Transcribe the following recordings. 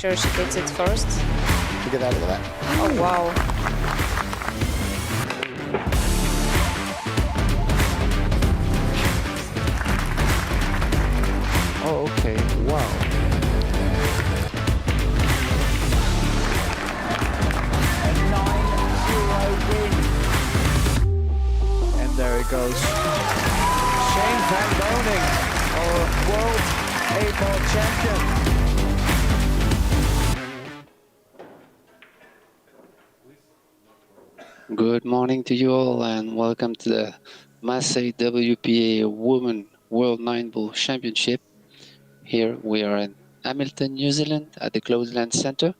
sure she hits it first. Look at that, look at that. Oh, wow. Oh, okay, wow. A 9-0 win. And there it goes. Shane Van Boning, our world A-ball champion. Good morning to you all and welcome to the Massé WPA Women World 9-Ball Championship. Here we are in Hamilton, New Zealand at the Clothesline Center.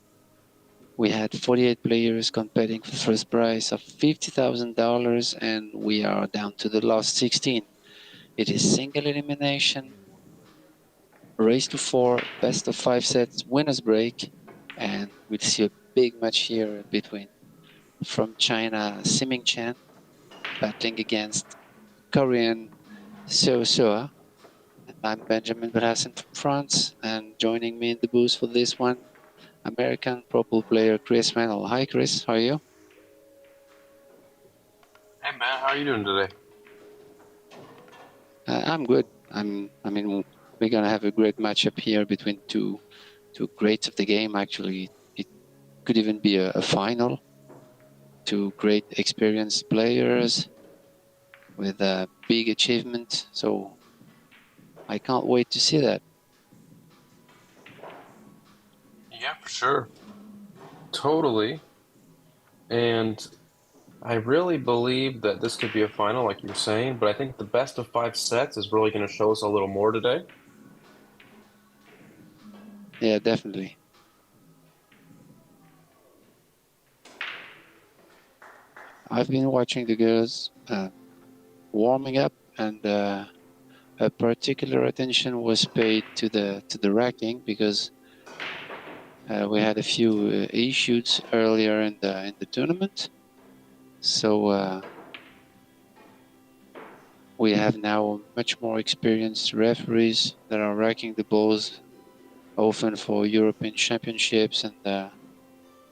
We had 48 players competing for the first prize of $50,000 and we are down to the last 16. It is single elimination, race to 4, best of 5 sets, winner's break, and we'll see a big match here between from China, Siming Chen, battling against Korean So Soa. And I'm Benjamin Brassin from France, and joining me in the booth for this one, American Pro Pool player Chris Mennel. Hi Chris, how are you? Hey man, how are you doing today? I'm good. I mean, we're gonna have a great matchup here between two greats of the game. Actually, it could even be a final. Two great experienced players with a big achievement. So I can't wait to see that. Yeah, for sure. Totally. And I really believe that this could be a final, like you were saying, but I think the best of 5 sets is really going to show us a little more today. Yeah, definitely. I've been watching the girls warming up, and a particular attention was paid to the racking because we had a few issues earlier in the tournament. So we have now much more experienced referees that are racking the balls often for European championships and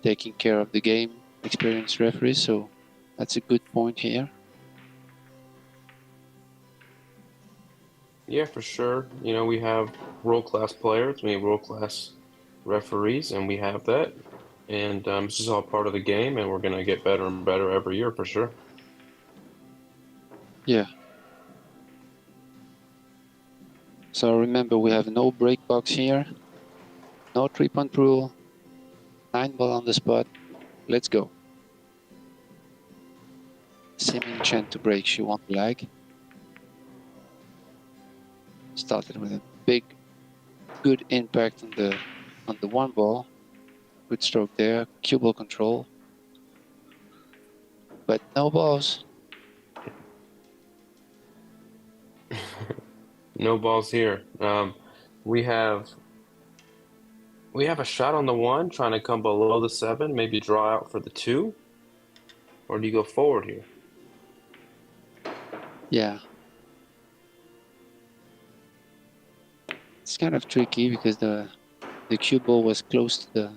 taking care of the game. Experienced referees, so that's a good point here. Yeah, for sure. You know, we have world-class players, we have world-class referees, and we have that. And this is all part of the game, and we're going to get better and better every year for sure. Yeah. So remember, we have no break box here, no 3-point rule, 9 ball on the spot. Let's go. Siming Chen to break, she won't lag. Started with a big, good impact on the 1 ball. Good stroke there, cue ball control. But no balls. No balls here. We have a shot on the 1, trying to come below the 7, maybe draw out for the 2. Or do you go forward here? Yeah. It's kind of tricky because the cue ball was close to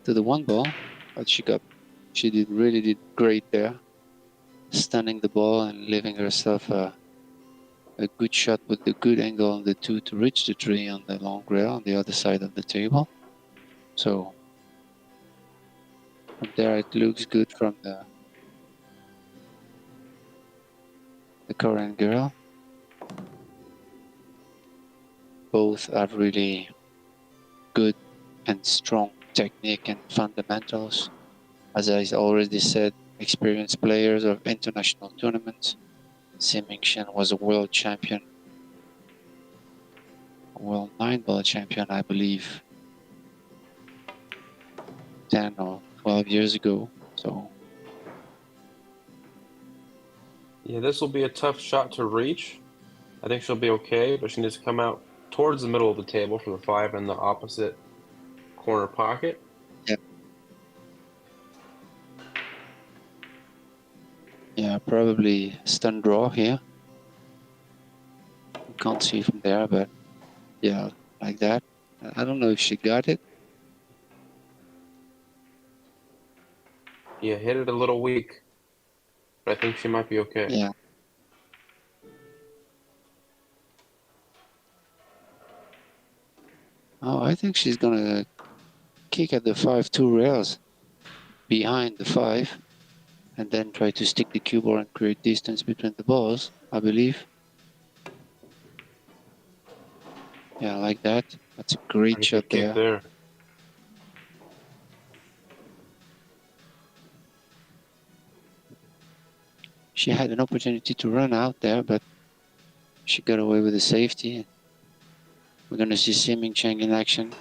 the 1 ball, but she really did great there, stunning the ball and leaving herself a good shot with the good angle on the 2 to reach the 3 on the long rail on the other side of the table. So from there it looks good from the Korean girl. Both have really good and strong technique and fundamentals. As I already said, experienced players of international tournaments. Siming Chen was a world champion, a world 9-ball champion, I believe, 10 or 12 years ago. So Yeah, this will be a tough shot to reach. I think she'll be okay, but she needs to come out towards the middle of the table for the 5 in the opposite corner pocket. yeah. Yeah, probably stun draw here. Can't see from there, but yeah, like that. I don't know if she got it. Yeah, hit it a little weak, but I think she might be okay. Yeah. Oh, I think she's gonna kick at the 5-2 rails behind the 5 and then try to stick the cue ball and create distance between the balls, I believe. Yeah, like that. That's a great Pretty shot good kick there. there. She had an opportunity to run out there, but she got away with the safety. We're gonna see Siming Cheng in action.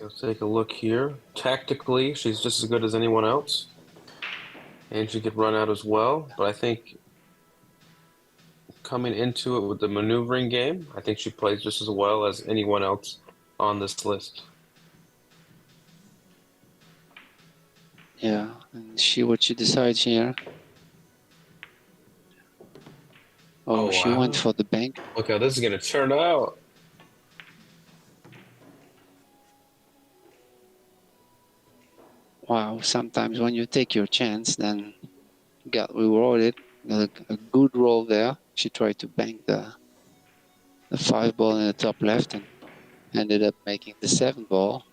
Let's take a look here. Tactically, she's just as good as anyone else. And she could run out as well. But I think coming into it with the maneuvering game, I think she plays just as well as anyone else on this list. Yeah, and see what she decides here. Oh, she went wow. for the bank. Look how this is going to turn out. Wow, sometimes when you take your chance, then you got rewarded. Got a good roll there. She tried to bank the 5 ball in the top left and ended up making the 7 ball.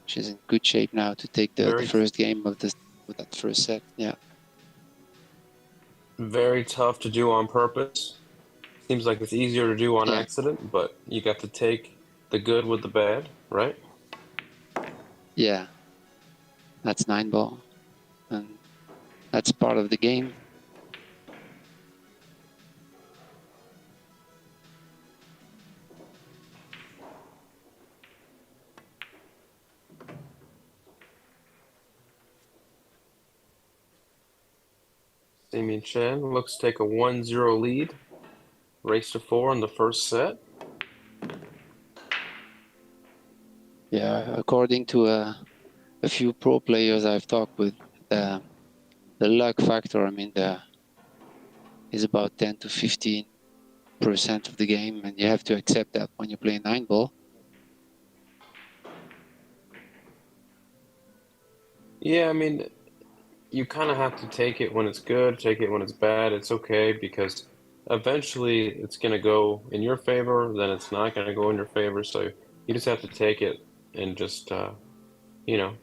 She's in good shape now to take the first game of that first set. Yeah. Very tough to do on purpose. Seems like it's easier to do on Yeah. accident, but you got to take the good with the bad, right? Yeah. That's 9 ball. And that's part of the game. Damien Chen looks to take a 1-0 lead. Race to 4 in the first set. Yeah, according to a few pro players I've talked with, the luck factor, I mean, is about 10 to 15% of the game, and you have to accept that when you play 9 ball. Yeah, I mean, you kind of have to take it when it's good, take it when it's bad. It's okay because eventually it's going to go in your favor, then it's not going to go in your favor. So you just have to take it and just, you know,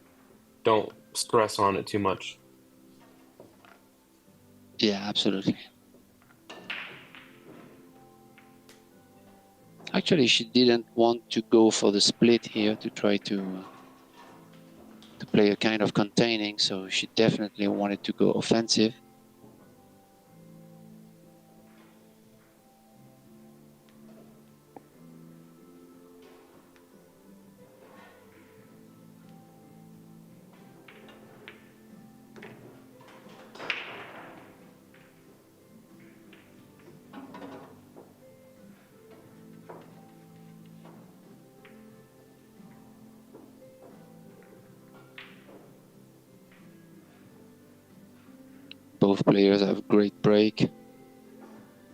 don't stress on it too much. Yeah, absolutely. Actually, she didn't want to go for the split here to try to play a kind of containing, so she definitely wanted to go offensive. Both players have great break,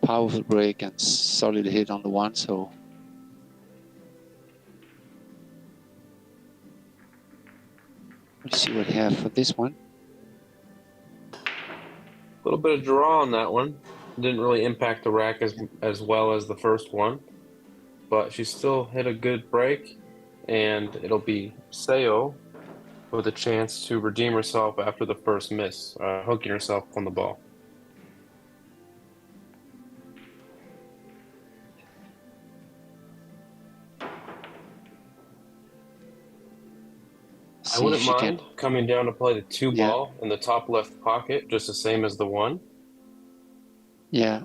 powerful break, and solid hit on the one, so let's see what we have for this one. A little bit of draw on that one. Didn't really impact the rack as well as the first one, but she still hit a good break, and it'll be Seo with a chance to redeem herself after the first miss, hooking herself on the ball. I See if wouldn't she can. mind coming down to play the 2 Yeah. ball in the top left pocket, just the same as the 1. Yeah.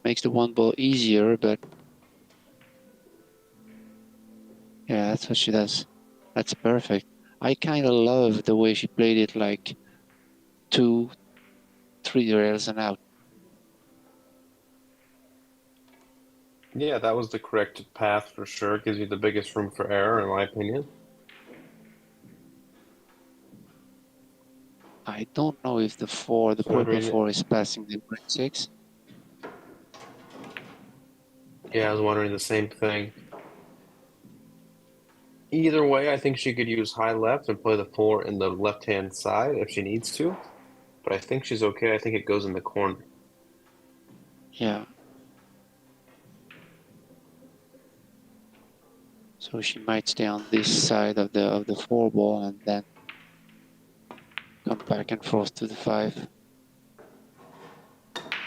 Makes the 1 ball easier, but yeah, that's what she does. That's perfect. I kind of love the way she played it, like 2, 3 rails and out. Yeah, that was the correct path for sure. Gives you the biggest room for error, in my opinion. I don't know if the purple Wondering- 4 is passing the green 6. Yeah, I was wondering the same thing. Either way, I think she could use high left and play the 4 in the left-hand side if she needs to. But I think she's okay. I think it goes in the corner. Yeah. So she might stay on this side of the 4 ball and then come back and forth to the 5.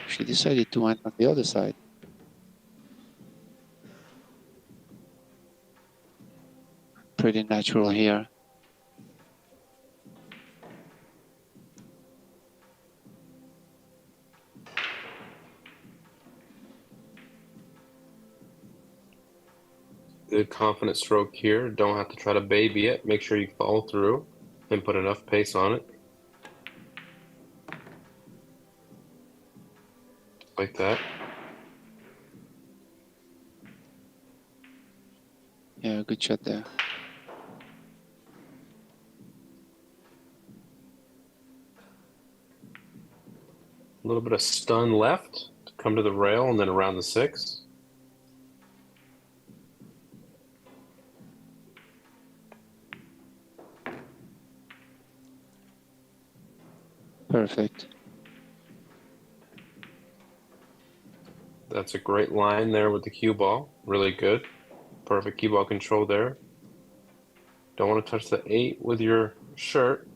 She decided to end on the other side. Pretty natural here. Good confident stroke here. Don't have to try to baby it. Make sure you follow through and put enough pace on it. Like that. Yeah, good shot there. A little bit of stun left to come to the rail and then around the 6. Perfect. That's a great line there with the cue ball. Really good. Perfect cue ball control there. Don't want to touch the 8 with your shirt.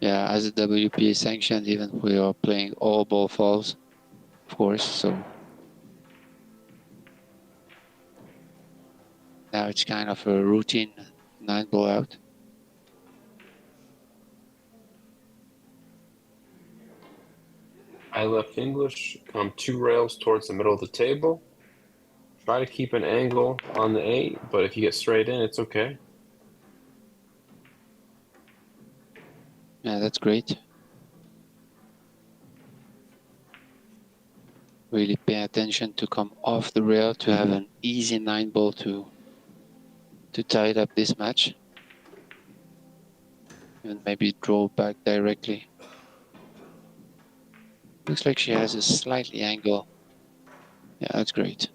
Yeah, as a WPA sanctioned, even we are playing all ball falls, of course, so now it's kind of a routine 9 ball out. I left English, come 2 rails towards the middle of the table. Try to keep an angle on the 8, but if you get straight in, it's okay. Yeah, that's great. Really pay attention to come off the rail to have an easy 9 ball to tie up this match. And maybe draw back directly. Looks like she has a slightly angle. Yeah, that's great.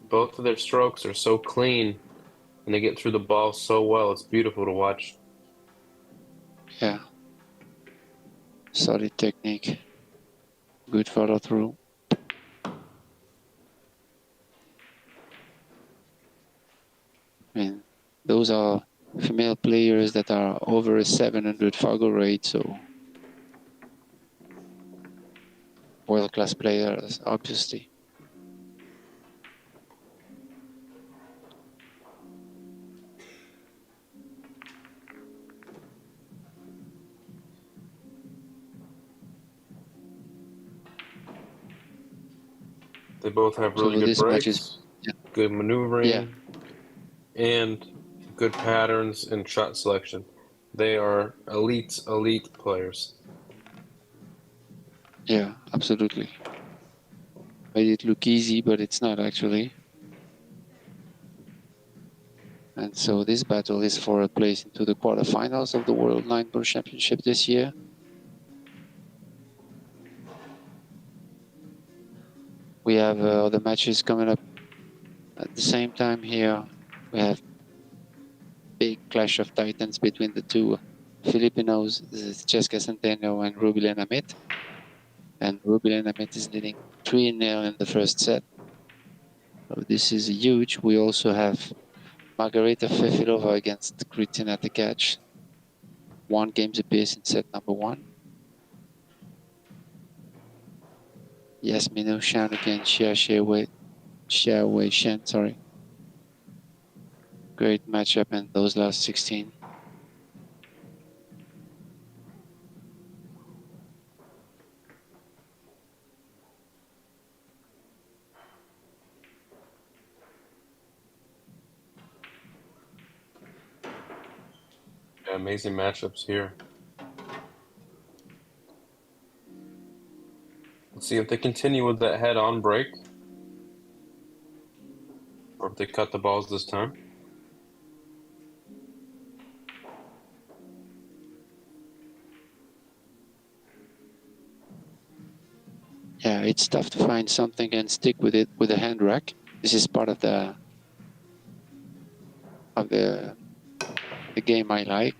Both of their strokes are so clean and they get through the ball so well. It's beautiful to watch. Yeah. Solid technique. Good follow through. I mean, those are female players that are over a 700 Fargo rate, so world-class players, obviously. They both have really So good this match is, breaks, yeah, good maneuvering, yeah, and good patterns and shot selection. They are elite players. yeah, absolutely. Made it look easy, but it's not actually. And so this battle is for a place into the quarterfinals of the World 9-Ball Championship this year. We have other matches coming up at the same time here. We have big clash of titans between the two Filipinos, Cheska Centeno and Rubilen Amit. And Rubilen Amit is leading 3-0 in the first set. So this is huge. We also have Margarita Fefilova against Kritina Tekac. 1 games apiece in set number 1. Yasmino Shan against Xia Wei Shen, sorry. Great matchup in those last 16. Yeah, amazing matchups here. Let's see if they continue with that head-on break. Or they cut the balls this time. Yeah, it's tough to find something and stick with it with a hand rack. This is part of the game I like.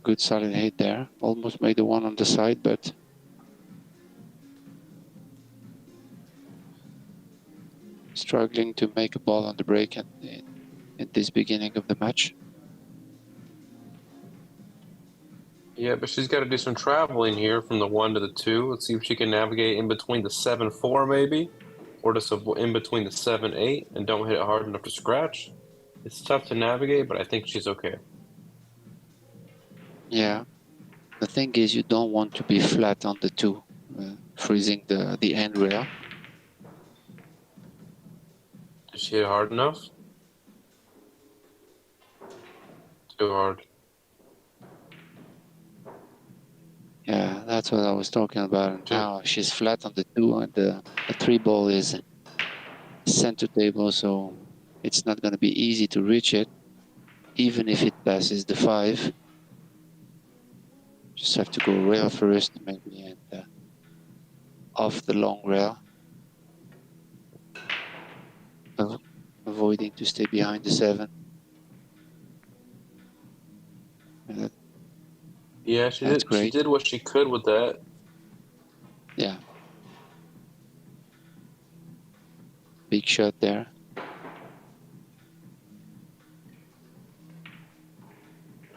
Good solid hit there. Almost made the one on the side, but struggling to make a ball on the break in this beginning of the match. Yeah, but she's got to do some traveling here from the 1 to the 2. Let's see if she can navigate in between the 7-4 maybe, or just in between the 7-8 and don't hit it hard enough to scratch. It's tough to navigate, but I think she's okay. Yeah, the thing is you don't want to be flat on the 2, freezing the end rail. Did she hit it hard enough? Too hard. Yeah, that's what I was talking about. And now she's flat on the 2 and the 3 ball is center table, so it's not going to be easy to reach it, even if it passes the 5. Just have to go rail first, maybe, and off the long rail, avoiding to stay behind the 7. Yeah, she That's did. She great. did what she could with that. Yeah. Big shot there.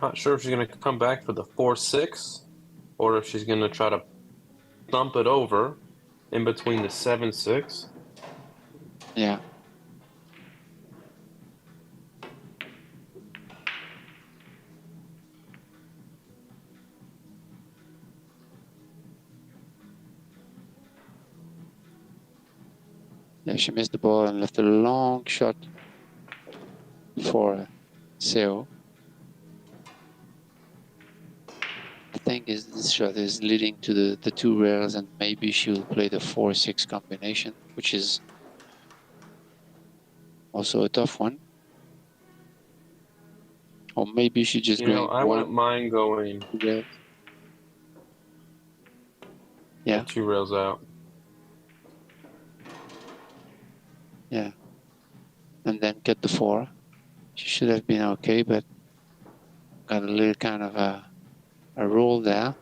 Not sure if she's gonna come back for the 4-6, or if she's gonna try to thump it over in between the 7-6. Yeah. Yeah, she missed the ball and left a long shot for Seo. I think this shot is leading to the 2 rails, and maybe she'll play the 4-6 combination, which is also a tough one. Or maybe she's just going I wouldn't mind going 2 rails. Yeah. 2 rails out. Yeah. And then get the 4. She should have been okay, but got a little kind of a roll there.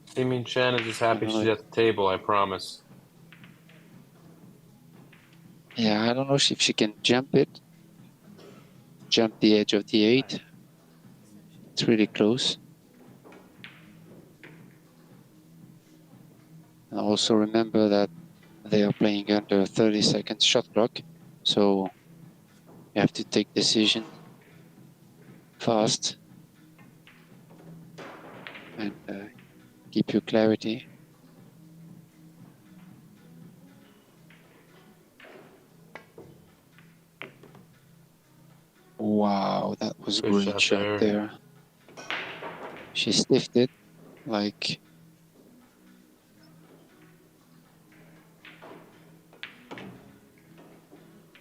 Simin Chen is just happy she's at the table, I promise. Yeah, I don't know if she can jump it. Jump the edge of the 8. It's really close. And also remember that they are playing under 30 seconds shot clock, so you have to take decisions fast and keep your clarity. Wow, that was a great shot there. She stiffed it like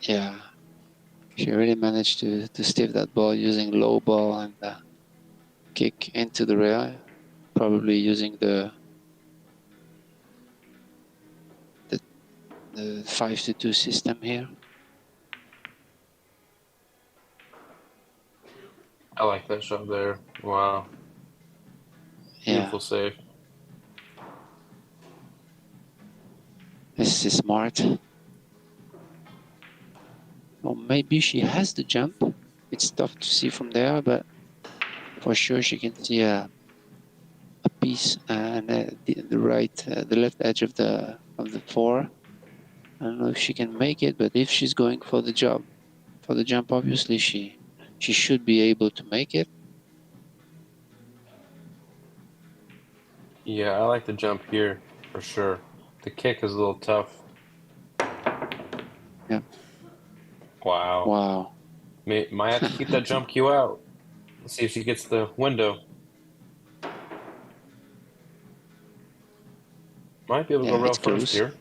yeah. She really managed to stiff that ball using low ball and kick into the rail, probably using the 5-2 system here. I like that shot there. Wow. Beautiful save. This is smart. Or maybe she has the jump. It's tough to see from there, but for sure she can see a piece and the left edge of the 4. I don't know if she can make it, but if she's going for the jump, obviously she should be able to make it. Yeah, I like the jump here for sure. The kick is a little tough. Yeah. Wow. Wow. Might have to keep that jump cue out. Let's see if she gets the window. Might be able to go Yeah, rail it's first close. here.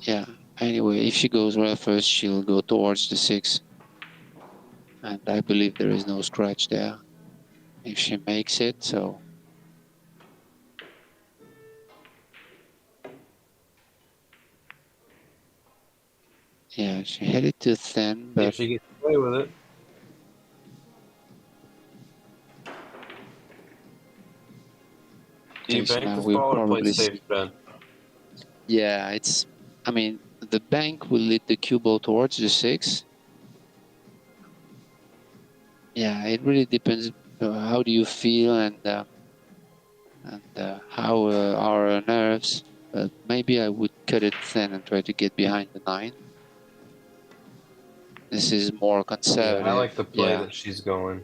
Yeah. Anyway, if she goes rail first, she'll go towards the 6. And I believe there is no scratch there if she makes it, so yeah, she headed too thin, but If she gets away with it. Do you okay, so bank now this we'll ball or play probably safe, see. Ben? Yeah, I mean, the bank will lead the cue ball towards the 6. Yeah, it really depends. How do you feel and how are our nerves? But maybe I would cut it thin and try to get behind the 9. This is more Yeah, I like conservative. the play Yeah, that she's going.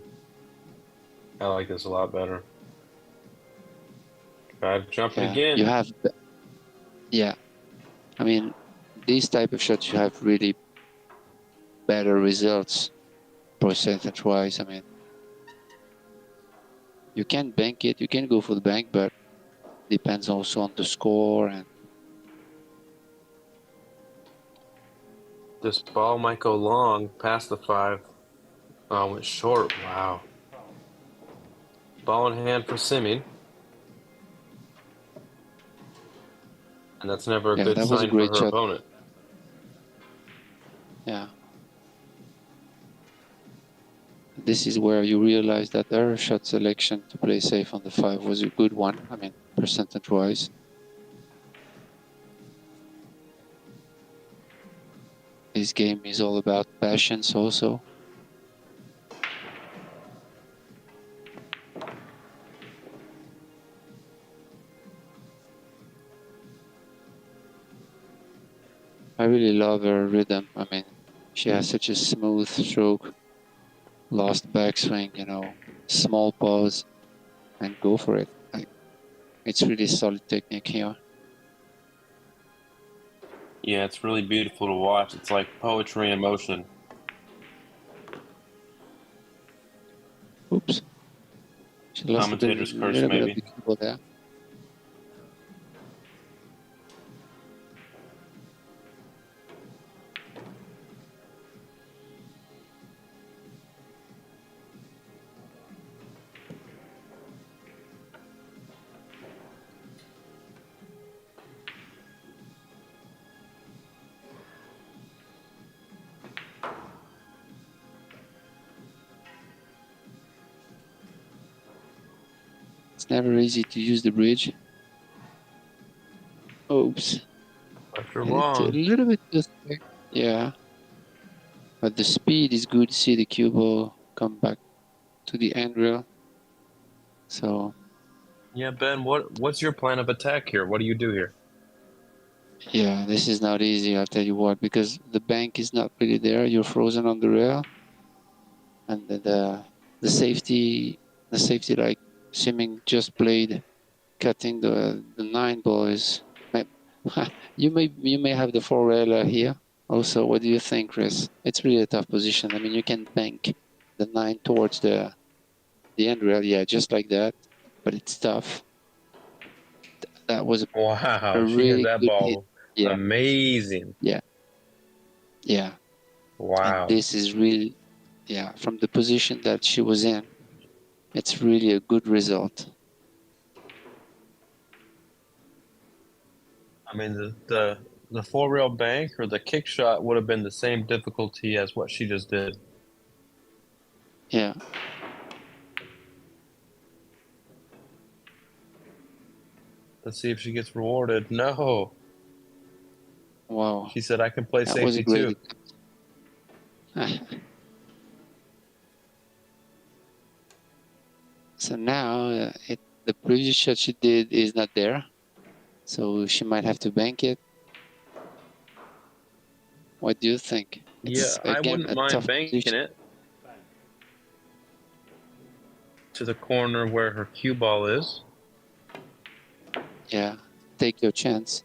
I like this a lot better. Try to jump it yeah. You again. have, yeah. I mean, these type of shots you have really better results percentage-wise. I mean, you can bank it, you can go for the bank, but depends also on the score and This ball might go long past the 5. Oh, went short. Wow. Ball in hand for Simi. And that's never a yeah, good that was a sign for great her shot. opponent. Yeah. This is where you realize that her shot selection to play safe on the 5 was a good one. I mean, percentage-wise. This game is all about patience also. I really love her rhythm. I mean, she has such a smooth stroke, lost backswing, small pause, and go for it. It's really solid technique here. Yeah, it's really beautiful to watch. It's like poetry in motion. Oops. She lost a Commentator's curse, little bit of maybe. the keyboard there. It's never easy to use the bridge. Oops. After And it's a long. little bit just there. Yeah. But the speed is good. See the cue ball come back to the end rail. So Yeah, Ben, what's your plan of attack here? What do you do here? yeah, this is not easy, I'll tell you what, because the bank is not really there. You're frozen on the rail. And the safety like Simming just played cutting the 9 ball is you may have the 4 railer here. Also, what do you think, Chris? It's really a tough position. I mean, you can bank the 9 towards the end rail, yeah, just like that, but it's tough. That was a Wow, she hit really that good hit. ball Yeah, amazing. yeah, yeah. And Wow. this is really, yeah, from the position that she was in, it's really a good result. I mean, the 4 rail bank or the kick shot would have been the same difficulty as what she just did. Yeah, Let's see if she gets rewarded. No. wow, She said, I can play that was a safety great too. attempt. So now the previous shot she did is not there, so she might have to bank it. What do you think? Yeah, It's I again wouldn't a mind tough banking position. it to the corner where her cue ball is. Yeah, take your chance.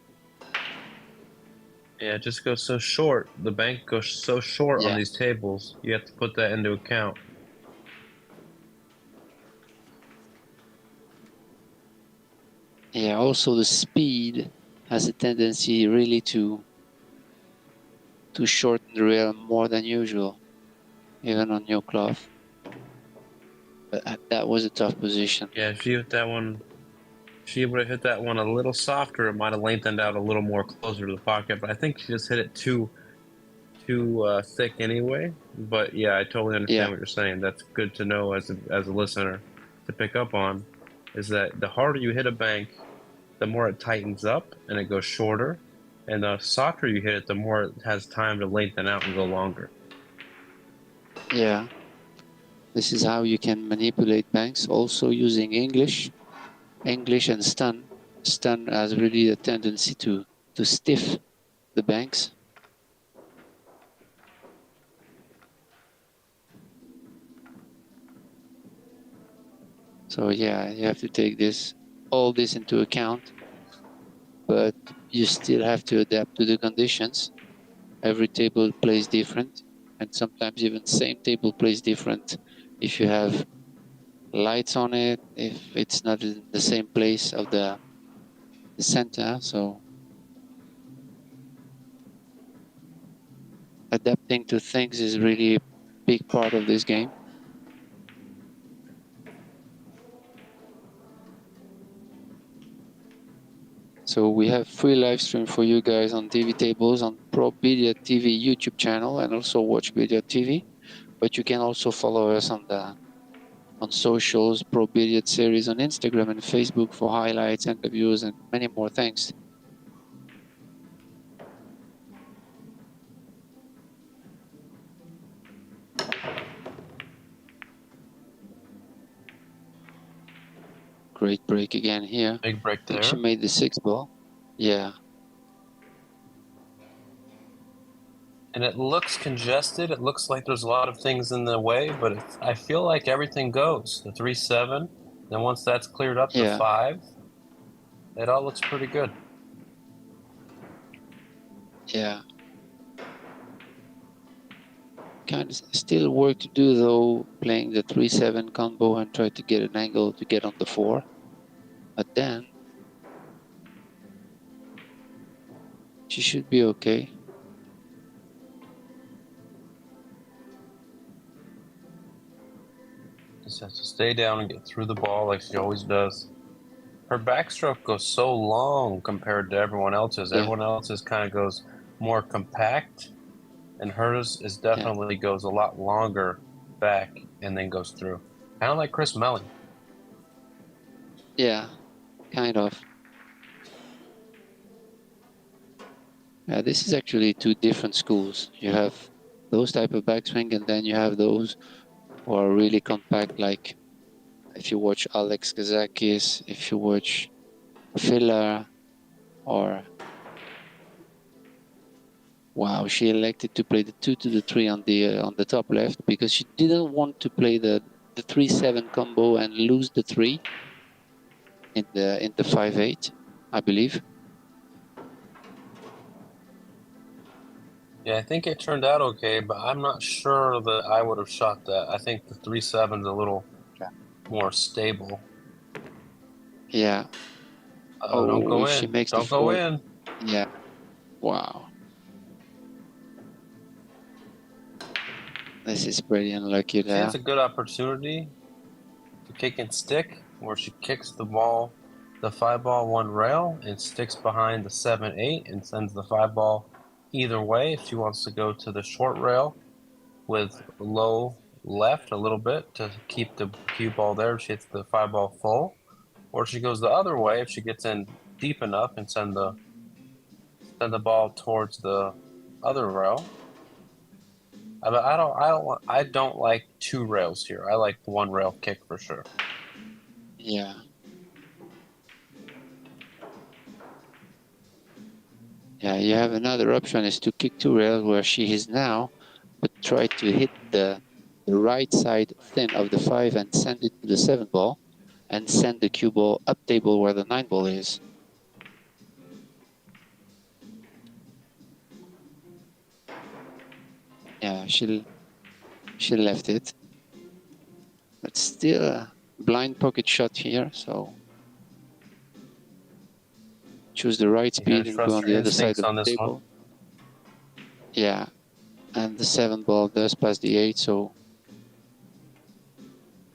Yeah, it just goes so short. The bank goes so short on Yeah, these tables. You have to put that into account. Yeah, also the speed has a tendency really to shorten the rail more than usual, even on your cloth. But that was a tough position. Yeah, if she hit that one, she would have hit that one a little softer. It might have lengthened out a little more closer to the pocket, but I think she just hit it too thick anyway. But yeah, I totally understand Yeah, what you're saying. That's good to know as a listener to pick up on, is that the harder you hit a bank, the more it tightens up and it goes shorter, and the softer you hit it, the more it has time to lengthen out and go longer. yeah. This is how you can manipulate banks, also using English and stun. Stun has really a tendency to stiff the banks. So yeah, you have to take all this into account, but you still have to adapt to the conditions. Every table plays different, and sometimes even same table plays different. If you have lights on it, if it's not in the same place of the center, so adapting to things is really a big part of this game. So we have free live stream for you guys on TV tables on Pro Billiard TV YouTube channel and also Watch Billiard TV. But you can also follow us on socials, Pro Billiard series on Instagram and Facebook for highlights, interviews, and many more things. Great break again here. Big break I think there. she made the 6 ball. Yeah. And it looks congested. It looks like there's a lot of things in the way, but I feel like everything goes. The 3-7, then once that's cleared up, the Yeah. 5, it all looks pretty good. Yeah. Kind of still work to do though, playing the 3-7 combo and try to get an angle to get on the 4. But then she should be okay. Just has to stay down and get through the ball like she always does. Her backstroke goes so long compared to everyone else's. Yeah. Everyone else's kind of goes more compact, and hers is definitely goes a lot longer back and then goes through. Kind of like Chris Melling. Yeah, kind of. Yeah, this is actually two different schools. You have those type of backswing, and then you have those who are really compact, like if you watch Alex Kazakis, if you watch Filler, or wow, she elected to play the 2 to the 3 on the top left because she didn't want to play the 3-7 combo and lose the 3 in the 5-8, I believe. Yeah, I think it turned out okay, but I'm not sure that I would have shot that. I think the 3-7's a little more stable. Yeah. Oh, don't go in. She makes don't the go 4. in. Yeah. Wow. This is pretty unlucky See, there. it's a good opportunity to kick and stick, where she kicks the ball, the 5 ball 1 rail, and sticks behind the 7-8 and sends the 5 ball either way. If she wants to go to the short rail with low left a little bit to keep the cue ball there, she hits the 5 ball full, or she goes the other way if she gets in deep enough and send the ball towards the other rail. I don't like 2 rails here. I like 1 rail kick for sure. Yeah. Yeah, you have another option is to kick 2 rails where she is now, but try to hit the right side thin of the 5 and send it to the 7 ball and send the cue ball up table where the 9 ball is. Yeah, she left it. But still a blind pocket shot here, so choose the right speed and go on the other side of the table. One. Yeah, and the 7 ball does pass the 8, so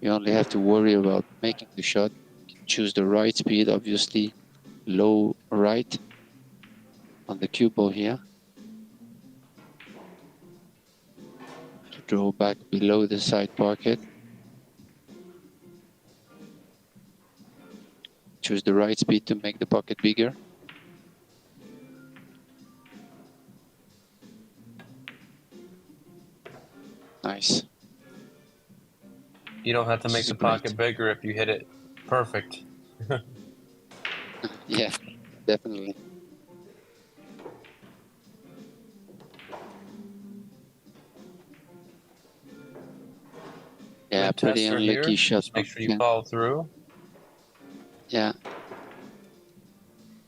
you only have to worry about making the shot. Choose the right speed, obviously low right on the cue ball here. To draw back below the side pocket. Choose the right speed to make the pocket bigger. Nice. You don't have to This make is the great. pocket bigger if you hit it perfect. Yeah, definitely. Yeah, Good pretty tester unlucky here. shot Just from make sure you Chen. follow through. Yeah.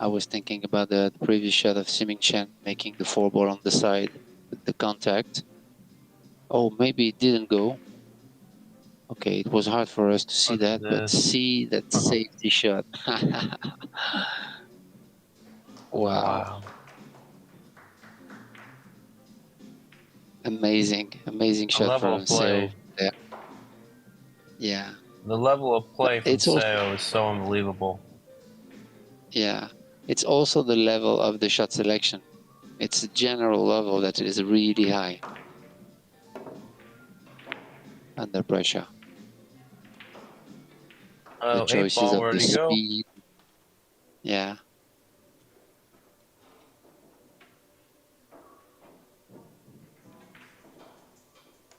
I was thinking about the previous shot of Siming Chen making the 4 ball on the side with the contact. Oh, maybe it didn't go. Okay, it was hard for us to see Look at that, but this. see that safety shot. Wow. Amazing The shot level from of play. Seo there. Yeah. The level of play from It's also, Seo is so unbelievable. yeah. It's also the level of the shot selection. It's the general level that is really high under pressure. The Oh, 8 choices ball, of where the did he go? speed. Yeah.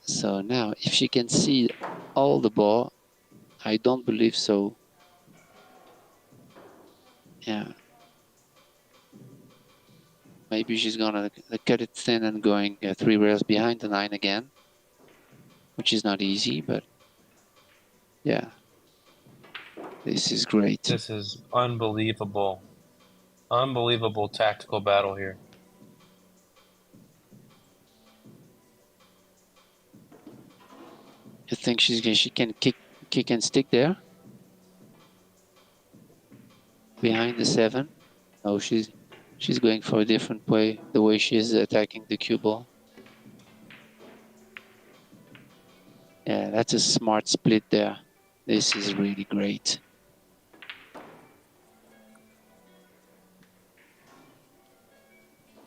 So now, if she can see all the ball, I don't believe so. Yeah. Maybe she's gonna cut it thin and going 3 rails behind the 9 again, which is not easy, but yeah. This is great. This is unbelievable. Unbelievable tactical battle here. You think she can kick and stick there? Behind the 7? No, she's going for a different way, the way she's attacking the cue ball. Yeah, that's a smart split there. This is really great.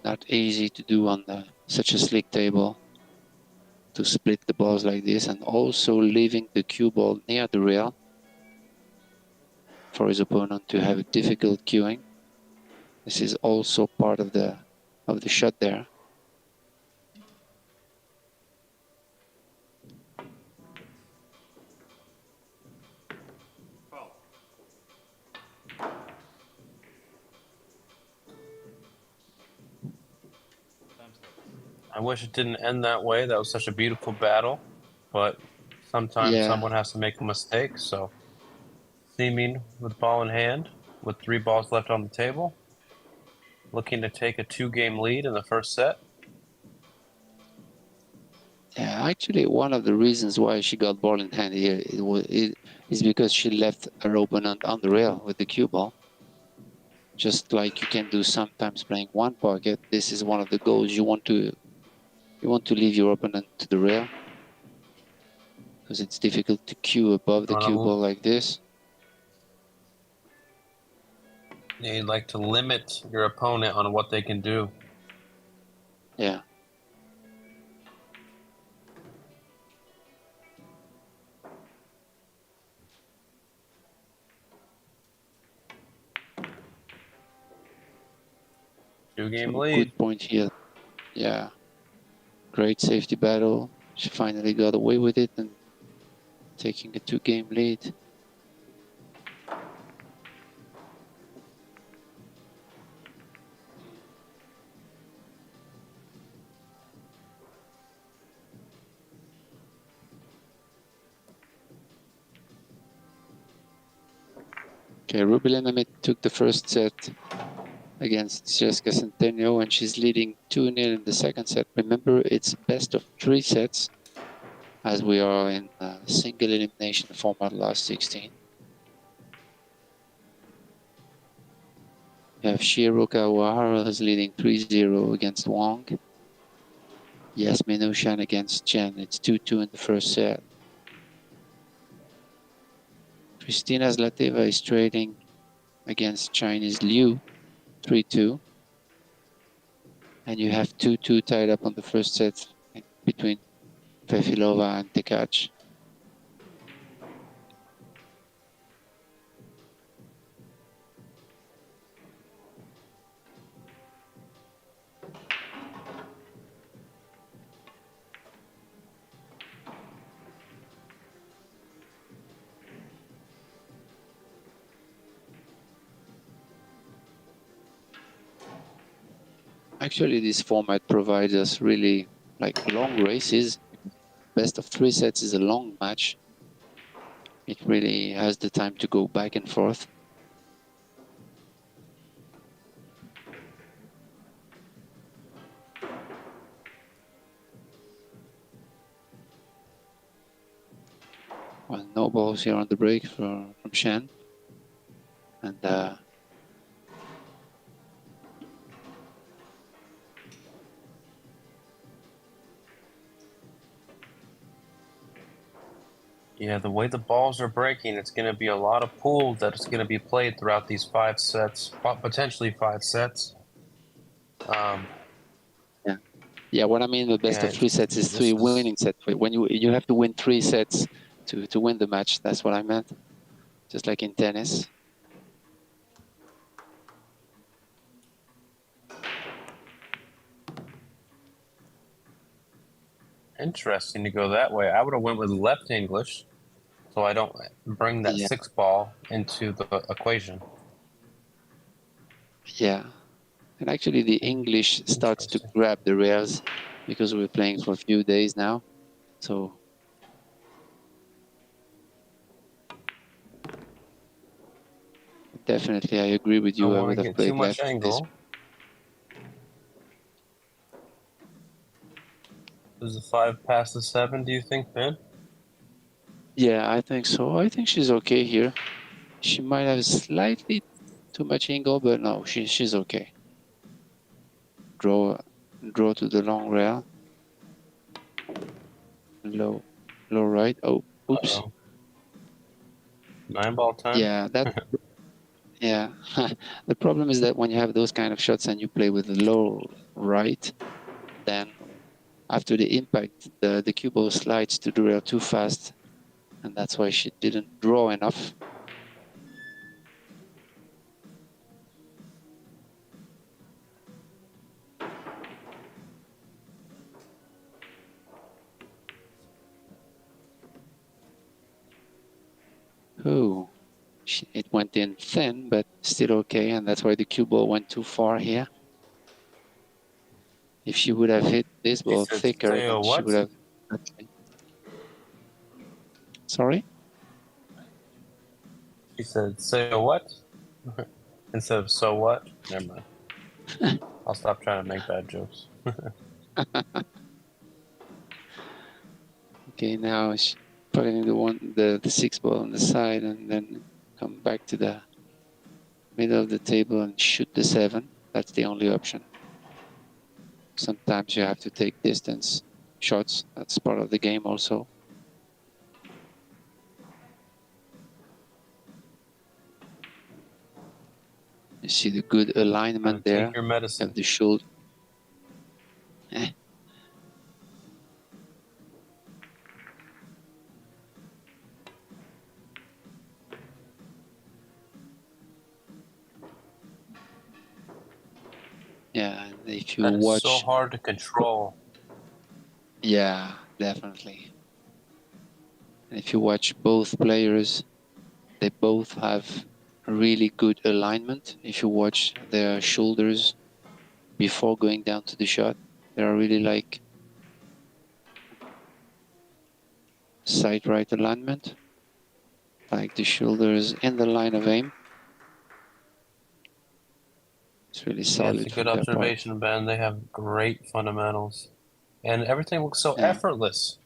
Not easy to do on such a slick table, to split the balls like this, and also leaving the cue ball near the rail for his opponent to have a difficult cueing. This is also part of the shot there. I wish it didn't end that way. That was such a beautiful battle. But sometimes Yeah, someone has to make a mistake. So, Seeming with ball in hand, with 3 balls left on the table, looking to take a 2-game lead in the first set. yeah. Actually, one of the reasons why she got ball in hand here is because she left her opponent on the rail with the cue ball. Just like you can do sometimes playing one pocket. This is one of the goals. You want to leave your opponent to the rail, because it's difficult to cue above the cue ball like this. You'd like to limit your opponent on what they can do. Yeah. Two-game So lead. good point here. Yeah. Great safety battle. She finally got away with it and taking a 2-game lead. Okay, Rubelin Amit took the first set against Jessica Centennial, and she's leading 2-0 in the second set. Remember, it's best of 3 sets, as we are in a single elimination format last 16. You have Shiroka Ohara is leading 3-0 against Wong. Yasmin Ushan against Chen. It's 2-2 in the first set. Kristina Zlateva is trading against Chinese Liu, 3-2. And you have 2-2 tied up on the first set between Fefilova and Tekac. Actually, this format provides us really like long races. Best of 3 sets is a long match. It really has the time to go back and forth. Well, no balls here on the break from Shen. And Yeah, the way the balls are breaking, it's going to be a lot of pool that is going to be played throughout these 5 sets, potentially 5 sets. yeah, what I mean the best of 3 sets is 3 winning sets. When you have to win 3 sets to win the match, that's what I meant. Just like in tennis. Interesting to go that way. I would have went with left English, so I don't bring that 6 ball into the equation. Yeah. And actually the English starts to grab the rails because we're playing for a few days now. So definitely I agree with you. I would have played left this. Does the 5 pass the 7, do you think, Ben? Yeah, I think so. I think she's okay here. She might have slightly too much angle, but no, she's okay. Draw to the long rail. Low right. Oh, oops. 9 ball time. Yeah, yeah. The problem is that when you have those kind of shots and you play with the low right, then after the impact, the cue ball slides to the rail too fast, and that's why she didn't draw enough. Oh, it went in thin, but still okay, and that's why the cue ball went too far here. If she would have hit this ball thicker, then she would have... Sorry? She said, say a what? Instead of so what? Never mind. I'll stop trying to make bad jokes. Okay, now she's putting the 6 ball on the side and then come back to the middle of the table and shoot the 7. That's the only option. Sometimes you have to take distance shots. That's part of the game also. You see the good alignment there. Take your medicine. Of the shoulder. Yeah, and if you watch... so hard to control. Yeah, definitely. And if you watch both players, they both have really good alignment. If you watch their shoulders before going down to the shot, they are really like side right alignment, like the shoulders in the line of aim. It's really solid. It's a good observation, Ben. They have great fundamentals, and everything looks so effortless.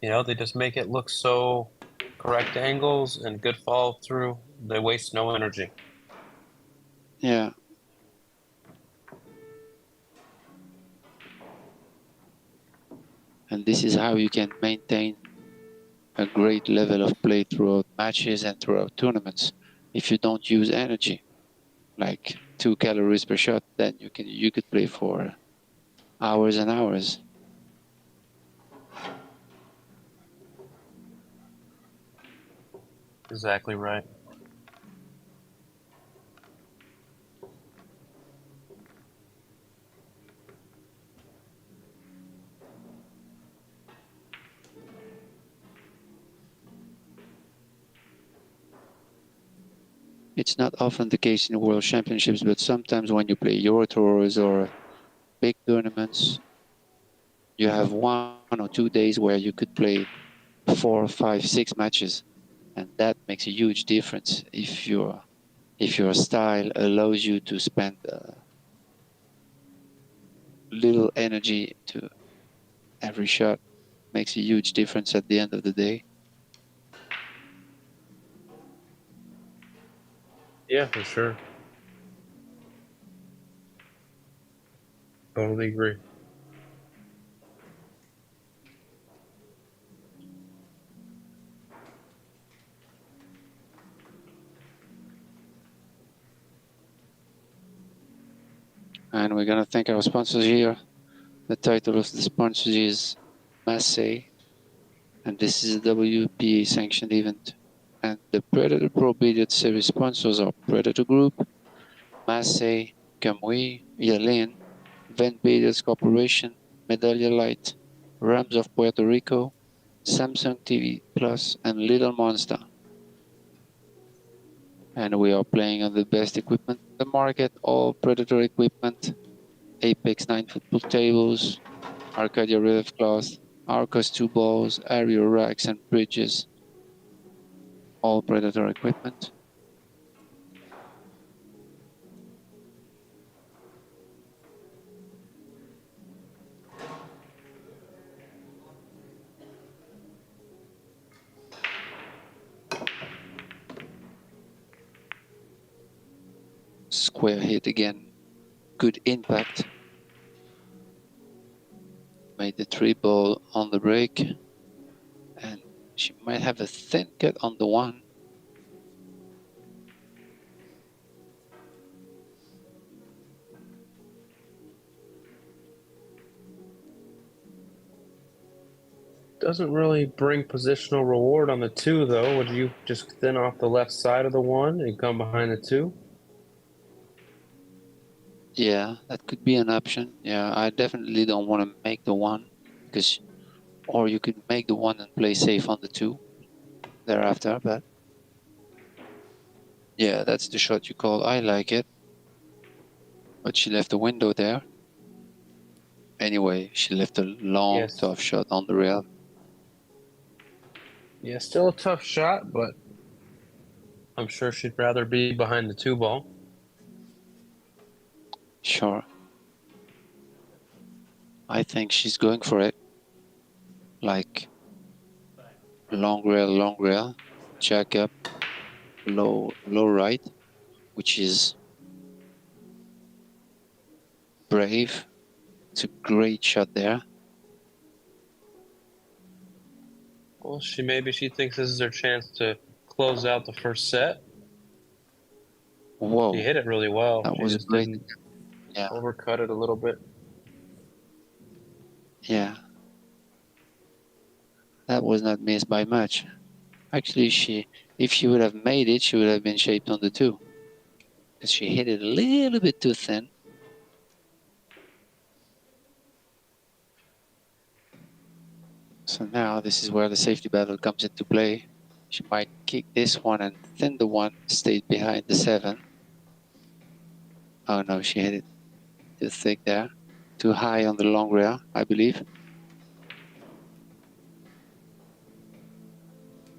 You know, they just make it look so correct angles and good follow through. They waste no energy. Yeah, this is how you can maintain a great level of play throughout matches and throughout tournaments. If you don't use energy, like 2 calories per shot, then you could play for hours and hours. Exactly right. It's not often the case in World Championships, but sometimes when you play Euro Tours or big tournaments, you have 1 or 2 days where you could play 4, 5, 6 matches, and that makes a huge difference if your style allows you to spend little energy to every shot. Makes a huge difference at the end of the day. Yeah, for sure. Totally agree. And we're gonna thank our sponsors here. The title of the sponsor is Massé, and this is a WPA sanctioned event. And the Predator Pro Billiard Series sponsors are Predator Group, Massé, Camui, Yalin, Van Billiards Corporation, Medallia Light, Rams of Puerto Rico, Samsung TV Plus, and Little Monster. And we are playing on the best equipment in the market, all Predator equipment, Apex 9 football tables, Arcadia Rev cloth, Arcos 2 balls, aerial racks and bridges, all Predator equipment. Square hit again, good impact. Made the 3 ball on the break, and she might have a thin cut on the 1. Doesn't really bring positional reward on the 2, though. Would you just thin off the left side of the 1 and come behind the 2? Yeah, that could be an option. Yeah, I definitely don't want to make the 1, because, or you could make the 1 and play safe on the 2 thereafter, but yeah, that's the shot you call. I like it. But she left a window there. Anyway, she left a long, Yes. tough shot on the rail. Yeah, still a tough shot, but I'm sure she'd rather be behind the 2 ball. Sure. I think she's going for it. Like, long rail, jack up, low right, which is brave. It's a great shot there. Well, maybe she thinks this is her chance to close out the first set. Whoa. She hit it really well. That She was just great. didn't Yeah. overcut it a little bit. Yeah. That was not missed by much. Actually, if she would have made it, she would have been shaped on the 2. Because she hit it a little bit too thin. So now this is where the safety battle comes into play. She might kick this one and thin the 1, stayed behind the 7. Oh no, she hit it too thick there. Too high on the long rail, I believe.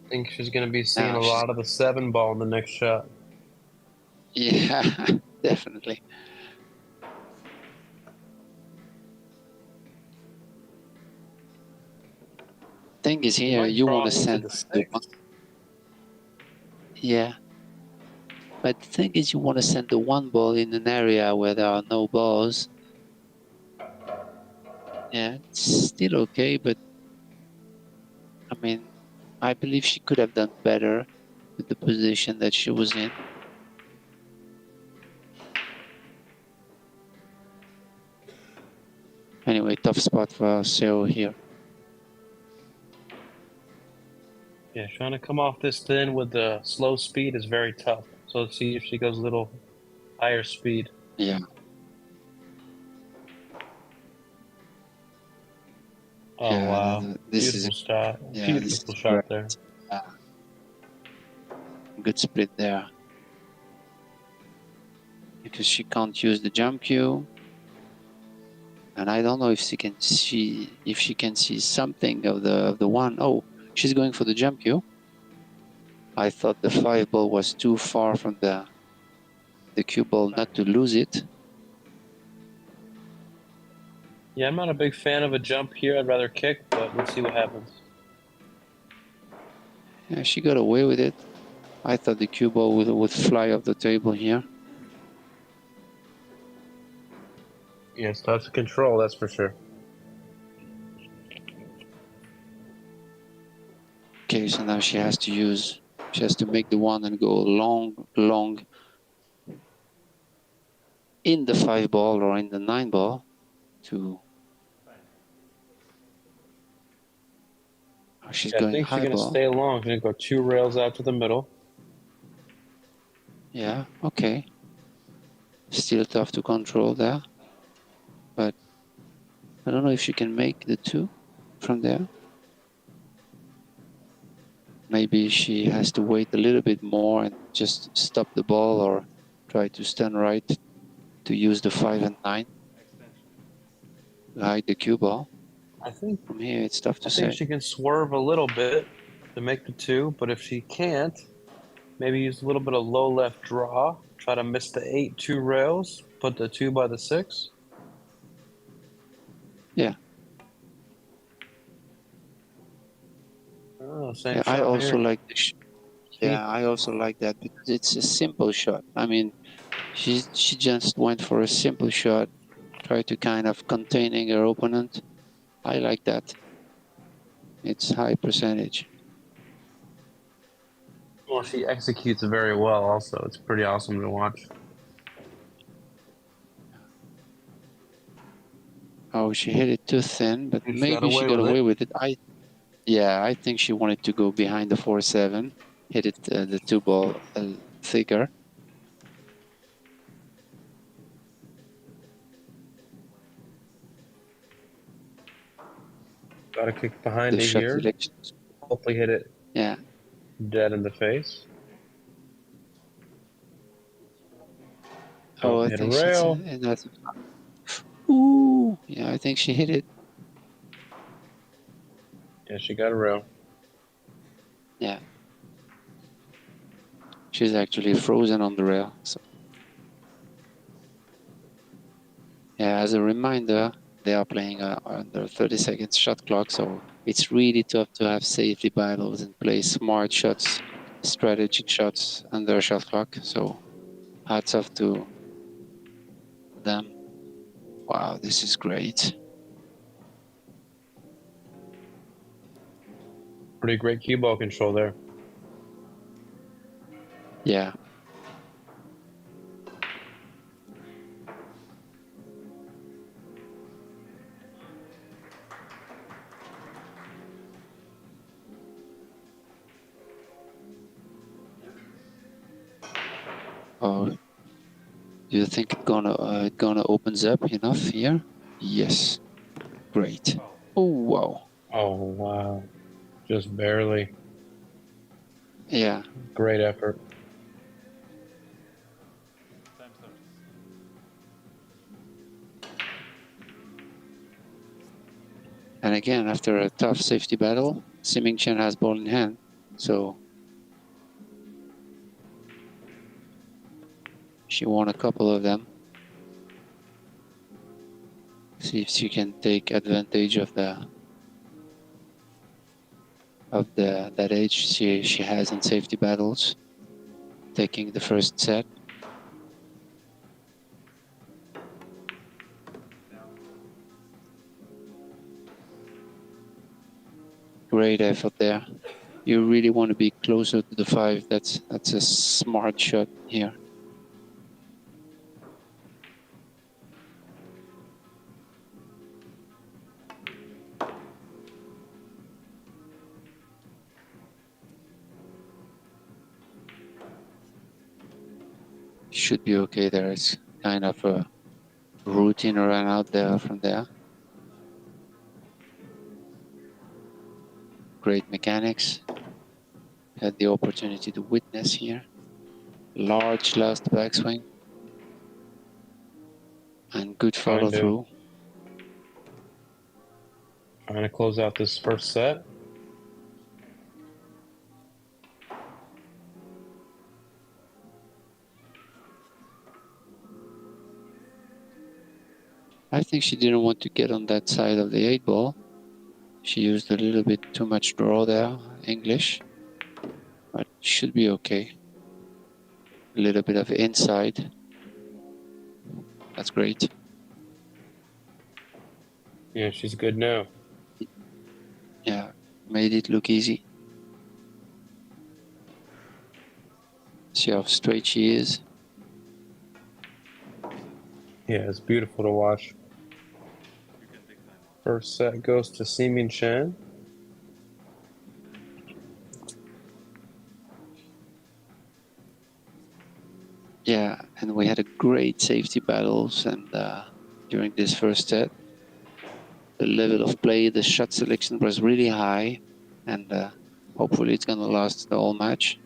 I think she's going to be seeing Now a lot of the 7 ball in the next shot. Yeah, definitely. Thing is She here, might you want to drop into send the the 6. 1. Yeah. But the thing is, you want to send the 1 ball in an area where there are no balls. Yeah, it's still okay, but I mean, I believe she could have done better with the position that she was in. Anyway, tough spot for Seo here. Yeah, trying to come off this thin with the slow speed is very tough. So let's see if she goes a little higher speed. Yeah. Oh, Yeah, wow. this is Beautiful shot. yeah, this Beautiful is shot great. there. Good split there. Because she can't use the jump cue. And I don't know if she can see something of the one. Oh, she's going for the jump cue. I thought the 5 ball was too far from the cue ball not to lose it. Yeah, I'm not a big fan of a jump here. I'd rather kick, but let's see what happens. Yeah, she got away with it. I thought the cue ball would fly off the table here. Yeah, it's tough to control, that's for sure. Okay, so now she has to make the one and go long in the 5 ball or in the 9 ball to. Oh, she's Yeah, I going think she's high going to ball. stay long. She's going to go 2 rails out to the middle. Yeah, okay. Still tough to control there. But I don't know if she can make the 2 from there. Maybe she has to wait a little bit more and just stop the ball or try to stand right to use the 5 and 9. Hide the cue ball. I think From here, it's tough to I think say. she can swerve a little bit to make the 2, but if she can't, maybe use a little bit of low left draw. Try to miss the 8 2 rails. Put the 2 by the 6. Yeah. Oh, same Yeah, I shot also here. like this. Yeah, I also like that because it's a simple shot. I mean, she just went for a simple shot, try to kind of containing her opponent. I like that. It's high percentage. Well, she executes very well also. It's pretty awesome to watch. Oh, she hit it too thin, but She got maybe she away got with it. away with it. I think she wanted to go behind the 4-7, hit it the 2 ball thicker. Got to kick behind The it shot here. selection. Hopefully hit it Yeah. dead in the face. Oh, Oh, I hit a think she's. rail. Ooh, yeah, I think she hit it. Yeah, she got a rail. Yeah. She's actually frozen on the rail. So. Yeah, as a reminder, they are playing under 30 seconds shot clock, so it's really tough to have safety battles and play smart shots, strategic shots under shot clock. So hats off to them. Wow, this is great. Pretty great cue ball control there. Yeah. Oh, do you think it gonna opens up enough here? Yes. Great. Oh wow. Oh, wow. Just barely. Yeah. Great effort. And again, after a tough safety battle, Siming Chen has ball in hand. So she won a couple of them. See if she can take advantage of that edge she has in safety battles. Taking the first set. great effort there. You really want to be closer to the 5. That's a smart shot here. Should be okay there. It's kind of a routine run out there from there. Great mechanics. Had the opportunity to witness here. Large last backswing. And good follow through. Trying to close out this first set. I think she didn't want to get on that side of the 8 ball. She used a little bit too much draw there, English. But should be okay. A little bit of inside. That's great. Yeah, she's good now. Yeah, made it look easy. See how straight she is. Yeah, it's beautiful to watch. First set goes to Simin Chen. Yeah, and we had a great safety battles and during this first set. The level of play, the shot selection was really high, and hopefully it's gonna last the whole match.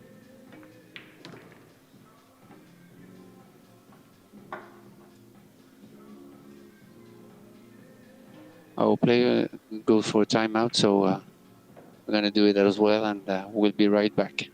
Our player goes for a timeout, so we're gonna do it as well, and we'll be right back.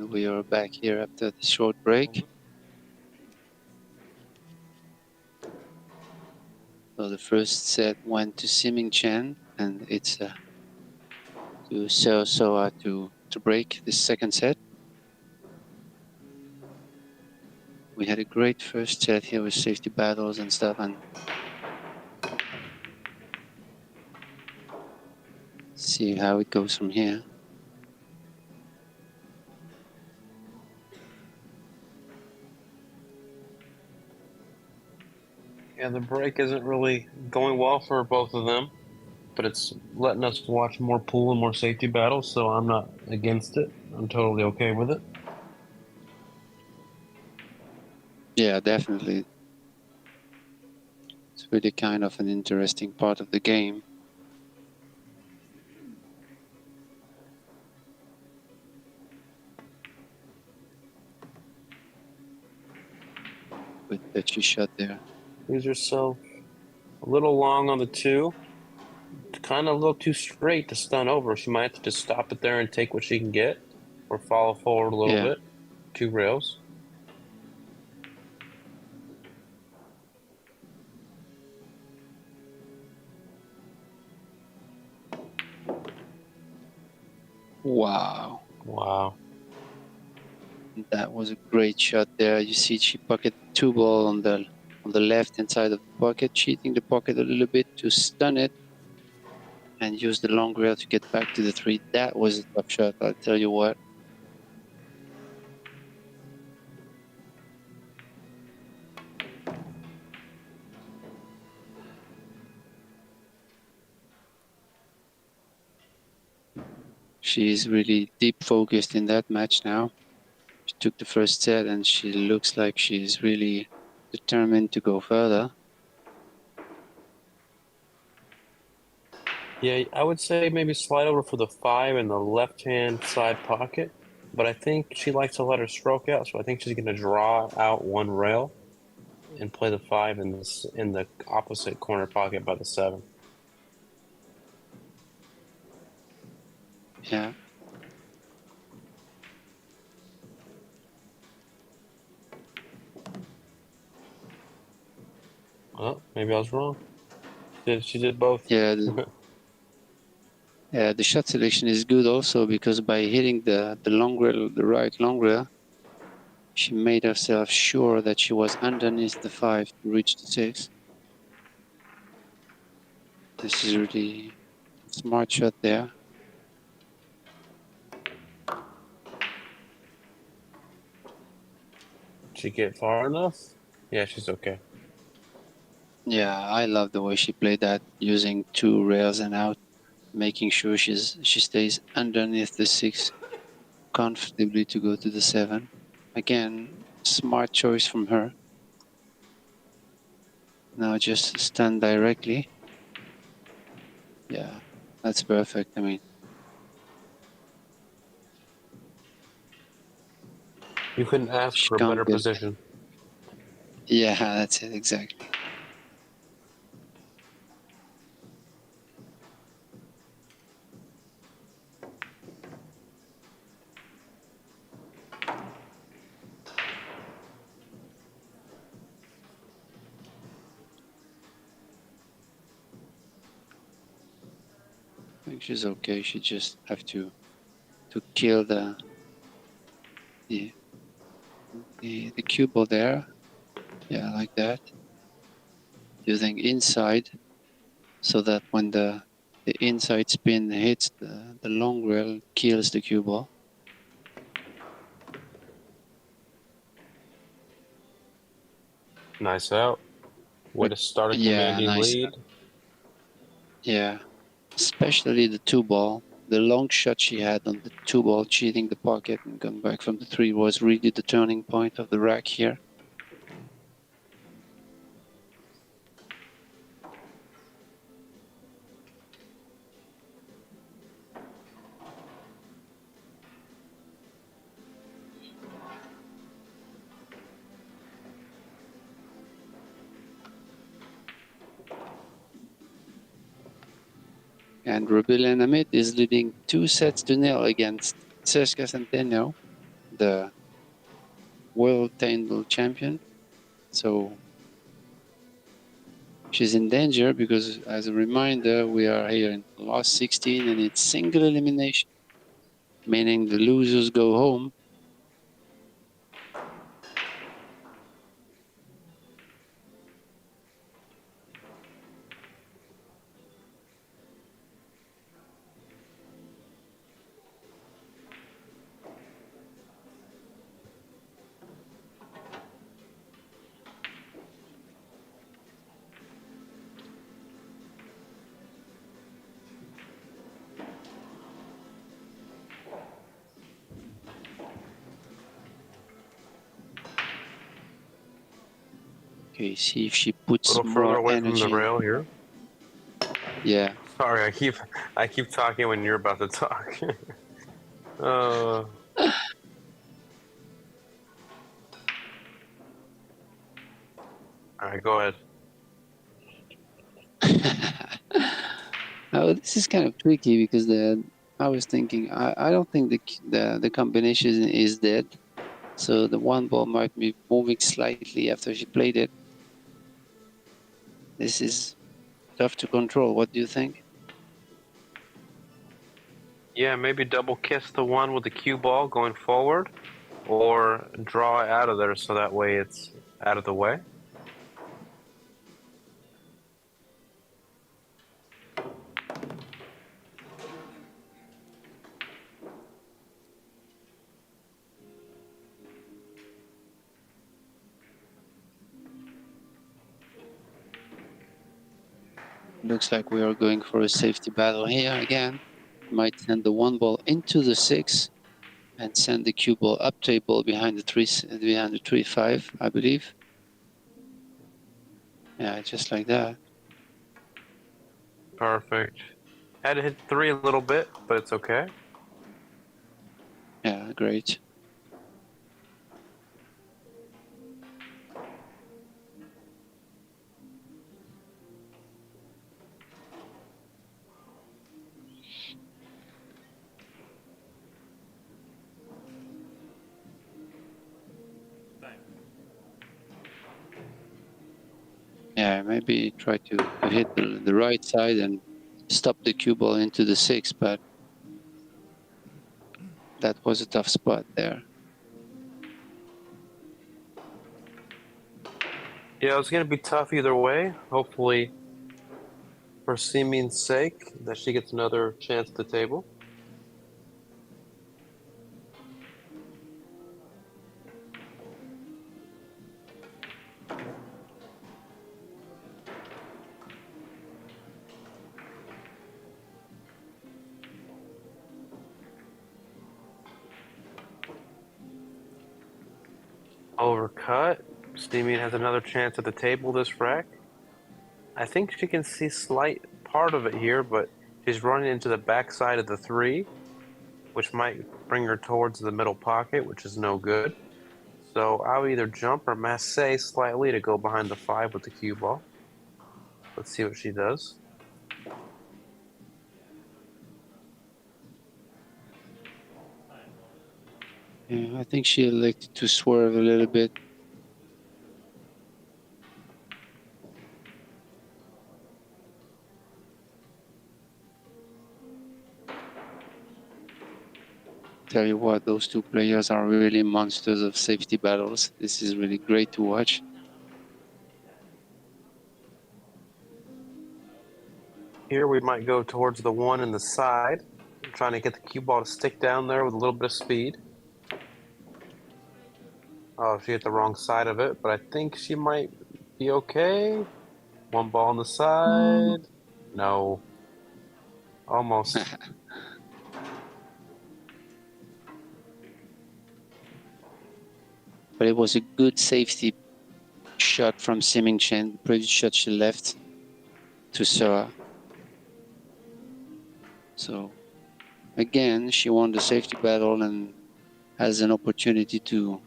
and we are back here after the short break. So the first set went to Siming Chen, and it's to Seo Soa to break the second set. We had a great first set here with safety battles and stuff, and see how it goes from here. Yeah, the break isn't really going well for both of them, but it's letting us watch more pool and more safety battles, so I'm not against it. I'm totally okay with it. Yeah, definitely. It's really kind of an interesting part of the game. With touchy shot there. Use yourself a little long on the 2. Kind of a little too straight to stun over. She might have to just stop it there and take what she can get, or follow forward a little bit. 2 rails. Wow. Wow. That was a great shot there. You see she pocketed 2 ball on the left hand side of the pocket, cheating the pocket a little bit to stun it and use the long rail to get back to the 3. That was a tough shot, I'll tell you what. She's really deep focused in that match now. She took the first set and she looks like she's really determined to go further. Yeah, I would say maybe slide over for the 5 in the left-hand side pocket, but I think she likes to let her stroke out, so I think she's going to draw out 1 rail and play the 5 in the opposite corner pocket by the 7. Yeah. Oh, maybe I was wrong. She did both. Yeah. Yeah, the shot selection is good also because by hitting the long rail, the right long rail, she made herself sure that she was underneath the 5 to reach the 6. This is really a smart shot there. She get far enough? Yeah, she's okay. Yeah, I love the way she played that, using 2 rails and out, making sure she stays underneath the 6 comfortably to go to the 7. Again, smart choice from her. Now just stand directly. Yeah, that's perfect. I mean, You couldn't ask she for a can't better get. position. Yeah, that's it, exactly. I think she's okay. She just have to kill the cue ball there. Yeah, like that. Using inside, so that when the inside spin hits the long rail, kills the cue ball. Nice out. Way to start a Yeah, commanding nice. lead. Yeah, especially the 2 ball. The long shot she had on the 2 ball, cheating the pocket and going back from the 3 was really the turning point of the rack here. And Rebellion Amit is leading 2-0 against Sergio Centeno. the world handball champion. So she's in danger because, as a reminder, we are here in the last 16 and it's single elimination, meaning the losers go home. Okay, see if she A puts little further more away from the energy. rail here. Yeah. Sorry, I keep talking when you're about to talk. uh, all right, go ahead. Oh, this is kind of tricky because I was thinking I don't think the combination is dead. So the one ball might be moving slightly after she played it. This is tough to control. What do you think? Yeah, maybe double kiss the one with the cue ball going forward, or draw it out of there so that way it's out of the way. Looks like we are going for a safety battle here again. Might send the one ball into the 6 and send the cue ball up table behind the 3-5, I believe. Yeah, just like that. Perfect. Had to hit 3 a little bit, but it's okay. Yeah, great. Yeah, maybe try to hit the right side and stop the cue ball into the 6, but that was a tough spot there. Yeah, it's going to be tough either way. Hopefully, for Simin's sake, that she gets another chance at the table. Overcut. Simin has another chance at the table this rack. I think she can see slight part of it here, but she's running into the backside of the 3, which might bring her towards the middle pocket, which is no good. So I'll either jump or massé slightly to go behind the 5 with the cue ball. Let's see what she does. Yeah, I think she elected to swerve a little bit. Tell you what, those two players are really monsters of safety battles. This is really great to watch. Here we might go towards the 1 in the side, trying to get the cue ball to stick down there with a little bit of speed. Oh, she hit the wrong side of it, but I think she might be okay. One ball on the side. No. Almost. But it was a good safety shot from Siming Chen. The previous shot she left to Soa. So again, she won the safety battle and has an opportunity to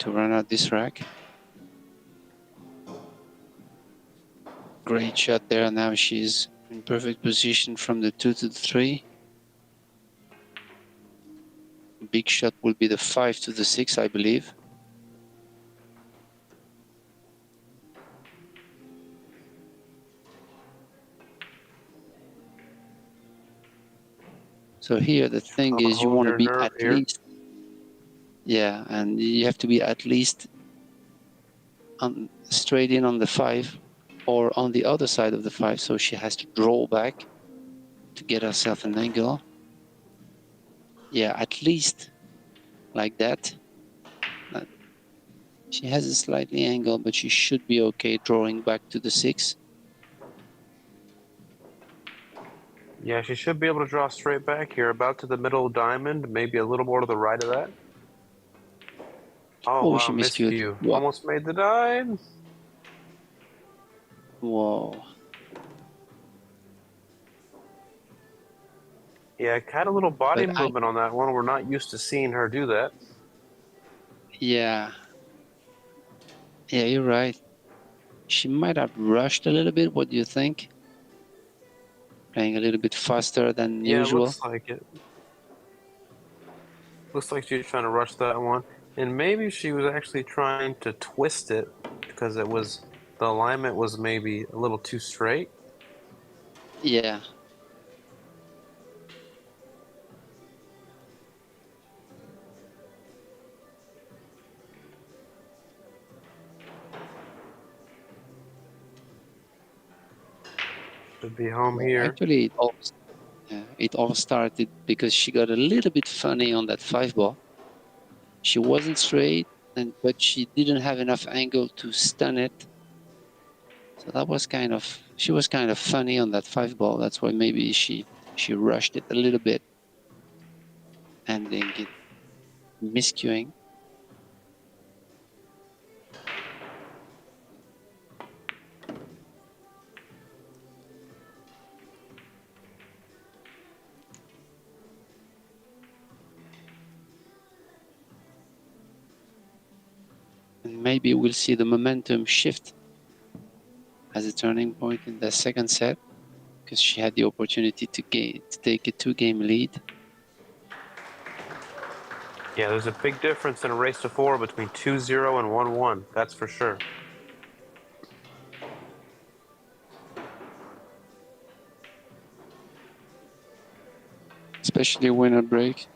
run out this rack. Great shot there. Now she's in perfect position from the 2 to the 3. big shot will be the 5 to the 6, I believe. So here the thing is you want to be at least, yeah, and you have to be at least straight in on the 5 or on the other side of the 5, so she has to draw back to get herself an angle. Yeah, at least like that. She has a slightly angle, but she should be okay drawing back to the 6. Yeah, she should be able to draw straight back here, about to the middle diamond, maybe a little more to the right of that. Oh, Oh, wow, she miscued. miscue. Wow. Almost made the dime. Whoa. Yeah, had a little body But movement on that one. We're not used to seeing her do that. yeah. Yeah, you're right. She might have rushed a little bit. What do you think? Playing a little bit faster than Yeah, it usual. looks like it. Looks like she was trying to rush that one. And maybe she was actually trying to twist it because it was, the alignment was maybe a little too straight. Yeah. Should be home here. Actually, it all started because she got a little bit funny on that 5 ball. She wasn't straight, but she didn't have enough angle to stun it. So that was she was kind of funny on that 5 ball. That's why maybe she rushed it a little bit, ending it miscuing. And maybe we'll see the momentum shift as a turning point in the second set, because she had the opportunity to take a 2-game lead. Yeah, there's a big difference in a race to 4 between 2-0 and 1-1. That's for sure. Especially winner break.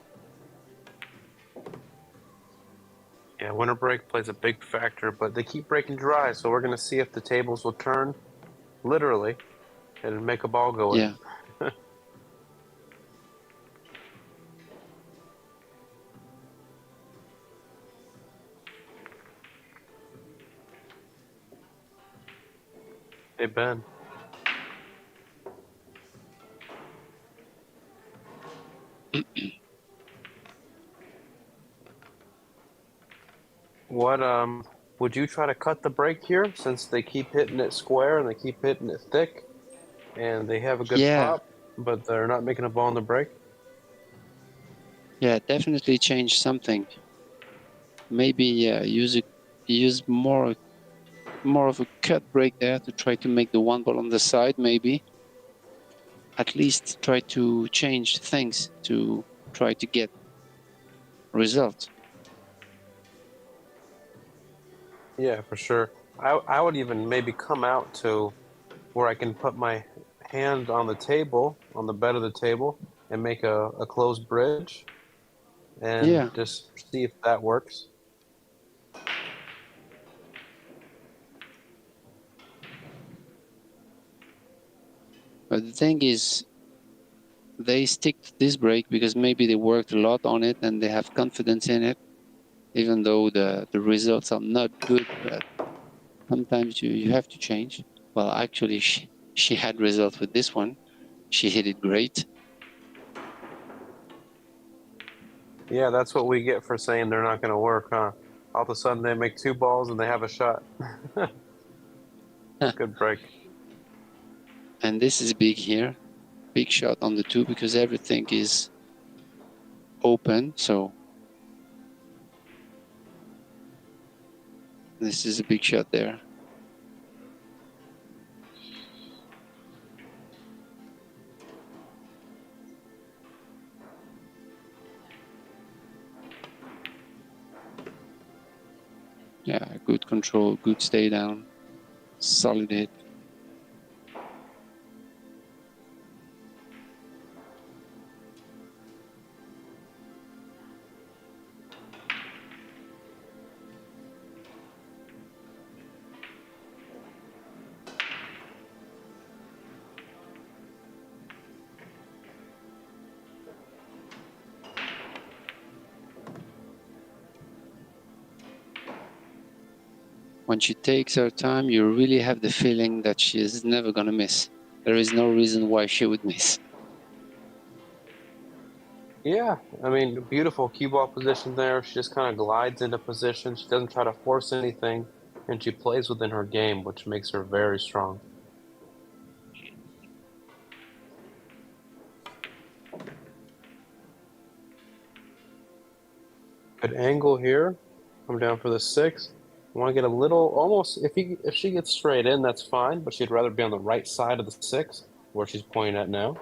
Yeah, winter break plays a big factor, but they keep breaking dry, so we're going to see if the tables will turn, literally, and make a ball go in. Yeah. Hey, Ben. What, would you try to cut the break here since they keep hitting it square and they keep hitting it thick and they have a good pop, but they're not making a ball in the break? Yeah, definitely change something. Maybe use more of a cut break there to try to make the 1 ball on the side, maybe. At least try to change things to try to get results. Yeah, for sure. I would even maybe come out to where I can put my hand on the table, on the bed of the table, and make a closed bridge and just see if that works. But the thing is, they stick to this break because maybe they worked a lot on it and they have confidence in it, even though the results are not good. But sometimes you have to change. Well, actually, she had results with this one. She hit it great. Yeah, that's what we get for saying they're not going to work, huh? All of a sudden they make 2 balls and they have a shot. Good break. And this is big here. Big shot on the 2 because everything is open. So this is a big shot there. Good control, good stay down, solid hit. When she takes her time, you really have the feeling that she is never going to miss. There is no reason why she would miss. Yeah, I mean, beautiful cue ball position there. She just kind of glides into position. She doesn't try to force anything, and she plays within her game, which makes her very strong. Good angle here. Come down for the 6. I want to get a little, almost, if she gets straight in, that's fine, but she'd rather be on the right side of the 6, where she's pointing at now.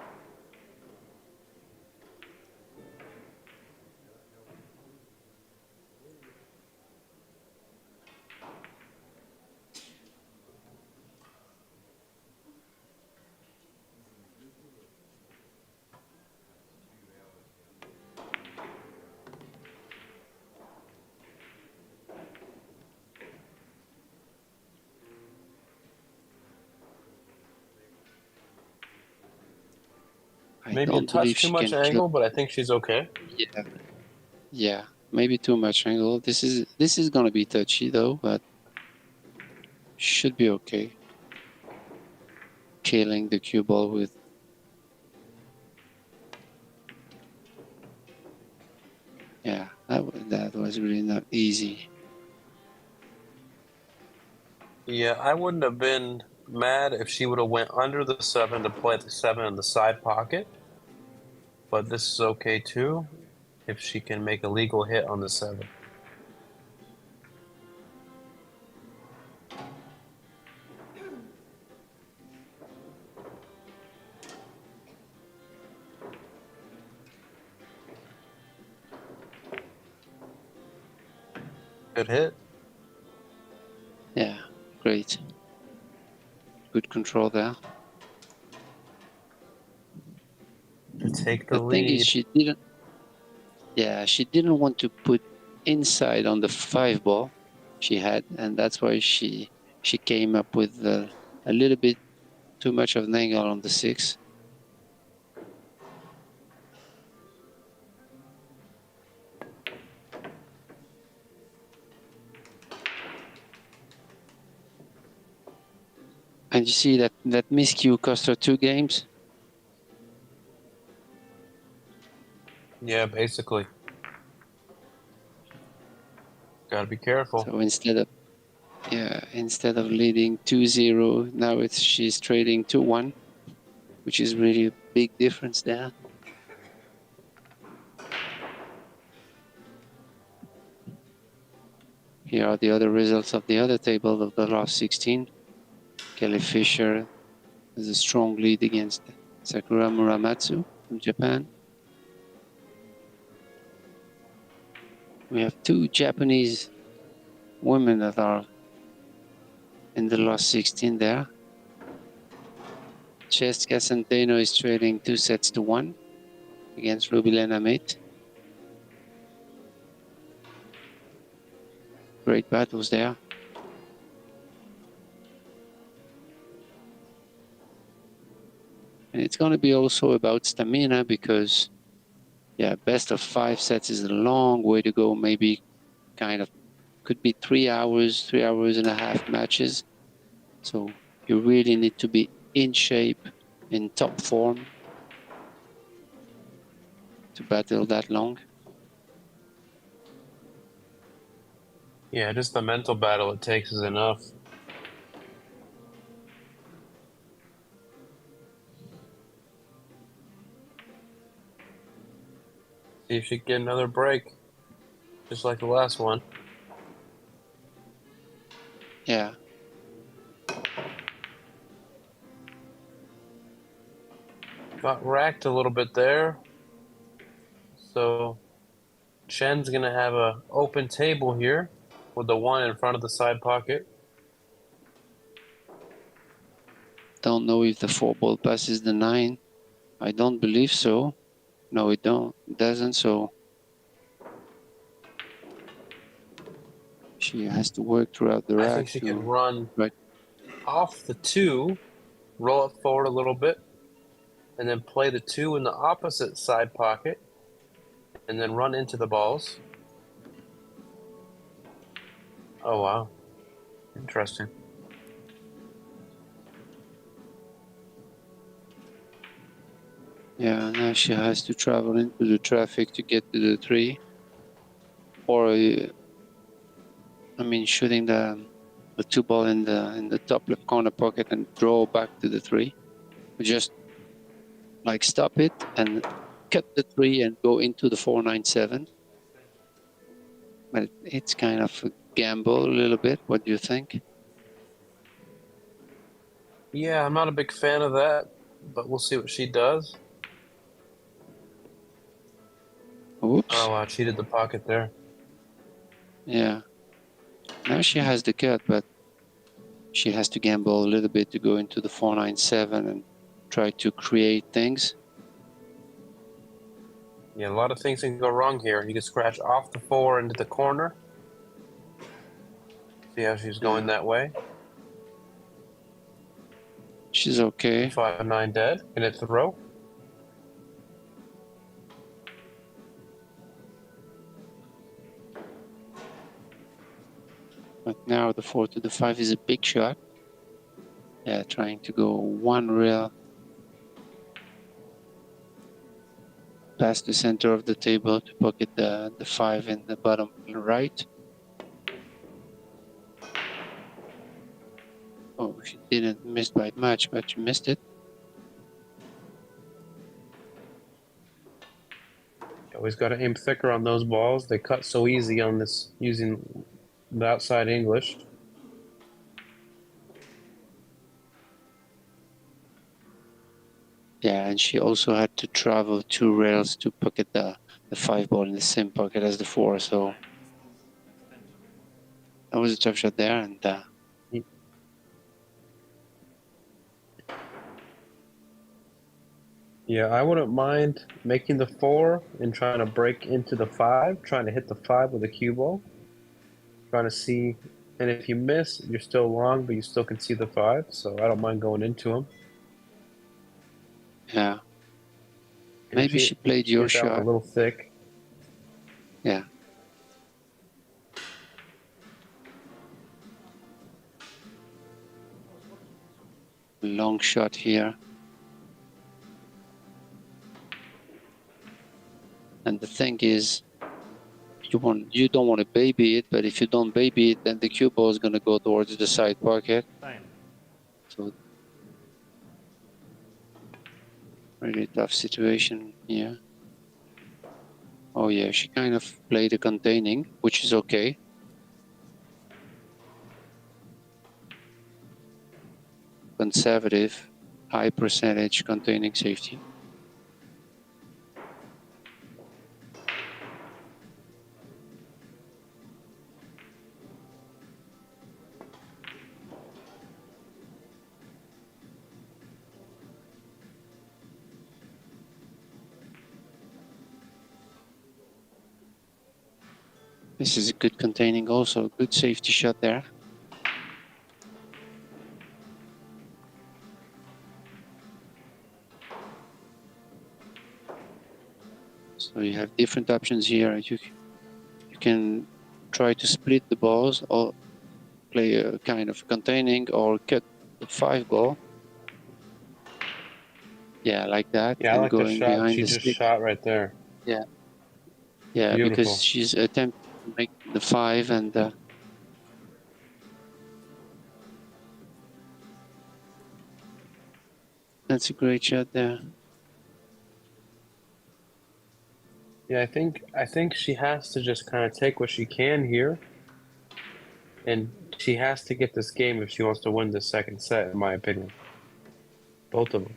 I Maybe a don't touch believe too she much can kill. angle, but I think she's okay. Yeah, yeah, maybe too much angle. This is gonna be touchy though, but should be okay. Killing the cue ball with. Yeah, that was really not easy. Yeah, I wouldn't have been mad if she would have went under the 7 to play the 7 in the side pocket. But this is okay too, if she can make a legal hit on the 7. Good hit. Yeah, great. Good control there. To take the The thing is, lead. she didn't want to put inside on the 5 ball she had, and that's why she came up with a little bit too much of an angle on the 6. And you see that miscue cost her 2 games. Yeah, basically. Gotta be careful. So instead of leading 2-0, now she's trading 2-1, which is really a big difference there. Here are the other results of the other table of the last 16. Kelly Fisher has a strong lead against Sakura Muramatsu from Japan. We have 2 Japanese women that are in the last 16 there. Cheska Centeno is trading 2-1 against Rubilena Mate. Great battles there. And it's going to be also about stamina because, yeah, best of 5 sets is a long way to go. Maybe could be 3 hours, 3 hours and a half matches. So you really need to be in shape, in top form to battle that long. Yeah, just the mental battle it takes is enough. See if she can get another break, just like the last one. Yeah. Got racked a little bit there. So Chen's gonna have a open table here. with the 1 in front of the side pocket. Don't know if the 4 ball passes the 9. I don't believe so. No, it doesn't. So she has to work throughout the I rack think she could to run right. off the 2, roll it forward a little bit, and then play the 2 in the opposite side pocket, and then run into the balls. Oh, wow. Interesting. Yeah, now she has to travel into the traffic to get to the 3. Or, I mean, shooting the 2 ball in the top left corner pocket and draw back to the 3. Just like stop it and cut the 3 and go into the 497. But it's kind of a gamble a little bit. What do you think? Yeah, I'm not a big fan of that, but we'll see what she does. Oops. Oh, wow, cheated the pocket there. Yeah. Now she has the cut, but she has to gamble a little bit to go into the 497 and try to create things. Yeah, a lot of things can go wrong here. You can scratch off the 4 into the corner. See how she's going that way? She's okay. 5-9 dead. Can it throw? But now the 4 to the 5 is a big shot. Yeah, trying to go 1 rail past the center of the table to pocket the 5 in the bottom right. Oh, she didn't miss by much, but she missed it. You always got to aim thicker on those balls. They cut so easy on this using the outside English. Yeah, and she also had to travel 2 rails to pocket the 5 ball in the same pocket as the 4. So that was a tough shot there. And yeah, I wouldn't mind making the 4 and trying to break into the 5, trying to hit the 5 with a cue ball, trying to see. And if you miss, you're still long, but you still can see the 5. So I don't mind going into them. yeah, And maybe she played your hit that one shot. a little thick. Yeah. Long shot here. And the thing is, you don't want to baby it, but if you don't baby it, then the cue ball is going to go towards the side pocket. So really tough situation here. Oh yeah, she kind of played a containing, which is okay. Conservative, high percentage containing safety. This is a good containing also, good safety shot there. So you have different options here. You can try to split the balls or play a kind of containing or cut the 5 ball. Yeah, like that. Yeah, I And like the going shot behind she the just stick. shot right there. Yeah. Yeah, Beautiful. because she's attempting to make the 5 and that's a great shot there. Yeah, I think she has to just kind of take what she can here, and she has to get this game if she wants to win the second set, in my opinion. Both of them.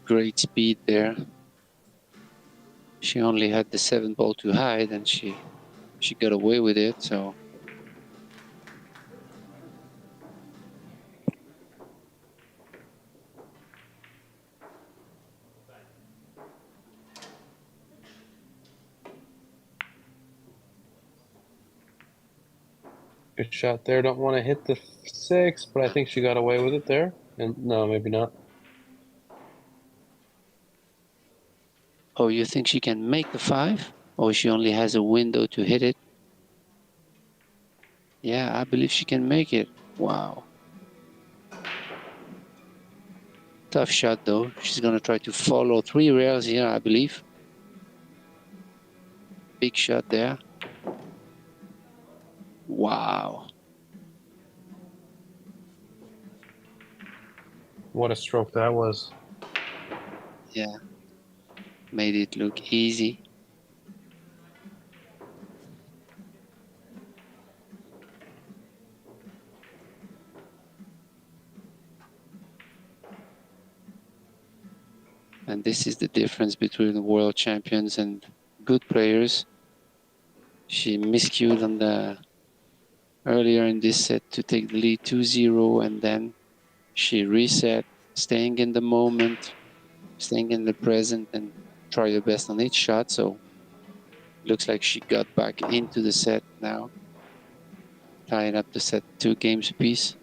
great speed there. She only had the 7-ball to hide, and she got away with it. So Good shot there. Don't want to hit the 6, but I think she got away with it there. And no, maybe not. oh, you think she can make the 5? Or she only has a window to hit it? Yeah, I believe she can make it. Wow. Tough shot, though. She's going to try to follow 3 rails here, I believe. Big shot there. Wow. What a stroke that was. Yeah. Made it look easy. And this is the difference between the world champions and good players. She miscued on the earlier in this set to take the lead 2-0, and then she reset, staying in the moment, staying in the present, and try your best on each shot. So looks like she got back into the set now, tying up the set 2 games apiece.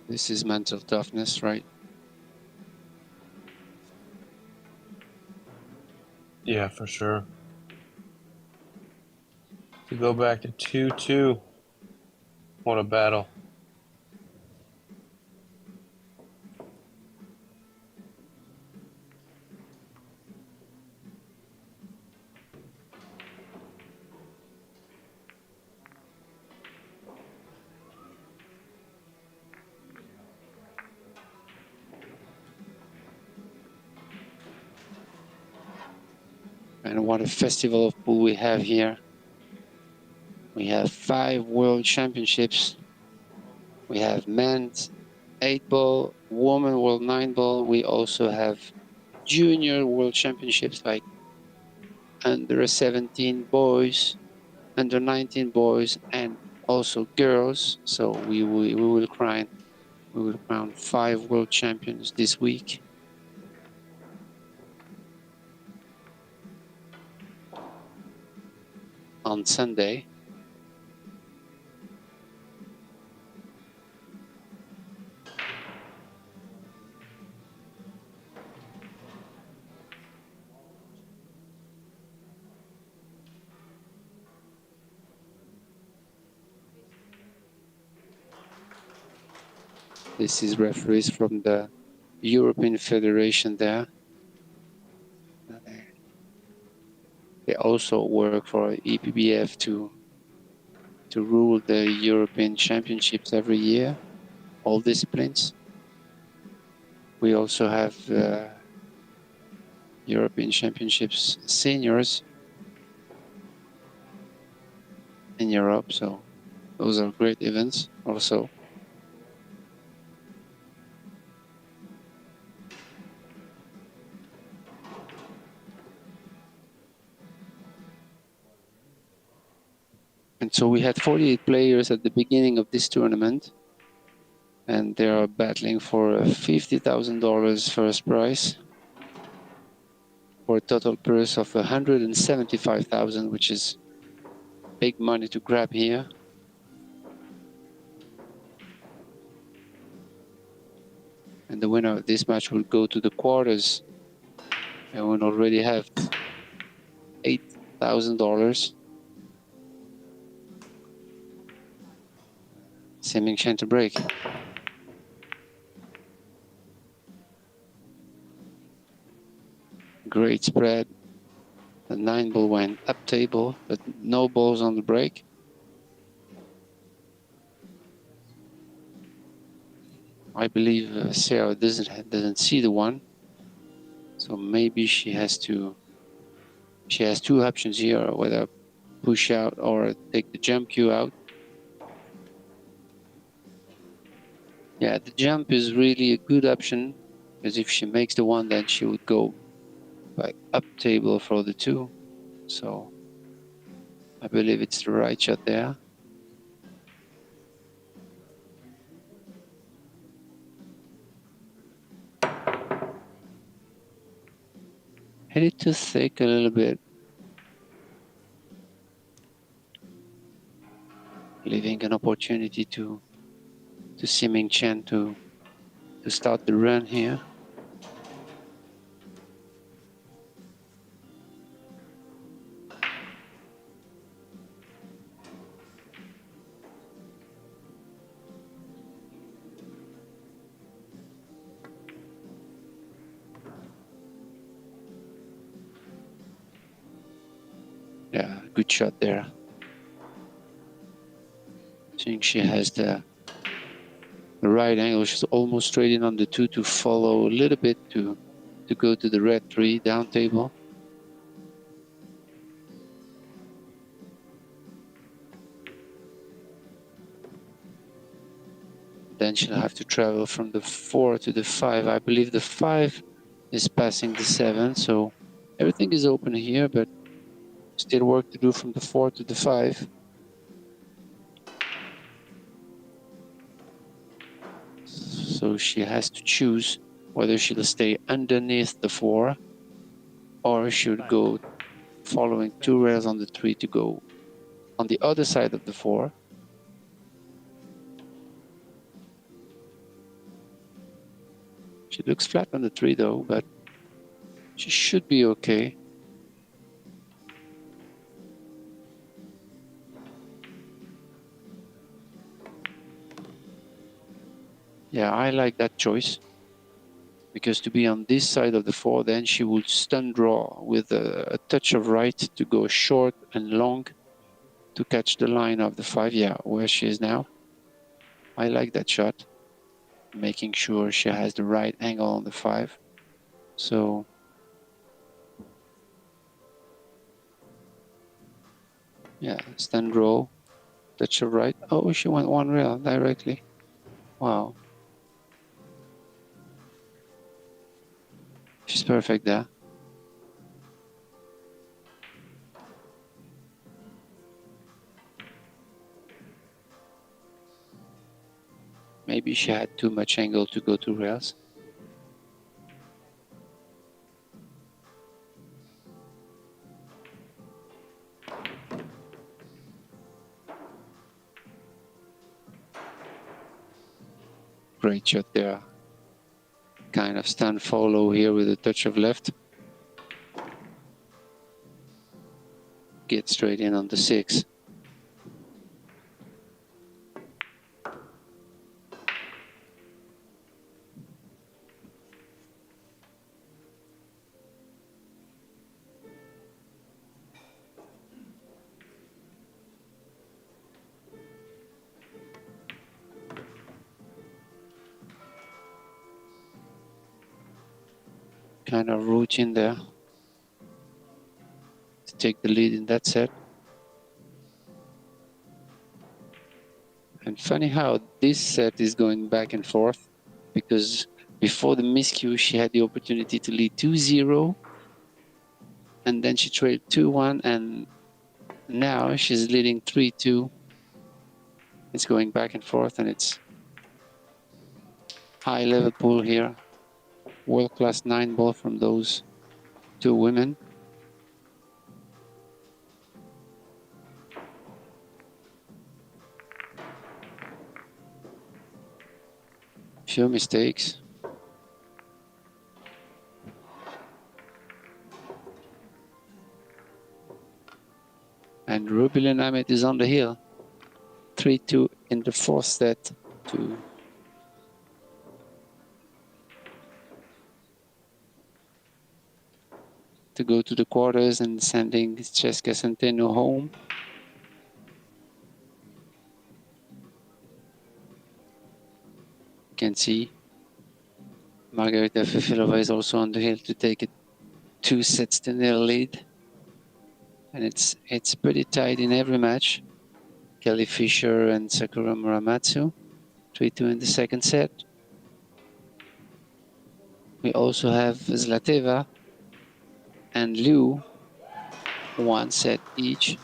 This is mental toughness, right? Yeah, for sure. To go back to 2-2. What a battle. And what a festival of pool we have here. We have 5 world championships. We have men's 8-ball, women world 9-ball. We also have junior world championships like under 17 boys, under 19 boys, and also girls. So we will crown 5 world champions this week. On Sunday. This is referees from the European Federation there. They also work for EPBF to rule the European Championships every year, all disciplines. We also have European Championships seniors in Europe, so those are great events also. And so we had 48 players at the beginning of this tournament, and they are battling for a $50,000 first prize for a total purse of $175,000, which is big money to grab here. And the winner of this match will go to the quarters and will already have $8,000. Seeming chain to break. Great spread. The 9-ball went up table, but no balls on the break. I believe Sarah doesn't see the one, so maybe she has 2 options here, whether push out or take the jump cue out. Yeah, the jump is really a good option, because if she makes the one, then she would go like up table for the two. So I believe it's the right shot there. Hit it too thick a little bit, leaving an opportunity to Siming Chen to start the run here. Yeah, good shot there. I think she has the right angle. She's almost straight in on the two to follow a little bit to go to the red three down table. Then she'll have to travel from the 4 to the 5. I believe the 5 is passing the 7, so everything is open here, but still work to do from the 4 to the 5. So she has to choose whether she'll stay underneath the 4 or should go following 2 rails on the 3 to go on the other side of the 4. She looks flat on the 3 though, but she should be okay. Yeah, I like that choice, because to be on this side of the 4, then she would stun draw with a touch of right to go short and long to catch the line of the 5. Yeah, where she is now. I like that shot, making sure she has the right angle on the 5. So yeah, stun draw, touch of right. Oh, she went 1 rail directly. Wow. She's perfect there. Maybe she had too much angle to go 2 rails. Great shot there. Kind of stun follow here with a touch of left. Get straight in on the 6. Kind of routine there to take the lead in that set. And funny how this set is going back and forth, because before the miscue, she had the opportunity to lead 2-0, and then she trailed 2-1, and now she's leading 3-2. It's going back and forth, and it's high level pool here. World-class 9 ball from those 2 women. Few mistakes. And Rubilin Ahmed is on the hill. 3-2 in the 4th set to go to the quarters and sending Cesca Centeno home. You can see Margarita Fefilova is also on the hill to take a 2-0 lead. And it's pretty tight in every match. Kelly Fisher and Sakura Muramatsu. 3-2 in the second set. We also have Zlateva and Liu, 1 set each.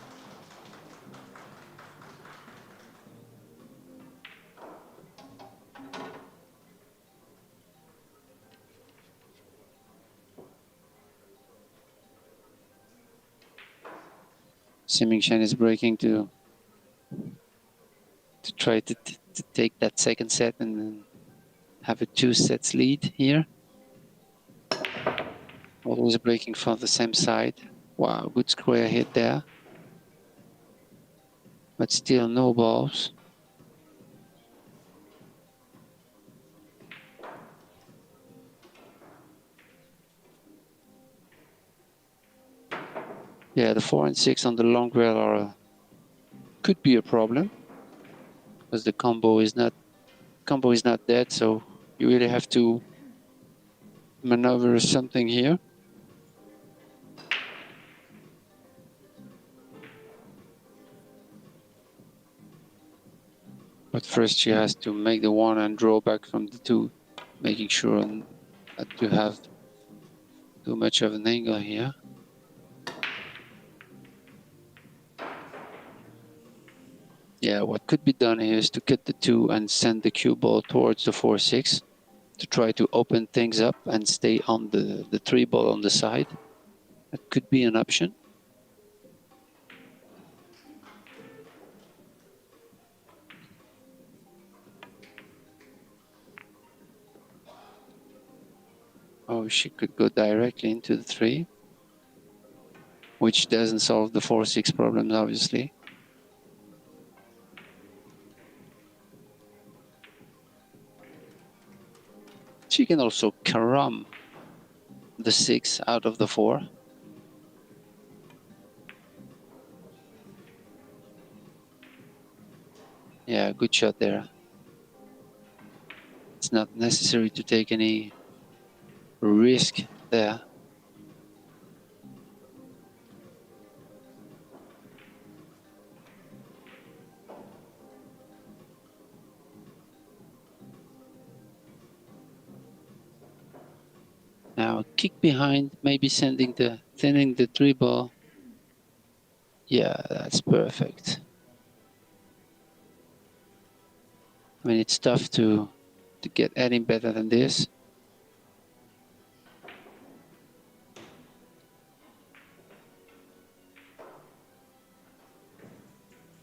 Siming is breaking to try to take that second set and then have a 2 sets lead here. Always breaking from the same side. Wow, good square hit there. But still no balls. Yeah, the 4 and 6 on the long rail are could be a problem because the combo is not dead, so you really have to maneuver something here. But first she has to make the 1 and draw back from the 2, making sure not to have too much of an angle here. Yeah, what could be done here is to get the 2 and send the cue ball towards the 4-6 to try to open things up and stay on the 3 ball on the side. That could be an option. Oh, she could go directly into the 3, which doesn't solve the 4-6 problems, obviously. She can also carom the 6 out of the 4. Yeah, good shot there. It's not necessary to take any risk there. Now kick behind, maybe thinning the 3 ball. Yeah, that's perfect. I mean, it's tough to get any better than this.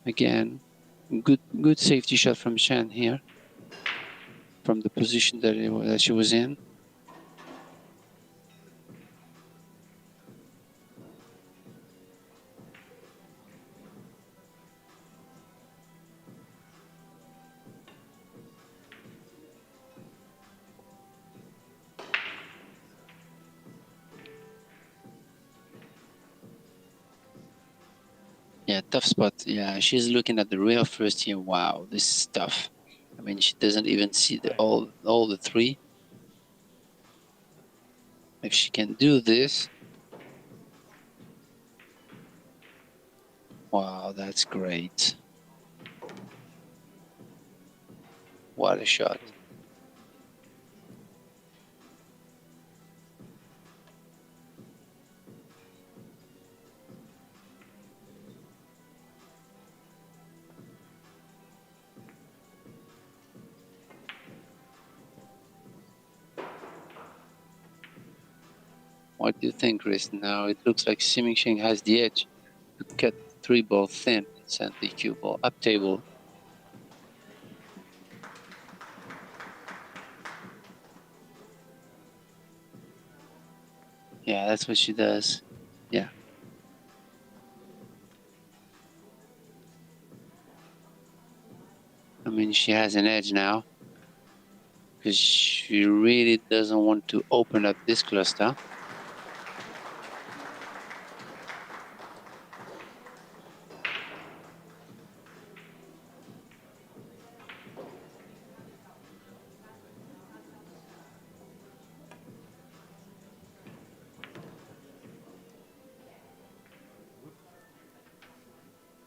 Again, good safety shot from Shan here, from the position that she was in. Yeah, tough spot. Yeah, she's looking at the rail first here. Wow, this is tough. I mean, she doesn't even see all the 3. If she can do this, wow, that's great. What a shot. What do you think, Chris? Now it looks like Siming Sheng has the edge to cut the 3 ball thin, send the cue ball up table. Yeah, that's what she does. Yeah. I mean, she has an edge now because she really doesn't want to open up this cluster.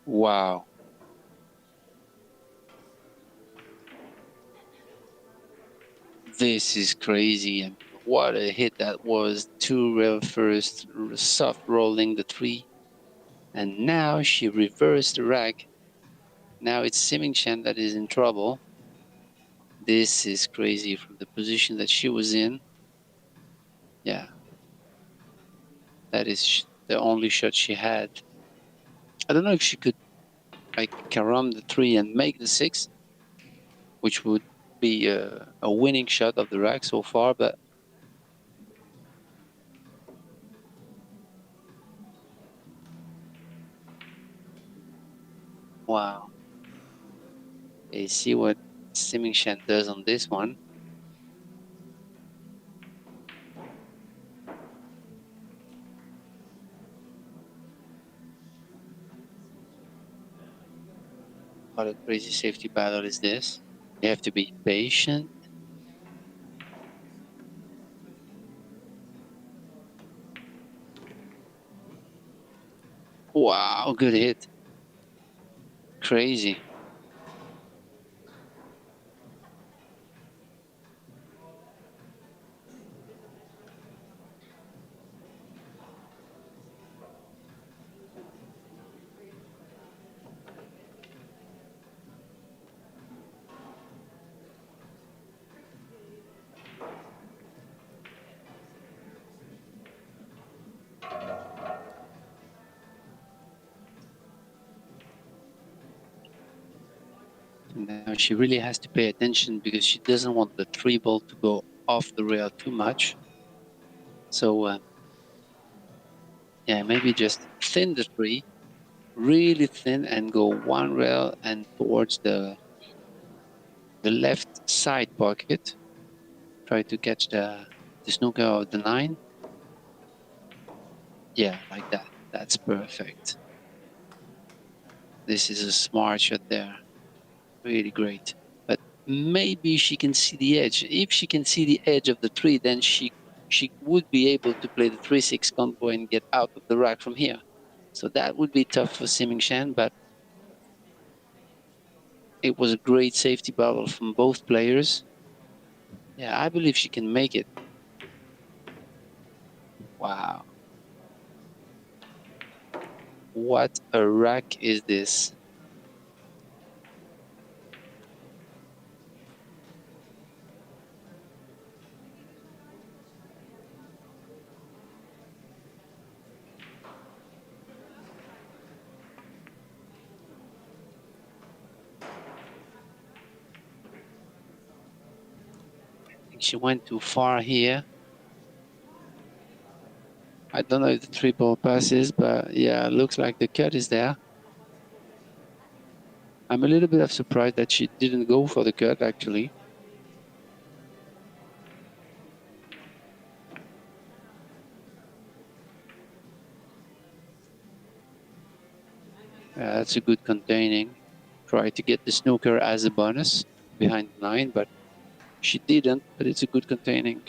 Wow. This is crazy. I mean, what a hit that was. 2-rail first, soft rolling the 3. And now she reversed the rack. Now it's Siming Chen that is in trouble. This is crazy from the position that she was in. Yeah. That is the only shot she had. I don't know if she could like carom the 3 and make the 6, which would be a winning shot of the rack so far, but wow. Okay, see what Siming Shan does on this one. What a crazy safety battle is this? You have to be patient. Wow, good hit. Crazy. Now she really has to pay attention because she doesn't want the 3 ball to go off the rail too much. So yeah, maybe just thin the 3, really thin, and go 1 rail and towards the left side pocket. Try to catch the snooker of the 9. Yeah, like that. That's perfect. This is a smart shot there. Really great. But maybe she can see the edge. If she can see the edge of the 3, then she would be able to play the 3-6 combo and get out of the rack from here. So that would be tough for Siming Shan, but it was a great safety battle from both players. Yeah, I believe she can make it. Wow. What a rack is this? I think she went too far here. I don't know if the 3 ball passes, but yeah, looks like the cut is there. I'm a little bit of surprised that she didn't go for the cut, actually. That's a good containing. Try to get the snooker as a bonus behind the 9, but she didn't, but it's a good containing.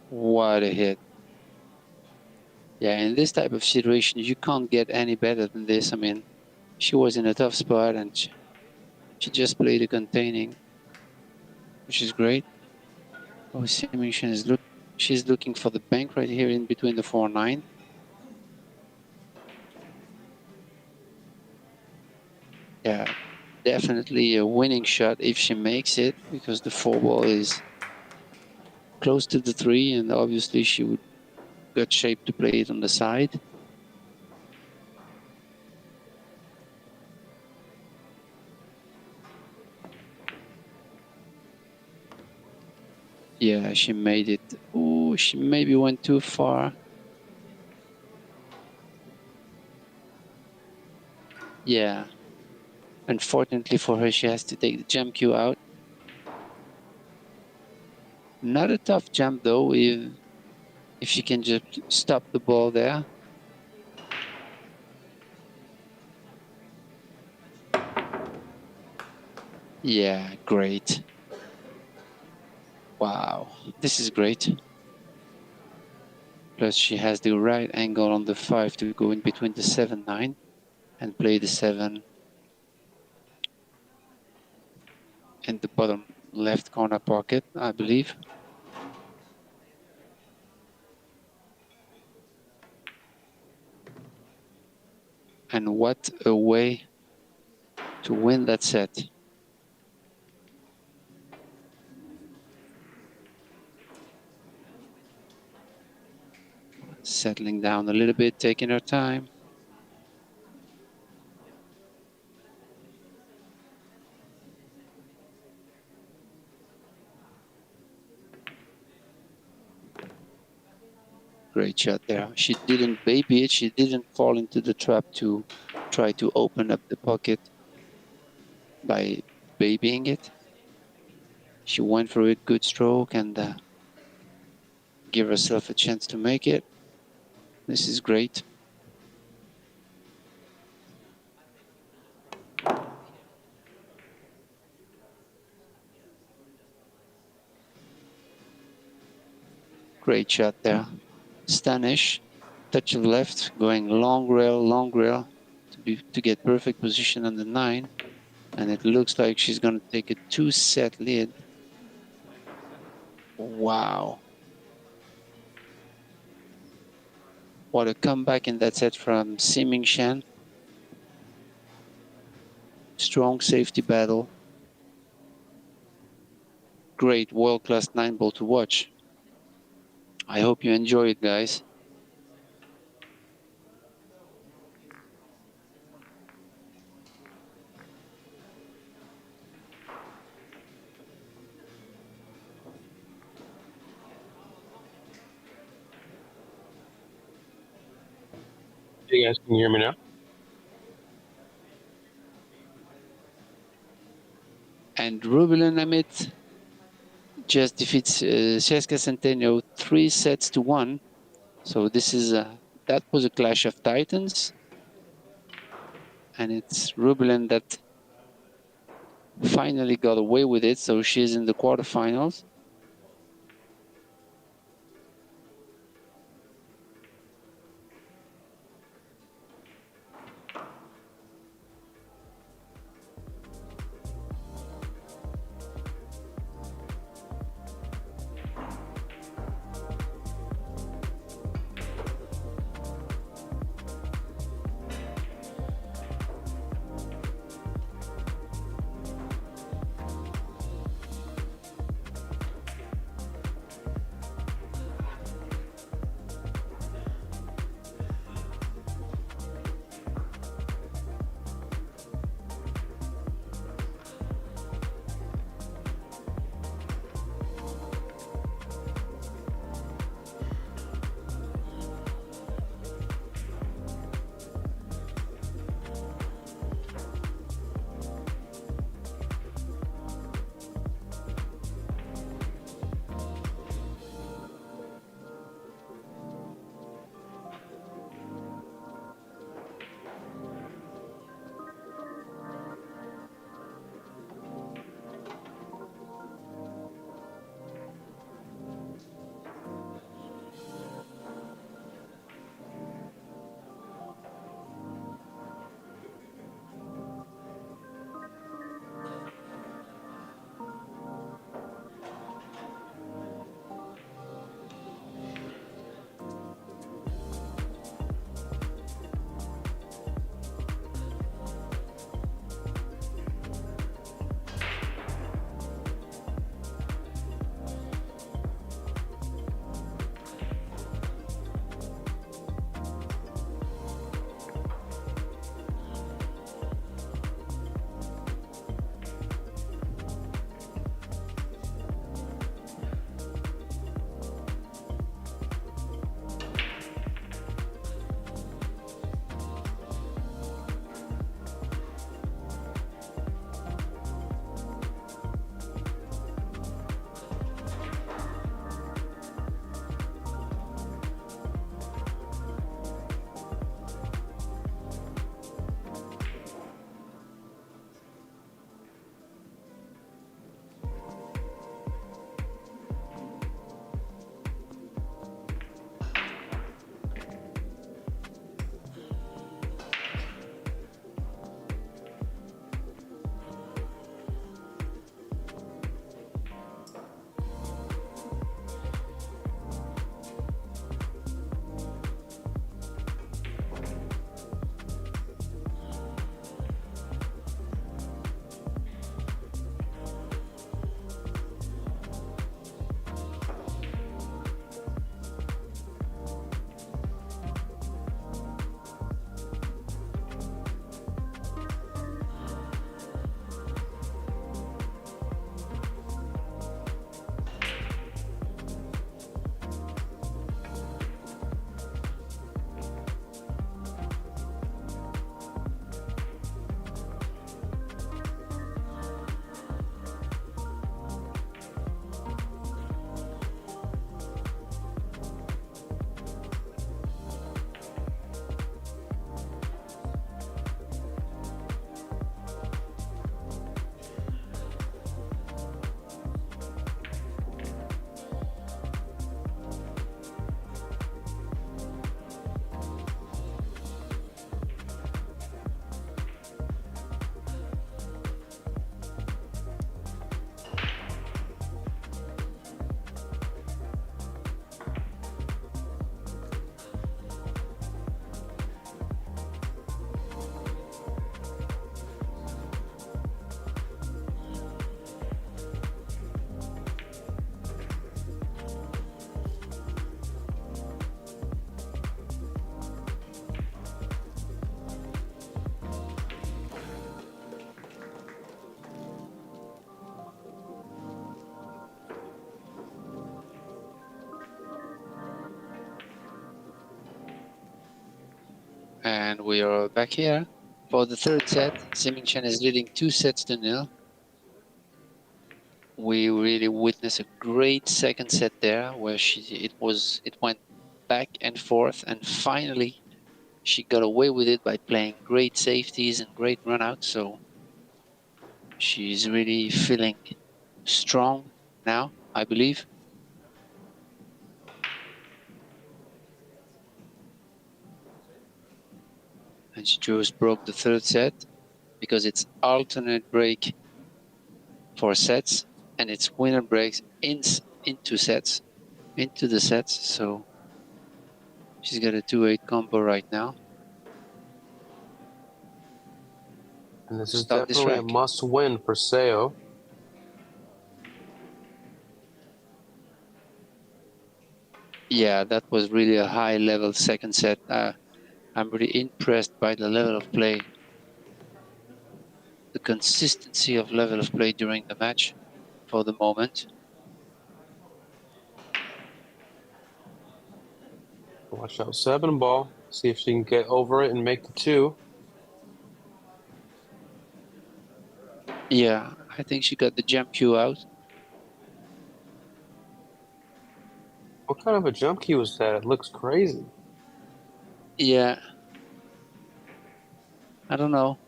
What a hit. Yeah, in this type of situation, you can't get any better than this. I mean, she was in a tough spot and she just played a containing, which is great. Oh, Simation is she's looking for the bank right here in between the 4-9. Yeah, definitely a winning shot if she makes it, because the 4 ball is close to the 3, and obviously she would got shape to play it on the side. Yeah, she made it. Oh, she maybe went too far. Yeah. Unfortunately for her, she has to take the jump cue out. Not a tough jump though, if she can just stop the ball there. Yeah, great. Wow, this is great. Plus she has the right angle on the 5 to go in between the 7-9 and play the 7 in the bottom left corner pocket, I believe. And what a way to win that set. Settling down a little bit, taking her time. Great shot there. She didn't baby it. She didn't fall into the trap to try to open up the pocket by babying it. She went for a good stroke and give herself a chance to make it. This is great. Great shot there. Stanish, touch of left, going long rail to get perfect position on the 9. And it looks like she's going to take a 2-set lead. Wow. What a comeback in that set from Siming Shan. Strong safety battle. Great world-class 9-ball to watch. I hope you enjoy it, guys. Hey guys, can you hear me now? And Rubelin Amit just defeats Cesca Centeno 3-1. So this is that was a clash of titans, and it's Rubelin that finally got away with it. So she's in the quarterfinals. And we are back here for the third set. Siming-Chen is leading 2-0. We really witnessed a great second set there, where it went back and forth, and finally she got away with it by playing great safeties and great runouts. So she's really feeling strong now, I believe. And she just broke the third set because it's alternate break for sets, and it's winner breaks into the sets. So she's got a 2-8 combo right now. And this is Start this definitely a rack. must-win for Seo. Yeah, that was really a high-level second set. I'm really impressed by the level of play, the consistency of level of play during the match for the moment. Watch out, 7 ball. See if she can get over it and make the 2. Yeah, I think she got the jump cue out. What kind of a jump cue is that? It looks crazy. Yeah. I don't know.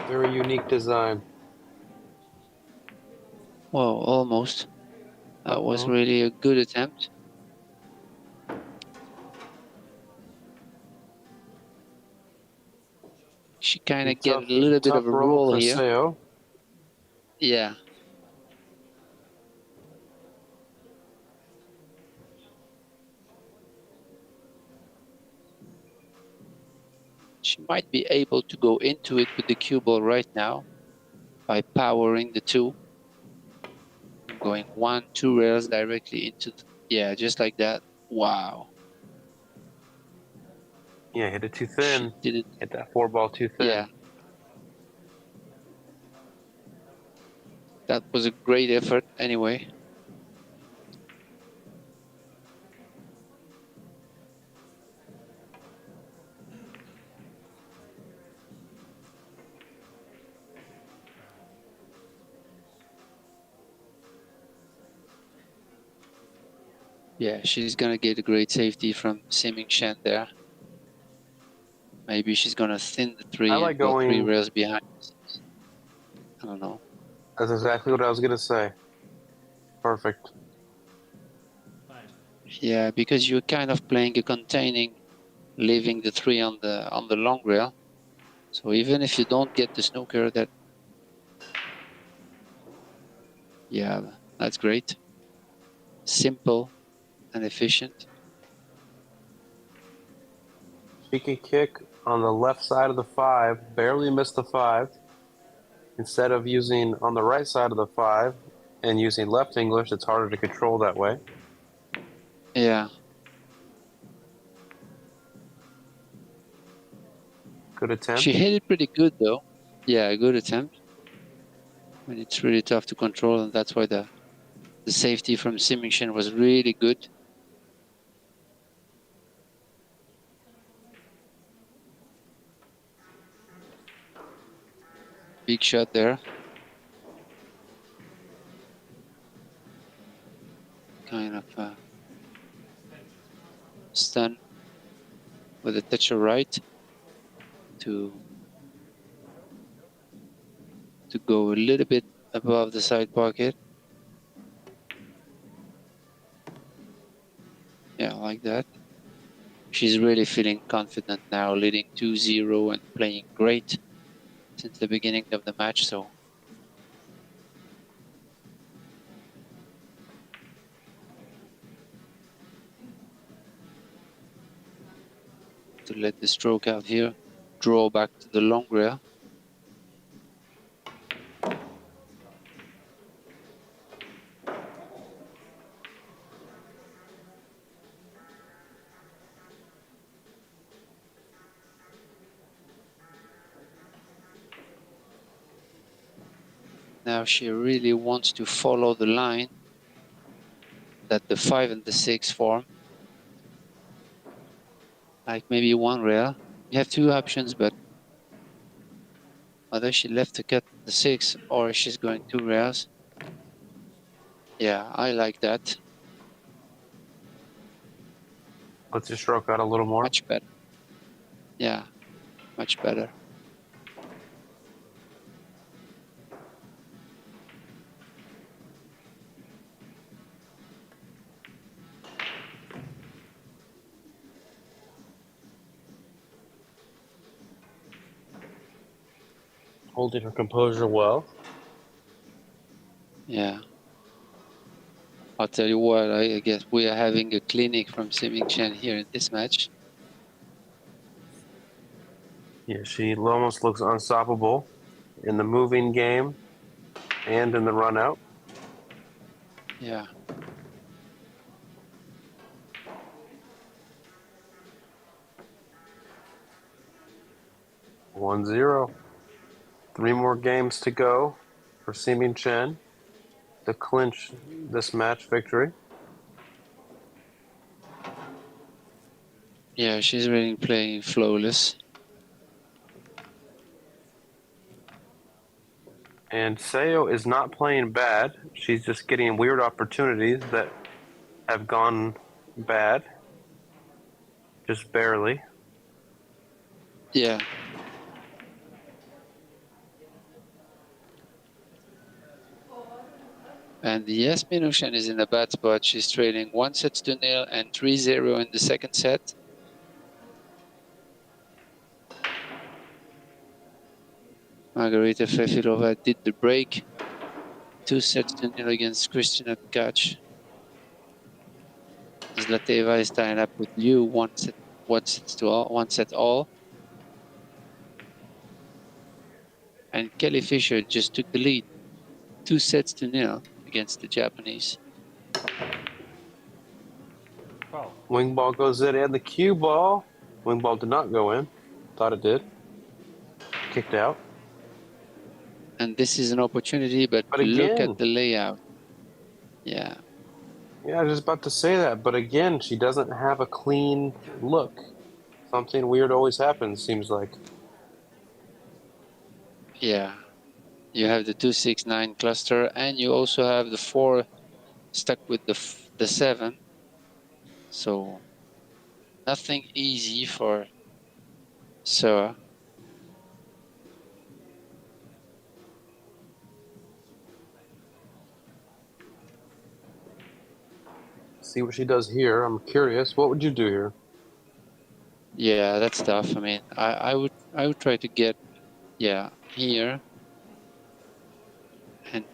Very unique design. Well, almost. That was Uh-oh. really a good attempt. She kind of get a little bit of Tough a roll roll for here. Seo. Yeah. She might be able to go into it with the cue ball right now by powering the 2. Going 1, 2 rails directly into yeah, just like that. Wow. Yeah, hit it too She thin. didn't. Hit that 4 ball too thin. Yeah. That was a great effort anyway. Yeah, she's gonna get a great safety from Siming-Chen there. Maybe she's gonna thin the 3 I and like go 3 going. rails behind. I don't know. That's exactly what I was gonna say. Perfect. Yeah, because you're kind of playing a containing, leaving the 3 on the long rail. So even if you don't get the snooker, yeah, that's great. Simple and efficient. She can kick on the left side of the 5, barely miss the 5. Instead of using on the right side of the 5 and using left English, it's harder to control that way. Yeah. Good attempt. She hit it pretty good though. Yeah, good attempt. And it's really tough to control, and that's why the safety from Siming-Chen was really good. Big shot there. Kind of stun with a touch of right to go a little bit above the side pocket. Yeah, like that. She's really feeling confident now, leading 2-0 and playing great since the beginning of the match. So to let the stroke out here, draw back to the long rail. Now she really wants to follow the line that the 5 and the 6 form. like maybe one rail. You have two options, but whether she left to cut the 6 or she's going 2 rails. Yeah, I like that. Let's just stroke out a little more. Much better. Yeah, much better. Holding her composure well. Yeah. I'll tell you what, I guess we are having a clinic from Siming Chen here in this match. Yeah, she almost looks unstoppable in the moving game and in the run out. Yeah. One zero. 3 more games to go for Siming Chen to clinch this match victory. Yeah, she's really playing flawless. And Seo is not playing bad. She's just getting weird opportunities that have gone bad. Just barely. Yeah. And yes, Minushan is in a bad spot. She's trailing 1-0 and 3-0 in the second set. Margarita Fefilova did the break. 2-0 against Kristina Tkach. Zlateva is tying up with Liu, one set all. And Kelly Fisher just took the lead, 2-0 against the Japanese. Wing ball goes in and the cue ball. Wing ball did not go in. Thought it did. Kicked out. And this is an opportunity, but look again, at the layout. Yeah. Yeah, I was just about to say that. But again, she doesn't have a clean look. Something weird always happens, seems like. Yeah. You have the 2-6-9 cluster, and you also have the 4 stuck with the 7. So nothing easy for Sarah. See what she does here. I'm curious. What would you do here? Yeah, that's tough. I mean, I would try to get, yeah, here, and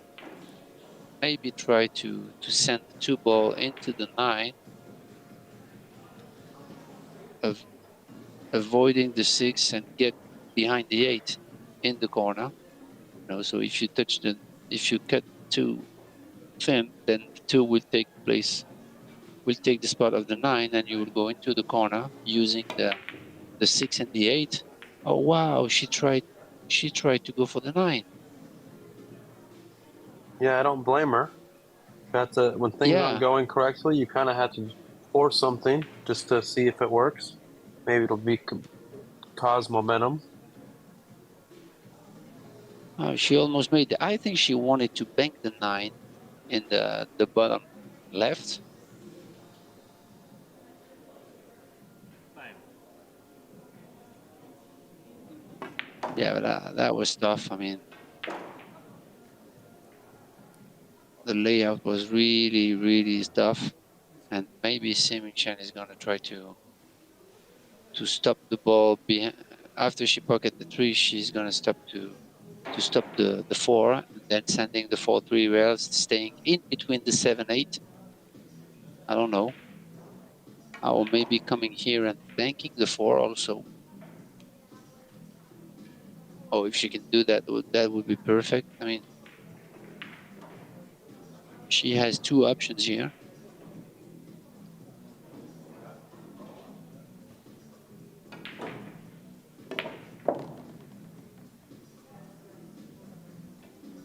maybe try to send the 2 ball into the 9, of avoiding the 6 and get behind the 8 in the corner. You know, so if you cut 2 Fim, then the 2 will take the spot of the 9, and you will go into the corner using the 6 and the 8. Oh wow, she tried to go for the 9. Yeah, I don't blame her. That's when things aren't going correctly, you kind of have to force something just to see if it works. Maybe it'll cause momentum. Oh, she almost made it. I think she wanted to bank the 9 in the bottom left. Yeah, but that was tough. I mean, the layout was really, really tough. And maybe Siming Chen is going to try to stop the ball behind. After she pocket the 3, she's going to stop to stop the 4, and then sending the 4-3 rails, staying in between the 7-8. I don't know. Or maybe coming here and banking the 4 also. Oh, if she can do that, that would be perfect. I mean, she has 2 options here.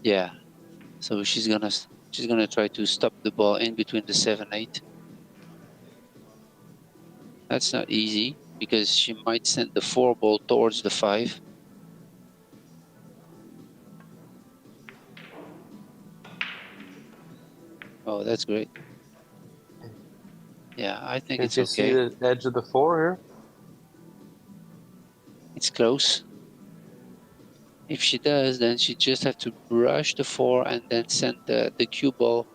Yeah. So she's gonna try to stop the ball in between the 7-8. That's not easy. because she might send the 4 ball towards the 5. Oh, that's great. Yeah, I think Can it's she see okay. the edge of the 4 here? It's close. If she does, then she just have to brush the 4 and then send the cue ball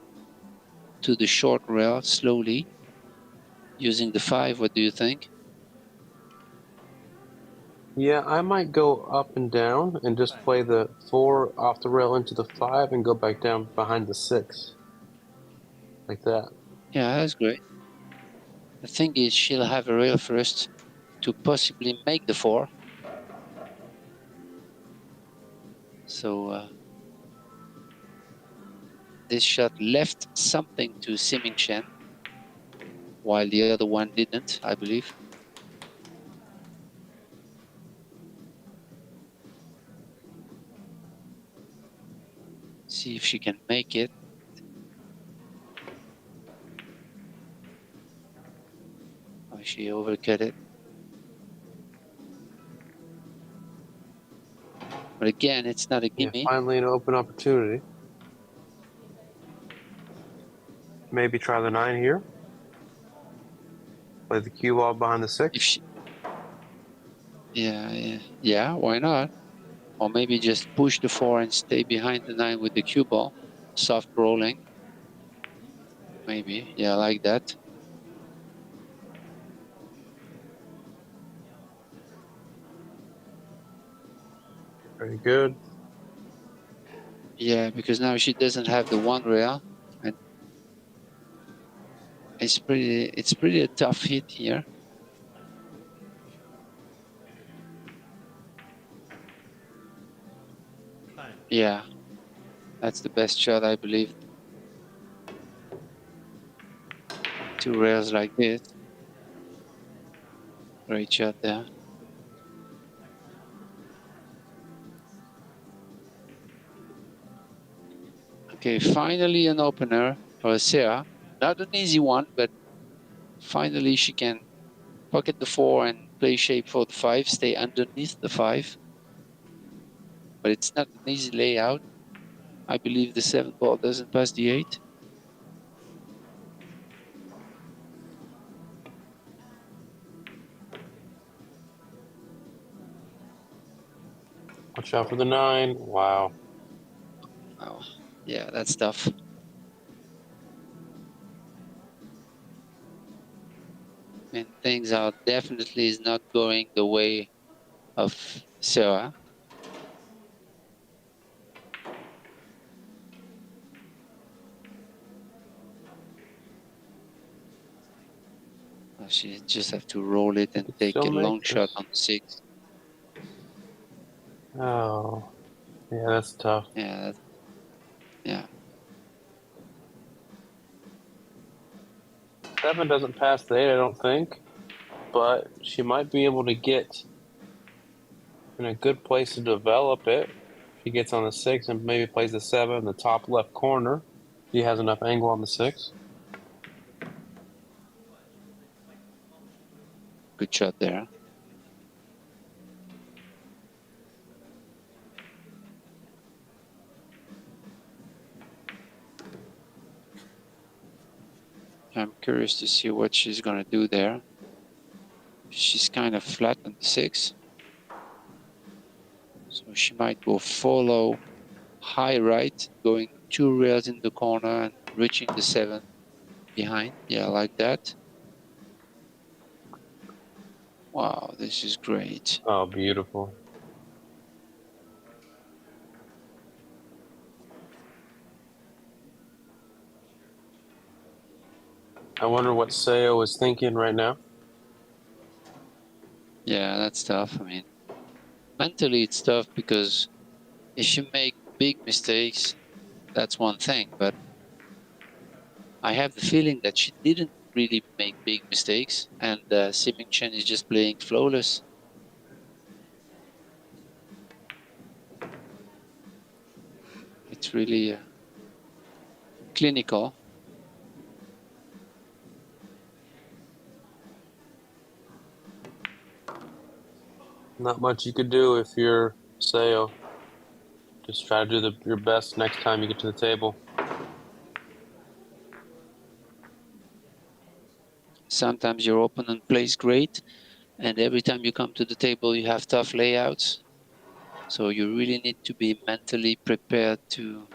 to the short rail slowly using the 5. What do you think? Yeah, I might go up and down and just play the 4 off the rail into the 5 and go back down behind the 6. Like that. Yeah, that's great. The thing is, she'll have a rail first to possibly make the 4. So this shot left something to Siming Chen, while the other one didn't, I believe. See if she can make it. Oh, she overcut it. But again, it's not a Yeah, gimme. finally an open opportunity. Maybe try the 9 here. Play the cue ball behind the 6. If she, yeah, why not? Or maybe just push the 4 and stay behind the 9 with the cue ball. Soft rolling. Maybe, yeah, like that. Very good. Yeah, because now she doesn't have the 1 rail, and it's pretty a tough hit here. Yeah, that's the best shot, I believe. 2 rails like this. Great shot there. Okay, finally an opener for Sarah. Not an easy one, but finally she can pocket the 4 and play shape for the 5, stay underneath the 5. But it's not an easy layout. I believe the 7 ball doesn't pass the 8. Watch out for the 9. Wow. Oh, yeah, that's tough. And things are definitely is not going the way of Sarah. She just have to roll it and Could take still a make long shot this. on 6. Oh. Yeah, that's tough. Yeah, yeah. 7 doesn't pass the 8, I don't think. But she might be able to get in a good place to develop it. She gets on the 6 and maybe plays the 7 in the top left corner. She has enough angle on the 6. Good shot there. I'm curious to see what she's gonna do there. She's kind of flat on the 6. So she might go follow high right, going 2 rails in the corner and reaching the 7 behind. Yeah, like that. Wow, this is great. Oh, beautiful. I wonder what Seo is thinking right now. Yeah, that's tough. I mean, mentally it's tough because if you make big mistakes, that's one thing. But I have the feeling that she didn't really make big mistakes, and Siming Chen is just playing flawless. It's really clinical. Not much you could do if you're Seo. Just try to do your best next time you get to the table. Sometimes your opponent plays great, and every time you come to the table, you have tough layouts. So you really need to be mentally prepared to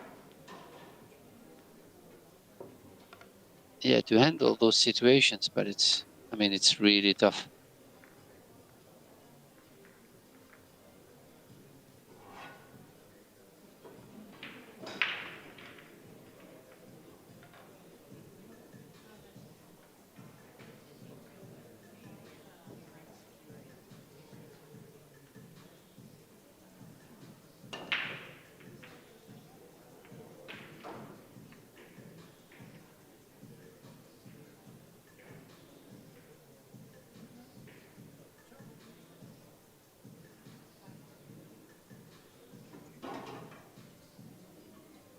handle those situations. But it's really tough.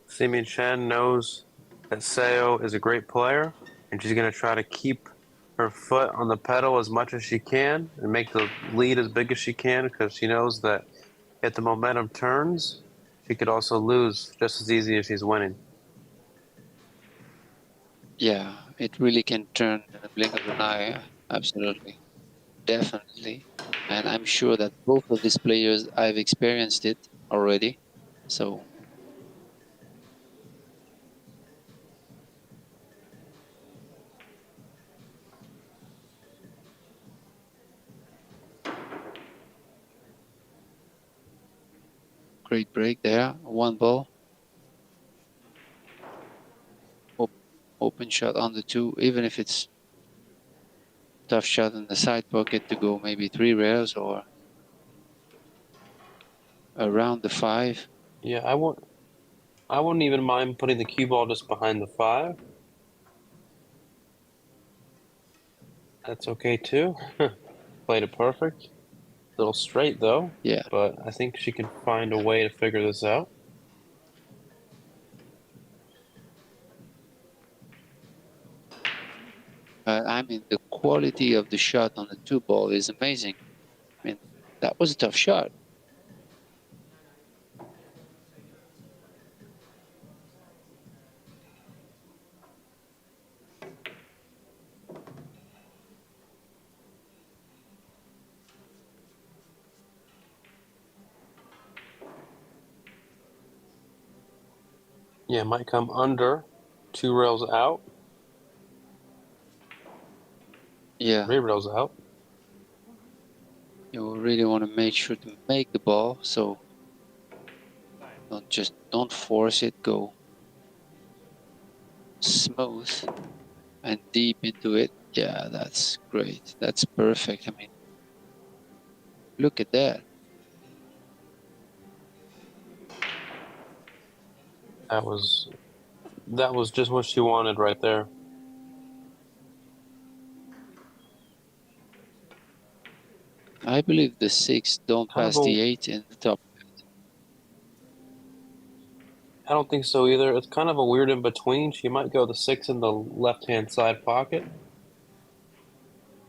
Simin Chen knows that Seo is a great player, and she's going to try to keep her foot on the pedal as much as she can and make the lead as big as she can, because she knows that if the momentum turns, she could also lose just as easy as she's winning. Yeah, it really can turn in a blink of an eye. Absolutely. Definitely. And I'm sure that both of these players, I've experienced it already. So great break there. One ball. Open shot on the two, even if it's tough shot in the side pocket to go maybe 3 rails or around the 5. Yeah, I wouldn't even mind putting the cue ball just behind the 5. That's okay too. Played it perfect. A little straight though. Yeah. But I think she can find a way to figure this out. The quality of the shot on the 2 ball is amazing. That was a tough shot. Yeah, might come under 2 rails out. Yeah. 3 rails out. You really want to make sure to make the ball, so don't force it. Go smooth and deep into it. Yeah, that's great. That's perfect. Look at that. That was just what she wanted right there. I believe the 6 don't Kind of pass a the 8 in the top. I don't think so either. It's kind of a weird in between. She might go the 6 in the left-hand side pocket.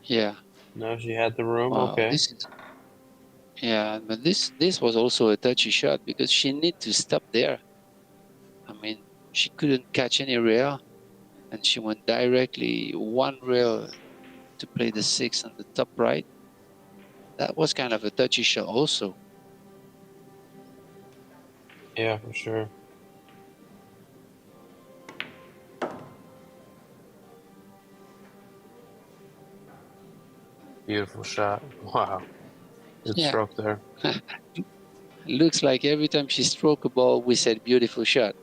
Yeah. No, she had the room. Wow. Okay. But this was also a touchy shot because she need to stop there. She couldn't catch any rail, and she went directly 1 rail to play the 6 on the top right. That was kind of a touchy shot also. Yeah, for sure. Beautiful shot. Wow. Good stroke there. Looks like every time she struck a ball, we said beautiful shot.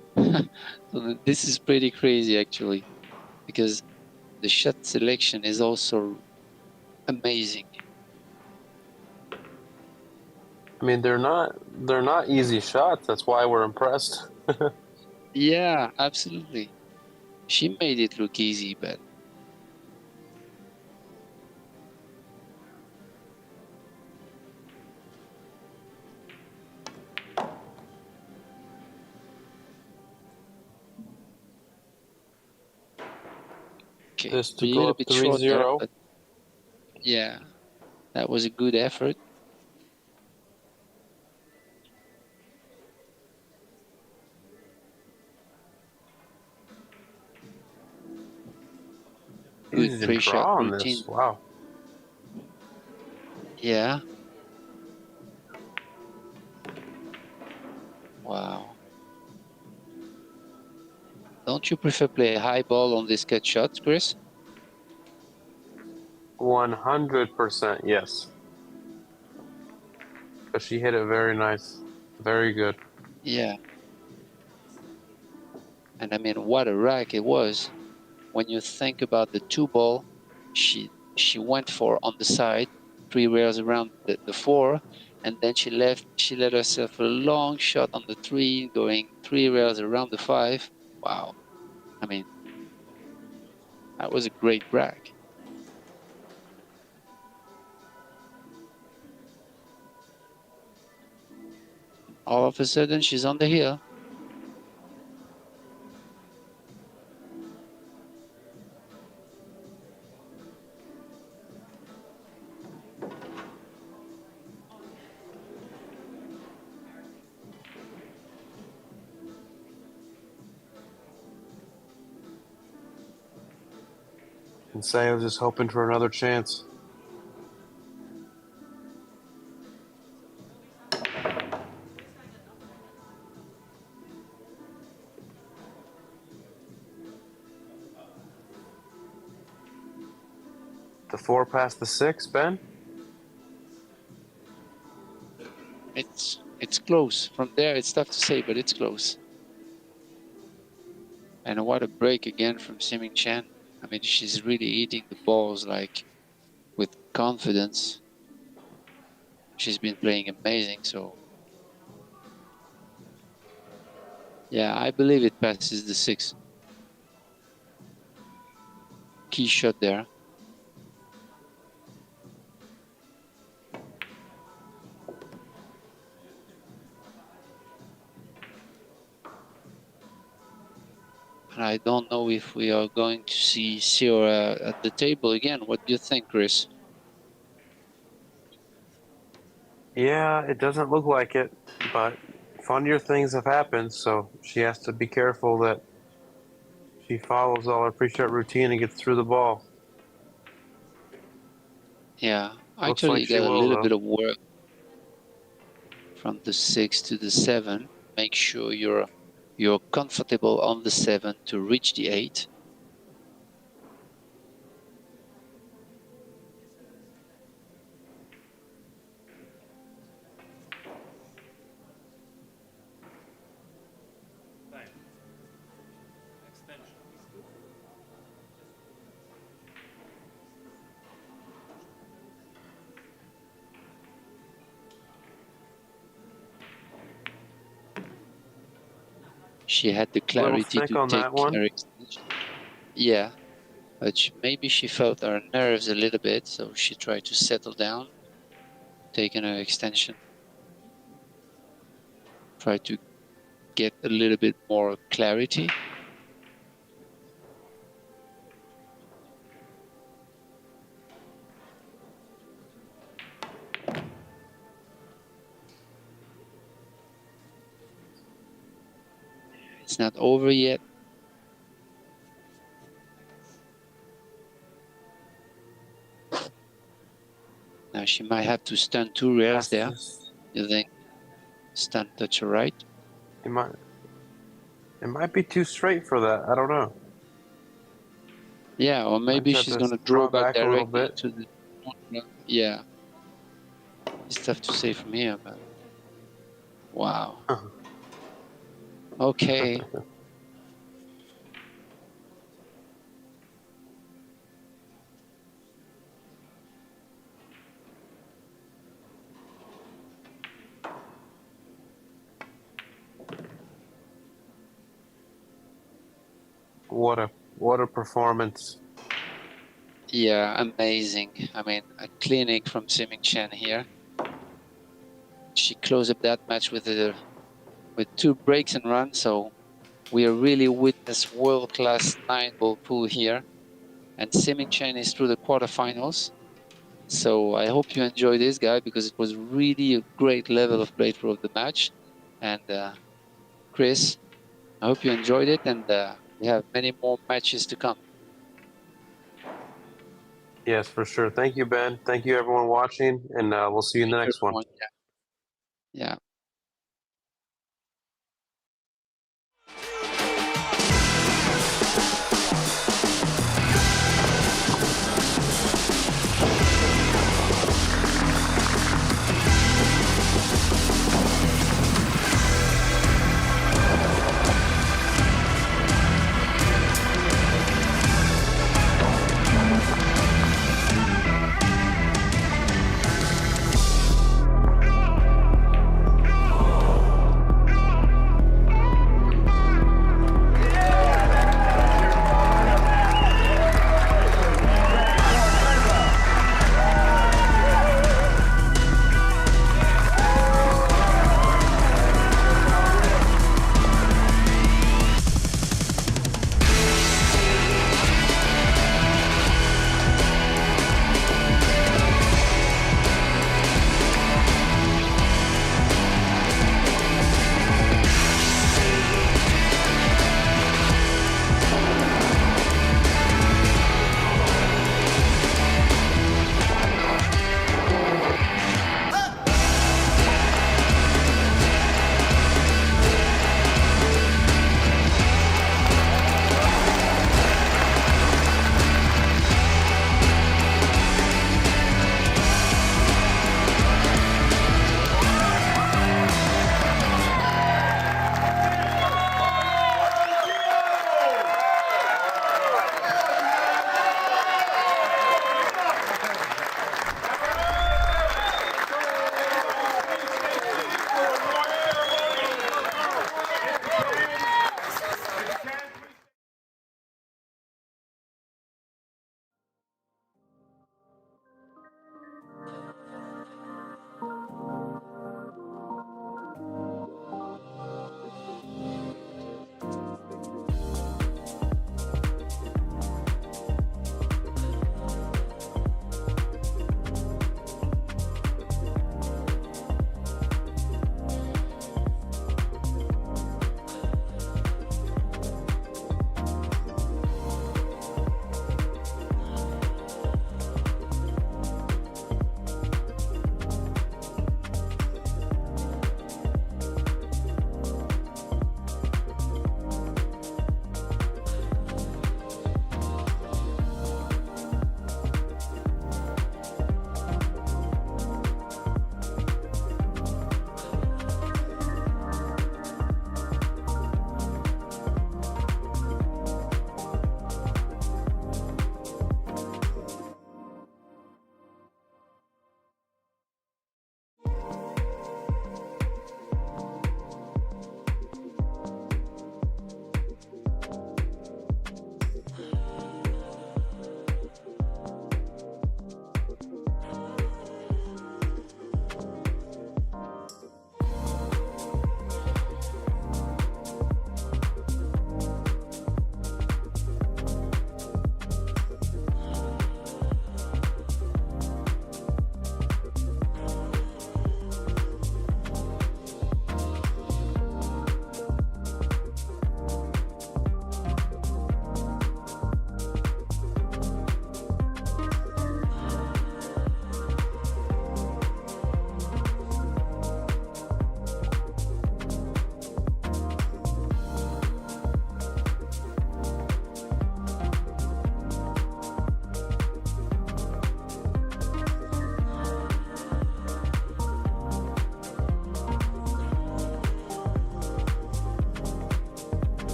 So this is pretty crazy actually, because the shot selection is also amazing. They're not easy shots. That's why we're impressed. Yeah, absolutely. She made it look easy, but okay, This a to go little up bit short there, 3-0. but yeah, that was a good effort. good Easy to pre-shot draw on routine. this. Wow. Yeah. Wow. Don't you prefer play a high ball on this cut shot, Chris? 100% yes. But she hit it very nice. Very good. Yeah. And I mean, what a rack it was. When you think about the 2 ball, she went for on the side, 3 rails around the 4, and then she let herself a long shot on the 3, going 3 rails around the 5. Wow. I mean, that was a great rack. All of a sudden, she's on the hill. And say I was just hoping for another chance. The 4 past the 6, Ben? It's close. From there, it's tough to say, but it's close. And what a break again from Siming Chen. I mean, she's really eating the balls like with confidence. She's been playing amazing, so yeah, I believe it passes the 6. Key shot there. And I don't know if we are going to see Sierra at the table again. What do you think, Chris? Yeah, it doesn't look like it, but funnier things have happened, so she has to be careful that she follows all her pre-shot routine and gets through the ball. Yeah, Looks actually like you she got a will, little though. bit of work from the 6 to the 7. Make sure you're comfortable on the 7 to reach the 8. She had the Little clarity thick to on take that one. her extension. Yeah, but maybe she felt her nerves a little bit, so she tried to settle down, taking her extension. Try to get a little bit more clarity. It's not over yet. Now she might have to stun 2 rails there. You think stun touch her right? It might be too straight for that. I don't know. Yeah, or maybe Might have she's to gonna draw draw back back a little directly bit. to the. Yeah, it's tough to say from here, but wow. Okay. What a performance. Yeah, amazing. I mean, a clinic from Siming Chen here. She closed up that match with 2 breaks and runs, so we are really witness world-class 9-ball pool here. And Siming Chen is through the quarterfinals. So I hope you enjoyed this, guy, because it was really a great level of playthrough of the match. And Chris, I hope you enjoyed it, and we have many more matches to come. Yes, for sure. Thank you, Ben. Thank you, everyone watching, and we'll see you in the Thank you, next one. everyone. Yeah. Yeah.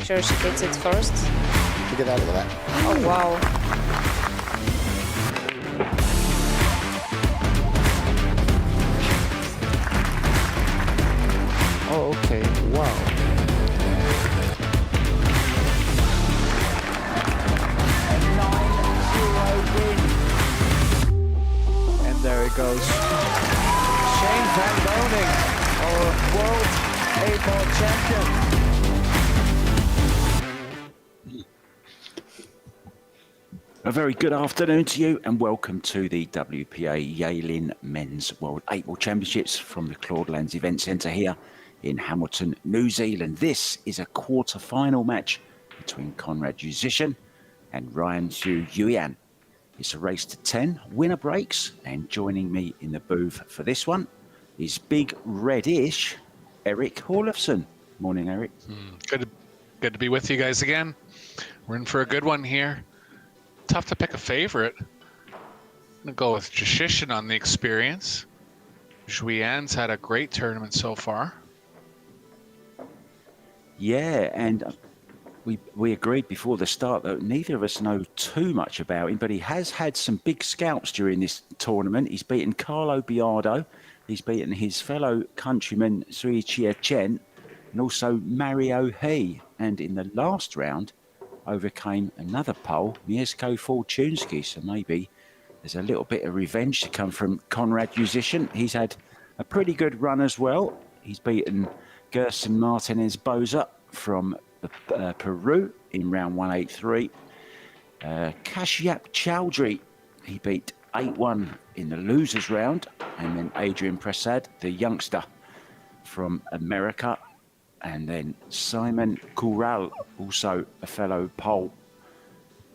sure she gets it first. Look at that, look at that. Oh, wow. Oh, okay. Wow. A 9-0 win. And there it goes. Shane Van Boning, our world A-ball champion. A very good afternoon to you and welcome to the WPA Yalin Men's World 8-Ball Championships from the Claudelands Event Centre here in Hamilton, New Zealand. This is a quarter-final match between Conrad Musician and Ryan Xu Yuan. It's a race to 10, winner breaks, and joining me in the booth for this one is big reddish Eric Horlofson. Morning, Eric. Good to be with you guys again. We're in for a good one here. Tough to pick a favorite. I'm gonna go with Jashishin on the experience. Juian's had a great tournament so far. Yeah, and we agreed before the start that neither of us know too much about him, but he has had some big scalps during this tournament. He's beaten Carlo Biardo, he's beaten his fellow countryman Sui Chia Chen, and also Mario He. And in the last round, overcame another Pole, Mieszko Fortunski. So maybe there's a little bit of revenge to come from Conrad Musician. He's had a pretty good run as well. He's beaten Gerson Martinez Boza from Peru in round 183. Kashyap Chowdhury, he beat 8-1 in the losers round. And then Adrian Prasad, the youngster from America. And then Simon Coural, also a fellow Pole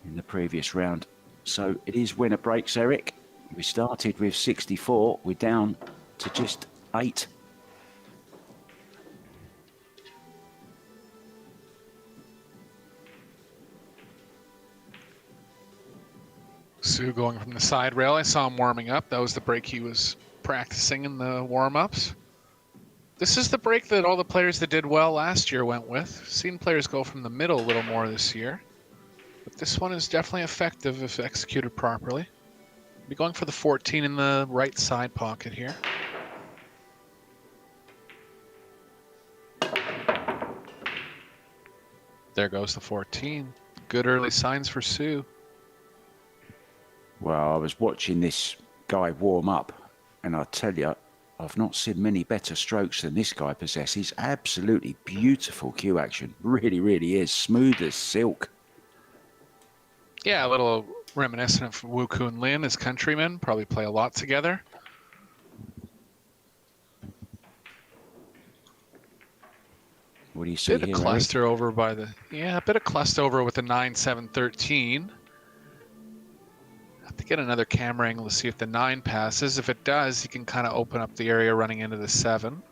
in the previous round. So it is winner breaks, Eric. We started with 64. We're down to just 8. Sue going from the side rail. I saw him warming up. That was the break he was practicing in the warm-ups. This is the break that all the players that did well last year went with. Seen players go from the middle a little more this year. But this one is definitely effective if executed properly. Be going for the 14 in the right side pocket here. There goes the 14. Good early signs for Sue. Well, I was watching this guy warm up, and I tell you, I've not seen many better strokes than this guy possesses. Absolutely beautiful cue action. Really, really is. Smooth as silk. Yeah, a little reminiscent of Wu Kun Lin, his countrymen. Probably play a lot together. What do you see Bit here, of cluster over by the... Yeah, a bit of cluster over with the 9-7-13. Have to get another camera angle to see if the 9 passes. If it does, you can kind of open up the area running into the 7.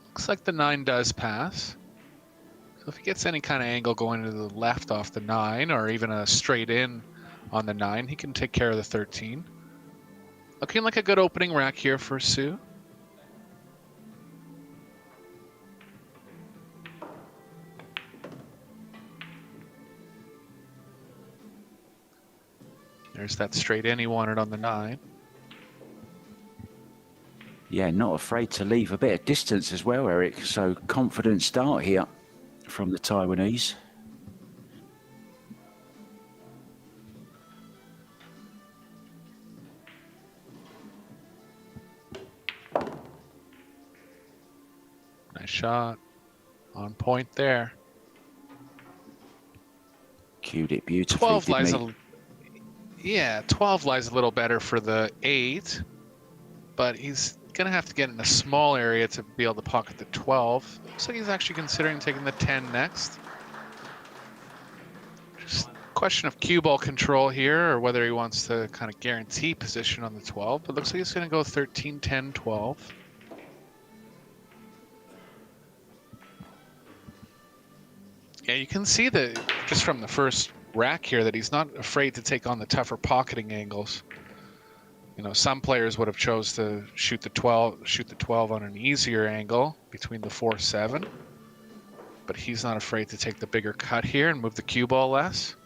Looks like the 9 does pass. So if he gets any kind of angle going to the left off the 9, or even a straight in on the 9, he can take care of the 13. Looking like a good opening rack here for Sue. There's that straight in he wanted on the 9. Yeah, not afraid to leave a bit of distance as well, Eric. So confident start here from the Taiwanese. Nice shot. On point there. Cued it beautifully. 12 lies didn't he? Yeah, 12 lies a little better for the 8, but he's going to have to get in a small area to be able to pocket the 12. Looks like he's actually considering taking the 10 next. Just a question of cue ball control here, or whether he wants to kind of guarantee position on the 12, but looks like he's going to go 13, 10, 12. Yeah, you can see that just from the first rack here that he's not afraid to take on the tougher pocketing angles. You know, some players would have chose to shoot the 12 on an easier angle between the 4-7, but he's not afraid to take the bigger cut here and move the cue ball less.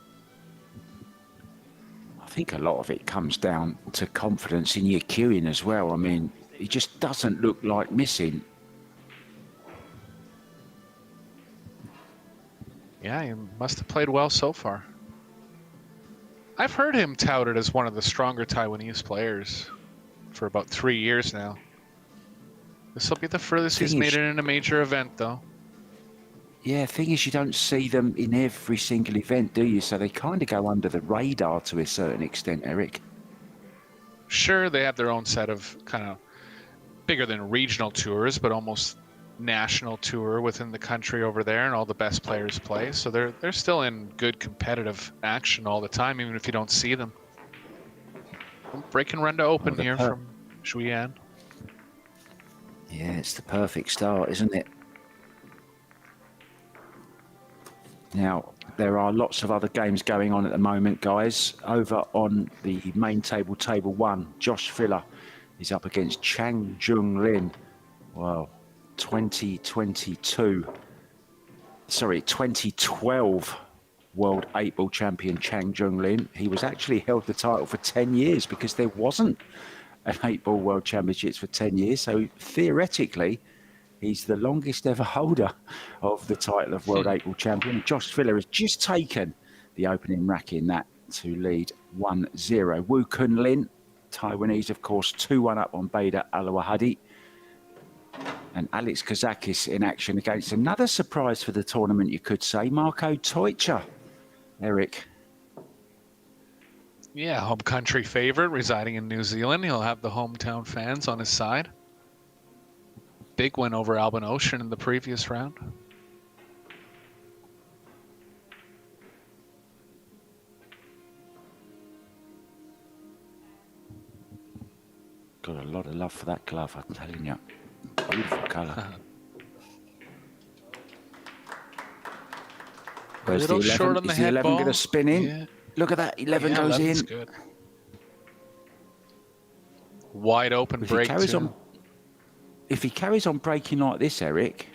I think a lot of it comes down to confidence in your cueing as well. I mean, he just doesn't look like missing. Yeah, he must have played well so far. I've heard him touted as one of the stronger Taiwanese players for about 3 years now. This will be the furthest he's made it in a major event, though. Yeah, thing is, you don't see them in every single event, do you? So they kind of go under the radar to a certain extent, Eric. Sure, they have their own set of kind of bigger than regional tours, but almost national tour within the country over there, and all the best players play. So they're still in good competitive action all the time, even if you don't see them. Break and run to open here from Shuyan. Yeah, it's the perfect start, isn't it? Now, there are lots of other games going on at the moment, guys. Over on the main table, table 1, Josh Filler is up against Chang Jung Lin. Wow, 2012 World 8-ball champion Chang Jung Lin. He was actually held the title for 10 years because there wasn't an 8-ball World Championships for 10 years. So theoretically, he's the longest ever holder of the title of World 8-ball champion. Josh Filler has just taken the opening rack in that to lead 1-0. Woo Kun Lin, Taiwanese, of course, 2-1 up on Bader Alawahadi. And Alex Kazakis in action against another surprise for the tournament, you could say, Marco Teutscher. Eric. Yeah, home country favorite residing in New Zealand. He'll have the hometown fans on his side. Big win over Albin Ocean in the previous round. Got a lot of love for that glove, I'm telling you. Beautiful colour. A little short on the head 11 ball. going to spin in? Yeah. Look at that, 11 Yeah, goes 11's in. good. Wide open break too. If he carries on breaking like this, Eric,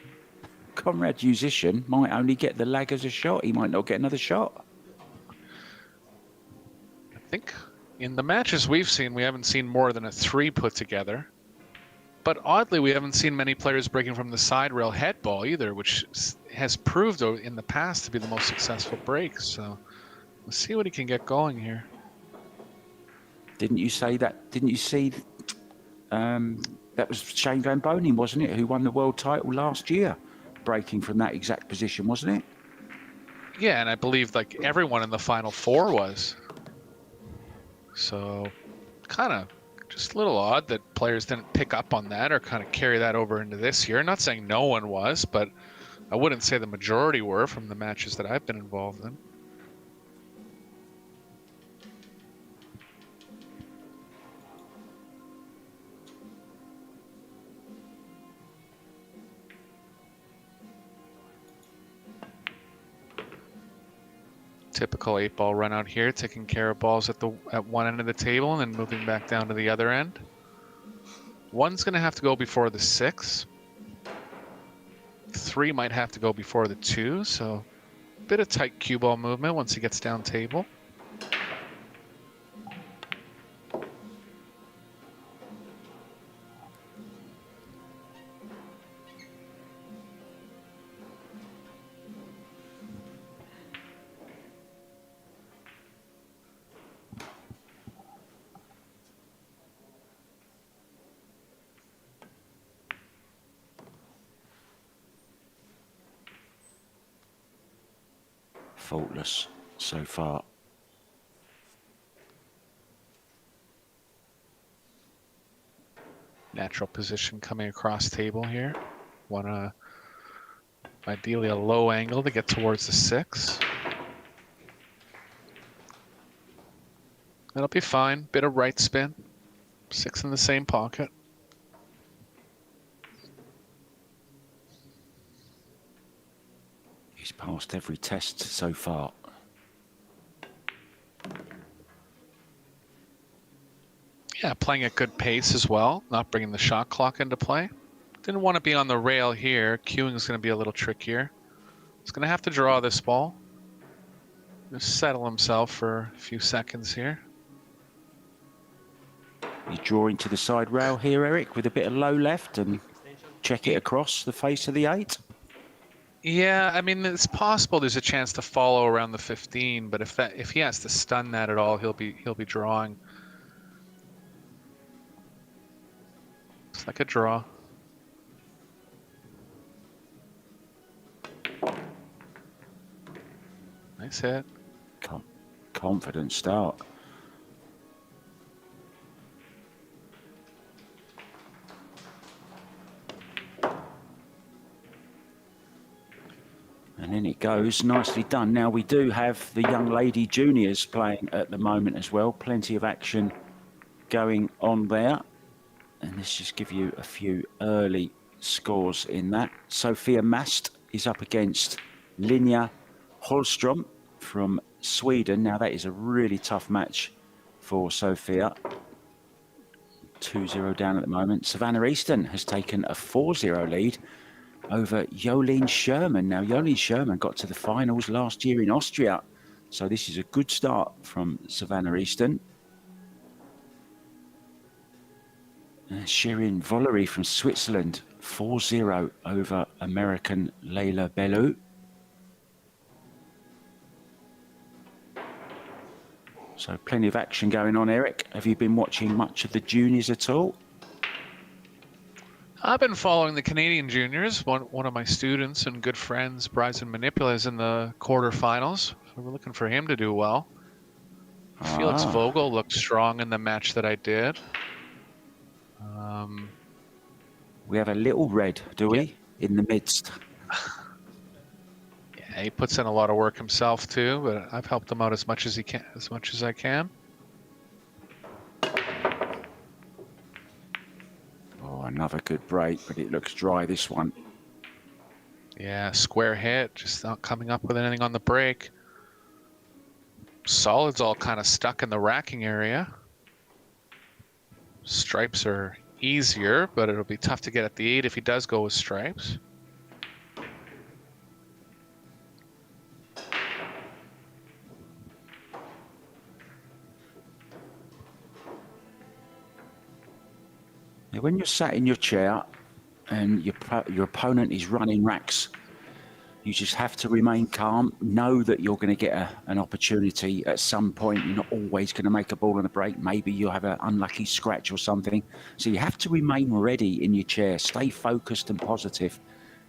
Conrad Musician might only get the lag as a shot. He might not get another shot. I think in the matches we've seen, we haven't seen more than a 3 put together. But oddly, we haven't seen many players breaking from the side rail head ball either, which has proved in the past to be the most successful break. So let's see what he can get going here. Didn't you say that? Didn't you see that was Shane Van Boening, wasn't it, who won the world title last year, breaking from that exact position, wasn't it? Yeah, and I believe like everyone in the final 4 was. So kind of just a little odd that players didn't pick up on that or kind of carry that over into this year. Not saying no one was, but I wouldn't say the majority were from the matches that I've been involved in. Typical 8-ball run out here, taking care of balls at one end of the table and then moving back down to the other end. 1's going to have to go before the 6. 3 might have to go before the 2, so a bit of tight cue ball movement once he gets down table. Faultless so far. Natural position coming across table here. Want ideally a low angle to get towards the 6. That'll be fine. Bit of right spin. 6 in the same pocket. He's passed every test so far. Yeah, playing at good pace as well, not bringing the shot clock into play. Didn't want to be on the rail here. Queuing is going to be a little trickier. He's going to have to draw this ball. Just settle himself for a few seconds here. You draw into the side rail here, Eric, with a bit of low left and check it across the face of the 8. Yeah, I mean, it's possible there's a chance to follow around the 15, but if he has to stun that at all, he'll be drawing. It's like a draw. Nice hit. Confident start. And in it goes, nicely done. Now we do have the young lady juniors playing at the moment as well. Plenty of action going on there. And let's just give you a few early scores in that. Sophia Mast is up against Linja Holstrom from Sweden. Now that is a really tough match for Sophia. 2-0 down at the moment. Savannah Easton has taken a 4-0 lead over Yalin Sherman. Now, Yalin Sherman got to the finals last year in Austria. So this is a good start from Savannah Easton. Shirin Vollery from Switzerland, 4-0 over American Leila Bellew. So plenty of action going on, Eric. Have you been watching much of the juniors at all? I've been following the Canadian juniors. One of my students and good friends, Bryson Manipula, is in the quarterfinals. So we're looking for him to do well. Felix Vogel looked strong in the match that I did. We have a little red, do we, in the midst? Yeah, he puts in a lot of work himself too, but I've helped him out as much as I can. Oh, another good break, but it looks dry, this one. Yeah, square hit, just not coming up with anything on the break. Solid's all kind of stuck in the racking area. Stripes are easier, but it'll be tough to get at the 8 if he does go with stripes. Now, when you're sat in your chair and your opponent is running racks, you just have to remain calm. Know that you're going to get an opportunity at some point. You're not always going to make a ball on a break. Maybe you'll have an unlucky scratch or something. So you have to remain ready in your chair. Stay focused and positive.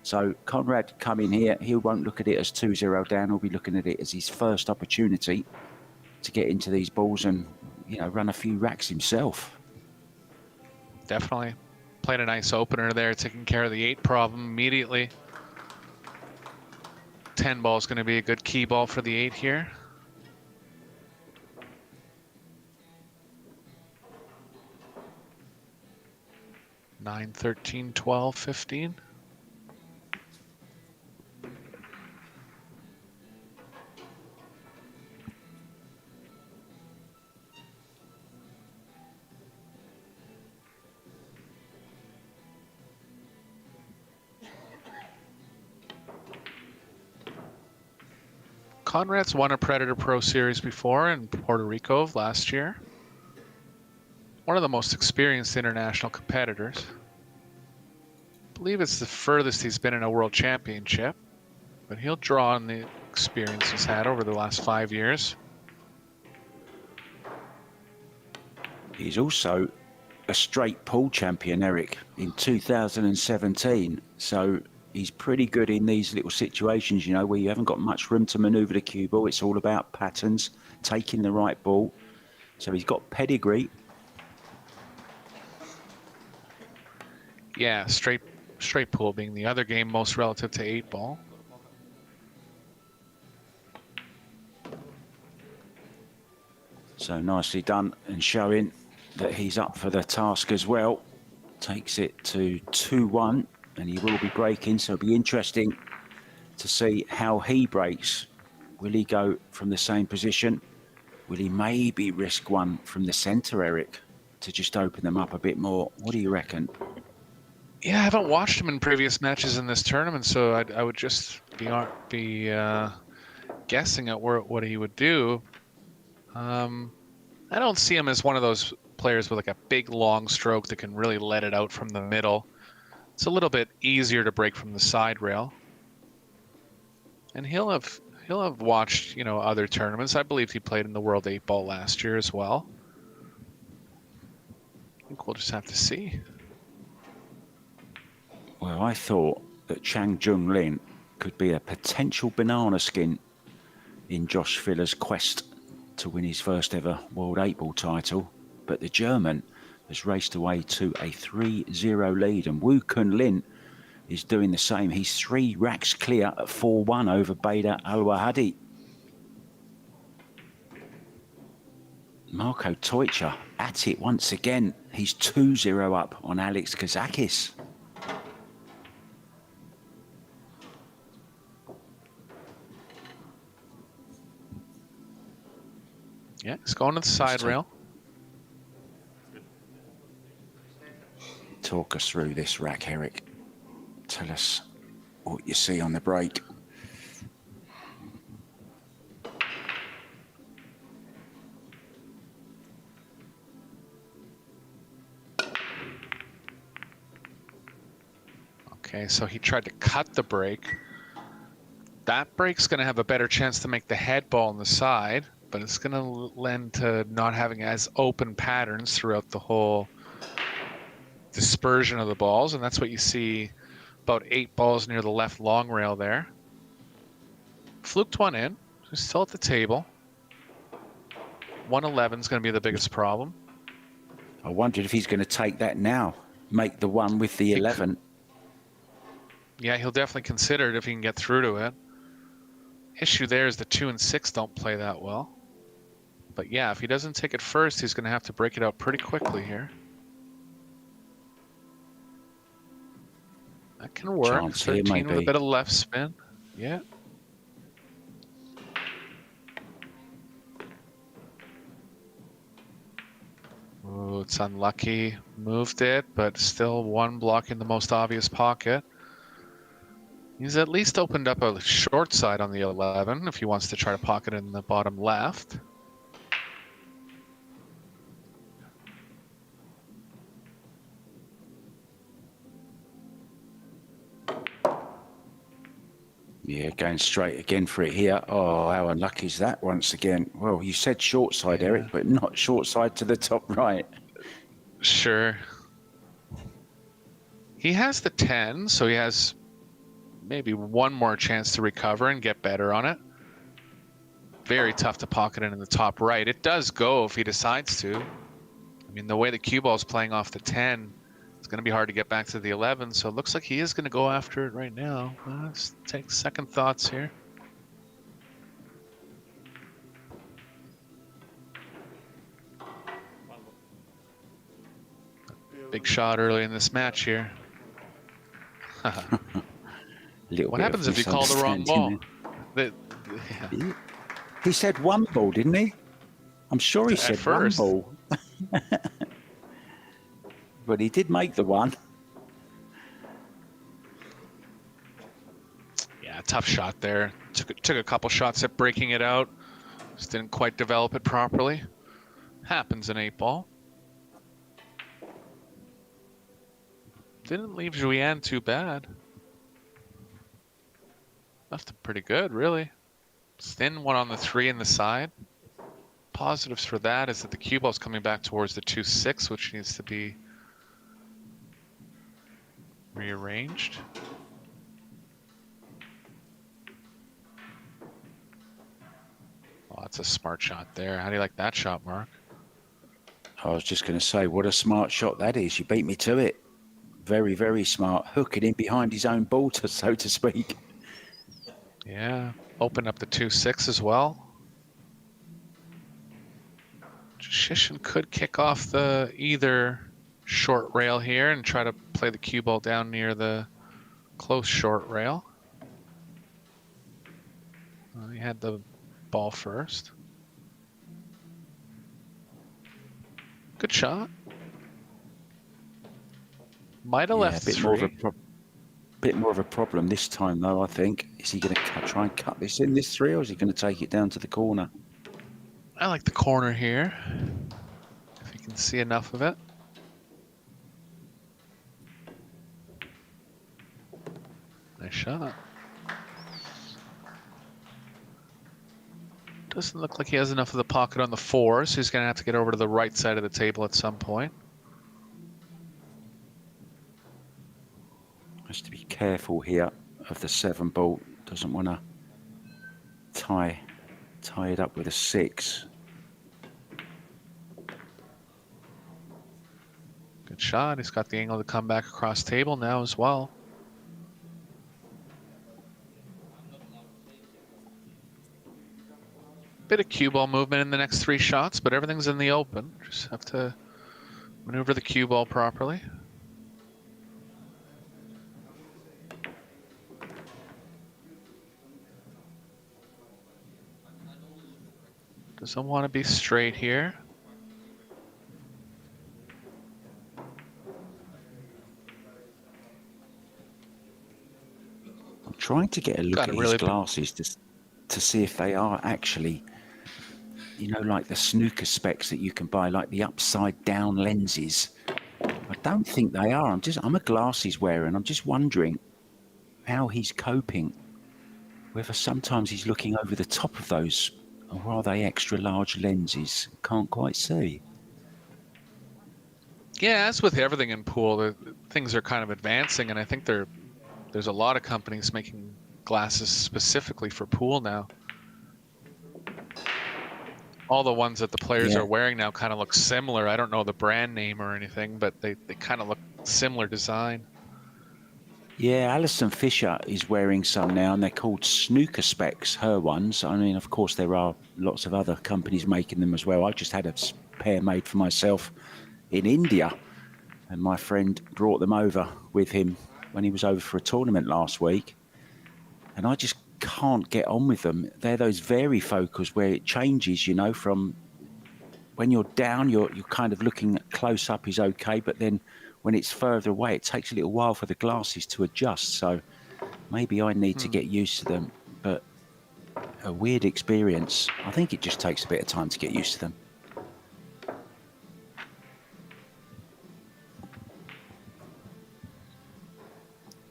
So Conrad come in here. He won't look at it as 2-0 down. He'll be looking at it as his first opportunity to get into these balls and, you know, run a few racks himself. Definitely. Played a nice opener there, taking care of the 8 problem immediately. 10 ball is going to be a good key ball for the 8 here. Nine, 13, 12, 15. Conrad's won a Predator Pro Series before in Puerto Rico last year. One of the most experienced international competitors. I believe it's the furthest he's been in a world championship, but he'll draw on the experience he's had over the last 5 years. He's also a straight pool champion, Eric, in 2017. So he's pretty good in these little situations, you know, where you haven't got much room to maneuver the cue ball. It's all about patterns, taking the right ball. So he's got pedigree. Yeah, straight pool being the other game most relative to 8 ball. So nicely done and showing that he's up for the task as well. Takes it to 2-1 and he will be breaking. So it'll be interesting to see how he breaks. Will he go from the same position? Will he maybe risk one from the centre, Eric? to just open them up a bit more. What do you reckon? Yeah, I haven't watched him in previous matches in this tournament, so I would just be guessing at what he would do. I don't see him as one of those players with like a big long stroke that can really let it out from the middle. It's a little bit easier to break from the side rail. And he'll have watched, other tournaments. I believe he played in the World 8-Ball last year as well. I think we'll just have to see. Well, I thought that Chang Jung Lin could be a potential banana skin in Josh Filler's quest to win his first ever World 8-Ball title, but the German has raced away to a 3-0 lead, and Woo Kun Lin is doing the same. He's 3 racks clear at 4-1 over Bader Al-Wahadi. Marco Teutscher at it once again. He's 2-0 up on Alex Kazakis. Yeah, he's going to the side rail. Talk us through this rack, Eric. Tell us what you see on the break. Okay, so he tried to cut the break. That break's going to have a better chance to make the head ball on the side, but it's going to lend to not having as open patterns throughout the whole dispersion of the balls, and that's what you see about 8 balls near the left long rail there. Fluked one in, he's still at the table. 111 is going to be the biggest problem. I wondered if he's going to take that now, make the one with the 11. Yeah, he'll definitely consider it if he can get through to it. Issue there is the 2 and 6 don't play that well. But yeah, if he doesn't take it first, he's going to have to break it out pretty quickly here. That can work. Chance here, 13 with a maybe. bit of left spin. Yeah. Ooh, it's unlucky. Moved it, but still one block in the most obvious pocket. He's at least opened up a short side on the 11 if he wants to try to pocket it in the bottom left. Yeah, going straight again for it here. Oh, how unlucky is that once again? Well, you said short side, Yeah. Eric, but not short side to the top right. Sure. He has the 10, so he has maybe one more chance to recover and get better on it. Very tough to pocket it in the top right. It does go if he decides to. I mean, the way the cue ball's playing off the 10, it's going to be hard to get back to the 11, so it looks like he is going to go after it right now. Let's take second thoughts here. Big shot early in this match here. What happens if you call the wrong ball? He said one ball, didn't he? I'm sure he At said first. one ball. But he did make the one. Yeah, tough shot there. Took a couple shots at breaking it out. Just didn't quite develop it properly. Happens in 8-ball. Didn't leave Julian too bad. Left him pretty good, really. Thin one on the 3 in the side. Positives for that is that the cue ball's coming back towards the 2-6, which needs to be rearranged. Oh, that's a smart shot there. How do you like that shot, Mark? I was just going to say, what a smart shot that is. You beat me to it. Very, very smart. Hook it in behind his own ball, so to speak. Yeah, open up the 2-6 as well. Shishin could kick off the either short rail here and try to play the cue ball down near the close short rail. He had the ball first. Good shot. Might have left a bit more of a three. bit more of a problem this time, though. I think is he going to try and cut this in this three, or is he going to take it down to the corner? I like the corner here. If you can see enough of it. Nice shot. Doesn't look like he has enough of the pocket on the 4, so he's going to have to get over to the right side of the table at some point. Has to be careful here of the 7 ball. Doesn't want to tie it up with a 6. Good shot. He's got the angle to come back across table now as well. Bit of cue ball movement in the next 3 shots, but everything's in the open. Just have to maneuver the cue ball properly. Doesn't want to be straight here. I'm trying to get a look Got at a his really glasses to see if they are actually, you know, like the snooker specs that you can buy, like the upside down lenses. I don't think they are. I'm a glasses wearer, and I'm just wondering how he's coping. Whether sometimes he's looking over the top of those, or are they extra large lenses? Can't quite see. Yeah, as with everything in pool, things are kind of advancing, and I think there's a lot of companies making glasses specifically for pool now. All the ones that the players are wearing now kind of look similar. I don't know the brand name or anything, but they kind of look similar design. Yeah, Alison Fisher is wearing some now, and they're called snooker specs, her ones. I mean, of course, there are lots of other companies making them as well. I just had a pair made for myself in India, and my friend brought them over with him when he was over for a tournament last week, and I just can't get on with them. They're those varifocals where it changes, you know, from when you're down, you're kind of looking close up is okay, but then when it's further away, it takes a little while for the glasses to adjust. So maybe I need to get used to them, but a weird experience. I think it just takes a bit of time to get used to them.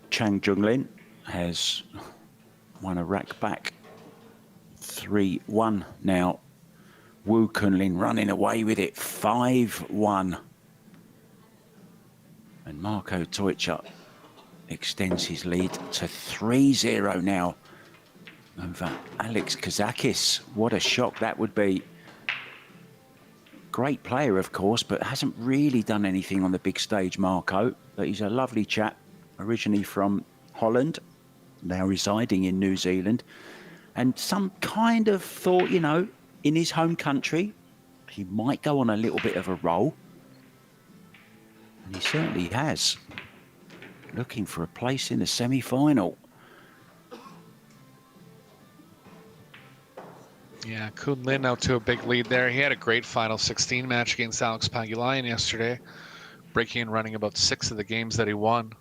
Chang Junglin has won a rack back 3-1 now. Wu Kunlin running away with it 5-1. And Marco Teutsch extends his lead to 3-0 now over Alex Kazakis. What a shock that would be. Great player, of course, but hasn't really done anything on the big stage, Marco. But he's a lovely chap, originally from Holland, now residing in New Zealand. And some kind of thought, you know, in his home country, he might go on a little bit of a roll. And he certainly has. Looking for a place in the semi-final. Yeah, Kunlin now to a big lead there. He had a great final 16 match against Alex Pagulayan yesterday, breaking and running about 6 of the games that he won.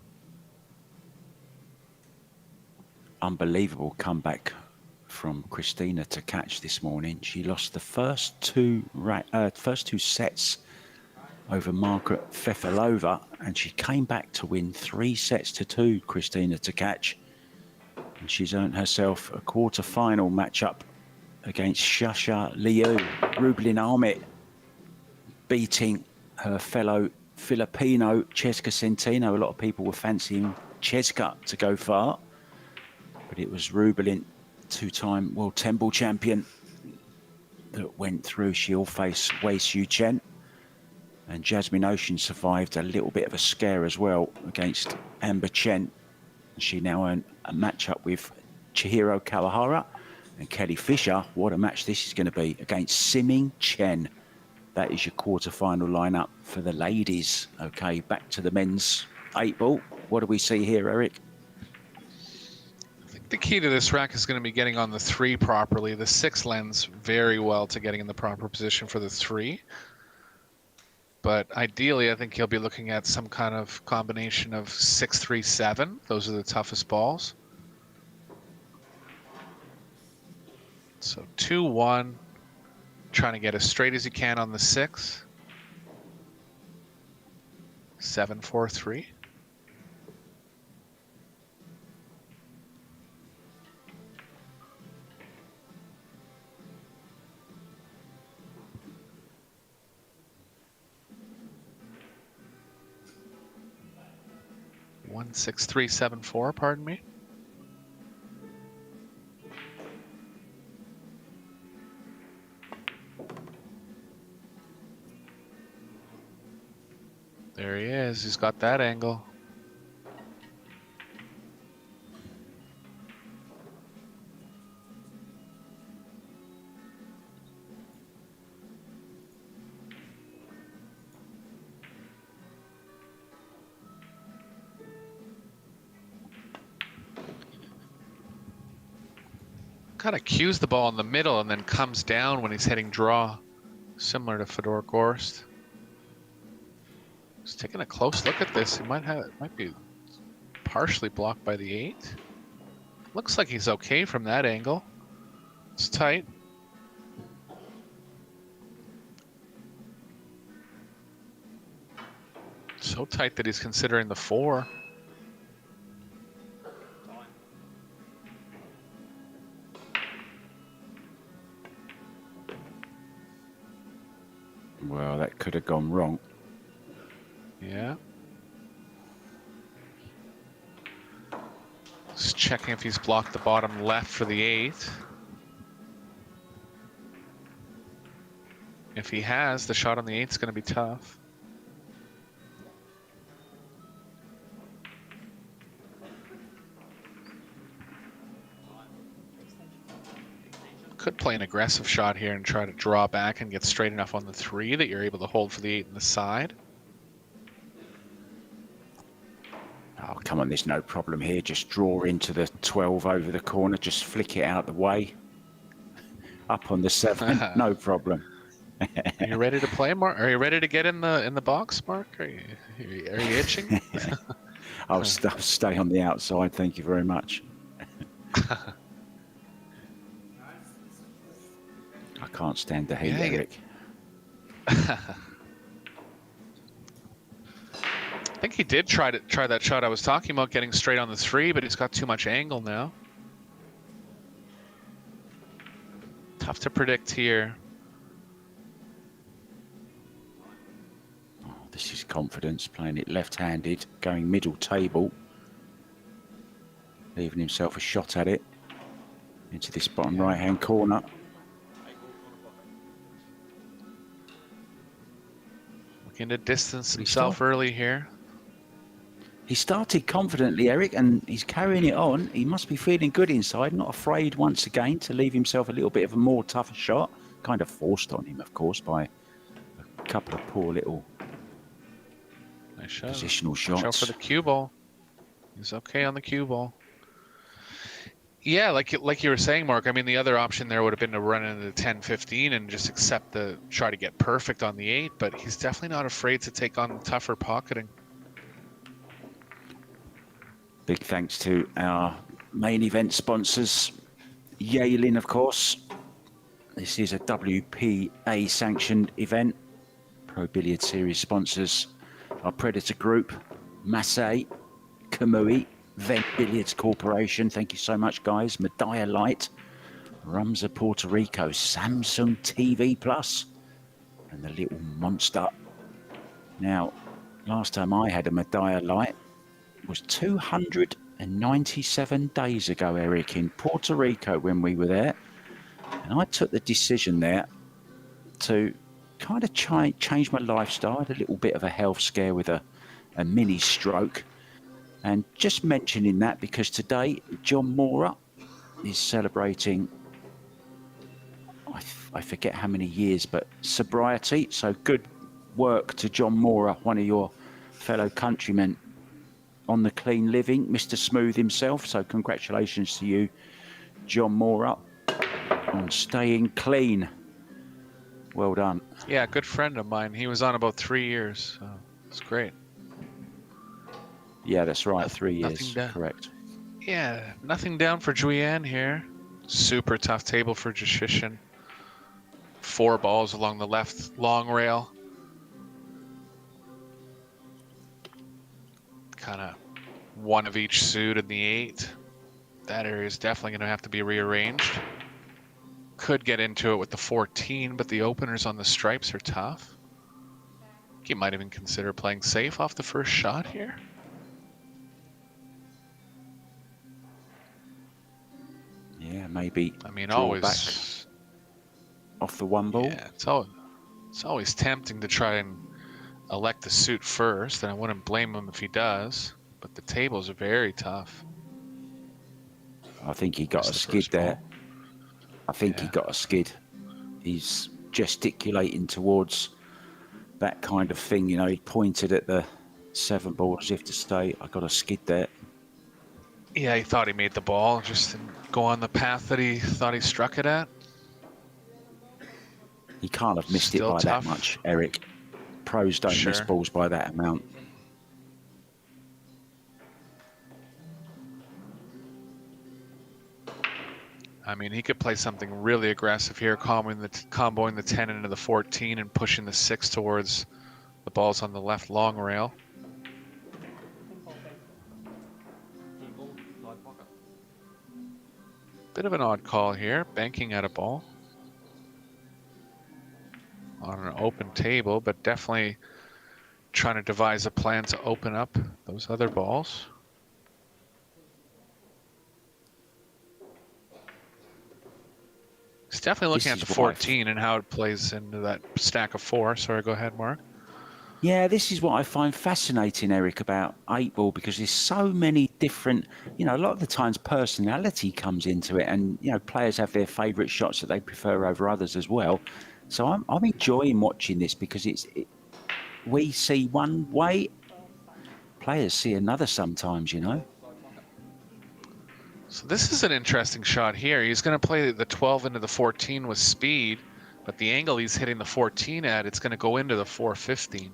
Unbelievable comeback from Christina to catch this morning. She lost the first two sets over Margaret Fefilova, and she came back to win 3-2, Christina to catch. And she's earned herself a quarter-final matchup against Shasha Liu. Rublin Ahmet beating her fellow Filipino, Cheska Centeno. A lot of people were fancying Cheska to go far, but it was Rublin, two-time World 10-ball champion, that went through. She'll face Wei Xiu Chen. And Jasmine Ocean survived a little bit of a scare as well against Amber Chen. She now earned a matchup with Chihiro Kawahara and Kelly Fisher. What a match this is going to be against Siming Chen. That is your quarter-final lineup for the ladies. Okay, back to the men's 8-ball. What do we see here, Eric? I think the key to this rack is going to be getting on the 3 properly. The 6 lends very well to getting in the proper position for the 3. but ideally I think he'll be looking at some kind of combination of 6-3-7. Those are the toughest balls. So 2-1, trying to get as straight as you can on the 6. 7-4-3. One 6-3-7-4, pardon me. There he is. He's got that angle. Kind of cues the ball in the middle and then comes down when he's hitting draw, similar to Fedor Gorst. Just taking a close look at this. He might be partially blocked by the 8. Looks like he's okay from that angle. It's tight. So tight that he's considering the 4. Well, that could have gone wrong. Yeah. Just checking if he's blocked the bottom left for the 8. If he has, the shot on the 8 is going to be tough. Could play an aggressive shot here and try to draw back and get straight enough on the 3 that you're able to hold for the 8 in the side. Oh, come on, there's no problem here. Just draw into the 12 over the corner. Just flick it out the way. Up on the 7, no problem. Are you ready to play, Mark? Are you ready to get in the box, Mark? Are you itching? I'll stay on the outside. Thank you very much. I can't stand the heat, Yeah, Eric. I think he did try that shot I was talking about, getting straight on the 3, but he's got too much angle now. Tough to predict here. Oh, this is confidence, playing it left-handed, going middle table, leaving himself a shot at it into this bottom right-hand corner. Looking to distance himself early here. He started confidently, Eric, and he's carrying it on. He must be feeling good inside, not afraid once again to leave himself a little bit of a more tougher shot. Kind of forced on him, of course, by a couple of poor little Nice shot. positional shots. Watch out for the cue ball. He's okay on the cue ball. Yeah, like you were saying, Mark, I mean, the other option there would have been to run into the 10-15 and just try to get perfect on the 8, but he's definitely not afraid to take on tougher pocketing. Big thanks to our main event sponsors, Yalin, of course. This is a WPA sanctioned event. Pro Billiard Series sponsors our Predator Group, Massé, Kamui, Vent Billiards Corporation. Thank you so much, guys. Medalla Light, Rumza Puerto Rico, Samsung TV Plus, and the little monster. Now, last time I had a Medalla Light was 297 days ago, Eric, in Puerto Rico when we were there. And I took the decision there to kind of change my lifestyle. I had a little bit of a health scare with a mini stroke. And just mentioning that because today, John Mora is celebrating, I forget how many years, but sobriety. So good work to John Mora, one of your fellow countrymen, on the clean living, Mr. Smooth himself. So congratulations to you, John Mora, on staying clean. Well done. Yeah, good friend of mine. He was on about 3 years. So it's great. Yeah, that's right. Noth- 3 nothing years. down. Correct. Yeah, nothing down for Julian here. Super tough table for Jashishin. 4 balls along the left long rail. Kind of one of each suit in the 8. That area is definitely going to have to be rearranged. Could get into it with the 14, but the openers on the stripes are tough. He might even consider playing safe off the first shot here. Yeah, maybe I mean, draw back always. off the 1 ball. Yeah, it's always tempting to try and elect the suit first, and I wouldn't blame him if he does. But the tables are very tough. I think he got Missed a the skid first there. ball. I think he Yeah. got a skid. He's gesticulating towards that kind of thing. You know, he pointed at the 7 ball as if to say, I got a skid there. Yeah, he thought he made the ball, just didn't go on the path that he thought he struck it at. He can't have missed Still it by tough. that much, Eric. Pros don't miss Sure. balls by that amount. I mean, he could play something really aggressive here, comboing the 10 into the 14 and pushing the 6 towards the balls on the left long rail. Bit of an odd call here, banking at a ball. On an open table, but definitely trying to devise a plan to open up those other balls. He's definitely looking at the 14 and how it plays into that stack of 4. Sorry, go ahead, Mark. Yeah, this is what I find fascinating, Eric, about 8 ball, because there's so many different, you know, a lot of the times personality comes into it, and, you know, players have their favourite shots that they prefer over others as well. So I'm enjoying watching this because we see one way, players see another sometimes, you know. So this is an interesting shot here. He's going to play the 12 into the 14 with speed, but the angle he's hitting the 14 at, it's going to go into the 415.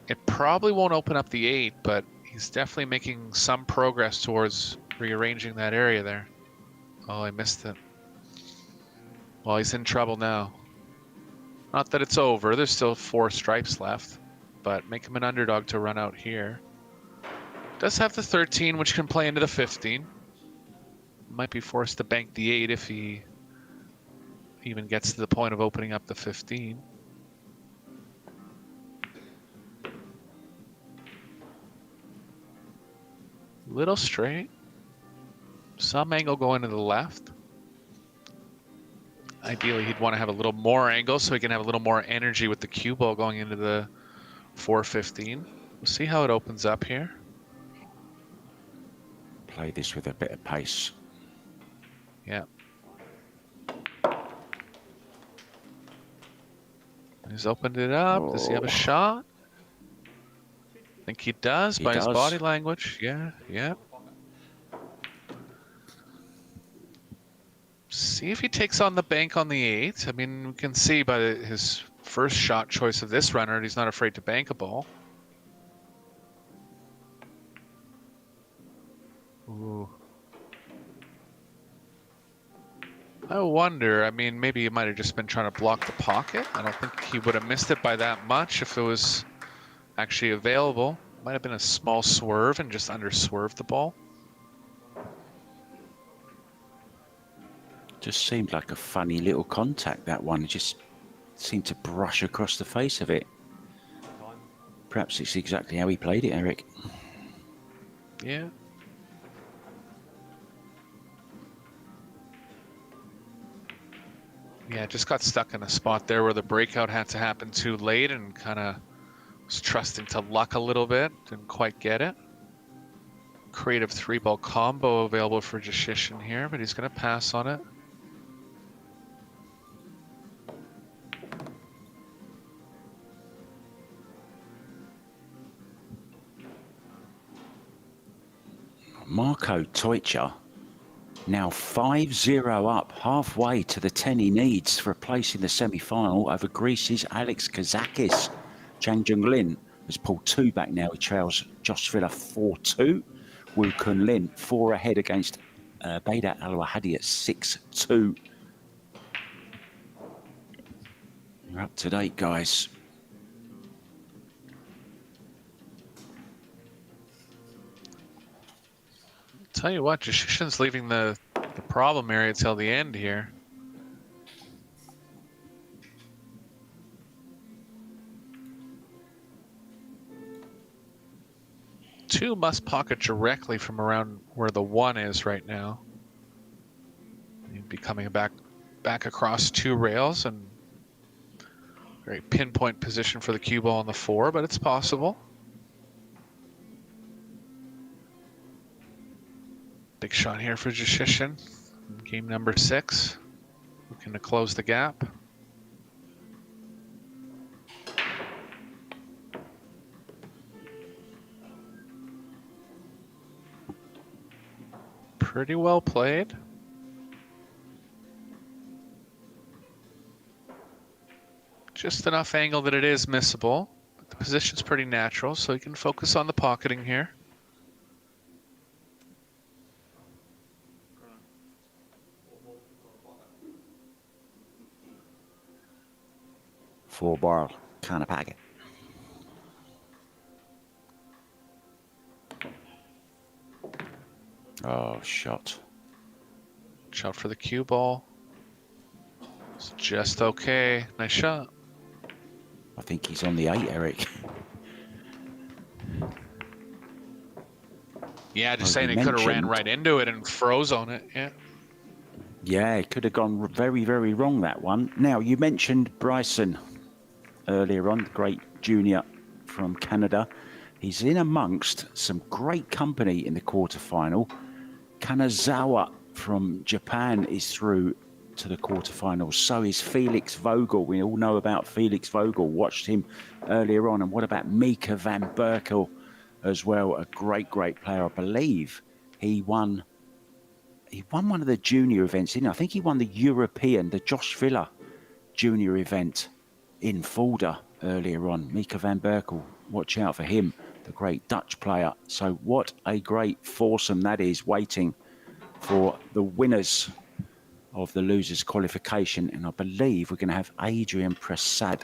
It probably won't open up the 8, but he's definitely making some progress towards rearranging that area there. Oh, I missed it. Well, he's in trouble now. Not that it's over. There's still 4 stripes left, but make him an underdog to run out here. Does have the 13, which can play into the 15. Might be forced to bank the 8 if he even gets to the point of opening up the 15. Little straight. Some angle going to the left. Ideally, he'd want to have a little more angle so he can have a little more energy with the cue ball going into the 415. We'll see how it opens up here. Play this with a bit of pace. Yeah. He's opened it up. Does he have a shot? I think he does by his body language. Yeah, yeah. See if he takes on the bank on the 8. I mean, we can see by his first shot choice of this runner, he's not afraid to bank a ball. Ooh. I wonder, I mean, maybe he might have just been trying to block the pocket. I don't think he would have missed it by that much if it was actually available. Might have been a small swerve and just under swerved the ball. Just seemed like a funny little contact, that one. It just seemed to brush across the face of it. Perhaps it's exactly how he played it, Eric. Yeah. Yeah, just got stuck in a spot there where the breakout had to happen too late and kind of was trusting to luck a little bit. Didn't quite get it. Creative 3-ball combo available for Jashishin here, but he's going to pass on it. Marco Teutcher Now 5-0 up, halfway to the 10 he needs for a place in the semi-final over Greece's Alex Kazakis. Chang Jung-lin has pulled 2 back now. He trails Josh Villa 4-2. Woo Kun Lin 4 ahead against Beda Al-Wahadi at 6-2. You're up to date, guys. Tell you what, Jashishin's leaving the problem area till the end here. Two must pocket directly from around where the 1 is right now. He'd be coming back across 2 rails, and very pinpoint position for the cue ball on the 4, but it's possible. Big shot here for Jashishin. Game number 6. Looking to close the gap. Pretty well played. Just enough angle that it is missable. But the position's pretty natural, so he can focus on the pocketing here. Four ball kind of packet. Oh, shot. Shot for the cue ball. It's just okay. Nice shot. I think he's on the 8, Eric. Yeah, just As saying we he could have ran mentioned. right into it and froze on it. Yeah. Yeah, it could have gone very, very wrong, that one. Now, you mentioned Bryson earlier on, the great junior from Canada. He's in amongst some great company in the quarterfinal. Kanazawa from Japan is through to the quarterfinals. So is Felix Vogel. We all know about Felix Vogel. Watched him earlier on. And what about Mika van Berkel as well? A great, great player. I believe he won one of the junior events. I think he won the European, the Josh Villa junior event in Fulda earlier on. Mika van Berkel, watch out for him, the great Dutch player. So what a great foursome that is, waiting for the winners of the losers qualification. And I believe we're going to have Adrian Prasad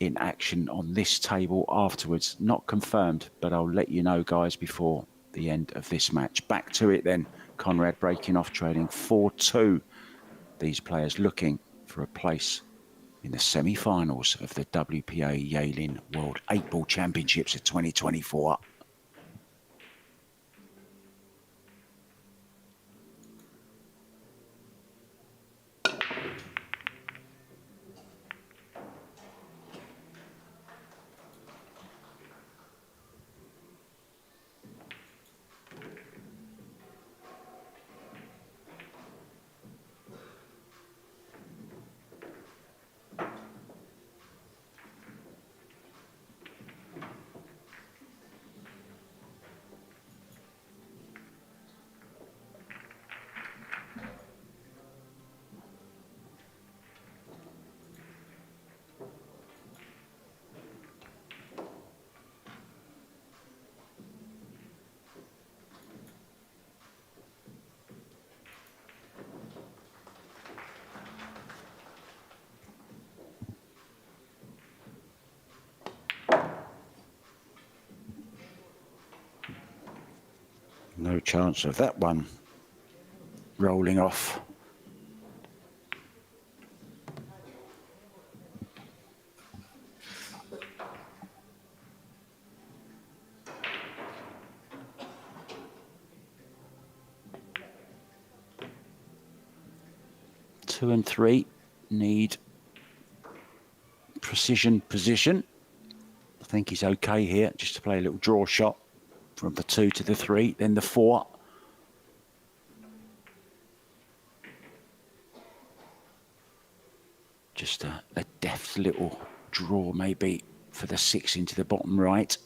in action on this table afterwards. Not confirmed, but I'll let you know, guys, before the end of this match. Back to it then. Conrad breaking off, trading 4-2. These players looking for a place in the semi-finals of the WPA Yalin World 8-Ball Championships of 2024. No chance of that one rolling off. Two and three need precision position. I think he's okay here, just to play a little draw shot from the 2 to the 3, then the 4. Just a deft little draw maybe for the 6 into the bottom right.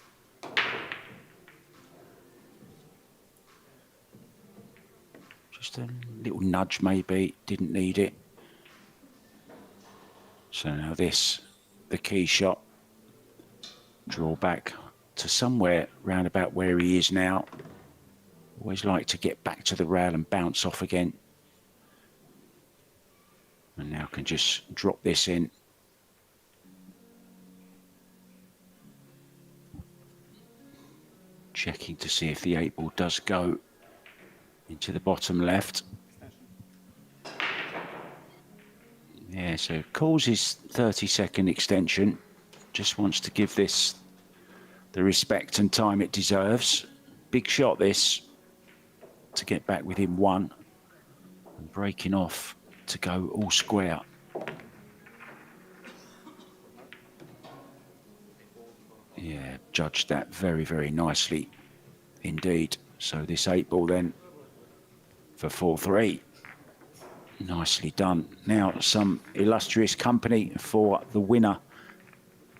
Just a little nudge maybe, didn't need it. So now this, the key shot. Draw back to somewhere round about where he is now. Always like to get back to the rail and bounce off again. And now can just drop this in. Checking to see if the 8 ball does go into the bottom left. Yeah, so calls his 30-second extension. Just wants to give this the respect and time it deserves. Big shot this, to get back within 1. And breaking off to go all square. Yeah, judged that very, very nicely indeed. So this 8 ball then for 4-3. Nicely done. Now some illustrious company for the winner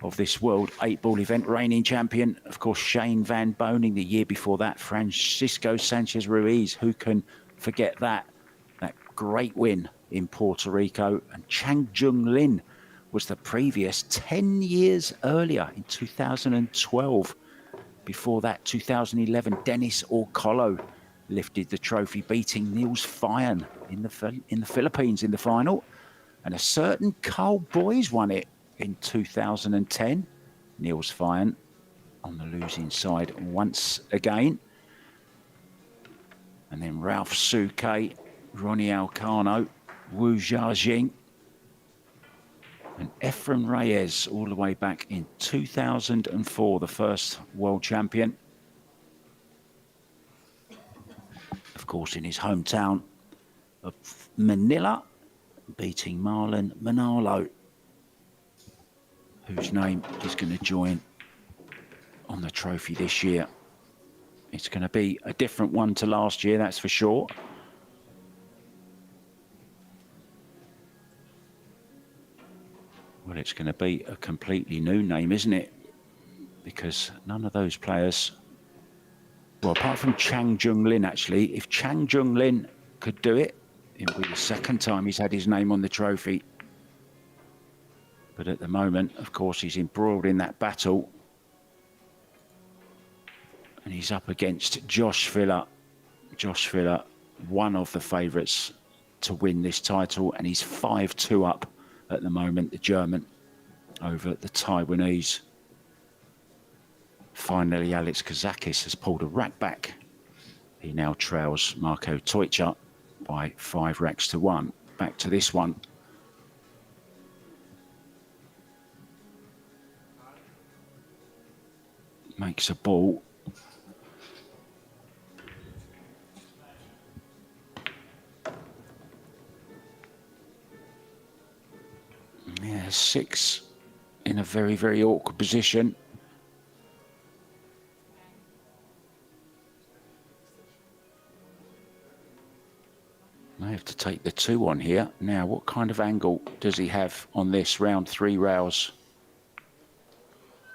of this World 8 ball event, reigning champion, of course, Shane Van Boening. The year before that, Francisco Sanchez Ruiz. Who can forget that? That great win in Puerto Rico. And Chang Jung Lin was the previous 10 years earlier in 2012. Before that, 2011, Dennis Orcolo lifted the trophy, beating Niels Feijen in the Philippines in the final. And a certain Carl Boys won it in 2010. Niels Feijen on the losing side once again. And then Ralph Souquet, Ronnie Alcano, Wu Jiajing, and Efren Reyes all the way back in 2004, the first world champion. Of course, in his hometown of Manila, beating Marlon Manalo, whose name is going to join on the trophy this year. It's going to be a different one to last year, that's for sure. Well, it's going to be a completely new name, isn't it? Because none of those players, well, apart from Chang Jung Lin, actually, if Chang Jung Lin could do it, it would be the second time he's had his name on the trophy. But at the moment, of course, he's embroiled in that battle. And he's up against Josh Filler. Josh Filler, one of the favourites to win this title, and he's 5-2 up at the moment, the German, over the Taiwanese. Finally, Alex Kazakis has pulled a rack back. He now trails Marco Teutsch by 5 racks to 1. Back to this one. Makes a ball. Yeah, 6 in a very, very awkward position. May have to take the 2 on here. Now, what kind of angle does he have on this round 3 rails?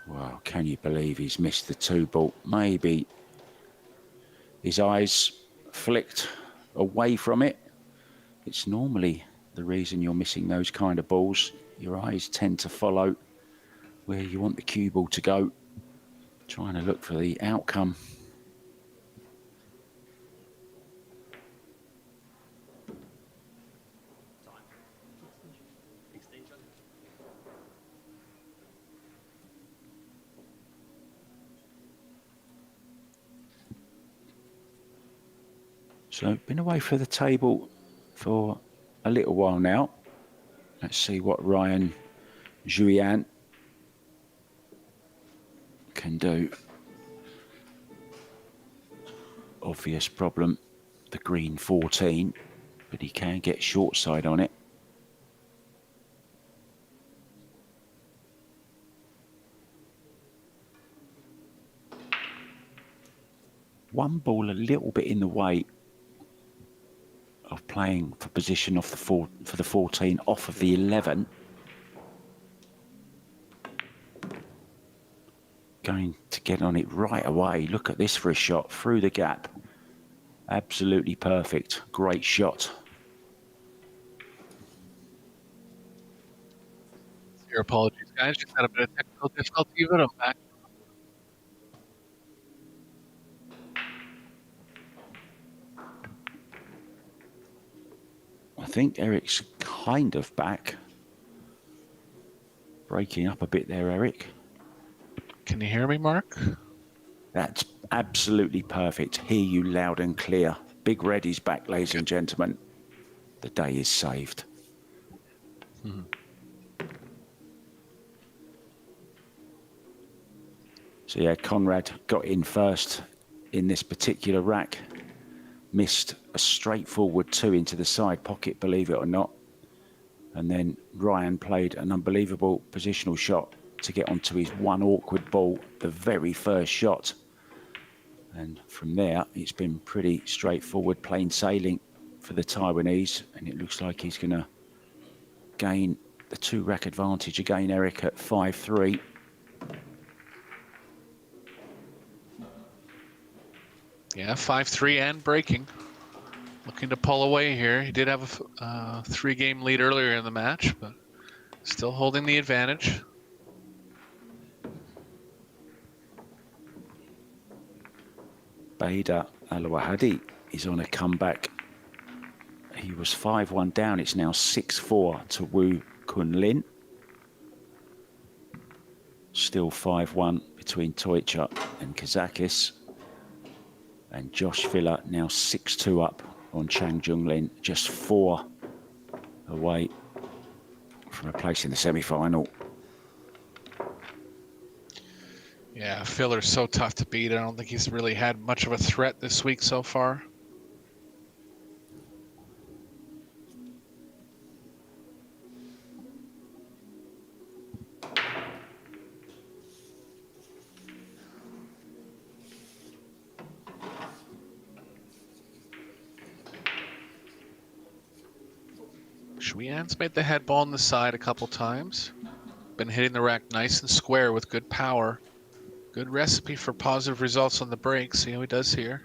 Well, can you believe he's missed the 2 ball? Maybe his eyes flicked away from it. It's normally the reason you're missing those kind of balls. Your eyes tend to follow where you want the cue ball to go. Trying to look for the outcome. So, been away from the table for a little while now. Let's see what Ryan Julian can do. Obvious problem, the green 14, but he can get short side on it. One ball a little bit in the way of playing for position off the for the 14 off of the 11. Going to get on it right away. Look at this for a shot through the gap. Absolutely perfect. Great shot. Your apologies, guys. Just had a bit of technical difficulty, but I'm back. I think Eric's kind of back. Breaking up a bit there, Eric. Can you hear me, Mark? That's absolutely perfect. Hear you loud and clear. Big Red is back, ladies and gentlemen. The day is saved. So yeah, Conrad got in first in this particular rack. Missed a straightforward 2 into the side pocket, believe it or not. And then Ryan played an unbelievable positional shot to get onto his one awkward ball, the very first shot. And from there, it's been pretty straightforward, plain sailing for the Taiwanese. And it looks like he's going to gain the 2-rack advantage again, Eric, at 5-3. Yeah, 5-3 and breaking. Looking to pull away here. He did have a 3-game lead earlier in the match, but still holding the advantage. Bader Al-Wahadi is on a comeback. He was 5-1 down. It's now 6-4 to Wu Kunlin. Still 5-1 between Toicha and Kazakis. And Josh Villa now 6-2 up on Chang Junglin, just 4 away from a place in the semi-final. Yeah, Filler's so tough to beat. I don't think he's really had much of a threat this week so far. Shuyan's made the head ball on the side a couple times. Been hitting the rack nice and square with good power. Good recipe for positive results on the break. See how he does here.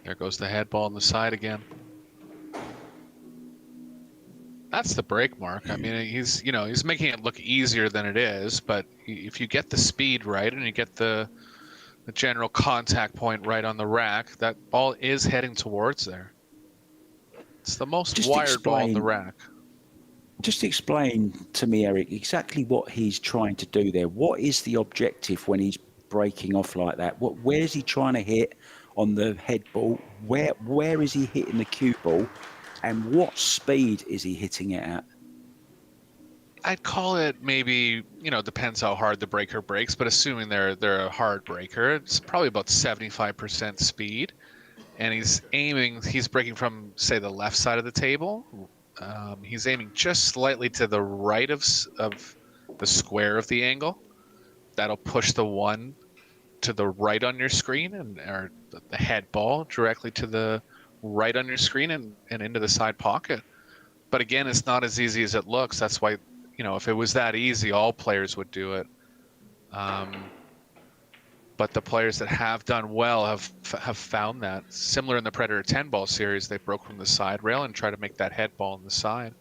There goes the head ball on the side again. That's the break, Mark. I mean, he's making it look easier than it is, but if you get the speed right and you get the general contact point right on the rack, that ball is heading towards there. It's the most Just wired ball on the explain- rack. Just explain to me, Eric, exactly what he's trying to do there. What is the objective when he's breaking off like that? Where is he trying to hit on the head ball? Where is he hitting the cue ball? And what speed is he hitting it at? I'd call it maybe, depends how hard the breaker breaks, but assuming they're a hard breaker, it's probably about 75% speed. And he's breaking from, say, the left side of the table. He's aiming just slightly to the right of the square of the angle. That'll push the 1 to the right on your screen, or the head ball directly to the right on your screen and into the side pocket. But again, it's not as easy as it looks. That's why, if it was that easy, all players would do it. But the players that have done well have found that. Similar in the Predator 10 ball series, they broke from the side rail and try to make that head ball on the side.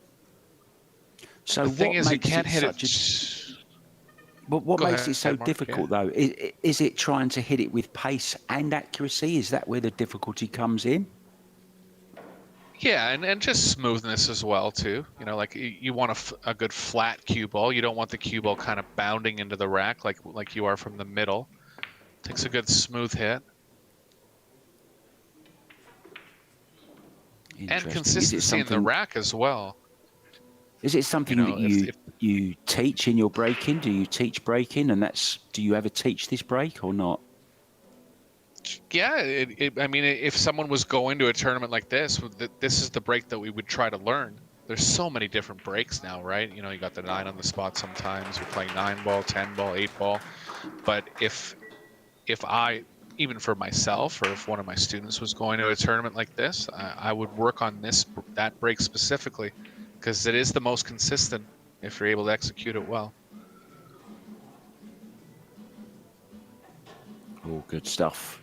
So The thing what is, you makes can't it hit such it. what Go makes ahead, it so Mark, difficult, though? Is it trying to hit it with pace and accuracy? Is that where the difficulty comes in? Yeah, and just smoothness as well too. Like you want a good flat cue ball. You don't want the cue ball kind of bounding into the rack like you are from the middle. Takes a good smooth hit. And Interesting. consistency in the rack as well. Is it something that you teach in your breaking? Do you teach breaking, and do you ever teach this break or not? Yeah, I mean, if someone was going to a tournament like this, this is the break that we would try to learn. There's so many different breaks now, right? You got the 9 on the spot sometimes. You're playing 9 ball, 10 ball, 8 ball. But if I, even for myself, or if one of my students was going to a tournament like this, I would work on that break specifically, because it is the most consistent if you're able to execute it well. All good stuff.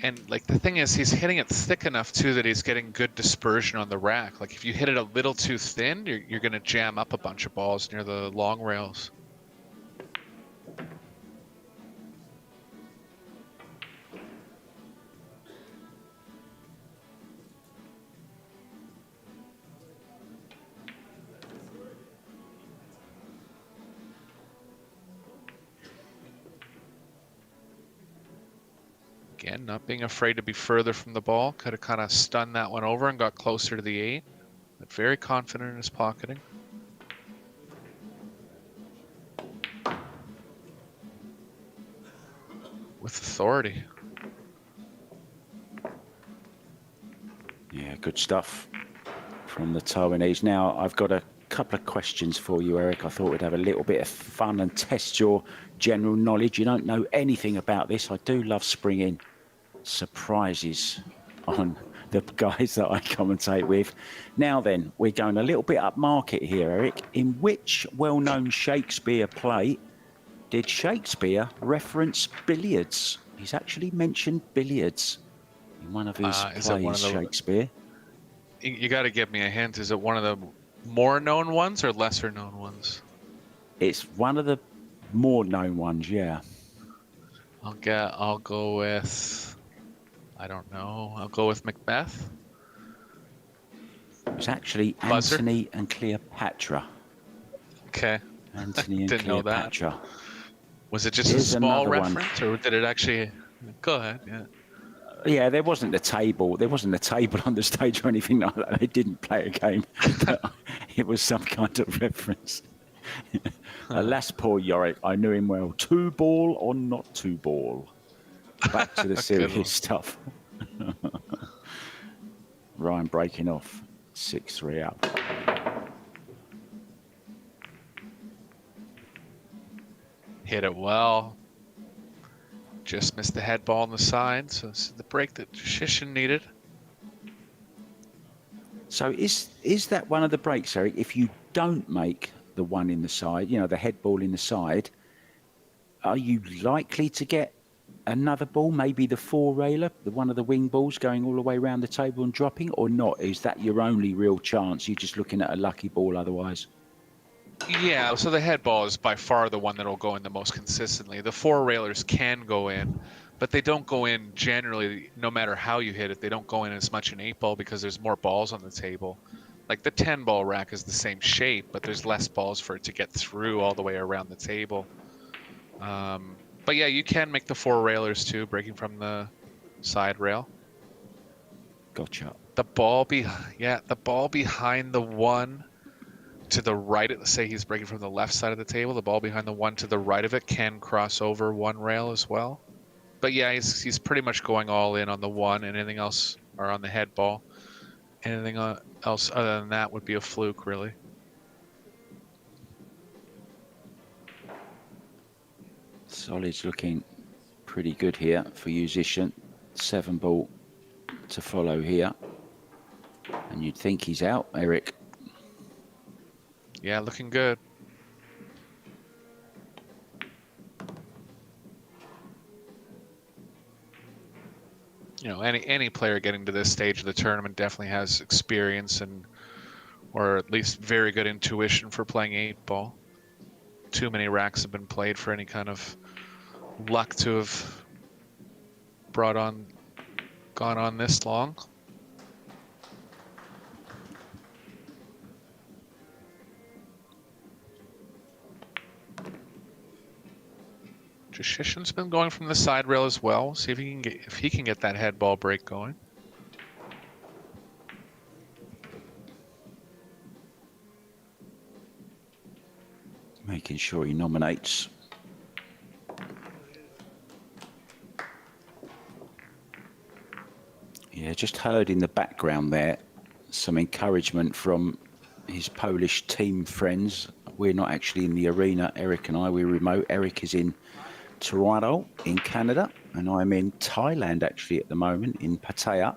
And like the thing is, he's hitting it thick enough too that he's getting good dispersion on the rack. Like if you hit it a little too thin, you're going to jam up a bunch of balls near the long rails. Again, not being afraid to be further from the ball. Could have kind of stunned that one over and got closer to the 8. But very confident in his pocketing. With authority. Yeah, good stuff from the Taiwanese. Now, I've got a couple of questions for you, Eric. I thought we'd have a little bit of fun and test your general knowledge. You don't know anything about this. I do love springing surprises on the guys that I commentate with. Now then, we're going a little bit upmarket here, Eric. In which well-known Shakespeare play did Shakespeare reference billiards? He's actually mentioned billiards in one of his plays, Shakespeare. You got to give me a hint. Is it one of the more known ones or lesser known ones? It's one of the more known ones, yeah. I'll go with, I don't know. I'll go with Macbeth. It's actually Buzzer? Antony and Cleopatra. Okay. Antony and Didn't know Cleopatra. that. Was it just Here's a small another one. reference, or did it actually? Go ahead. Yeah. Yeah, there wasn't a table. There wasn't a table on the stage or anything like that. They didn't play a game. It was some kind of reference. Alas, poor Yorick. I knew him well. 2 ball or not 2 ball? Back to the serious stuff. Ryan breaking off. 6-3 up. Hit it well. Just missed the head ball on the side, so this is the break that Shishin needed. So is that one of the breaks, Eric? If you don't make the one in the side, you know, the head ball in the side, are you likely to get another ball, maybe the 4-railer, one of the wing balls going all the way around the table and dropping, or not? Is that your only real chance? You're just looking at a lucky ball otherwise? Yeah, so the head ball is by far the one that will go in the most consistently. The 4-railers can go in, but they don't go in generally, no matter how you hit it. They don't go in as much in 8-ball because there's more balls on the table. Like the 10-ball rack is the same shape, but there's less balls for it to get through all the way around the table. But yeah, you can make the 4-railers too, breaking from the side rail. Gotcha. The ball behind the one to the right, say he's breaking from the left side of the table, the ball behind the one to the right of it can cross over one rail as well. But yeah, he's pretty much going all in on the one, and anything else, or on the head ball. Anything else other than that would be a fluke, really. Solid's looking pretty good here for Musician. 7-ball to follow here. And you'd think he's out, Eric. Yeah, looking good. You know, any player getting to this stage of the tournament definitely has experience or at least very good intuition for playing 8-ball. Too many racks have been played for any kind of luck to have gone on this long. Shishin's been going from the side rail as well. See if he can get that head ball break going. Making sure he nominates. Yeah, just heard in the background there some encouragement from his Polish team friends. We're not actually in the arena, Eric and I, we're remote. Eric is in Toronto in Canada, and I'm in Thailand actually at the moment in Pattaya.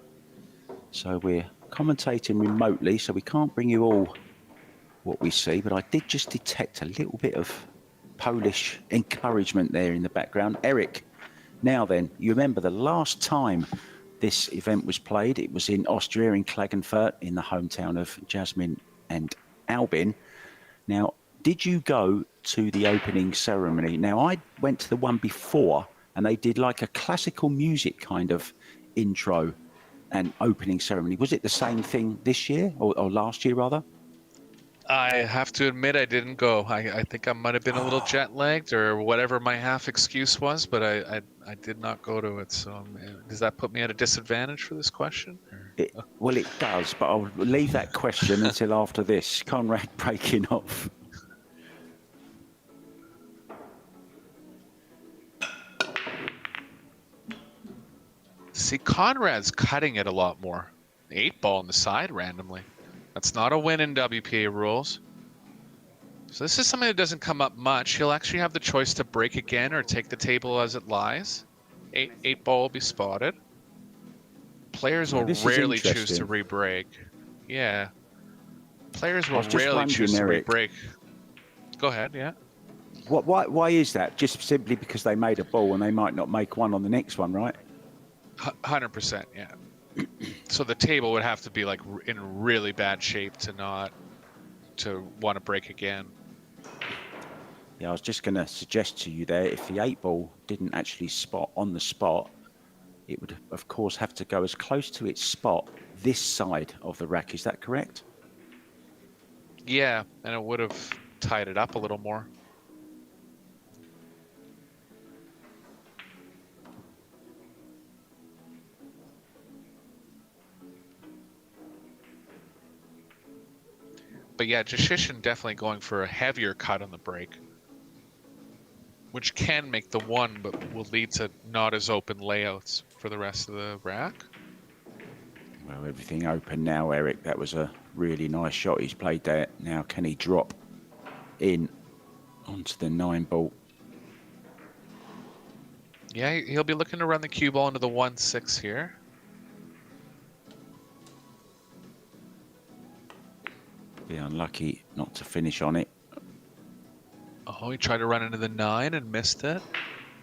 So we're commentating remotely, so we can't bring you all what we see, but I did just detect a little bit of Polish encouragement there in the background. Eric, now then, you remember the last time this event was played, it was in Austria, in Klagenfurt, in the hometown of Jasmine and Albin. Now, did you go to the opening ceremony? Now, I went to the one before, and they did like a classical music kind of intro and opening ceremony. Was it the same thing this year, or last year, rather? I have to admit I didn't go. I think I might have been a little jet lagged or whatever my half excuse was, but I did not go to it. So does that put me at a disadvantage for this question? Well, it does, but I'll leave that question until after this. Conrad breaking off. See, Conrad's cutting it a lot more. 8-ball on the side randomly. That's not a win in WPA rules. So this is something that doesn't come up much. He'll actually have the choice to break again or take the table as it lies. 8-ball will be spotted. Players will rarely choose to re-break. Yeah. Players will rarely choose to re-break. Go ahead, yeah. Why is that? Just simply because they made a ball and they might not make one on the next one, right? 100%, yeah. So the table would have to be like in really bad shape to want to break again. Yeah, I was just going to suggest to you there, if the 8-ball didn't actually spot on the spot, it would, of course, have to go as close to its spot this side of the rack. Is that correct? Yeah, and it would have tied it up a little more. But yeah, Jashishin definitely going for a heavier cut on the break, which can make the one, but will lead to not as open layouts for the rest of the rack. Well, everything open now, Eric. That was a really nice shot he's played there. Now, can he drop in onto the 9-ball? Yeah, he'll be looking to run the cue ball into the 1-6 here. Be unlucky not to finish on it. Oh, he tried to run into the 9 and missed it.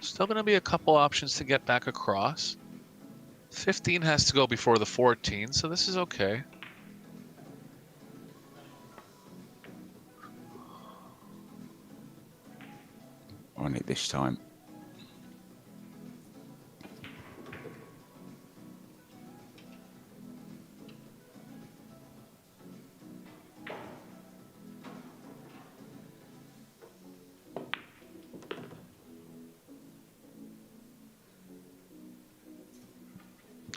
Still going to be a couple options to get back across. 15 has to go before the 14, so this is okay. On it this time.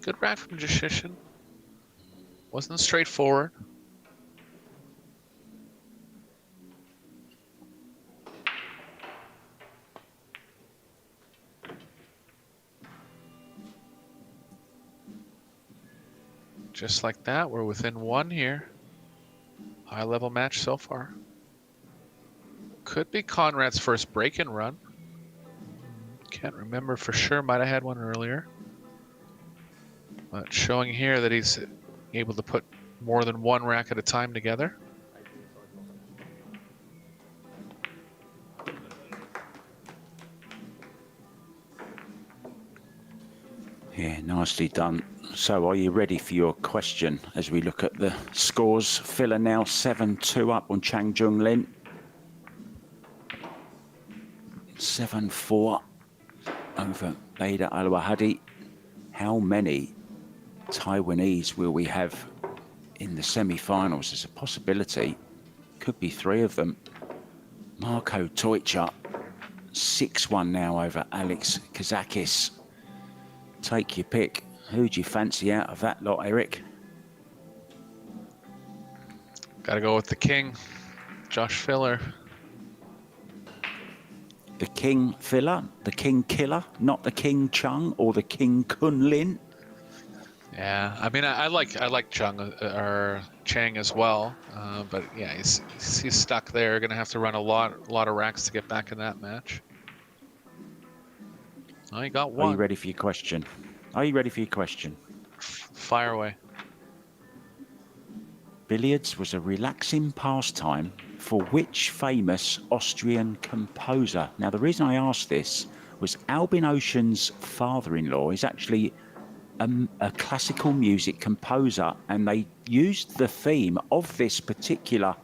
Good rack from Jashishin. Wasn't straightforward. Just like that, we're within 1 here. High level match so far. Could be Conrad's first break-in run. Can't remember for sure, might have had one earlier. But showing here that he's able to put more than 1 rack at a time together. Yeah, nicely done. So are you ready for your question as we look at the scores? Filler now 7-2 up on Chang Jung Lin. 7-4 over Beda Al Wahadi. How many Taiwanese will we have in the semi-finals? There's a possibility. Could be 3 of them. Marco Toicha, 6-1 now over Alex Kazakis. Take your pick. Who do you fancy out of that lot, Eric? Gotta go with the king, Josh Filler. The King Filler, the King Killer, not the King Chung or the King Kun Lin. Yeah, I mean, I like Chung or Chang as well. But yeah, he's stuck there. Going to have to run a lot of racks to get back in that match. Oh, he got Are you one. ready for your question? Are you ready for your question? Fire away. Billiards was a relaxing pastime for which famous Austrian composer? Now, the reason I asked this was Albin Ocean's father-in-law is actually a classical music composer, and they used the theme of this particular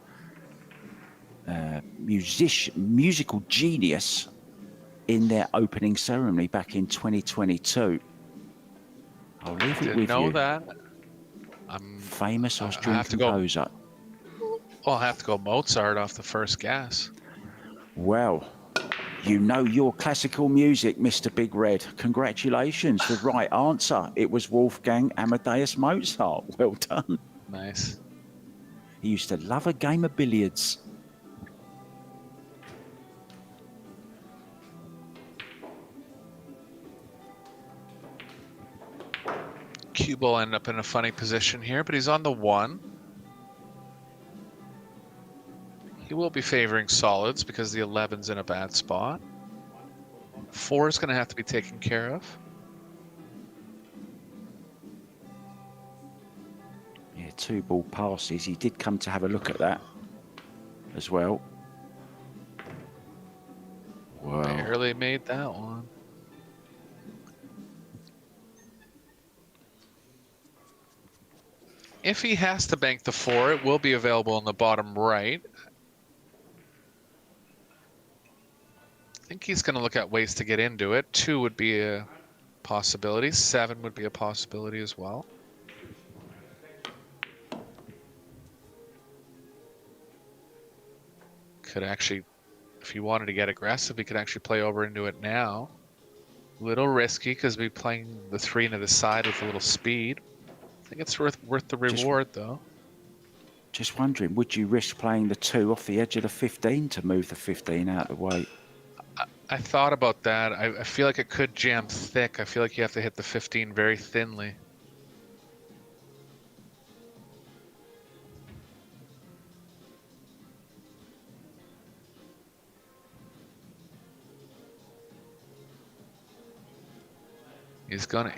musical genius in their opening ceremony back in 2022. I'll leave it Didn't with know you. that. Famous I Austrian have to go. composer. Well, I'll have to go Mozart off the first guess. Well, you know your classical music, Mr. Big Red. Congratulations. The right answer. It was Wolfgang Amadeus Mozart. Well done. Nice. He used to love a game of billiards. Cube will end up in a funny position here, but he's on the 1. He will be favoring solids because the 11's in a bad spot. 4 is going to have to be taken care of. Yeah, 2 ball passes. He did come to have a look at that as well. Wow. Barely made that one. If he has to bank the 4, it will be available in the bottom right. I think he's going to look at ways to get into it. 2 would be a possibility. 7 would be a possibility as well. Could actually, if he wanted to get aggressive, he could actually play over into it now. Little risky because we're playing the 3 into the side with a little speed. I think it's worth the reward, though. Just wondering, would you risk playing the 2 off the edge of the 15 to move the 15 out of the way? I thought about that. I feel like it could jam thick. I feel like you have to hit the 15 very thinly.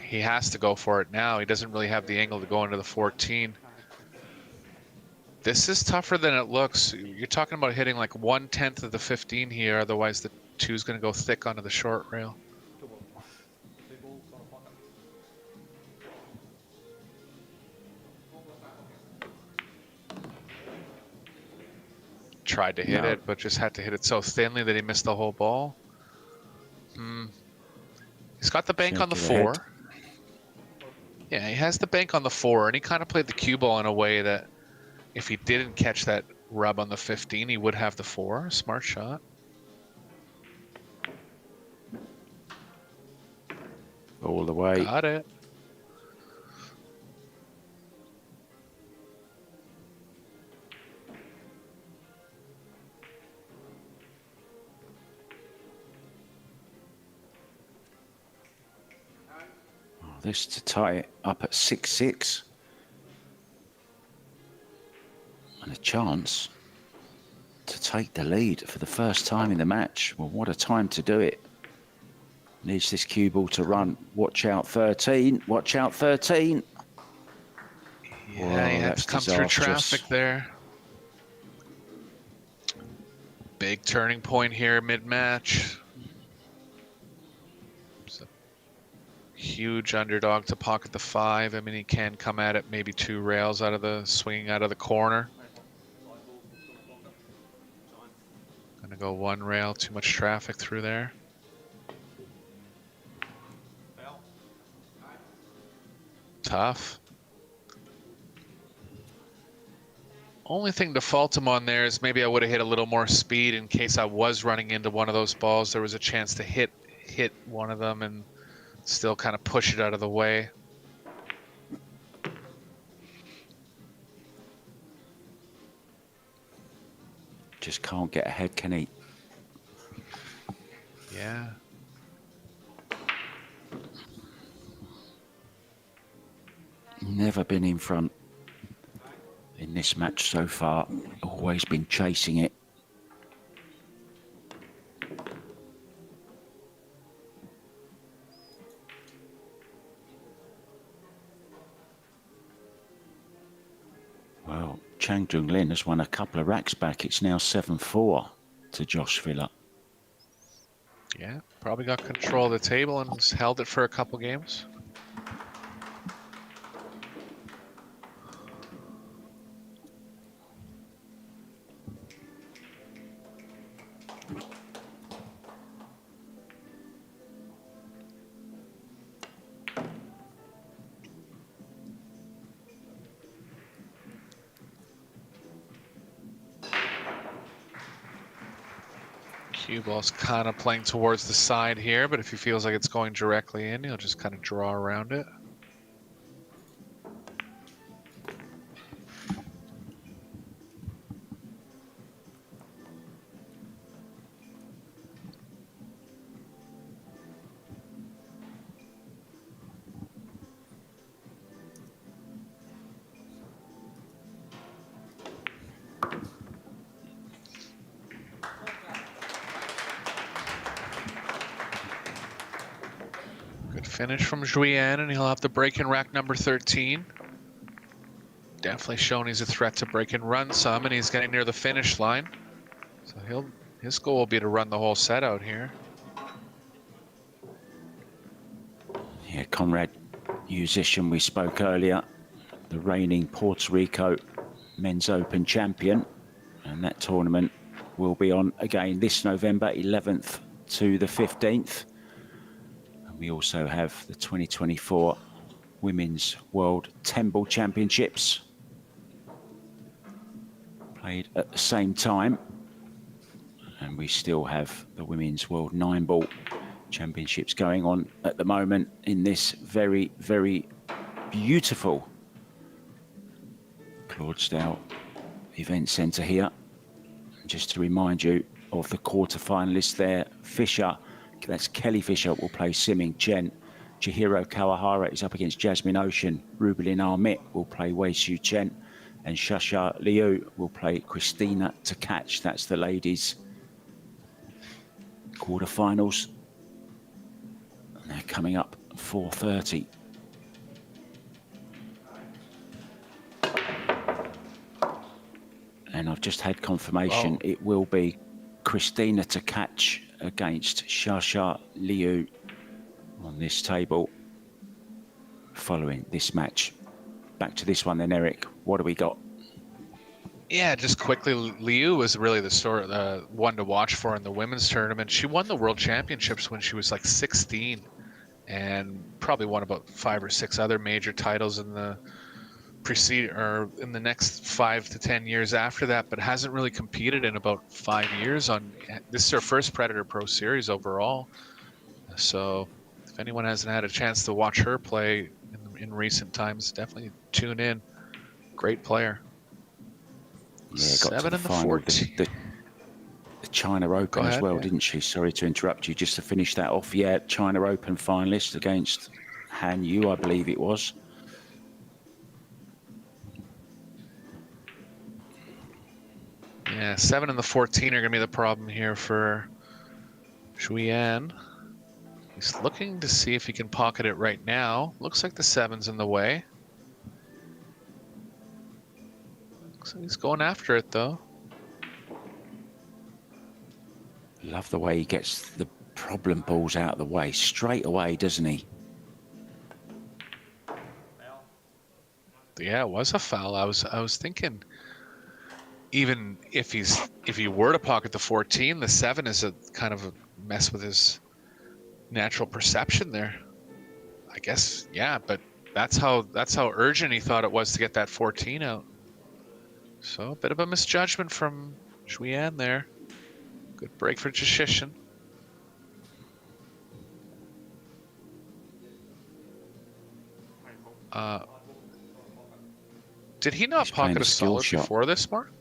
He has to go for it now. He doesn't really have the angle to go into the 14. This is tougher than it looks. You're talking about hitting like 1/10 of the 15 here. Otherwise, the 2 is going to go thick onto the short rail. Tried to hit it, but just had to hit it so thinly that he missed the whole ball. He's got the bank on the 4. Yeah, he has the bank on the 4, and he kind of played the cue ball in a way that if he didn't catch that rub on the 15, he would have the 4. Smart shot. All the way. Got it. This to tie it up at 6-6. And a chance to take the lead for the first time in the match. Well, what a time to do it. Needs this cue ball to run. Watch out, 13. Watch out, 13. Yeah, Whoa, he had that's to come through disastrous. traffic there. Big turning point here mid-match. Huge underdog to pocket the 5. I mean, he can come at it maybe 2 rails out of the swinging out of the corner. Gonna go 1 rail, too much traffic through there. Tough. Only thing to fault him on there is maybe I would have hit a little more speed in case I was running into one of those balls. There was a chance to hit one of them and still kind of push it out of the way. Just can't get ahead, can he? Yeah. Never been in front in this match so far. Always been chasing it. Well, Chang Jung Lin has won a couple of racks back. It's now 7-4 to Josh Villa. Yeah, probably got control of the table and has held it for a couple games. Cue ball's kind of playing towards the side here, but if he feels like it's going directly in, he'll just kind of draw around it. Good finish from Julian, and he'll have to break in rack number 13. Definitely shown he's a threat to break and run some, and he's getting near the finish line. So his goal will be to run the whole set out here. Yeah, Conrad, musician we spoke earlier, the reigning Puerto Rico Men's Open champion. And that tournament will be on again this November 11th to the 15th. And we also have the 2024 Women's World 10 Ball Championships played at the same time. And we still have the Women's World 9 Ball Championships going on at the moment in this very, very beautiful Clydesdale Event Centre here. Just to remind you of the quarter-finalists there, Fisher, that's Kelly Fisher, will play Siming Chen. Chihiro Kawahara is up against Jasmine Ocean. Rubelin Armit will play Wei Xiu Chen. And Shasha Liu will play Christina Tkach. That's the ladies' quarter-finals. And they're coming up 4:30. And I've just had confirmation it will be Christina Tkach against Shasha Liu on this table following this match. Back to this one then, Eric. What do we got? Yeah, just quickly, Liu was really the one to watch for in the women's tournament. She won the world championships when she was like 16 and probably won about 5 or 6 other major titles in the in the next 5 to 10 years after that, but hasn't really competed in about 5 years. This is her first Predator Pro Series overall. So if anyone hasn't had a chance to watch her play in recent times, definitely tune in. Great player. Yeah, got to the final of the China Open as well, didn't she? Sorry to interrupt you. Just to finish that off, yeah, China Open finalist against Han Yu, I believe it was. Yeah, 7 and the 14 are going to be the problem here for Julian. He's looking to see if he can pocket it right now. Looks like the 7's in the way. Looks like he's going after it, though. Love the way he gets the problem balls out of the way straight away, doesn't he? Yeah, it was a foul. I was thinking, even if he were to pocket the 14, the 7 is a kind of a mess with his natural perception there. I guess, yeah, but that's how urgent he thought it was to get that 14 out. So a bit of a misjudgment from Julian there. Good break for Jashishin. Did he not pocket a solid before this, Mark?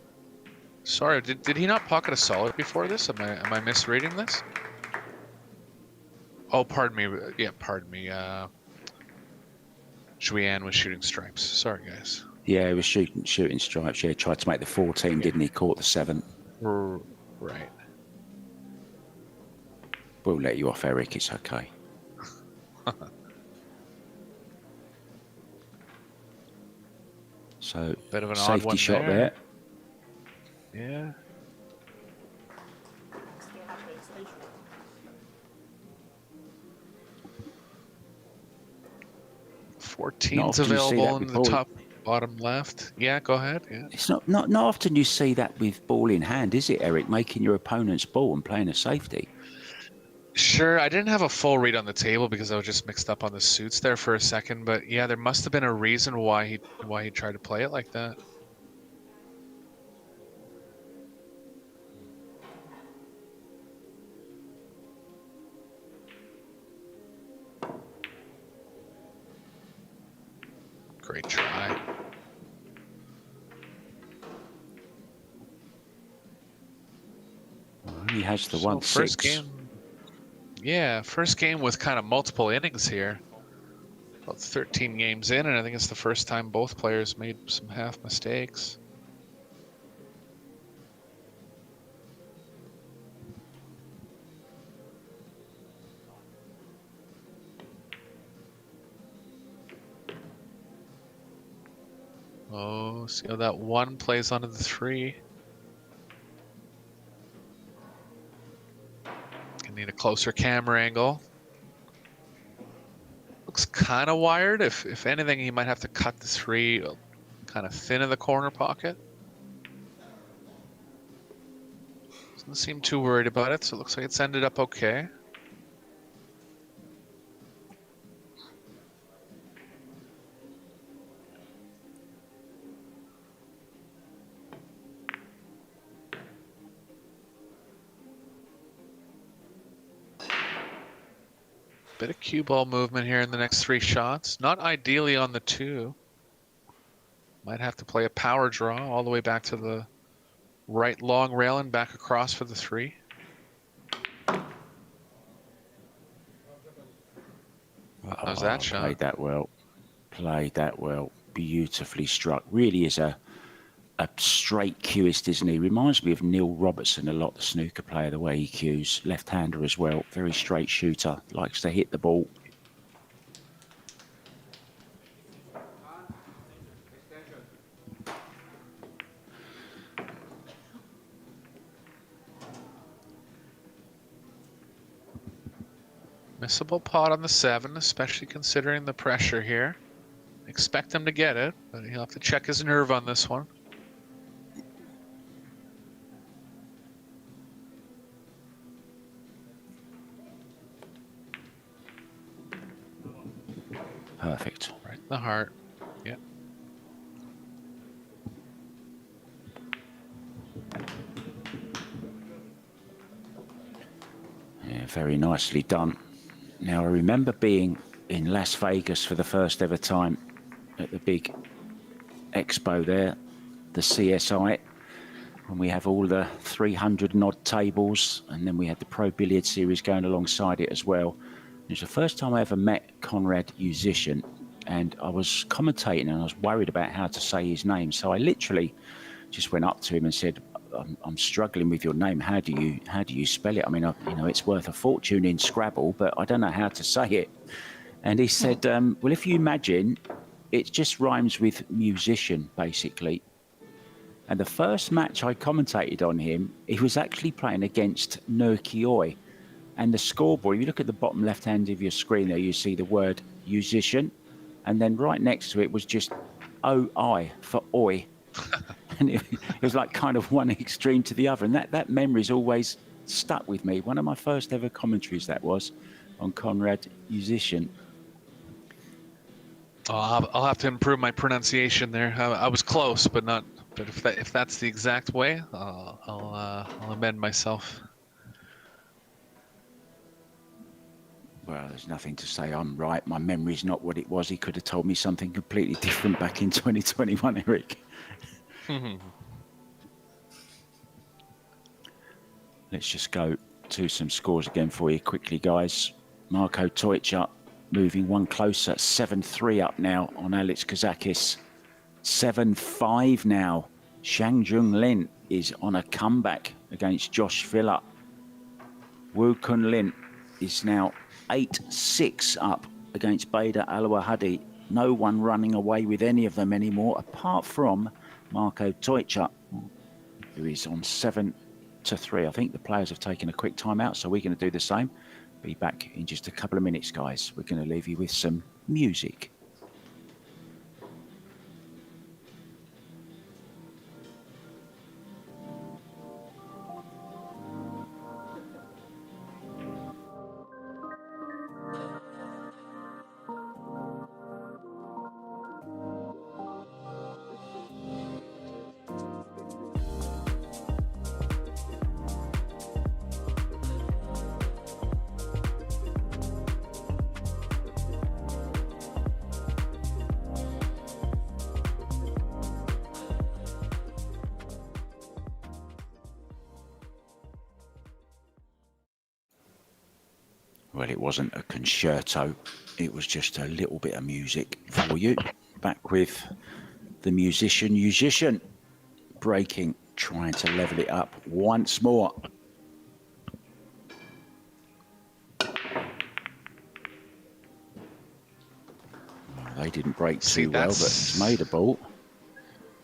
Sorry, did he not pocket a solid before this? Am I misreading this? Oh, pardon me. Yeah, pardon me. Julian was shooting stripes. Sorry, guys. Yeah, he was shooting stripes. Yeah, tried to make the 14, didn't he? Caught the 7. Right. We'll let you off, Eric. It's okay. So, Bit of an odd safety one shot there. Yeah. Not 14's often you see available that in with the ball. top bottom left. Yeah, go ahead. Yeah. It's not often you see that with ball in hand, is it, Eric? Making your opponent's ball and playing a safety. Sure, I didn't have a full read on the table because I was just mixed up on the suits there for a second, but yeah, there must have been a reason why he tried to play it like that. Great try. He has the So 1-6. first game, yeah, first game with kind of multiple innings here. About 13 games in, and I think it's the first time both players made some half mistakes. Oh, see how that 1 plays onto the 3. Gonna need a closer camera angle. Looks kind of wired. If anything, he might have to cut the 3 kind of thin in the corner pocket. Doesn't seem too worried about it, so it looks like it's ended up okay. Bit of cue ball movement here in the next 3 shots. Not ideally on the 2. Might have to play a power draw all the way back to the right long rail and back across for the 3. How's that shot? Played that well. Played that well. Beautifully struck. Really is a straight cueist, isn't he? Reminds me of Neil Robertson a lot, the snooker player, the way he cues. Left-hander as well. Very straight shooter. Likes to hit the ball. Missable pot on the 7, especially considering the pressure here. Expect him to get it, but he'll have to check his nerve on this one. Perfect. Right in the heart. Yeah. Yeah, very nicely done. Now, I remember being in Las Vegas for the first ever time at the big expo there, the CSI, when we have all the 300 and odd tables, and then we had the Pro Billiard Series going alongside it as well. It was the first time I ever met Conrad Musician, and I was commentating and I was worried about how to say his name. So I literally just went up to him and said, I'm struggling with your name. How do you spell it? I mean, it's worth a fortune in Scrabble, but I don't know how to say it. And he said, well, if you imagine, it just rhymes with musician, basically. And the first match I commentated on him, he was actually playing against Nurkioi. And the scoreboard, if you look at the bottom left hand of your screen there, you see the word musician. And then right next to it was just OI for oi. And it was like kind of one extreme to the other. And that memory's always stuck with me. One of my first ever commentaries that was on Conrad Musician. Oh, I'll have to improve my pronunciation there. I was close, but not. But if that's the exact way, I'll amend myself. Well, there's nothing to say I'm right. My memory's not what it was. He could have told me something completely different back in 2021, Eric. Let's just go to some scores again for you quickly, guys. Marko Tojc up, moving one closer, 7-3 up now on Alex Kazakis. 7-5 now. Shang Jung Lin is on a comeback against Josh Villa. Wu Kun Lin is now 8-6 up against Bader Al-Wahadi. No one running away with any of them anymore, apart from Marco Teutscher, who is on 7-3. I think the players have taken a quick time out, so we're going to do the same. Be back in just a couple of minutes, guys. We're going to leave you with some music. Well, it wasn't a concerto. It was just a little bit of music for you. Back with the musician breaking, trying to level it up once more. They didn't break too well, but it's made a ball.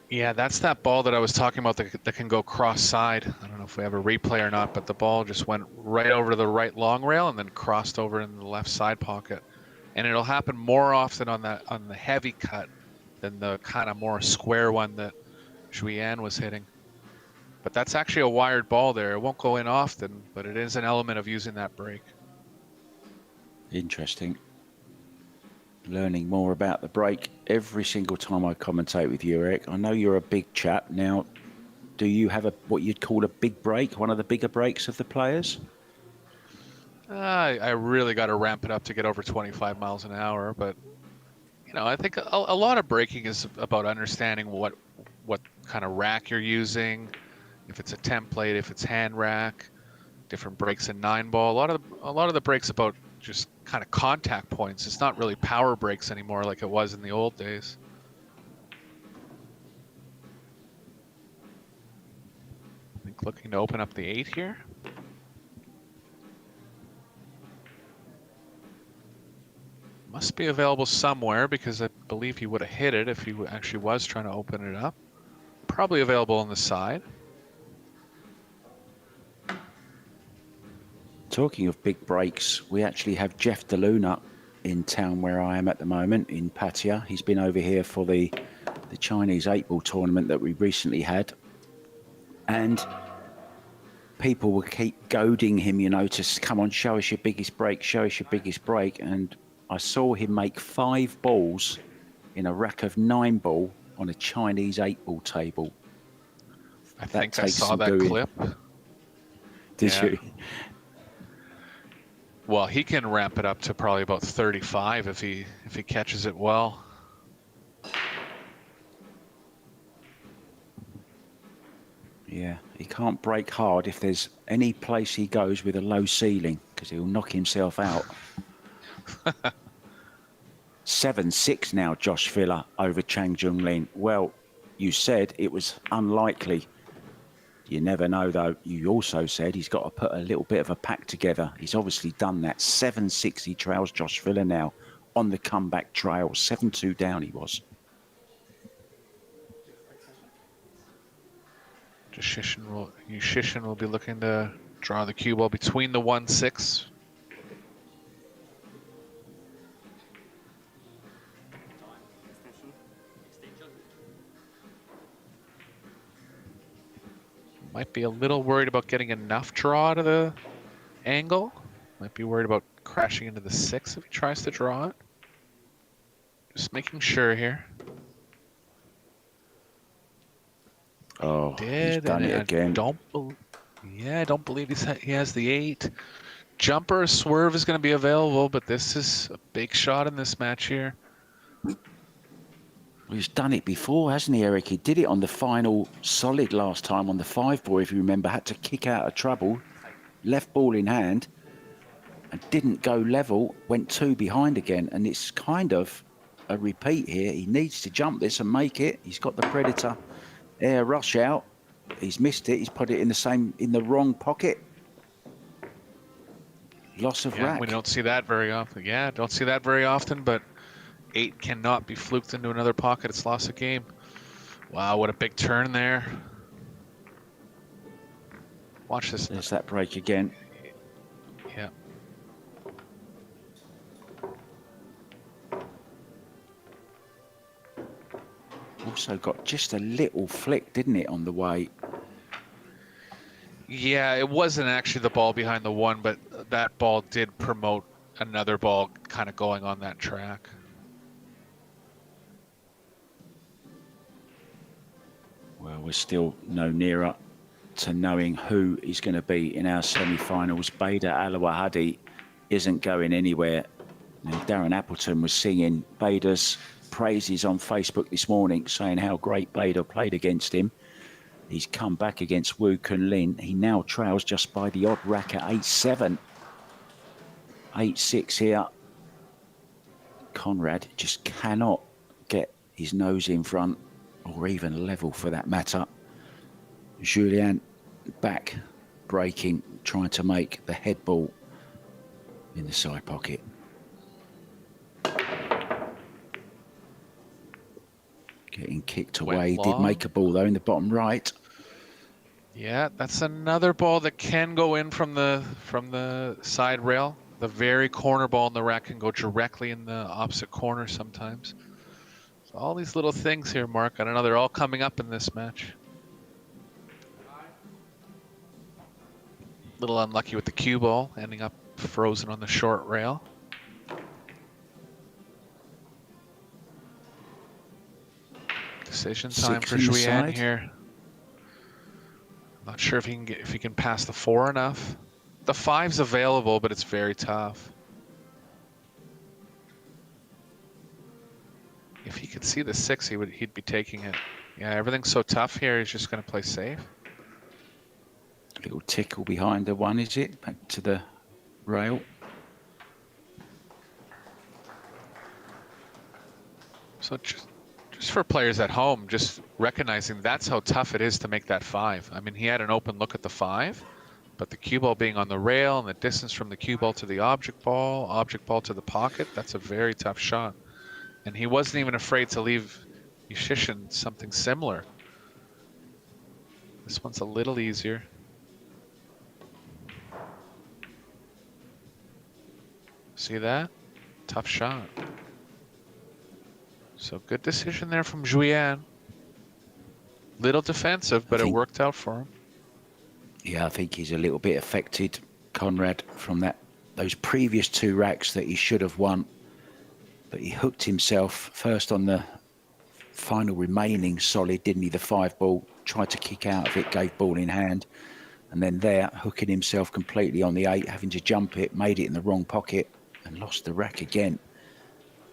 Yeah, that's that ball that I was talking about that can go cross-side. I don't know if we have a replay or not, but the ball just went right over to the right long rail and then crossed over in the left side pocket. And it'll happen more often on the heavy cut than the kind of more square one that Julian was hitting. But that's actually a wired ball there. It won't go in often, but it is an element of using that break. Interesting. Learning more about the break every single time I commentate with you, Eric. I know you're a big chap. Now, do you have what you'd call a big break, one of the bigger breaks of the players? I really got to ramp it up to get over 25 miles an hour. But, you know, I think a lot of breaking is about understanding what kind of rack you're using, if it's a template, if it's hand rack, different breaks in 9-ball. A lot of the breaks about just kind of contact points. It's not really power breaks anymore like it was in the old days. I think looking to open up the 8 here. Must be available somewhere because I believe he would have hit it if he actually was trying to open it up. Probably available on the side. Talking of big breaks, we actually have Jeff DeLuna in town where I am at the moment, in Pattaya. He's been over here for the Chinese 8-ball tournament that we recently had. And people will keep goading him, you know, to come on, show us your biggest break, show us your biggest break. And I saw him make 5 balls in a rack of 9-ball on a Chinese 8-ball table. I think I saw that clip. Did you? Well, he can ramp it up to probably about 35 if he catches it well. Yeah, he can't break hard if there's any place he goes with a low ceiling, because he'll knock himself out. 7-6 now, Josh Villa over Chang Jung Lin. Well, you said it was unlikely. You never know, though. You also said he's got to put a little bit of a pack together. He's obviously done that. 7-6, he trails Josh Villa now on the comeback trail. 7-2 down he was. Yushishin will be looking to draw the cue ball between the 1-6. Might be a little worried about getting enough draw to the angle. Might be worried about crashing into the 6 if he tries to draw it. Just making sure here. Oh, he's done it again. I don't believe he has the 8. Jumper swerve is going to be available, but this is a big shot in this match here. He's done it before, hasn't he, Eric? He did it on the final solid last time on the 5-ball, if you remember. Had to kick out of trouble, left ball in hand, and didn't go level, went 2 behind again. And it's kind of a repeat here. He needs to jump this and make it. He's got the Predator air rush out. He's missed it. He's put it in the wrong pocket. Loss of rack. We don't see that very often. Yeah, don't see that very often, but 8 cannot be fluked into another pocket. It's lost a game. Wow, what a big turn there. Watch this. There's that break again. Yeah. Also got just a little flick, didn't it, on the way? Yeah, it wasn't actually the ball behind the one, but that ball did promote another ball kind of going on that track. Well, we're still no nearer to knowing who is going to be in our semi-finals. Bader Alawahadi isn't going anywhere. And Darren Appleton was singing Bader's praises on Facebook this morning, saying how great Bader played against him. He's come back against Wu Kun Lin. He now trails just by the odd rack at 8-7. 8-6 here. Conrad just cannot get his nose in front, or even level for that matter. Julien back, breaking, trying to make the head ball in the side pocket. Getting kicked away. Did make a ball though in the bottom right. Yeah, that's another ball that can go in from the side rail. The very corner ball in the rack can go directly in the opposite corner sometimes. So all these little things here, Mark, I don't know, they're all coming up in this match. Little unlucky with the cue ball, ending up frozen on the short rail. Decision time for Julian here. Not sure if he can pass the 4 enough. The 5's available, but it's very tough. If he could see the 6, he'd be taking it. Yeah, everything's so tough here. He's just going to play safe. A little tickle behind the 1, is it? Back to the rail. So just for players at home, just recognizing that's how tough it is to make that 5. I mean, he had an open look at the 5, but the cue ball being on the rail and the distance from the cue ball to the object ball to the pocket, that's a very tough shot. And he wasn't even afraid to leave Yushishin something similar. This one's a little easier. See that? Tough shot. So good decision there from Julian. Little defensive, but it worked out for him. Yeah, I think he's a little bit affected, Conrad, from those previous 2 racks that he should have won. But he hooked himself first on the final remaining solid, didn't he? The 5 ball, tried to kick out of it, gave ball in hand. And then there, hooking himself completely on the 8, having to jump it, made it in the wrong pocket and lost the rack again.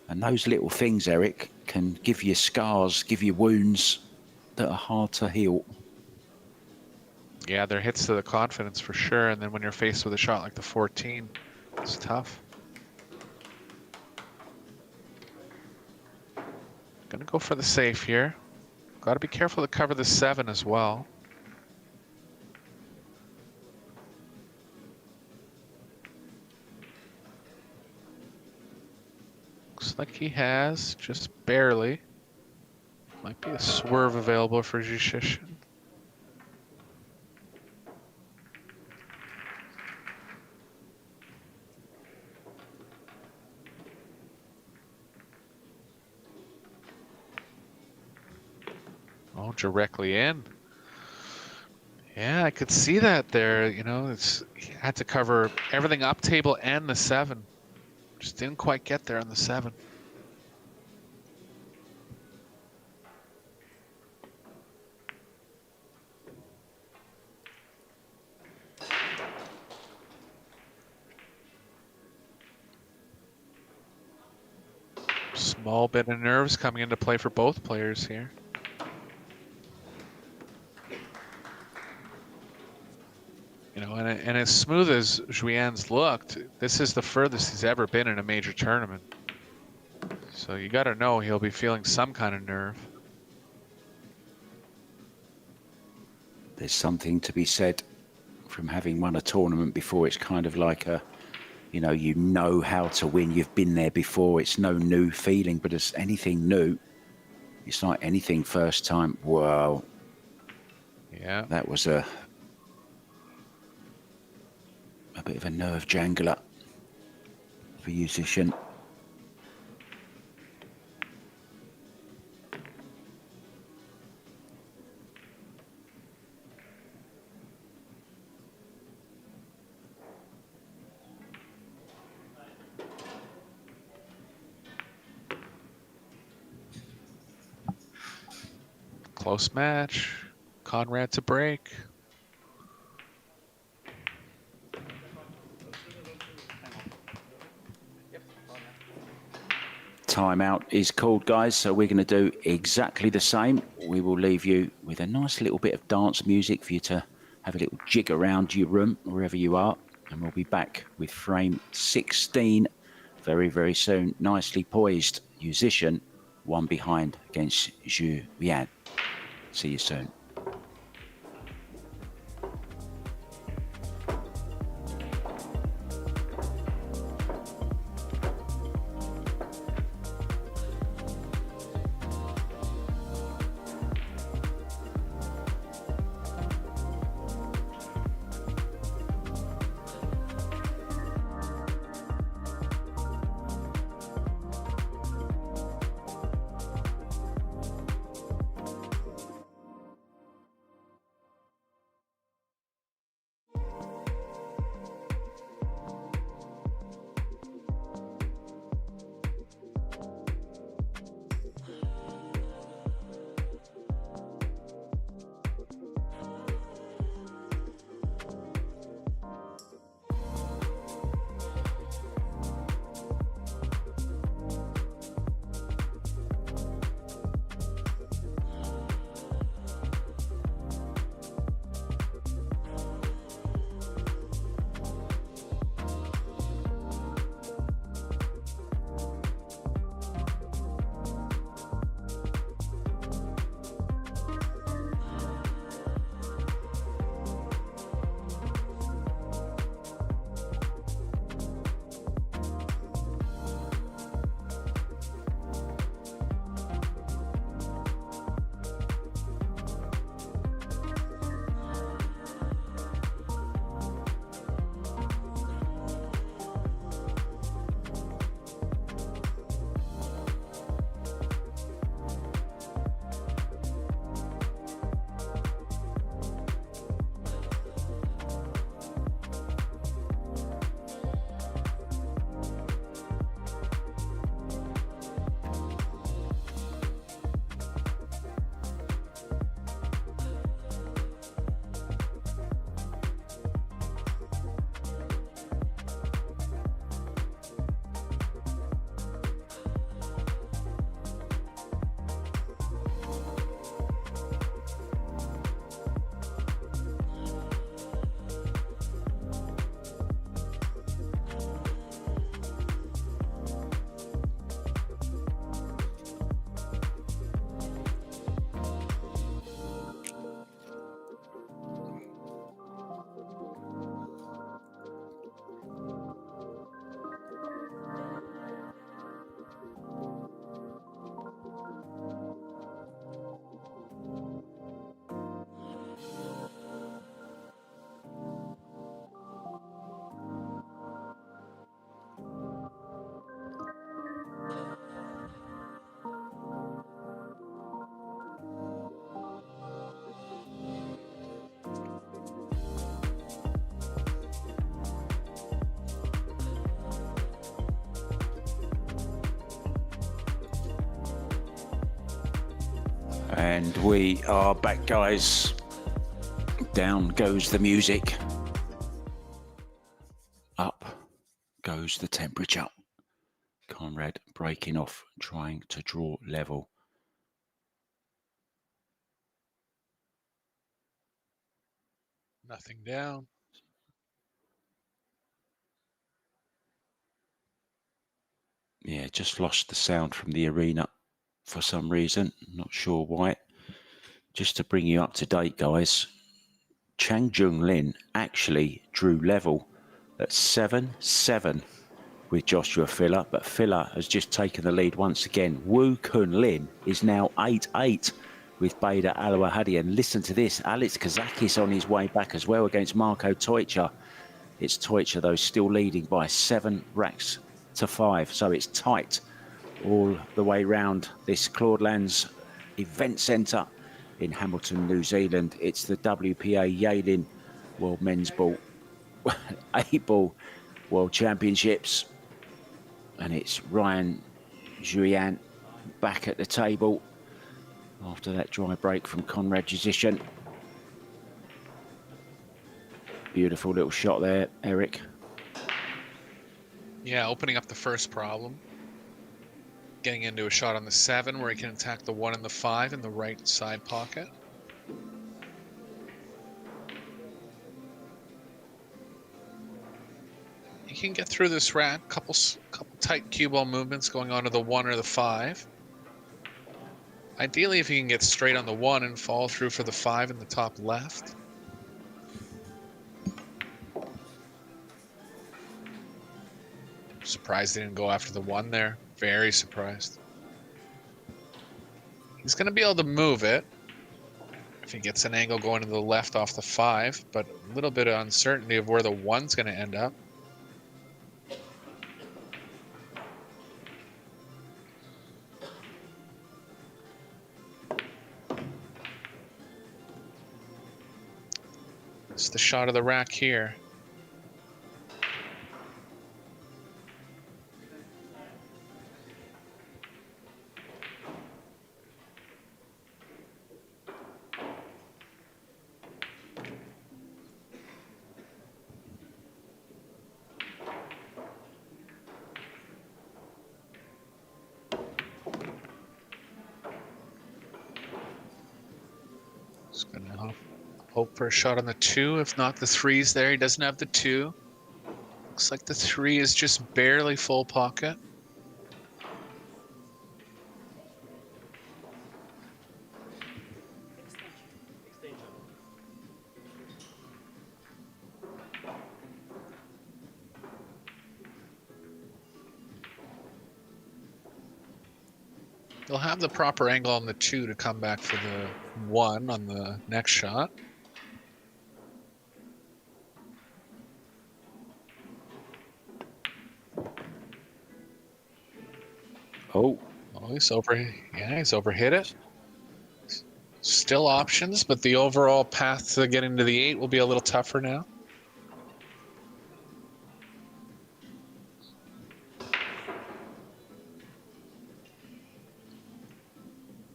And those little things, Eric, can give you scars, give you wounds that are hard to heal. Yeah, they're hits to the confidence for sure. And then when you're faced with a shot like the 14, it's tough. Gonna go for the safe here. Got to be careful to cover the 7 as well. Looks like he has, just barely. Might be a swerve available for Jushishin. Oh, directly in. Yeah, I could see that there. You know, he had to cover everything up table and the 7. Just didn't quite get there on the 7. Small bit of nerves coming into play for both players here. You know, and as smooth as Julian's looked, this is the furthest he's ever been in a major tournament. So you got to know he'll be feeling some kind of nerve. There's something to be said from having won a tournament before. It's kind of like you know how to win. You've been there before. It's no new feeling, but as anything new, it's like anything first time. Wow. Yeah. That was a bit of a nerve jangler for musician. Close match. Conrad to break. Timeout is called, guys, so we're going to do exactly the same. We will leave you with a nice little bit of dance music for you to have a little jig around your room, wherever you are, and we'll be back with frame 16 very, very soon. Nicely poised musician, one behind against Zhu Yan. See you soon. And we are back, guys. Down goes the music. Up goes the temperature. Conrad breaking off, trying to draw level. Nothing down. Yeah, just lost the sound from the arena for some reason. Not sure why. Just to bring you up to date, guys, Chang Jung Lin actually drew level at 7-7 with Joshua Filler, but Filler has just taken the lead once again. Woo Kun Lin is now 8-8 with Bader Alawahadi. And listen to this, Alex Kazakis on his way back as well against Marco Teutscher. It's Teutscher, though, still leading by 7 racks to 5. So it's tight all the way round this Claudelands Event Centre in Hamilton, New Zealand. It's the WPA Yalin World Men's Ball, 8-ball World Championships. And it's Ryan Julian back at the table after that dry break from Conrad Juzician. Beautiful little shot there, Eric. Yeah, opening up the first problem. Getting into a shot on the 7 where he can attack the 1 and the 5 in the right side pocket. You can get through this rack, couple tight cue ball movements going on to the 1 or the 5. Ideally, if you can get straight on the 1 and fall through for the 5 in the top left. Surprised he didn't go after the 1 there. Very surprised. He's going to be able to move it if he gets an angle going to the left off the 5, but a little bit of uncertainty of where the 1's going to end up. It's the shot of the rack here. Just gonna hope for a shot on the 2. If not, the 3's there. He doesn't have the 2. Looks like the 3 is just barely full pocket. They'll have the proper angle on the 2 to come back for the 1 on the next shot. Oh, He's overhit it. Still options, but the overall path to getting to the 8 will be a little tougher now.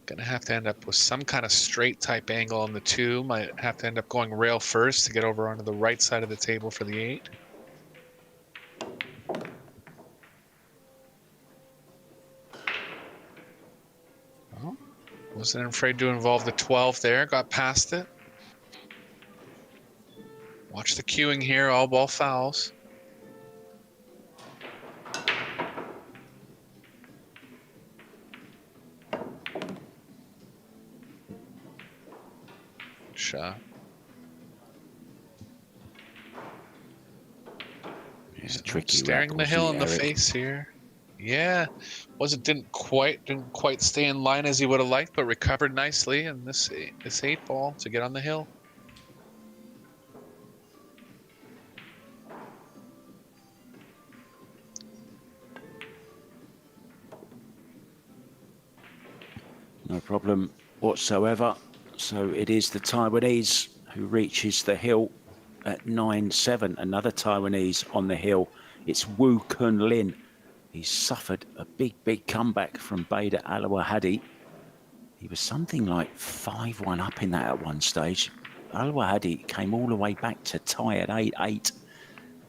Gonna have to end up with some kind of straight type angle on the 2. Might have to end up going rail first to get over onto the right side of the table for the 8. Oh, wasn't afraid to involve the 12 there, got past it. Watch the cueing here, all ball fouls. Shot. it's a tricky Staring rack, the hill in wasn't the it, Eric? face here. Yeah, didn't quite stay in line as he would have liked, but recovered nicely in this 8-ball to get on the hill. No problem whatsoever. So it is the Taiwanese who reaches the hill at 9-7. Another Taiwanese on the hill. It's Woo Kun Lin. He's suffered a big comeback from Bader Alawahadi. He was something like 5-1 up in that at one stage. Alawahadi came all the way back to tie at 8-8.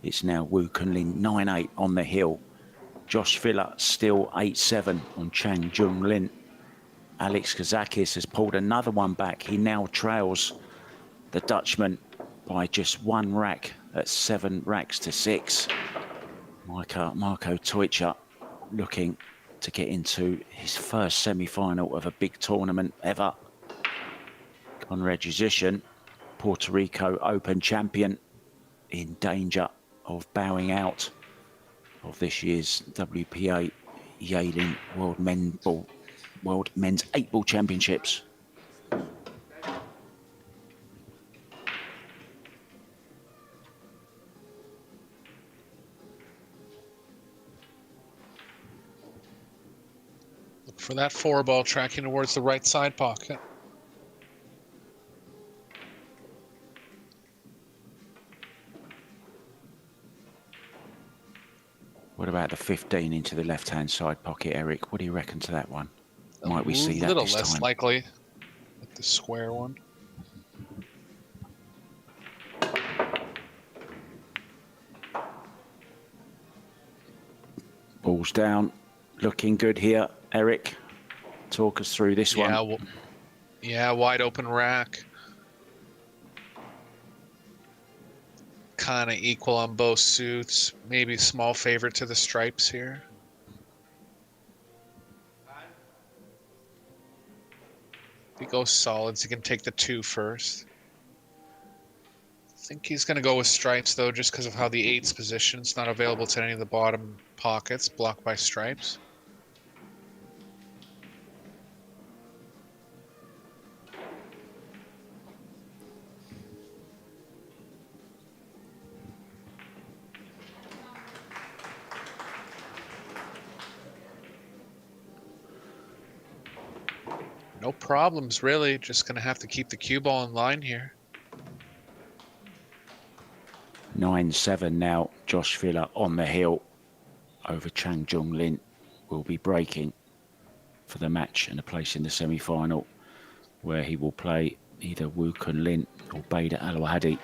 It's now Woo Kun Lin 9-8 on the hill. Josh Filler still 8-7 on Chang Jung Lin. Alex Kazakis has pulled another one back. He now trails the Dutchman by just 1 rack at 7 racks to 6. Marco Teutscher looking to get into his first semi-final of a big tournament ever. Conrad Musician, Puerto Rico Open champion, in danger of bowing out of this year's WPA Yalin World Men's 8-Ball Championships. Look for that 4-ball tracking towards the right side pocket. What about the 15 into the left-hand side pocket, Eric? What do you reckon to that one? Might we see that A little this less time? likely with the square one. Balls down, looking good here. Eric, talk us through this one. Yeah, wide open rack. Kind of equal on both suits. Maybe small favorite to the stripes here. If he goes solids, he can take the 2 first. I think he's going to go with stripes, though, just because of how the 8's position. It's not available to any of the bottom pockets, blocked by stripes. No problems, really. Just going to have to keep the cue ball in line here. 9-7 now. Josh Filler on the hill over Chang Jung Lin will be breaking for the match and a place in the semi-final, where he will play either Woo Kun Lin or Bader Al-Wahadi.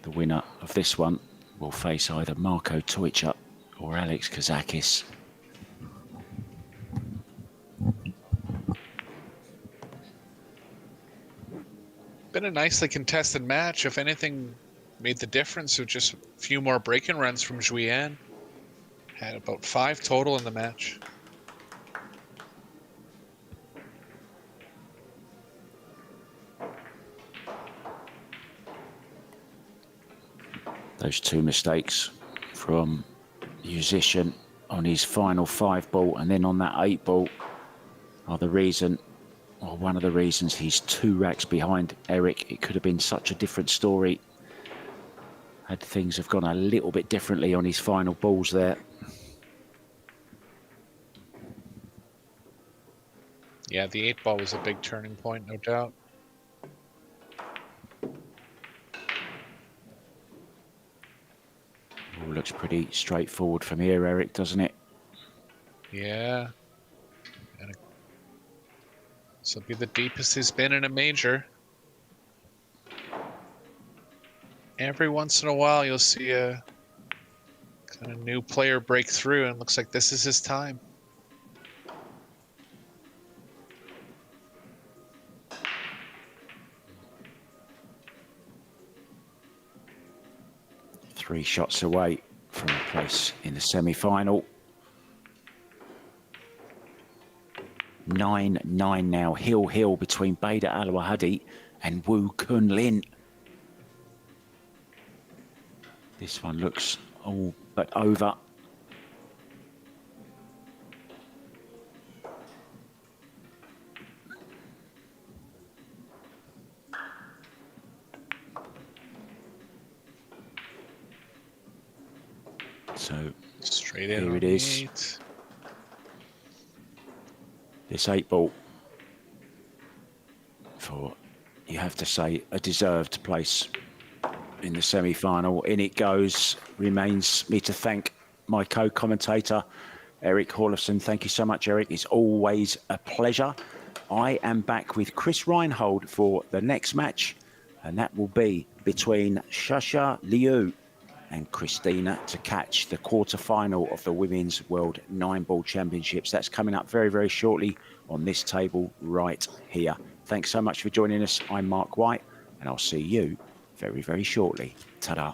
The winner of this one will face either Marco Toicha or Alex Kazakis. Been a nicely contested match. If anything made the difference of just a few more break-in runs from Julian. Had about 5 total in the match. Those 2 mistakes from Musician on his final 5-ball and then on that 8-ball are the reason, or one of the reasons, he's 2 racks behind Eric. It could have been such a different story had things have gone a little bit differently on his final balls there. Yeah, the 8-ball was a big turning point, no doubt. All looks pretty straightforward from here, Eric, doesn't it? Yeah. This will be the deepest he's been in a major. Every once in a while, you'll see a kind of new player break through, and it looks like this is his time. Three shots away from a place in the semi-final. 9-9 now, hill between Bader Al-Wahadi and Woo Kun Lin. This one looks all but over. So straight in here it is. 8. This 8-ball for, you have to say, a deserved place in the semi-final. In it goes. Remains me to thank my co-commentator, Eric Horlifson. Thank you so much, Eric. It's always a pleasure. I am back with Chris Reinhold for the next match, and that will be between Shasha Liu and Christina to catch the quarter-final of the Women's World 9-Ball Championships. That's coming up very, very shortly on this table right here. Thanks so much for joining us. I'm Mark White, and I'll see you very, very shortly. Ta-da.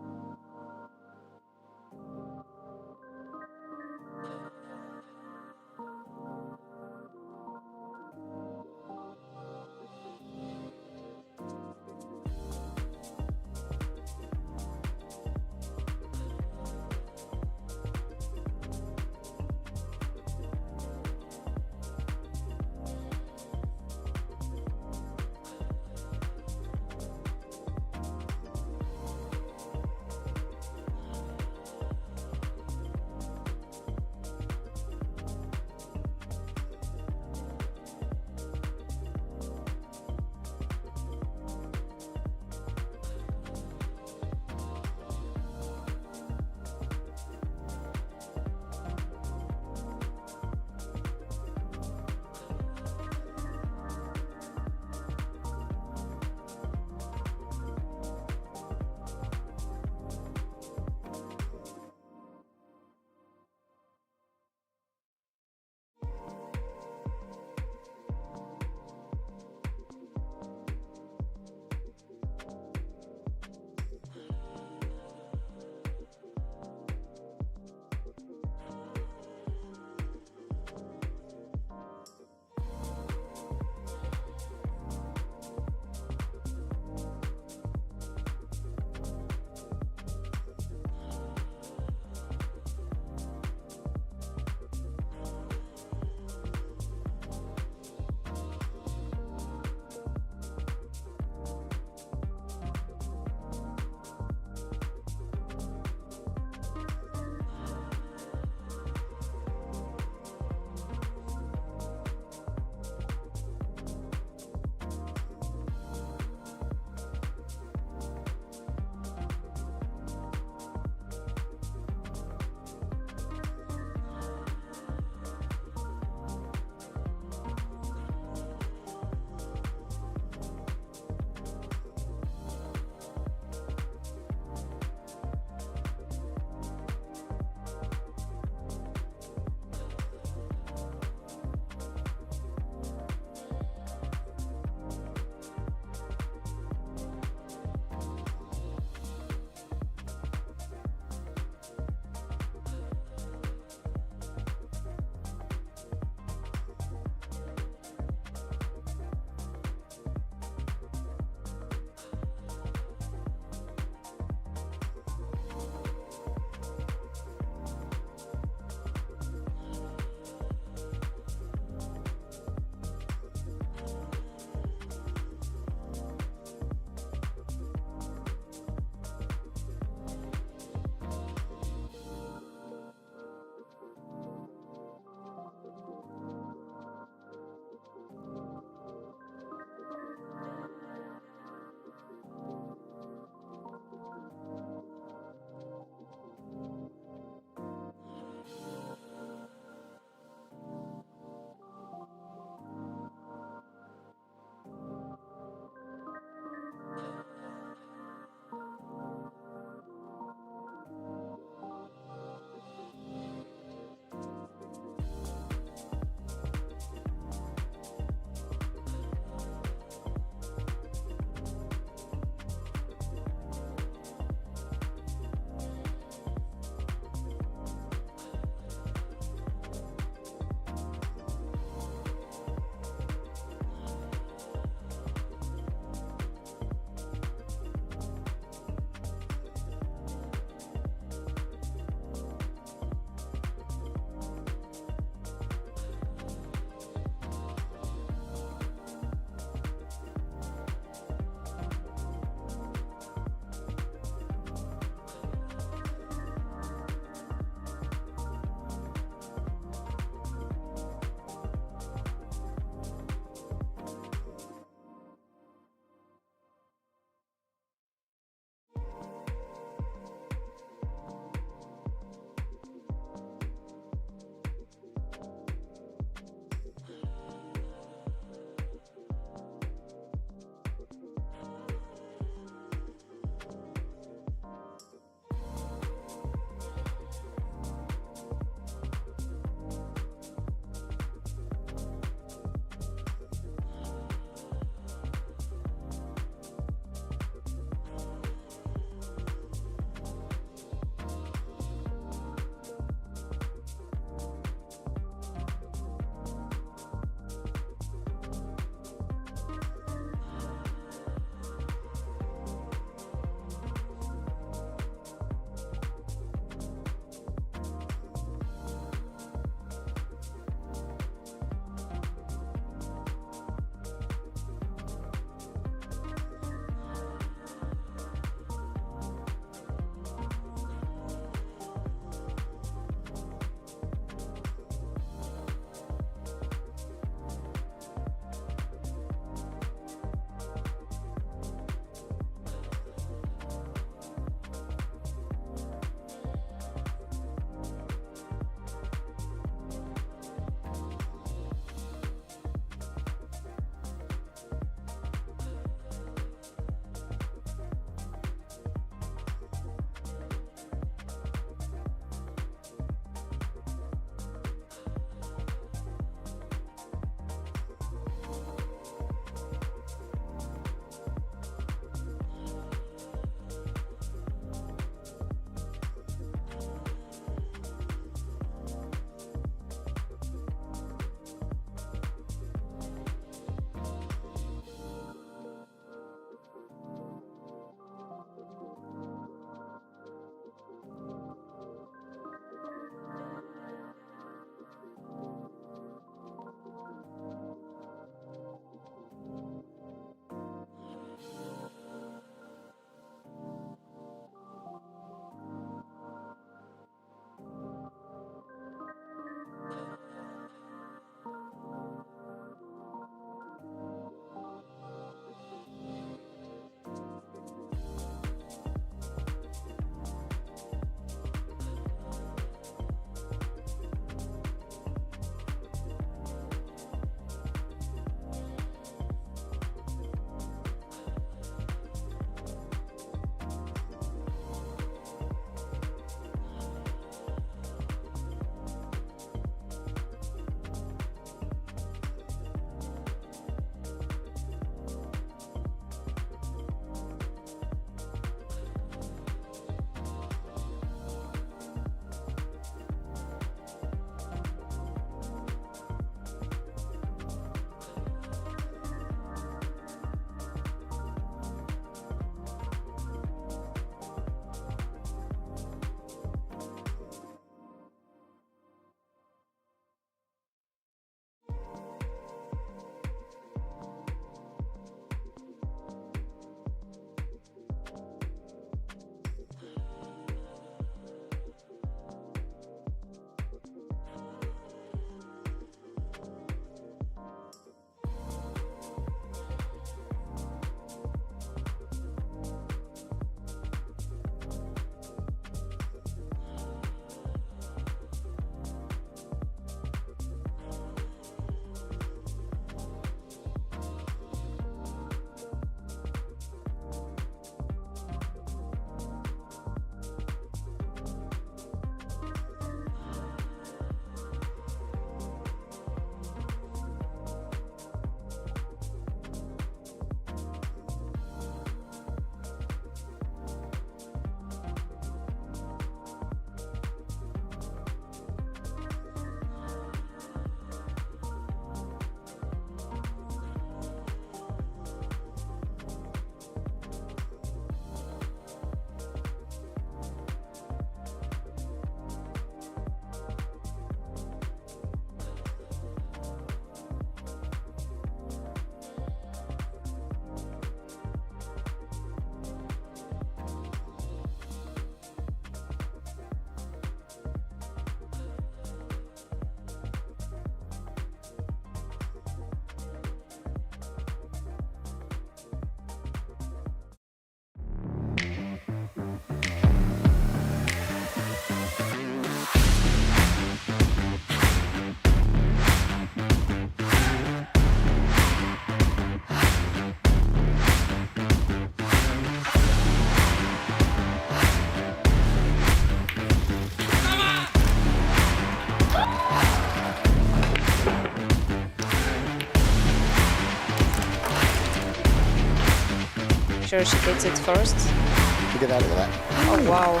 sure she hits it first. To get out of that. Oh, wow.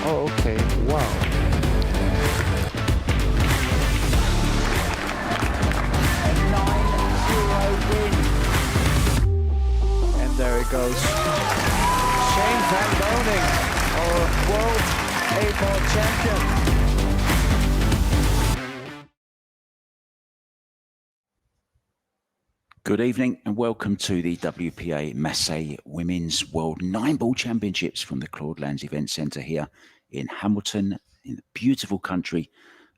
Oh, okay. Wow. 9-0 win. And there it goes. Shane Van Boning, our world A-ball champion. Good evening and welcome to the WPA Massé Women's World 9-Ball Championships from the Claudelands Event Centre here in Hamilton, in the beautiful country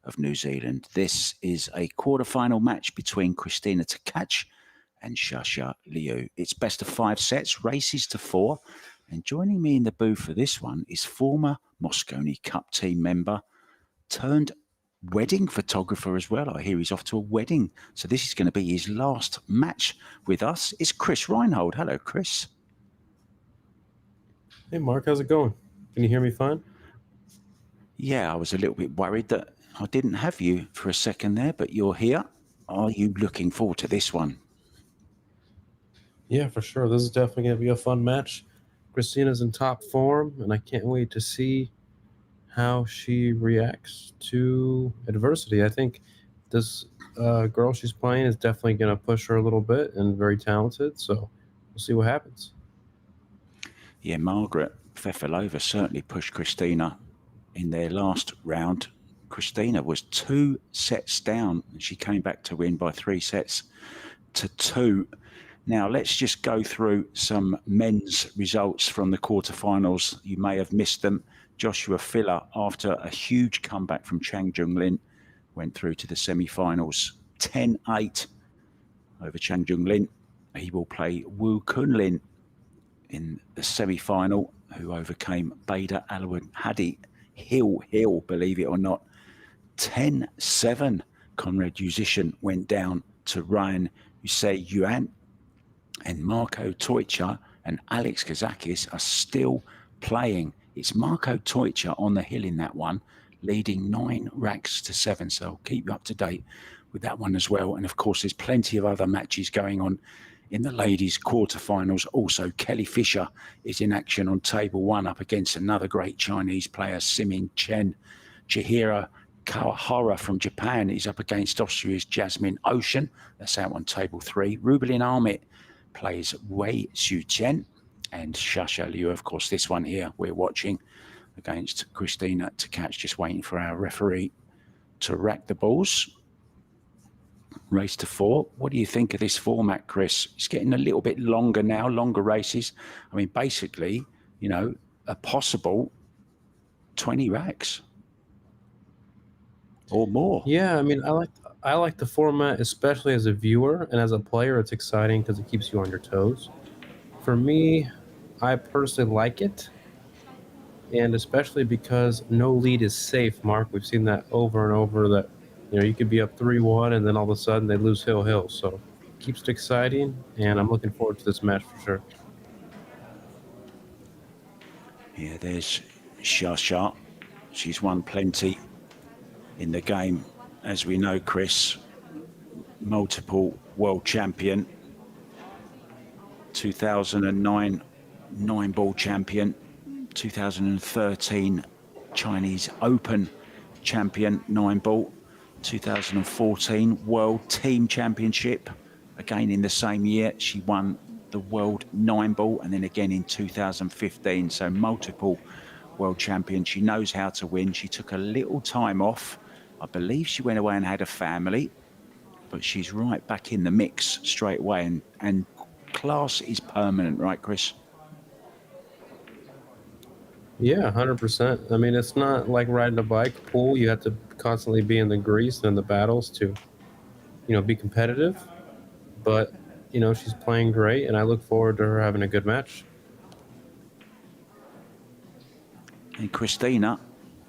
of New Zealand. This is a quarter-final match between Christina Tkach and Shasha Liu. It's best of 5 sets, races to 4. And joining me in the booth for this one is former Moscone Cup team member turned wedding photographer as well. I hear he's off to a wedding. So this is going to be his last match with us. It's Chris Reinhold. Hello, Chris. Hey, Mark, how's it going? Can you hear me fine? Yeah, I was a little bit worried that I didn't have you for a second there, but you're here. Are you looking forward to this one? Yeah, for sure. This is definitely going to be a fun match. Christina's in top form, and I can't wait to see how she reacts to adversity. I think this girl she's playing is definitely going to push her a little bit and very talented, so we'll see what happens. Yeah, Margaret Fefilova certainly pushed Christina in their last round. Christina was 2 sets down, and she came back to win by 3 sets to 2. Now, let's just go through some men's results from the quarterfinals. You may have missed them. Joshua Filler, after a huge comeback from Chang Jung-Lin, went through to the semi-finals 10-8 over Chang Jung-Lin. He will play Wu Kunlin in the semi-final, who overcame Bader Alawad Hadi. Hill, believe it or not. 10-7. Conrad Musician went down to Ryan Yusei Yuan. And Marco Teucher and Alex Kazakis are still playing. It's Marco Teucher on the hill in that one, leading 9 racks to 7. So I'll keep you up to date with that one as well. And of course, there's plenty of other matches going on in the ladies' quarterfinals. Also, Kelly Fisher is in action on table 1 up against another great Chinese player, Simin Chen. Chihiro Kawahara from Japan is up against Austria's Jasmine Ocean. That's out on table 3. Rubelin Ahmet plays Wei Xiuchen, and Shasha Liu, of course, this one here we're watching against Christina Tkach, just waiting for our referee to rack the balls. Race to 4. What do you think of this format, Chris? It's getting a little bit longer now, longer races. I mean, basically, you know, a possible 20 racks or more. Yeah, I mean, I like the format, especially as a viewer, and as a player, it's exciting because it keeps you on your toes. For me, I personally like it, and especially because no lead is safe, Mark. We've seen that over and over, that you could be up 3-1 and then all of a sudden they lose hill. So it keeps it exciting, and I'm looking forward to this match for sure. Yeah, there's Shasha. She's won plenty in the game, as we know, Chris. Multiple world champion, 2009 9-ball champion, 2013 Chinese Open champion 9-ball, 2014 World Team Championship. Again in the same year, she won the World 9-ball, and then again in 2015. So multiple world champion. She knows how to win. She took a little time off. I believe she went away and had a family, but she's right back in the mix straight away. And class is permanent, right, Chris? Yeah, 100%. I mean, it's not like riding a bike, pool. You have to constantly be in the grease and in the battles to, be competitive. But, she's playing great, and I look forward to her having a good match. And Christina,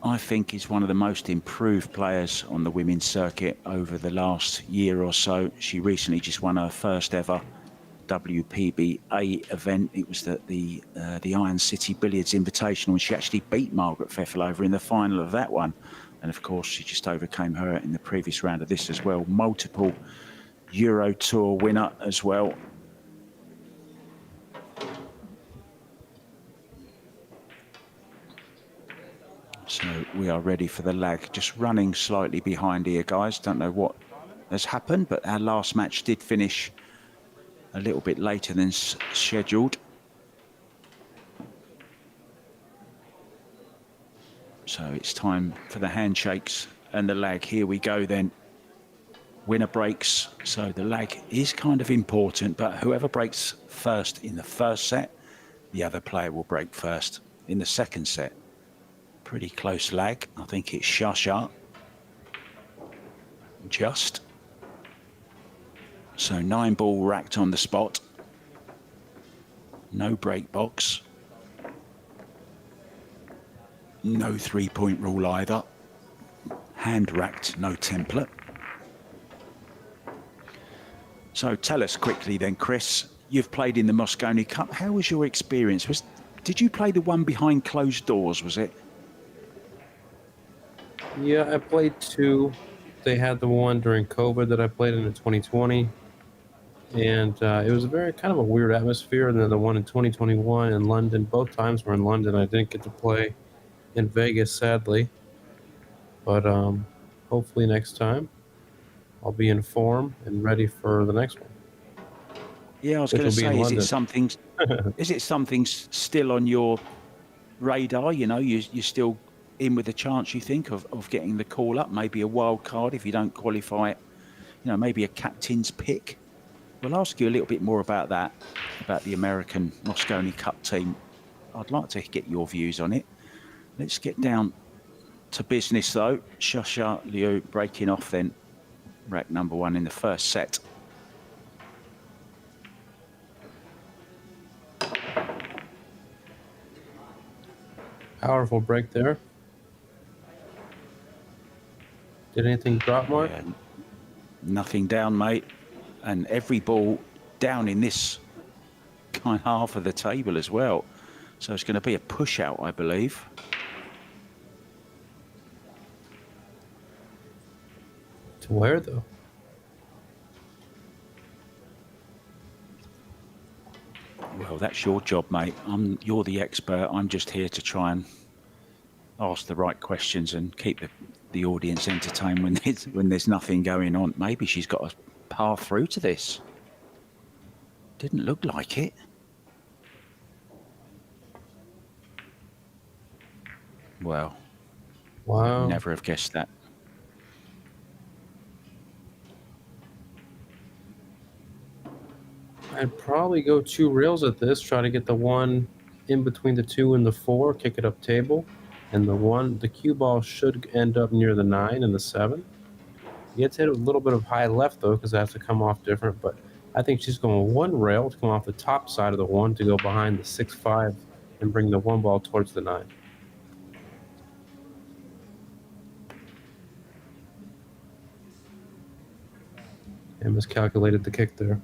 I think, is one of the most improved players on the women's circuit over the last year or so. She recently just won her first ever WPBA event. It was the Iron City Billiards Invitational, and she actually beat Margaret Fefilova in the final of that one And of course, she just overcame her in the previous round of this as well. Multiple Euro Tour winner as well. So we are ready for the lag. Just running slightly behind here, guys. Don't know what has happened, but our last match did finish a little bit later than scheduled. So it's time for the handshakes and the lag. Here we go then. Winner breaks. So the lag is kind of important, but whoever breaks first in the first set, the other player will break first in the second set. Pretty close lag. I think it's Shasha. Just. So 9 ball racked on the spot. No break box. No 3-point rule either. Hand racked, no template. So tell us quickly then, Chris, you've played in the Mosconi Cup. How was your experience? Did you play the one behind closed doors, was it? Yeah, I played 2. They had the one during COVID that I played in 2020. And it was a very kind of a weird atmosphere. And then the one in 2021 in London, both times were in London. I didn't get to play in Vegas, sadly. But hopefully next time I'll be in form and ready for the next one. Yeah, I was going to say, is it something still on your radar? You know, you're still in with a chance, you think, of getting the call up, maybe a wild card if you don't qualify it, you know, maybe a captain's pick. We'll ask you a little bit more about that, about the American Mosconi Cup team. I'd like to get your views on it. Let's get down to business, though. Shasha Liu breaking off then, rack number 1 in the first set. Powerful break there. Did anything drop, Mark? Yeah, nothing down, mate. And every ball down in this kind of half of the table as well. So it's going to be a push out, I believe. To where, though? Well, that's your job, mate. You're the expert. I'm just here to try and ask the right questions and keep the audience entertained when there's nothing going on. Maybe she's got a path through to this. Didn't look like it. Well, wow. Never have guessed that. I'd probably go 2 rails at this, try to get the one in between the 2 and the 4, kick it up table, and the cue ball should end up near the 9 and the 7. You get to hit a little bit of high left, though, because it has to come off different, but I think she's going 1 rail to come off the top side of the 1 to go behind the 6-5 and bring the 1 ball towards the 9. And miscalculated the kick there.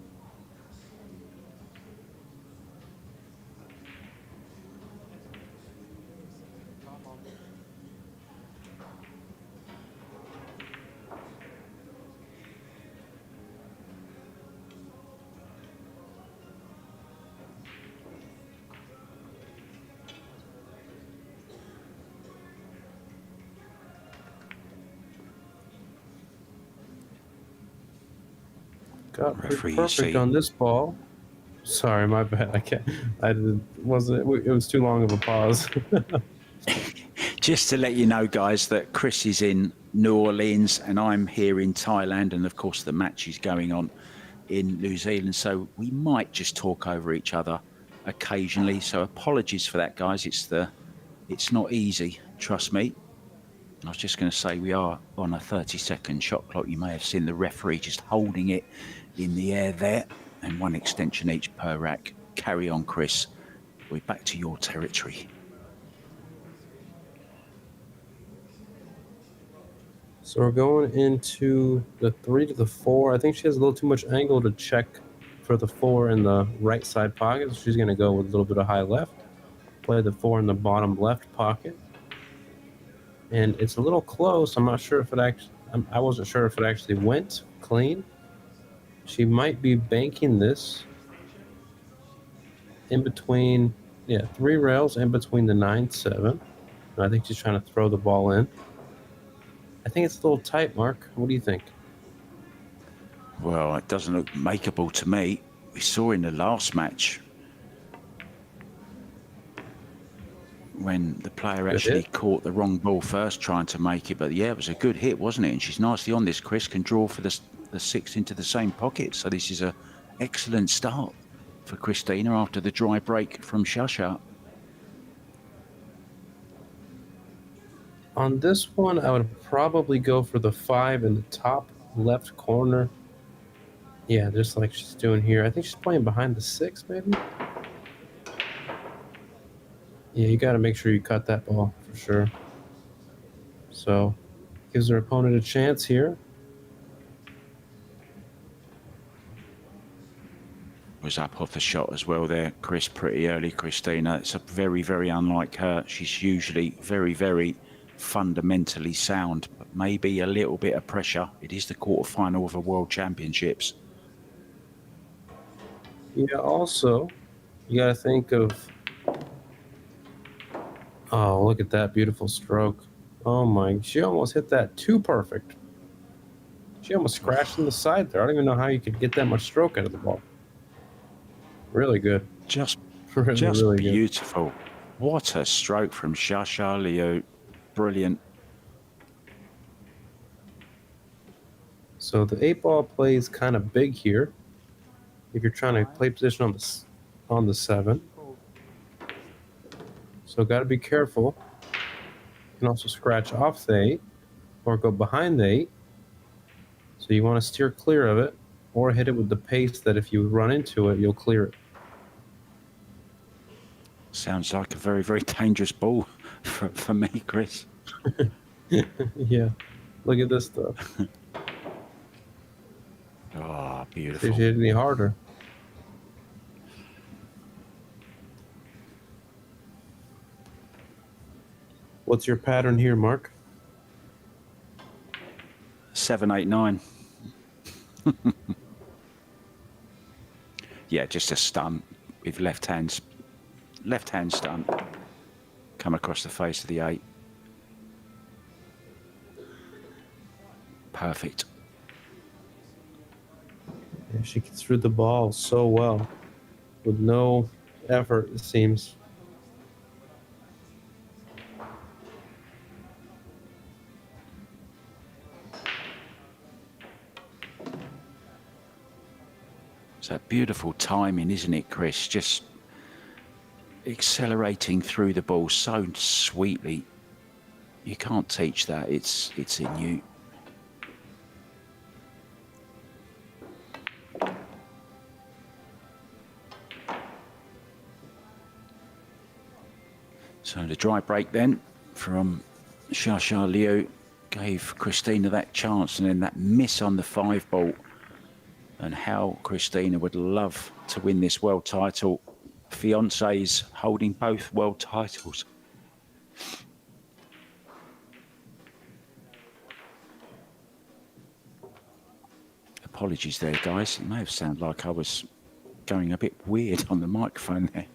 Got pretty perfect on this ball. Sorry, my bad. I can't. It was too long of a pause. Just to let you know, guys, that Chris is in New Orleans and I'm here in Thailand, and of course the match is going on in New Zealand, so we might just talk over each other occasionally. So apologies for that, guys. It's not easy, trust me. I was just going to say we are on a 30-second shot clock. You may have seen the referee just holding it in the air there, and 1 extension each per rack. Carry on, Chris. We're back to your territory. So we're going into the 3 to the 4. I think she has a little too much angle to check for the 4 in the right side pocket. So she's going to go with a little bit of high left. Play the 4 in the bottom left pocket. and it's a little close. I'm not sure if it actually. I wasn't sure if it actually went clean. She might be banking this in between, yeah, 3 rails in between the 9-7. I think she's trying to throw the ball in. I think it's a little tight, Mark. What do you think? Well, it doesn't look makeable to me. We saw in the last match when the player actually caught the wrong ball first trying to make it. But yeah, it was a good hit, wasn't it? And she's nicely on this. Chris can draw for the 6 into the same pocket. So this is a excellent start for Christina after the dry break from Shasha. On this one, I would probably go for the 5 in the top left corner. Yeah, just like she's doing here. I think she's playing behind the 6, maybe? Yeah, you got to make sure you cut that ball for sure. So, gives her opponent a chance here. Was up off the shot as well there, Chris, pretty early. Christina, it's a very, very unlike her. She's usually very, very fundamentally sound, but maybe a little bit of pressure. It is the quarterfinal of a World Championships. Yeah, also, you got to think of... Oh, look at that beautiful stroke. Oh my, she almost hit that too perfect. She almost scratched in the side there. I don't even know how you could get that much stroke out of the ball. Really good. Just really beautiful. Good. What a stroke from Shasha Liu. Brilliant. So the 8 ball plays kind of big here. If you're trying to play position on the 7. So got to be careful. You can also scratch off the 8 or go behind the 8. So you want to steer clear of it or hit it with the pace that if you run into it, you'll clear it. Sounds like a very, very dangerous ball for me, Chris. Yeah. Look at this stuff. Oh, beautiful. See if you hit any harder. What's your pattern here, Mark? 7, 8, 9. Yeah, just a stun with left hand stun. Come across the face of the 8. Perfect. Yeah, she gets through the ball so well with no effort, it seems. It's that beautiful timing, isn't it, Chris? Just accelerating through the ball so sweetly. You can't teach that. It's in you. So the dry break then from Shasha Liu gave Christina that chance, and then that miss on the 5 ball. And how Christina would love to win this world title. Fiancés holding both world titles. Apologies there, guys. It may have sounded like I was going a bit weird on the microphone there.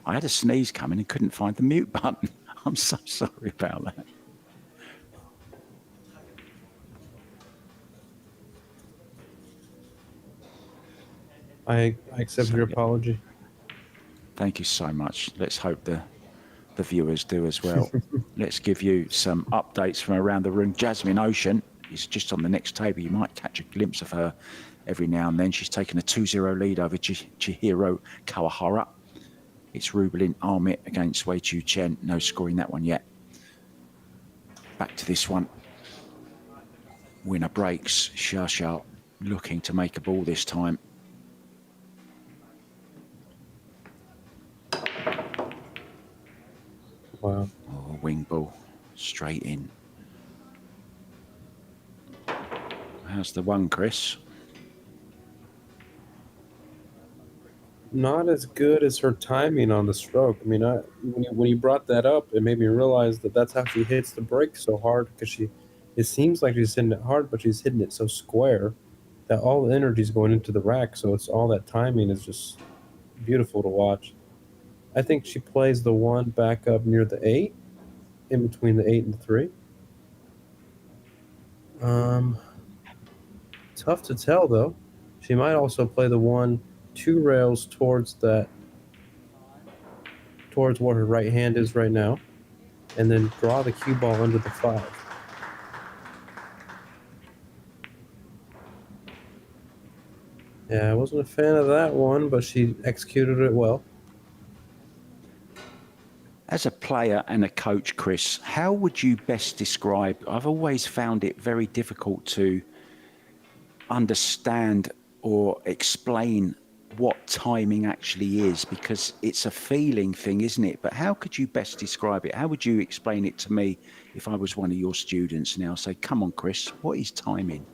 I had a sneeze coming and couldn't find the mute button. I'm so sorry about that. I accept your apology. Thank you so much. Let's hope the viewers do as well. Let's give you some updates from around the room. Jasmine Ocean is just on the next table. You might catch a glimpse of her every now and then. She's taken a 2-0 lead over Chihiro Kawahara. It's Rubelin Armit against Wei Chu Chen. No scoring that one yet. Back to this one. Winner breaks. Shasha looking to make a ball this time. Wow. Oh, wing ball straight in. How's the one, Chris? not as good as her timing on the stroke. I mean, when you brought that up, it made me realize that that's how she hits the brake so hard because it seems like she's hitting it hard, but she's hitting it so square that all the energy is going into the rack. So it's all that timing is just beautiful to watch. I think she plays the one back up near the 8, in between the 8 and the 3. Tough to tell though. She might also play the one 2 rails towards where her right hand is right now, and then draw the cue ball under the 5. Yeah, I wasn't a fan of that one, but she executed it well. As a player and a coach, Chris, how would you best describe? I've always found it very difficult to understand or explain what timing actually is, because it's a feeling thing, isn't it? But how could you best describe it? How would you explain it to me if I was one of your students now? Say, come on, Chris, what is timing?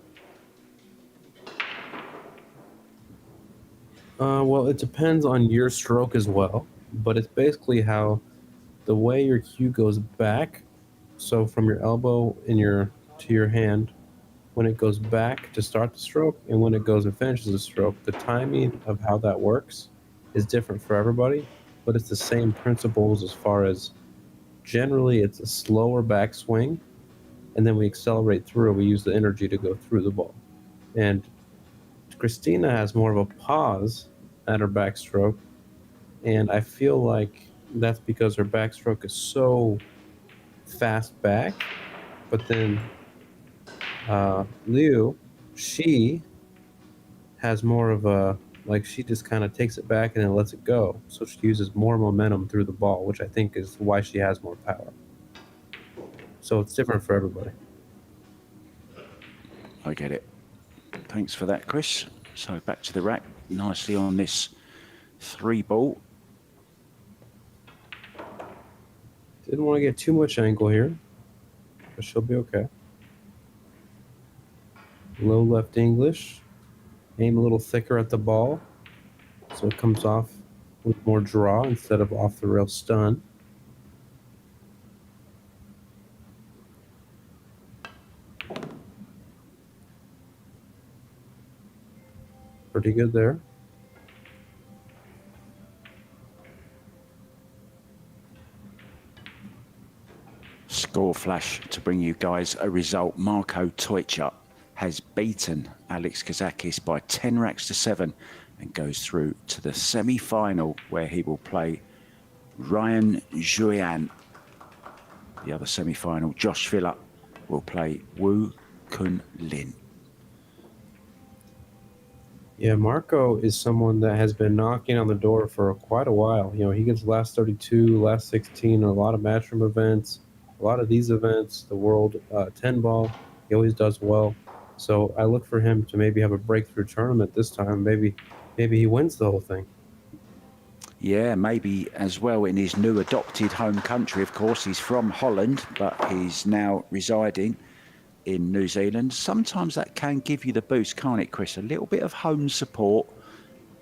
Well, it depends on your stroke as well, but it's basically how the way your cue goes back. So from your elbow to your hand, when it goes back to start the stroke and when it goes and finishes the stroke, the timing of how that works is different for everybody, but it's the same principles as far as generally it's a slower backswing, and then we accelerate through. We use the energy to go through the ball. And Christina has more of a pause at her backstroke, and I feel like that's because her backstroke is so fast back. But then Liu, she has more of a, like, she just kind of takes it back and then lets it go. So she uses more momentum through the ball, which I think is why she has more power. So it's different for everybody. I get it. Thanks for that, Chris. So back to the rack, nicely on this 3 ball. Didn't want to get too much angle here, but she'll be okay. Low left English. Aim a little thicker at the ball so it comes off with more draw instead of off the rail stun. Pretty good there. Score flash to bring you guys a result. Marko Tojča has beaten Alex Kazakis by 10 racks to 7 and goes through to the semi-final, where he will play Ryan Julian. The other semi-final, Josh Villa, will play Woo Kun Lin. Yeah, Marco is someone that has been knocking on the door for quite a while. You know, he gets last 32, last 16, a lot of matchroom events, a lot of these events, the World 10 ball. He always does well. So I look for him to maybe have a breakthrough tournament this time. Maybe he wins the whole thing. Yeah, maybe as well in his new adopted home country. Of course, he's from Holland, but he's now residing in New Zealand. Sometimes that can give you the boost, can't it, Chris? A little bit of home support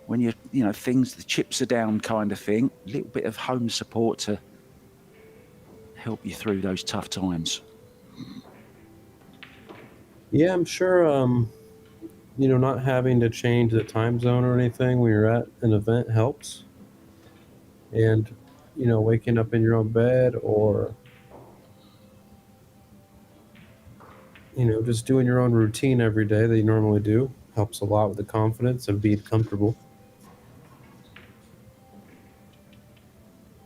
when the chips are down kind of thing. A little bit of home support to help you through those tough times. Yeah, I'm sure, not having to change the time zone or anything when you're at an event helps. And, waking up in your own bed or, just doing your own routine every day that you normally do helps a lot with the confidence and being comfortable.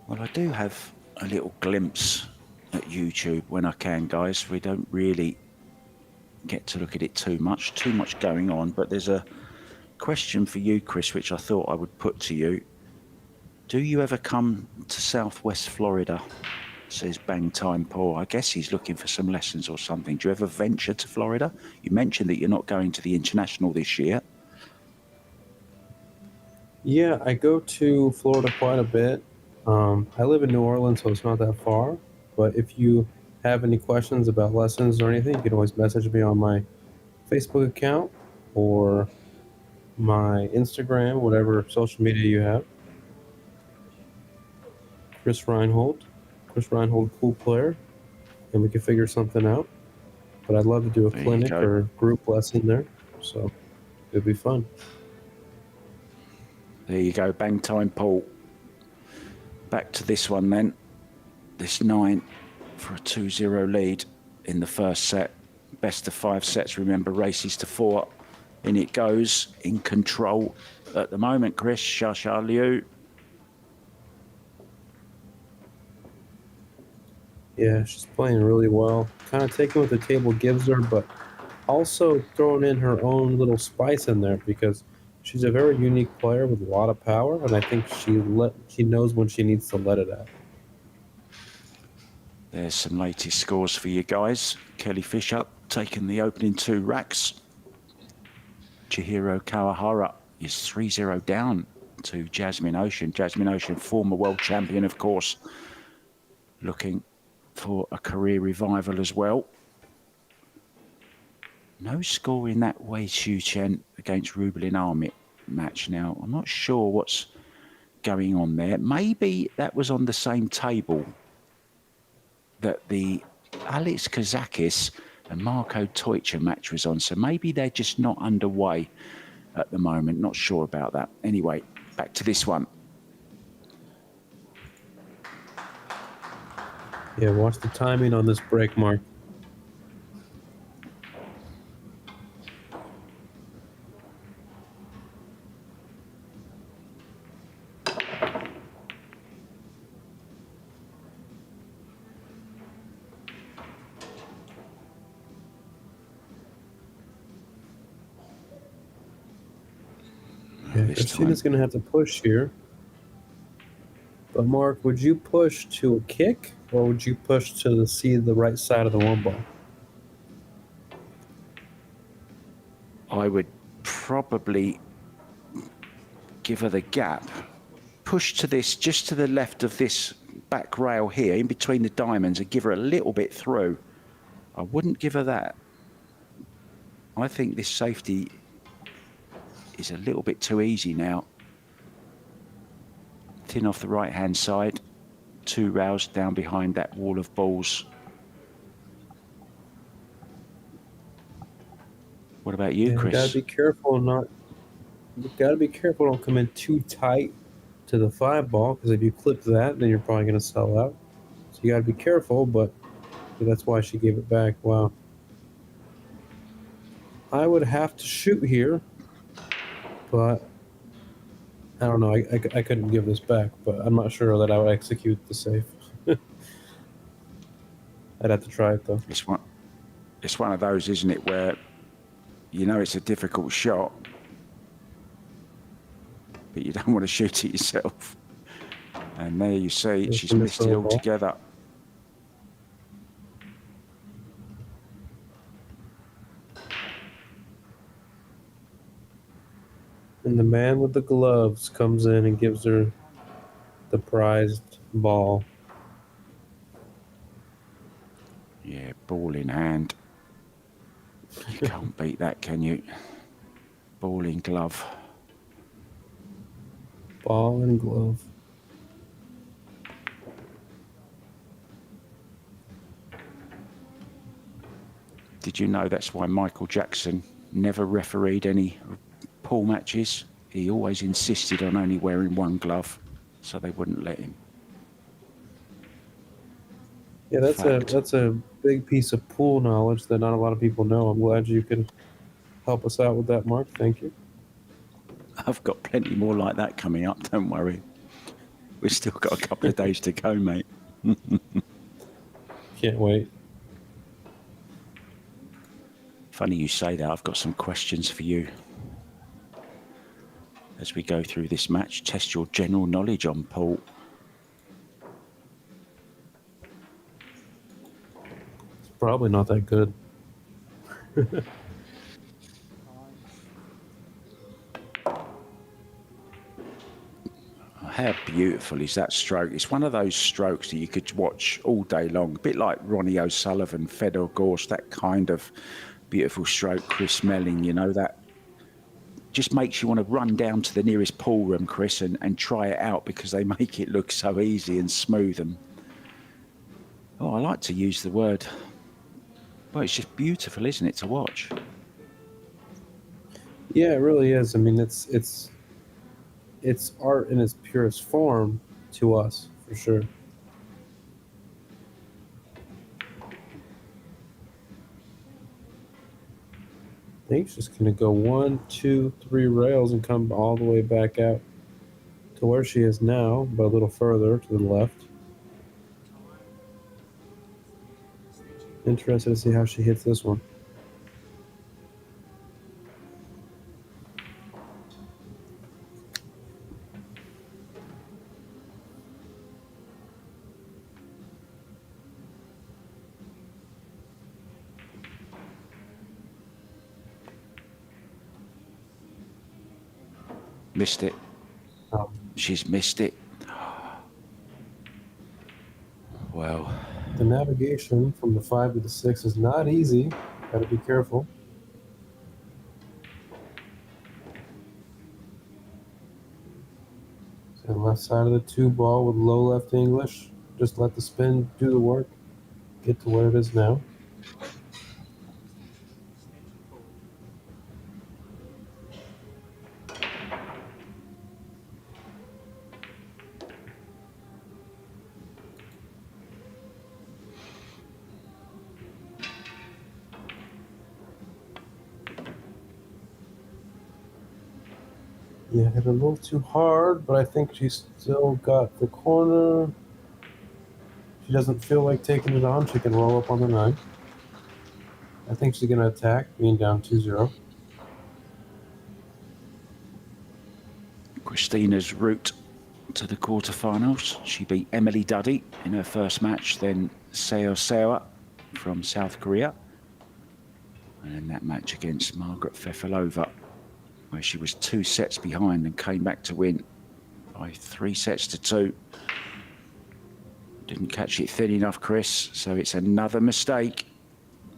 Well, I do have a little glimpse at YouTube when I can, guys. We don't really get to look at it too much going on, but there's a question for you, Chris, which I thought I would put to you. Do you ever come to Southwest Florida? Says Bang Time Paul. I guess he's looking for some lessons or something. Do you ever venture to Florida? You mentioned that you're not going to the International this year. Yeah, I go to Florida quite a bit. I live in New Orleans, so it's not that far. But if you have any questions about lessons or anything, you can always message me on my Facebook account or my Instagram, whatever social media you have. Chris Reinhold, pool player, and we can figure something out. But I'd love to do a There you clinic go. or group lesson there, so it'd be fun. There you go, bang time, Paul. Back to this one then. This 9 for a 2-0 lead in the first set. Best of 5 sets, remember, races to 4. In it goes, in control at the moment, Chris. Xia Liu. Yeah, she's playing really well. Kind of taking what the table gives her, but also throwing in her own little spice in there because she's a very unique player with a lot of power, and I think she knows when she needs to let it out. There's some latest scores for you guys. Kelly Fisher taking the opening 2 racks. Chihiro Kawahara is 3-0 down to Jasmine Ocean. Jasmine Ocean, former world champion, of course, looking for a career revival as well. No score in that Wei Xu Chen against Rubelin Armit match now. I'm not sure what's going on there. Maybe that was on the same table that the Alex Kazakis and Marco Teucher match was on. So maybe they're just not underway at the moment. Not sure about that. Anyway, back to this one. Yeah, watch the timing on this break, Mark. Yeah, Christina's going to have to push here. But Mark, would you push to a kick or would you push to see the right side of the 1 ball? I would probably give her the gap. Push to this, just to the left of this back rail here, in between the diamonds, and give her a little bit through. I wouldn't give her that. I think this safety is a little bit too easy now. Thin off the right-hand side, 2 rails down behind that wall of balls. What about you, Chris? You gotta be careful not. You gotta be careful don't come in too tight to the 5 ball because if you clip that, then you're probably gonna sell out. So you gotta be careful, but that's why she gave it back. Wow. I would have to shoot here, but I don't know. I couldn't give this back, but I'm not sure that I would execute the safe. I'd have to try it though. It's one of those, isn't it, where you know it's a difficult shot, but you don't want to shoot it yourself. And there you see, she's missed it altogether. And the man with the gloves comes in and gives her the prized ball. Yeah, ball in hand. You can't beat that, can you? Ball in glove. Ball and glove. Did you know that's why Michael Jackson never refereed any pool matches? He always insisted on only wearing 1 glove, so they wouldn't let him. Yeah, that's a big piece of pool knowledge that not a lot of people know. I'm glad you could help us out with that, Mark. Thank you. I've got plenty more like that coming up, don't worry. We've still got a couple of days to go, mate. Can't wait. Funny you say that. I've got some questions for you. As we go through this match, test your general knowledge on pool. It's probably not that good. How beautiful is that stroke? It's one of those strokes that you could watch all day long. A bit like Ronnie O'Sullivan, Fedor Gorst, that kind of beautiful stroke. Chris Melling, you know, that just makes you want to run down to the nearest pool room, Chris, and try it out because they make it look so easy and smooth. And oh, I like to use the word. Well, it's just beautiful, isn't it, to watch? Yeah, it really is. I mean, it's art in its purest form to us, for sure. I think she's just going to go 1, 2, 3 rails and come all the way back out to where she is now, but a little further to the left. Interested to see how she hits this one. Missed it. Oh. She's missed it. Well, the navigation from the 5 to the 6 is not easy. Got to be careful. So left side of the 2 ball with low left English. Just let the spin do the work. Get to where it is now. Yeah, hit a little too hard, but I think she's still got the corner. She doesn't feel like taking it on. She can roll up on the 9. I think she's going to attack, being down 2-0. Christina's route to the quarterfinals. She beat Emily Duddy in her first match, then Seo Sewa from South Korea. And then that match against Margaret Fefilova, where she was 2 sets behind and came back to win by 3 sets to 2. Didn't catch it thin enough, Chris, so it's another mistake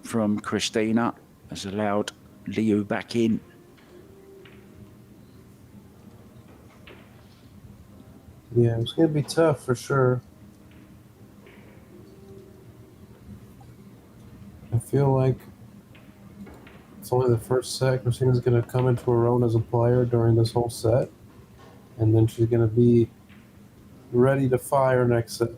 from Christina, has allowed Liu back in. Yeah, it's going to be tough for sure. I feel like it's only the first set. Christina's going to come into her own as a player during this whole set. And then she's going to be ready to fire next set.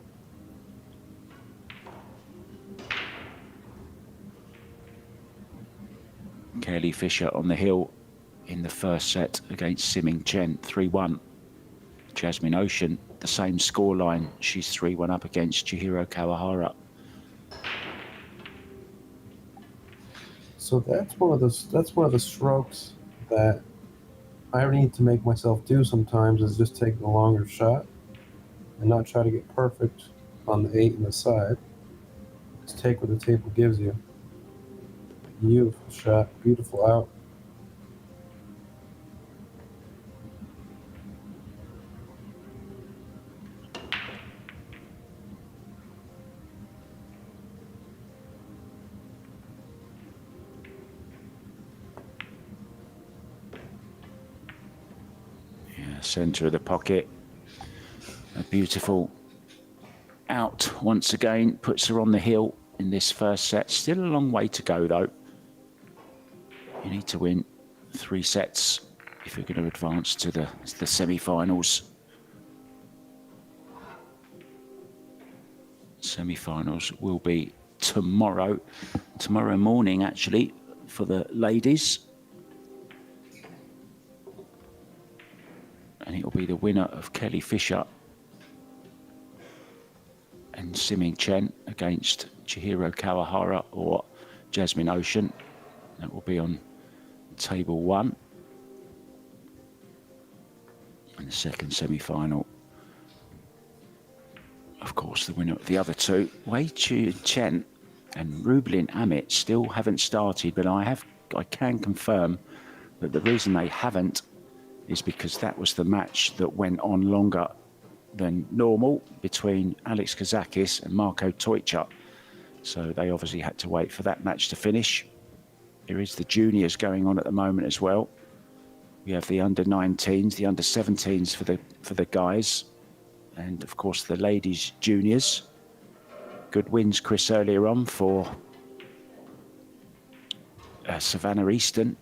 Kelly Fisher on the hill in the first set against Siming Chen, 3-1. Jasmine Ocean, the same scoreline. She's 3-1 up against Chihiro Kawahara. So that's one of the strokes that I need to make myself do sometimes, is just take the longer shot and not try to get perfect on the 8 and the side. Just take what the table gives you. Beautiful shot, beautiful out. Centre of the pocket. A beautiful out once again, puts her on the hill in this first set. Still a long way to go though. You need to win 3 sets if you're going to advance to the semi-finals. Semi-finals will be tomorrow morning actually for the ladies. And it will be the winner of Kelly Fisher and Siming Chen against Chihiro Kawahara or Jasmine Ocean. That will be on table 1. And the second semi-final, of course, the winner of the other 2. Wei Chu Chen and Rublin Amit still haven't started, but I can confirm that the reason they haven't is because that was the match that went on longer than normal between Alex Kazakis and Marco Tojca. So they obviously had to wait for that match to finish. There is the juniors going on at the moment as well. We have the under-19s, the under-17s for the guys, and of course the ladies juniors. Good wins, Chris, earlier on for Savannah Easton.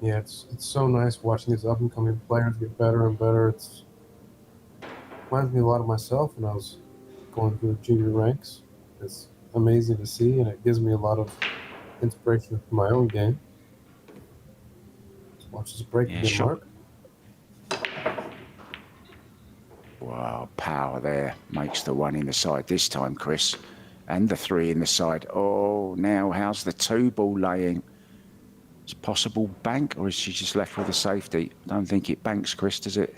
Yeah, it's so nice watching these up-and-coming players get better and better. It's reminds me a lot of myself when I was going through the junior ranks. It's amazing to see, and it gives me a lot of inspiration for my own game. Let's watch this break again, Mark. Wow, power there makes the one in the side this time, Chris, and the three in the side. Oh, now how's the two ball laying? It's possible bank, or is she just left with a safety? I don't think it banks, Chris, does it?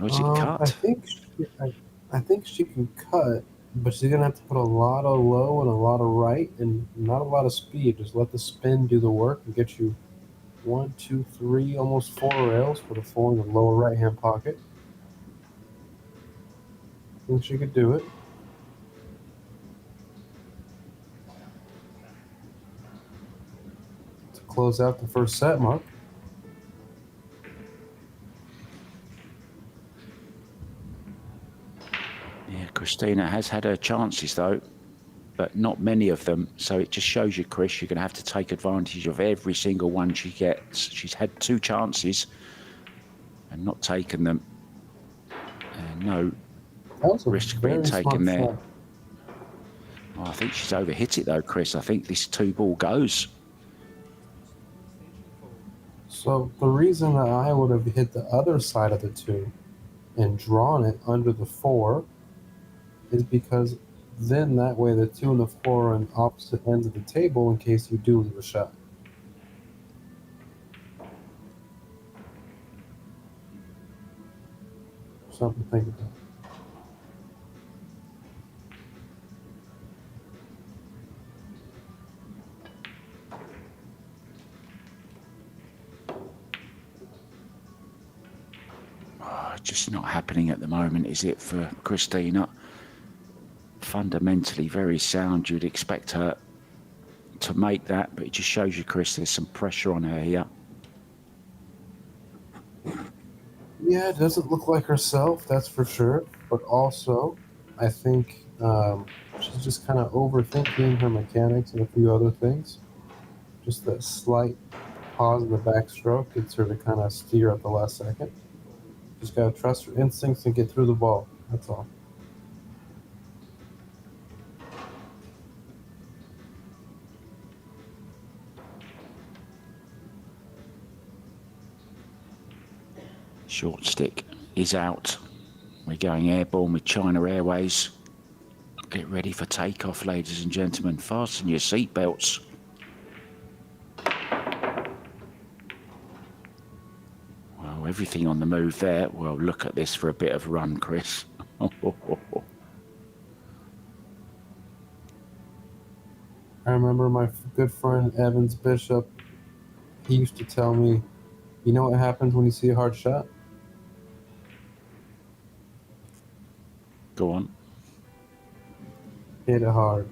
Or is it cut? I think she can cut, but she's gonna have to put a lot of low and a lot of right, and not a lot of speed. Just let the spin do the work and get you 1, 2, 3, almost 4 rails for the full in the lower right-hand pocket. I think she could do it. To close out the first set, Mark. Yeah, Christina has had her chances though, but not many of them. So it just shows you, Chris, you're going to have to take advantage of every single one she gets. She's had 2 chances and not taken them. And no risk being taken there. Shot. Oh, I think she's overhit it though, Chris. I think this 2 ball goes. So the reason that I would have hit the other side of the 2 and drawn it under the 4 is because then that way the 2 and the 4 are on opposite ends of the table in case you do leave a shot. Something to think about. Just not happening at the moment, is it, for Christina? Fundamentally very sound. You'd expect her to make that, but it just shows you, Chris, there's some pressure on her here. Yeah, it doesn't look like herself, that's for sure. But also, I think she's just kind of overthinking her mechanics and a few other things. Just that slight pause in the backstroke gets her to kind of steer at the last second. Just got to trust her instincts and get through the ball. That's all. Short stick is out. We're going airborne with China Airways. Get ready for takeoff, ladies and gentlemen. Fasten your seatbelts. Well, everything on the move there. Well, look at this for a bit of run, Chris. I remember my good friend Evans Bishop, he used to tell me, you know what happens when you see a hard shot? Go on. Hit it hard.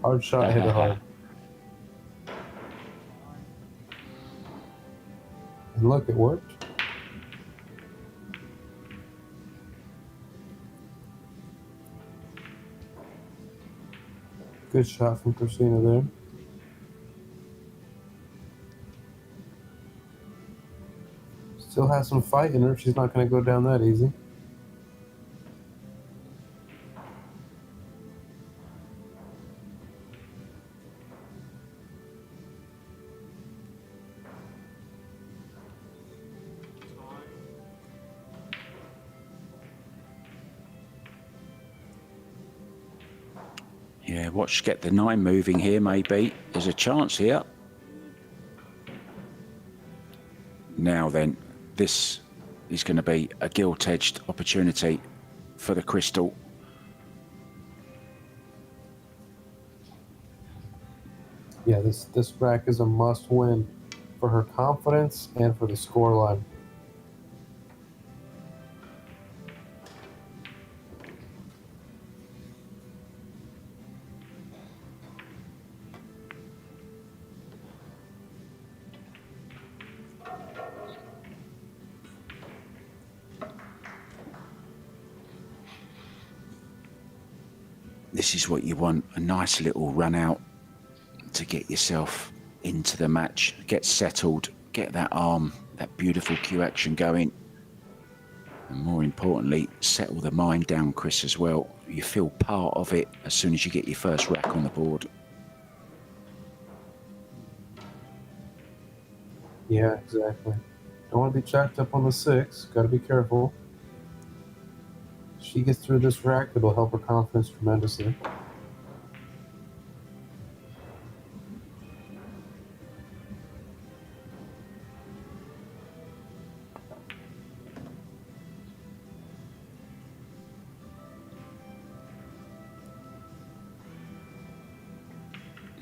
Hard shot, hit it hard. And look, it worked. Good shot from Christina there. Still has some fight in her. She's not going to go down that easy. Yeah, watch, get the 9 moving here, maybe. There's a chance here. Now then, this is going to be a gilt-edged opportunity for the crystal. Yeah, this rack is a must-win for her confidence and for the scoreline. This is what you want, a nice little run out to get yourself into the match, get settled, get that arm, that beautiful cue action going. And more importantly, settle the mind down, Chris, as well. You feel part of it as soon as you get your first rack on the board. Yeah, exactly. Don't want to be checked up on the 6. Got to be careful. If she gets through this rack, it'll help her confidence tremendously.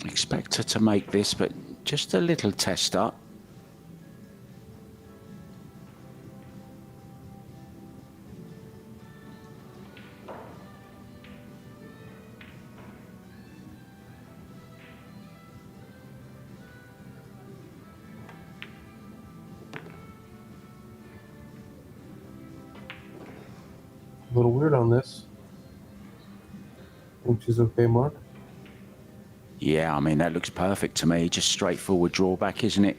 Expect her to make this, but just a little tester. A little weird on this. Think she's okay, Mark? Yeah, I mean, that looks perfect to me. Just straightforward drawback, isn't it?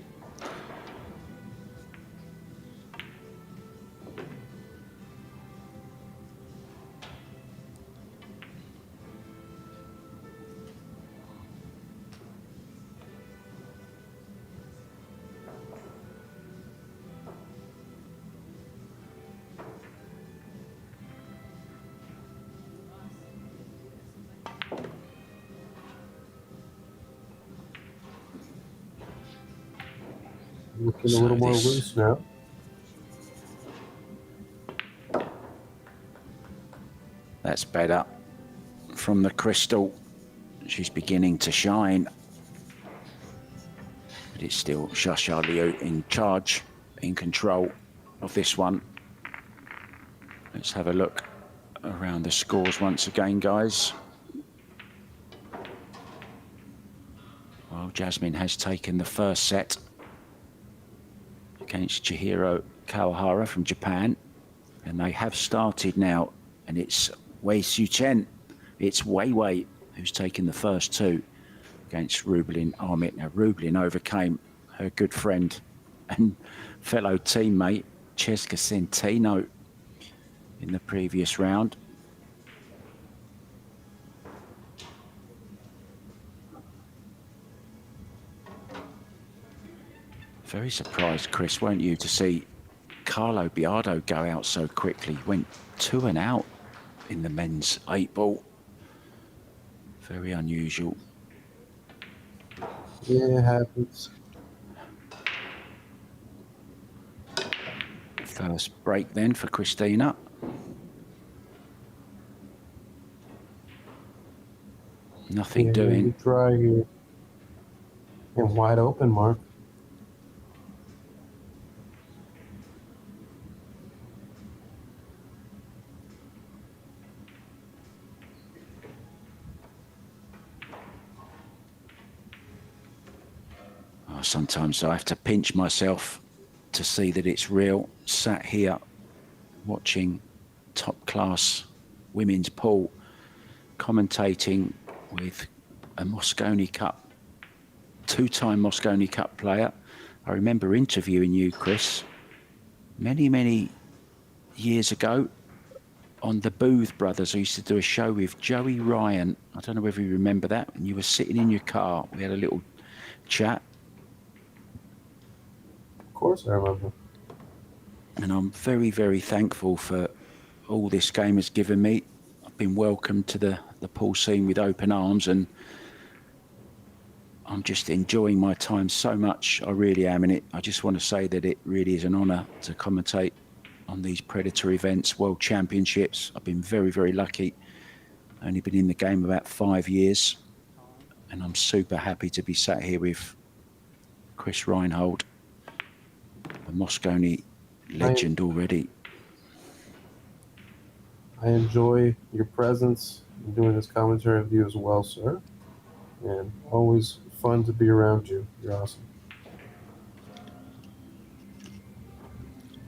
Looking a So little more this- loose now. That's better. From the crystal, she's beginning to shine. But it's still Shasha Liu in charge, in control of this one. Let's have a look around the scores once again, guys. Well, Jasmine has taken the first set against Chihiro Kawahara from Japan. And they have started now, and it's Wei Su-chen. It's Wei Wei who's taken the first two against Rublin Amit. Now, Rublin overcame her good friend and fellow teammate, Cesca Centeno, in the previous round. Very surprised, Chris, weren't you, to see Carlo Biardo go out so quickly? Went 2 and out in the men's 8-ball. Very unusual. Yeah, it happens. First break then for Christina. Nothing Yeah, doing. you try here. And wide open, Mark. Oh, sometimes I have to pinch myself to see that it's real. Sat here watching top class women's pool, commentating with a Mosconi Cup, 2-time Mosconi Cup player. I remember interviewing you, Chris, many, many years ago on the Booth Brothers. I used to do a show with Joey Ryan. I don't know whether you remember that. And you were sitting in your car. We had a little chat. Of course I remember. And I'm very, very thankful for all this game has given me. I've been welcomed to the pool scene with open arms, and I'm just enjoying my time so much. I really am in it. I just want to say that it really is an honour to commentate on these Predator events, World Championships. I've been very, very lucky. Only been in the game about 5 years, and I'm super happy to be sat here with Chris Reinhold, the Mosconi legend already. I enjoy your presence in doing this commentary with you as well, sir. And always fun to be around you. You're awesome.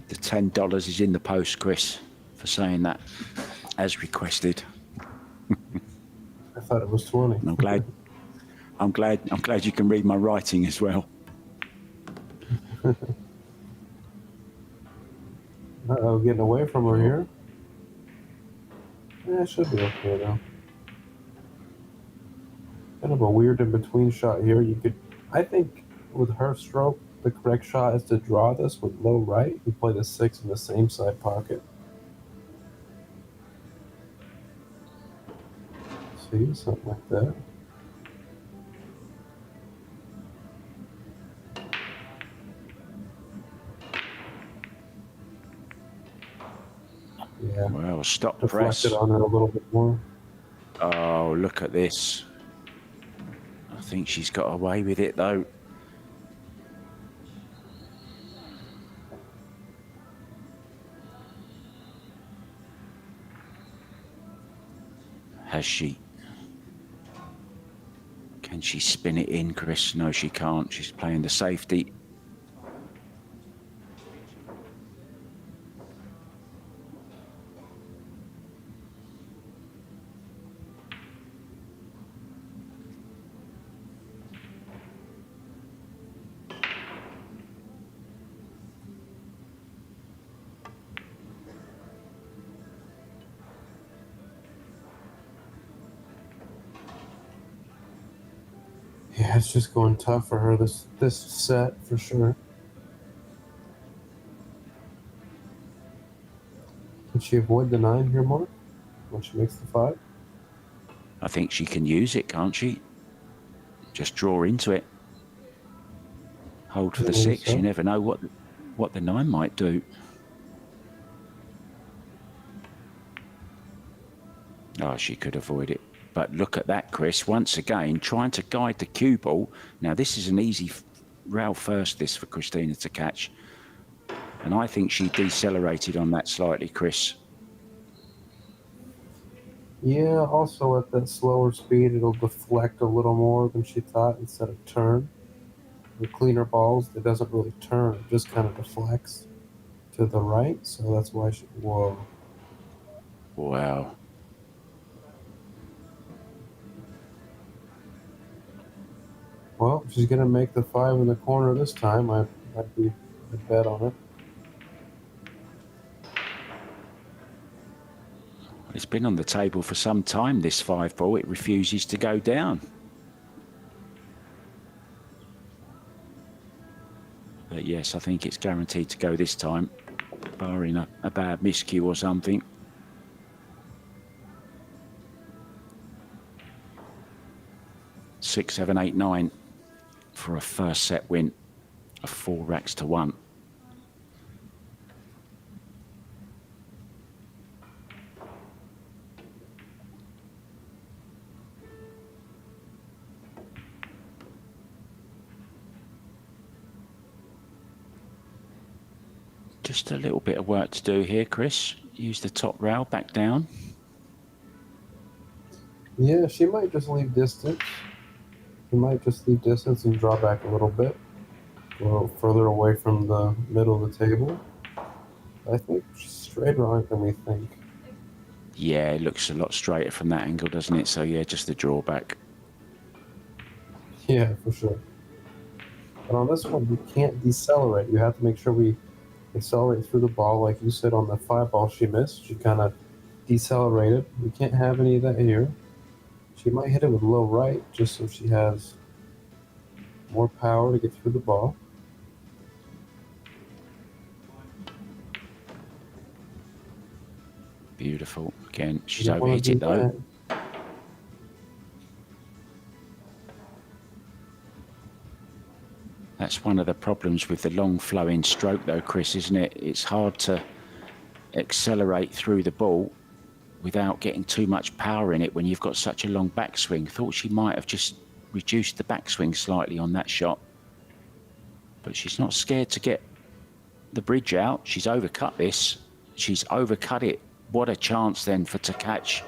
The $10 is in the post, Chris, for saying that, as requested. I thought it was 20. I'm glad you can read my writing as well. Uh-oh, getting away from her here. Yeah, it should be okay though. Kind of a weird in-between shot here. I think with her stroke, the correct shot is to draw this with low right. You play the 6 in the same side pocket. See, something like that. Yeah. Well, stop Deflected press. on her a little bit more. Oh, look at this. I think she's got away with it though. Has she? Can she spin it in, Chris? No, she can't. She's playing the safety. Yeah, it's just going tough for her this set for sure. Can she avoid the 9 here, Mark, when she makes the 5? I think she can use it, can't she? Just draw into it. Hold for the 6. So. You never know what the 9 might do. Oh, she could avoid it. But look at that, Chris. Once again, trying to guide the cue ball. Now, this is an easy rail first, this for Christina to catch. And I think she decelerated on that slightly, Chris. Yeah, also at that slower speed, it'll deflect a little more than she thought instead of turn. With cleaner balls, it doesn't really turn. It just kind of deflects to the right. So that's why she... Whoa. Wow. Well, if she's going to make the 5 in the corner this time, I'd bet on it. It's been on the table for some time, this 5 ball. It refuses to go down. But yes, I think it's guaranteed to go this time, barring a bad miscue or something. Six, 7, 8, 9 for a first set win of 4 racks to 1. Just a little bit of work to do here, Chris. Use the top rail back down. Yeah, she might just leave distance. She might just leave distance and draw back a little bit. A little further away from the middle of the table. I think she's straighter on it than we think. Yeah, it looks a lot straighter from that angle, doesn't it? So yeah, just the drawback. Yeah, for sure. But on this one, you can't decelerate. You have to make sure we accelerate through the ball. Like you said, on the 5 ball she missed, she kind of decelerated. We can't have any of that here. She might hit it with low right just so she has more power to get through the ball. Beautiful. Again, she's overhit it though. That's one of the problems with the long flowing stroke though, Chris, isn't it? It's hard to accelerate through the ball without getting too much power in it when you've got such a long backswing. Thought she might have just reduced the backswing slightly on that shot. But she's not scared to get the bridge out. She's overcut this. She's overcut it. What a chance then for to catch,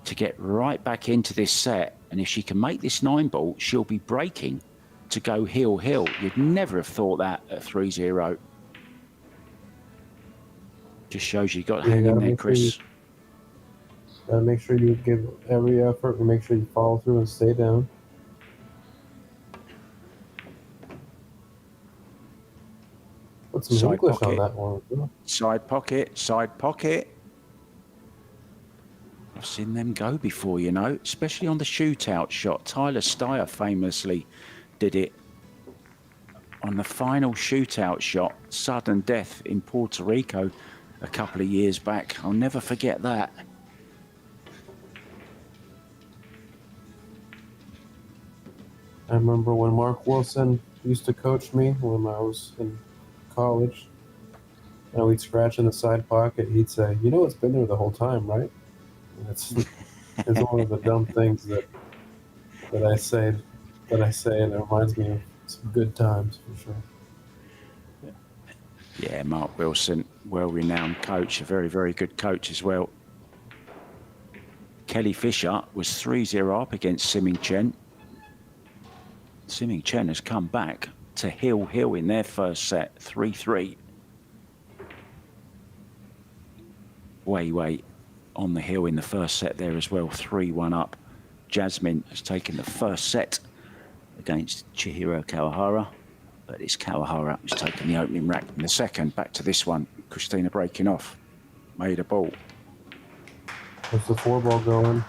to get right back into this set. And if she can make this 9 ball, she'll be breaking to go heel-heel. You'd never have thought that at 3-0. Just shows you got to hang in there, Chris. Gotta make sure you give every effort and make sure you follow through and stay down. Put some Side English on pocket, that one. side pocket, side pocket. I've seen them go before, you know, especially on the shootout shot. Tyler Steyer famously did it on the final shootout shot, sudden death in Puerto Rico a couple of years back. I'll never forget that. I remember when Mark Wilson used to coach me when I was in college. And we'd scratch in the side pocket. He'd say, "You know, it's been there the whole time, right?" And it's one of the dumb things that I say, and it reminds me of some good times for sure. Yeah, Mark Wilson, well-renowned coach, a very, very good coach as well. Kelly Fisher was 3-0 up against Siming Chen. Siming Chen has come back to Hill in their first set, 3-3. Way on the hill in the first set there as well, 3-1 up. Jasmine has taken the first set against Chihiro Kawahara, but it's Kawahara who's taken the opening rack in the second. Back to this one, Christina breaking off, made a ball. What's the 4-ball going?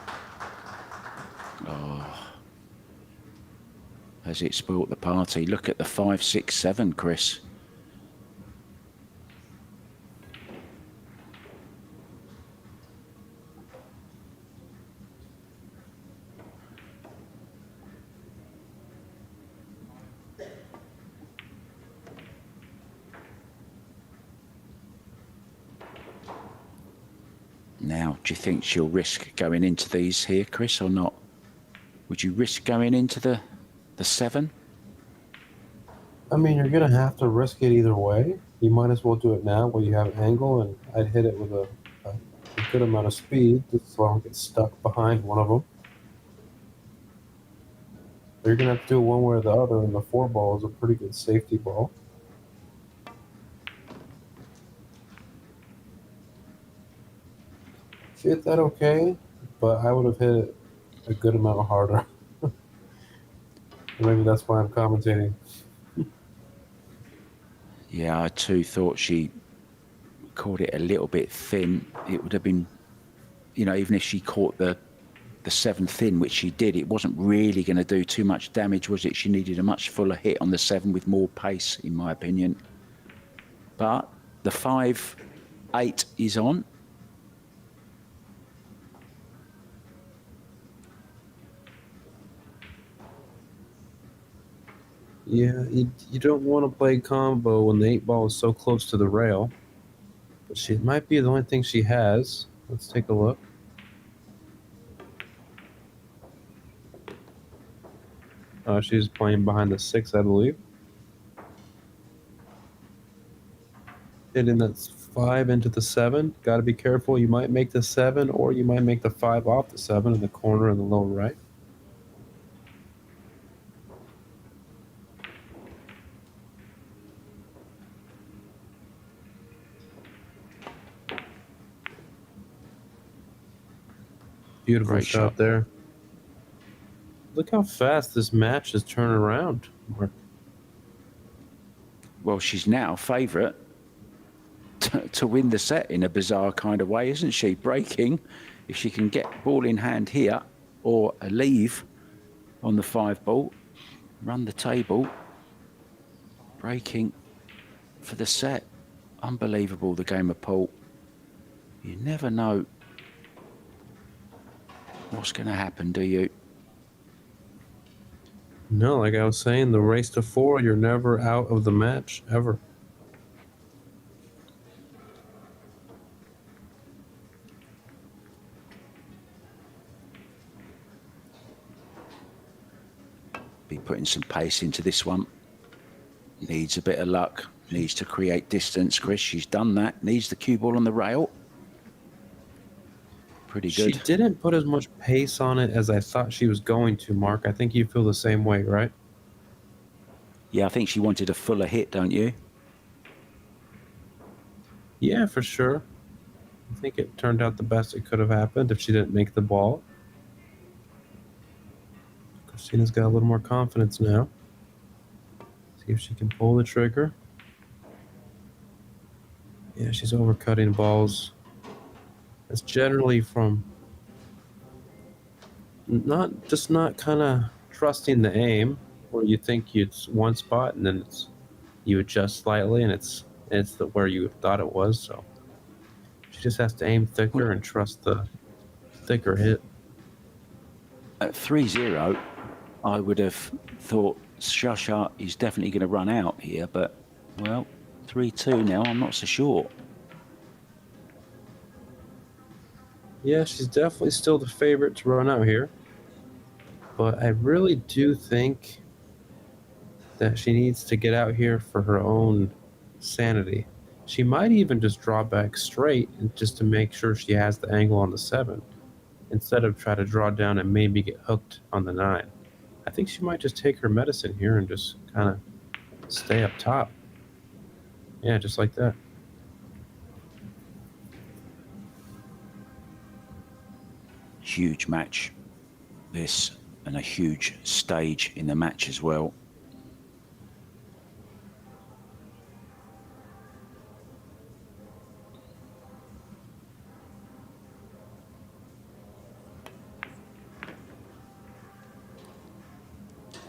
Oh, has it spoilt the party? Look at the 5-6-7, Chris. Now, do you think she'll risk going into these here, Chris, or not? Would you risk going into the 7? I mean, you're gonna have to risk it either way. You might as well do it now while you have an angle, and I'd hit it with a good amount of speed so I don't get stuck behind one of them. You're gonna have to do one way or the other, and the 4-ball is a pretty good safety ball. She hit that okay, but I would have hit it a good amount harder. Maybe that's why I'm commentating. Yeah, I too thought she caught it a little bit thin. It would have been, you know, even if she caught the 7 thin, which she did, it wasn't really going to do too much damage, was it? She needed a much fuller hit on the 7 with more pace, in my opinion. But the 5-8 is on. Yeah, you don't want to play combo when the 8-ball is so close to the rail. But it might be the only thing she has. Let's take a look. She's playing behind the 6, I believe. Hitting that 5 into the 7. Got to be careful. You might make the 7, or you might make the 5 off the 7 in the corner in the lower right. Beautiful shot there. Look how fast this match has turned around, Mark. Well, she's now favourite to win the set in a bizarre kind of way, isn't she? Breaking, if she can get ball in hand here or a leave on the 5-ball, run the table, breaking for the set. Unbelievable, the game of pool. You never know what's going to happen, do you? No, like I was saying, the race to 4, you're never out of the match, ever. Be putting some pace into this one. Needs a bit of luck. Needs to create distance, Chris. She's done that. Needs the cue ball on the rail. Pretty good. She didn't put as much pace on it as I thought she was going to, Mark. I think you feel the same way, right? Yeah, I think she wanted a fuller hit, don't you? Yeah, for sure. I think it turned out the best it could have happened if she didn't make the ball. Christina's got a little more confidence now. See if she can pull the trigger. Yeah, she's overcutting balls. That's generally from not kind of trusting the aim, where you think it's one spot and then you adjust slightly and it's where you thought it was. So she just has to aim thicker and trust the thicker hit. At 3-0, I would have thought Shasha is definitely going to run out here, but, well, 3-2 now, I'm not so sure. Yeah, she's definitely still the favorite to run out here. But I really do think that she needs to get out here for her own sanity. She might even just draw back straight and just to make sure she has the angle on the 7 instead of try to draw down and maybe get hooked on the 9. I think she might just take her medicine here and just kind of stay up top. Yeah, just like that. Huge match, this, and a huge stage in the match as well.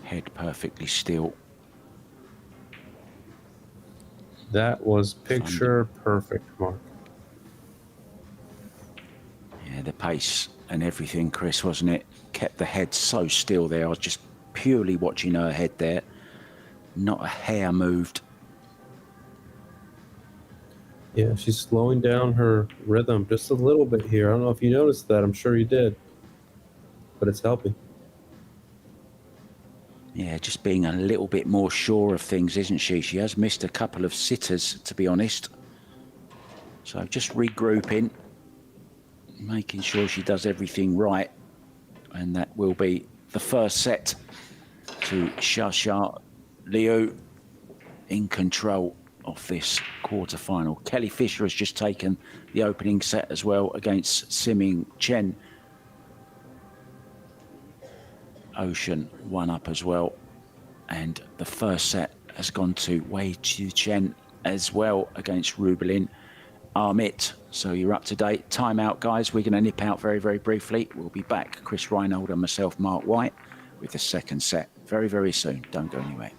Head perfectly still. That was picture perfect, Mark. Yeah, the pace and everything, Chris, wasn't it? Kept the head so still there. I was just purely watching her head there. Not a hair moved. Yeah, she's slowing down her rhythm just a little bit here. I don't know if you noticed that. I'm sure you did. But it's helping. Yeah, just being a little bit more sure of things, isn't she? She has missed a couple of sitters, to be honest. So just regrouping, making sure she does everything right. And that will be the first set to Shasha Liu in control of this quarter-final. Kelly Fisher has just taken the opening set as well against Siming Chen. Ocean one up as well. And the first set has gone to Wei Chu Chen as well against Rubelin Amit. So you're up to date. Time out, guys. We're going to nip out very, very briefly. We'll be back, Chris Reinhold and myself, Mark White, with the second set very, very soon. Don't go anywhere.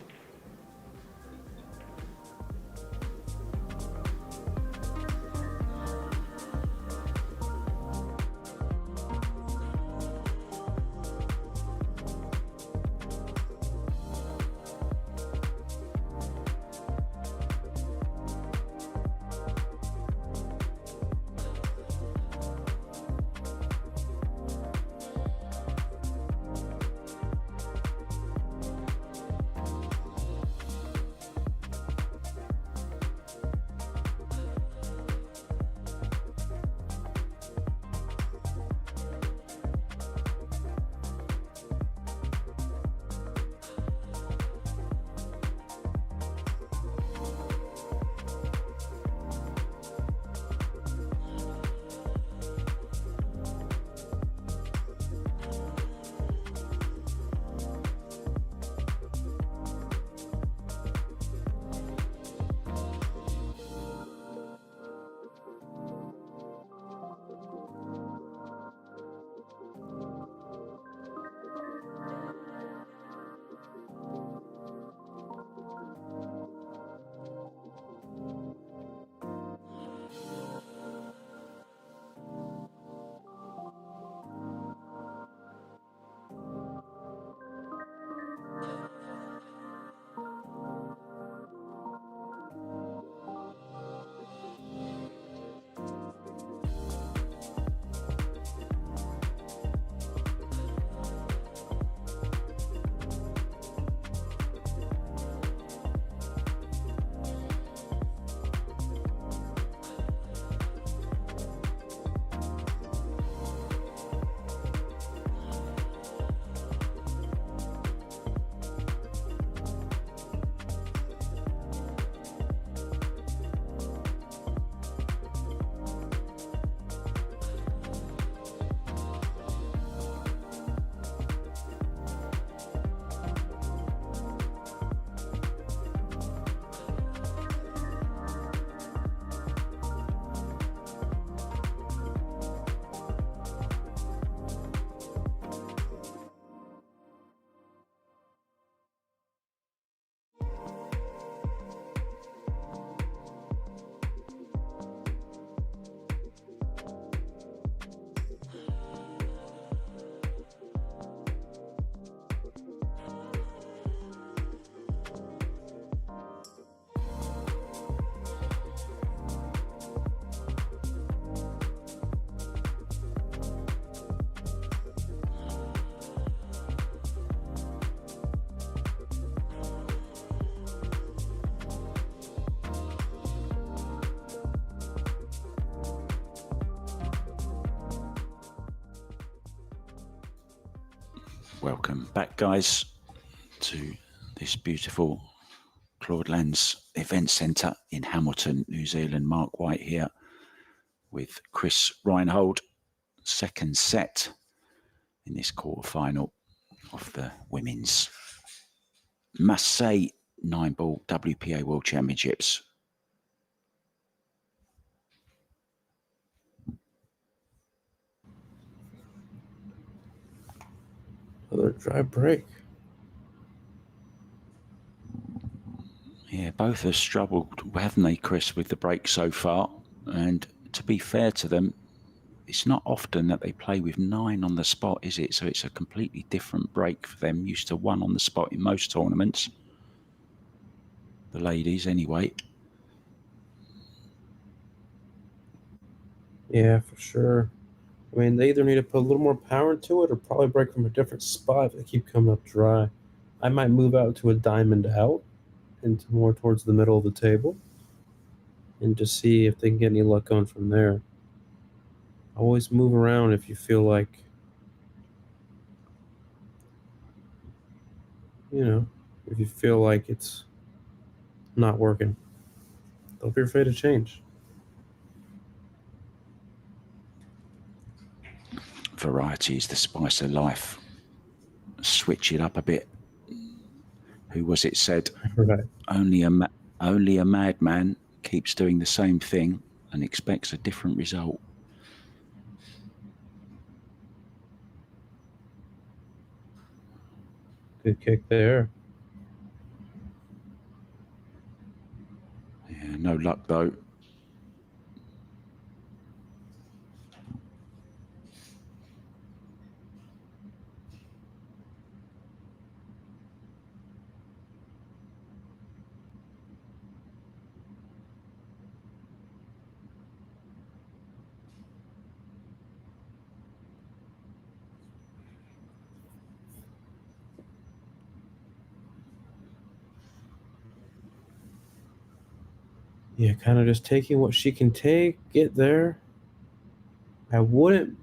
Welcome back, guys, to this beautiful Claudelands Event Centre in Hamilton, New Zealand. Mark White here with Chris Reinhold. Second set in this quarter-final of the women's Massé 9-ball WPA World Championships. Another dry break. Yeah, both have struggled, haven't they, Chris, with the break so far? And to be fair to them, it's not often that they play with 9 on the spot, is it? So it's a completely different break for them. Used to 1 on the spot in most tournaments. The ladies, anyway. Yeah, for sure. I mean, they either need to put a little more power into it or probably break from a different spot if they keep coming up dry. I might move out to a diamond out into more towards the middle of the table and just see if they can get any luck going from there. Always move around if you feel like, if you feel like it's not working. Don't be afraid to change. Variety is the spice of life. Switch it up a bit. Who was it said? Right. Only a madman keeps doing the same thing and expects a different result. Good kick there. Yeah, no luck though. Yeah, kind of just taking what she can take, get there. I wouldn't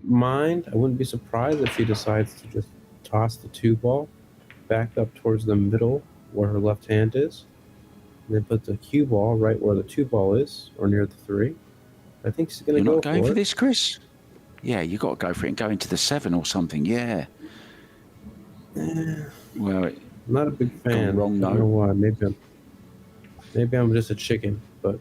be surprised if she decides to just toss the 2 ball back up towards the middle where her left hand is, and then put the cue ball right where the 2 ball is, or near the 3. I think she's going to go You're not going for it. this, Chris? Yeah, you got to go for it and go into the 7 or something. Yeah. Well, I'm not a big fan. Wrong, I don't know why. Maybe I'm just a chicken, but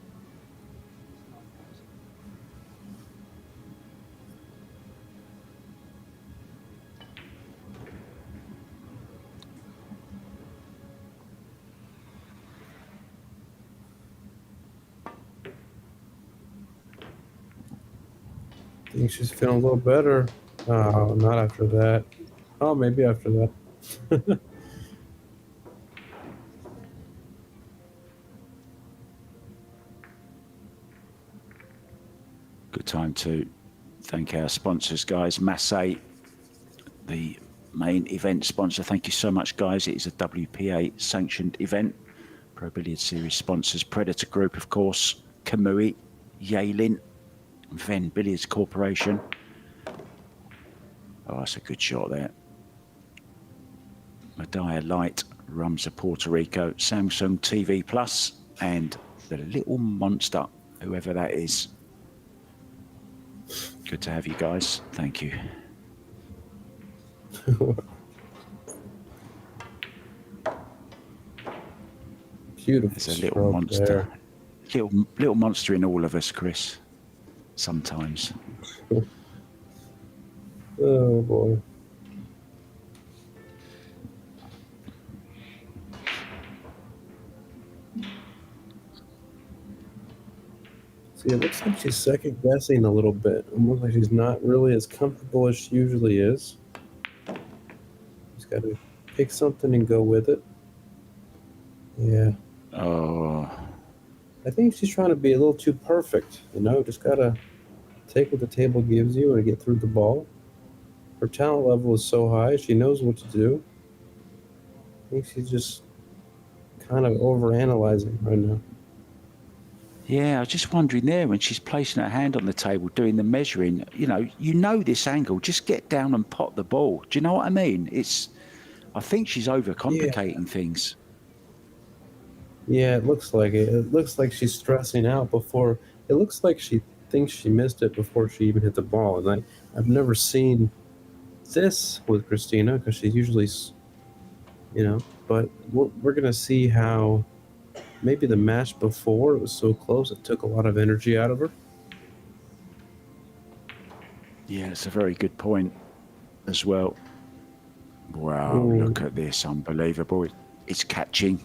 I think she's feeling a little better. Oh, not after that. Oh, maybe after that. good time to thank our sponsors, guys. Massé, the main event sponsor. Thank you so much, guys. It is a WPA sanctioned event. Pro Billiard Series sponsors, Predator Group, of course, Kamui, Yalin, Venn Billiards Corporation. Oh, that's a good shot there. Medalla Light, Rums of Puerto Rico, Samsung TV Plus, and the little monster, whoever that is. Good to have you guys. Thank you. Beautiful. There's a little monster. Little monster in all of us, Chris. Sometimes. Oh boy. See, it looks like she's second guessing a little bit. Almost like she's not really as comfortable as she usually is. She's got to pick something and go with it. Yeah. Oh. I think she's trying to be a little too perfect, just got to take what the table gives you and get through the ball. Her talent level is so high, she knows what to do. I think she's just kind of overanalyzing right now. Yeah, I was just wondering there when she's placing her hand on the table, doing the measuring, you know this angle, just get down and pot the ball. Do you know what I mean? It's I think she's overcomplicating things. Yeah, it looks like it. It looks like she's stressing out before. It looks like she thinks she missed it before she even hit the ball. And I've never seen this with Christina because she's usually, but we're going to see how maybe the match before it was so close it took a lot of energy out of her. Yeah, it's a very good point as well. Wow, Ooh. look at this. Unbelievable. It's catching.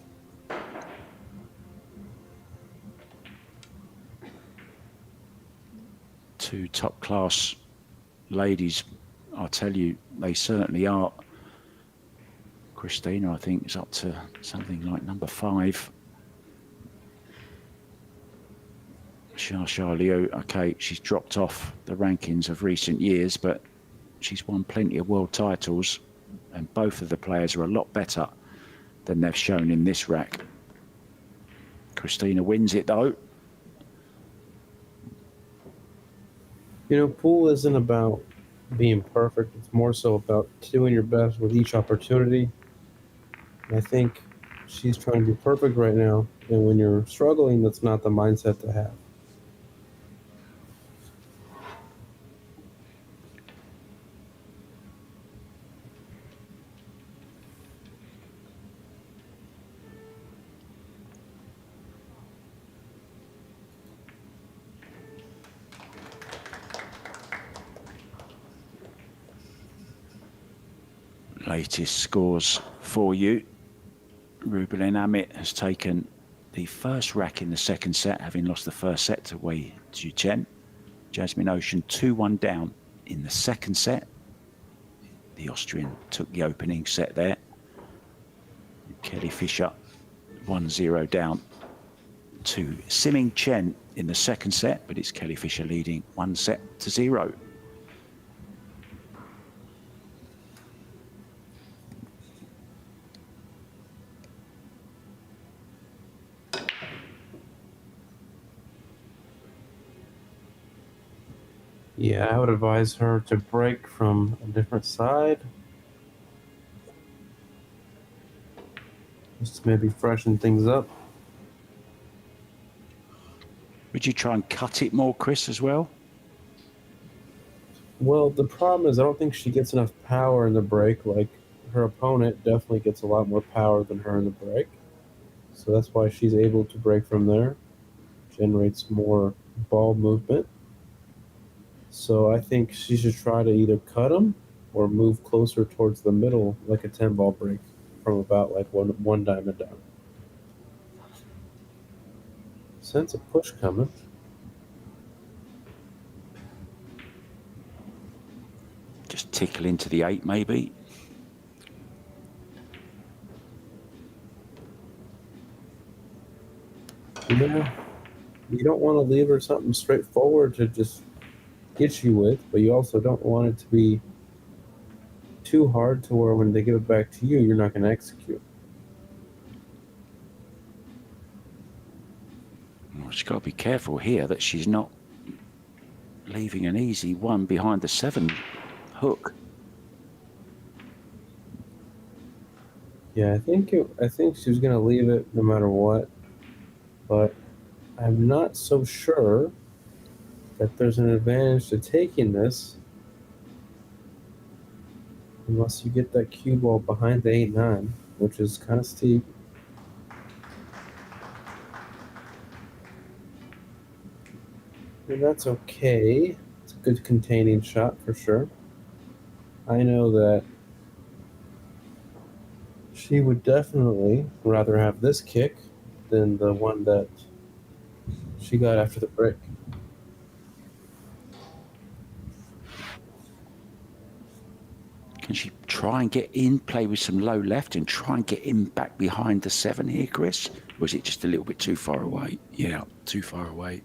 Two top-class ladies, I'll tell you, they certainly are. Christina, I think, is up to something like number 5. Xia Liu, okay, she's dropped off the rankings of recent years, but she's won plenty of world titles, and both of the players are a lot better than they've shown in this rack. Christina wins it, though. Pool isn't about being perfect. It's more so about doing your best with each opportunity. And I think she's trying to be perfect right now. And when you're struggling, that's not the mindset to have. Latest scores for you. Rubelin Amit has taken the first rack in the second set, having lost the first set to Wei Zhuchen. Jasmine Ocean 2-1 down in the second set. The Austrian took the opening set there. Kelly Fisher 1-0 down to Siming Chen in the second set, but it's Kelly Fisher leading 1-0. Yeah, I would advise her to break from a different side. Just to maybe freshen things up. Would you try and cut it more, Chris, as well? Well, the problem is I don't think she gets enough power in the break. Like, her opponent definitely gets a lot more power than her in the break. So that's why she's able to break from there. Generates more ball movement. So I think she should try to either cut them or move closer towards the middle, like a 10-ball break from about like one diamond down. Sense a push coming. Just tickle into the 8, maybe. Yeah, you don't want to leave her something straightforward to just get you with, but you also don't want it to be too hard to where when they give it back to you, you're not going to execute. Well, she's got to be careful here that she's not leaving an easy one behind the 7 hook. Yeah, I think she was going to leave it no matter what, but I'm not so sure that there's an advantage to taking this unless you get that cue ball behind the 8-9, which is kind of steep. And that's okay. It's a good containing shot for sure. I know that she would definitely rather have this kick than the one that she got after the break. Can she try and get in, play with some low left and try and get in back behind the 7 here, Chris? Or is it just a little bit too far away? Yeah, too far away.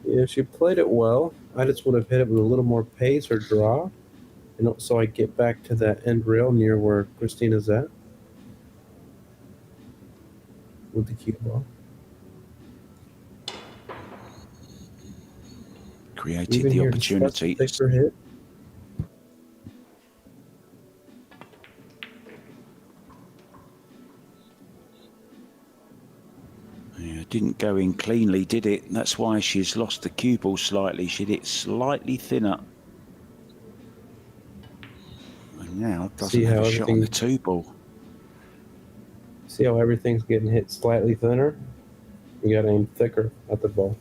Yeah, she played it well. I just would have hit it with a little more pace or draw, so I get back to that end rail near where Christina's at with the cue ball. Created the opportunity. Take her hit. It didn't go in cleanly, did it? That's why she's lost the cue ball slightly. She hit slightly thinner. And now doesn't See have how a shot on the everything- 2 ball. See how everything's getting hit slightly thinner? You got to aim thicker at the ball.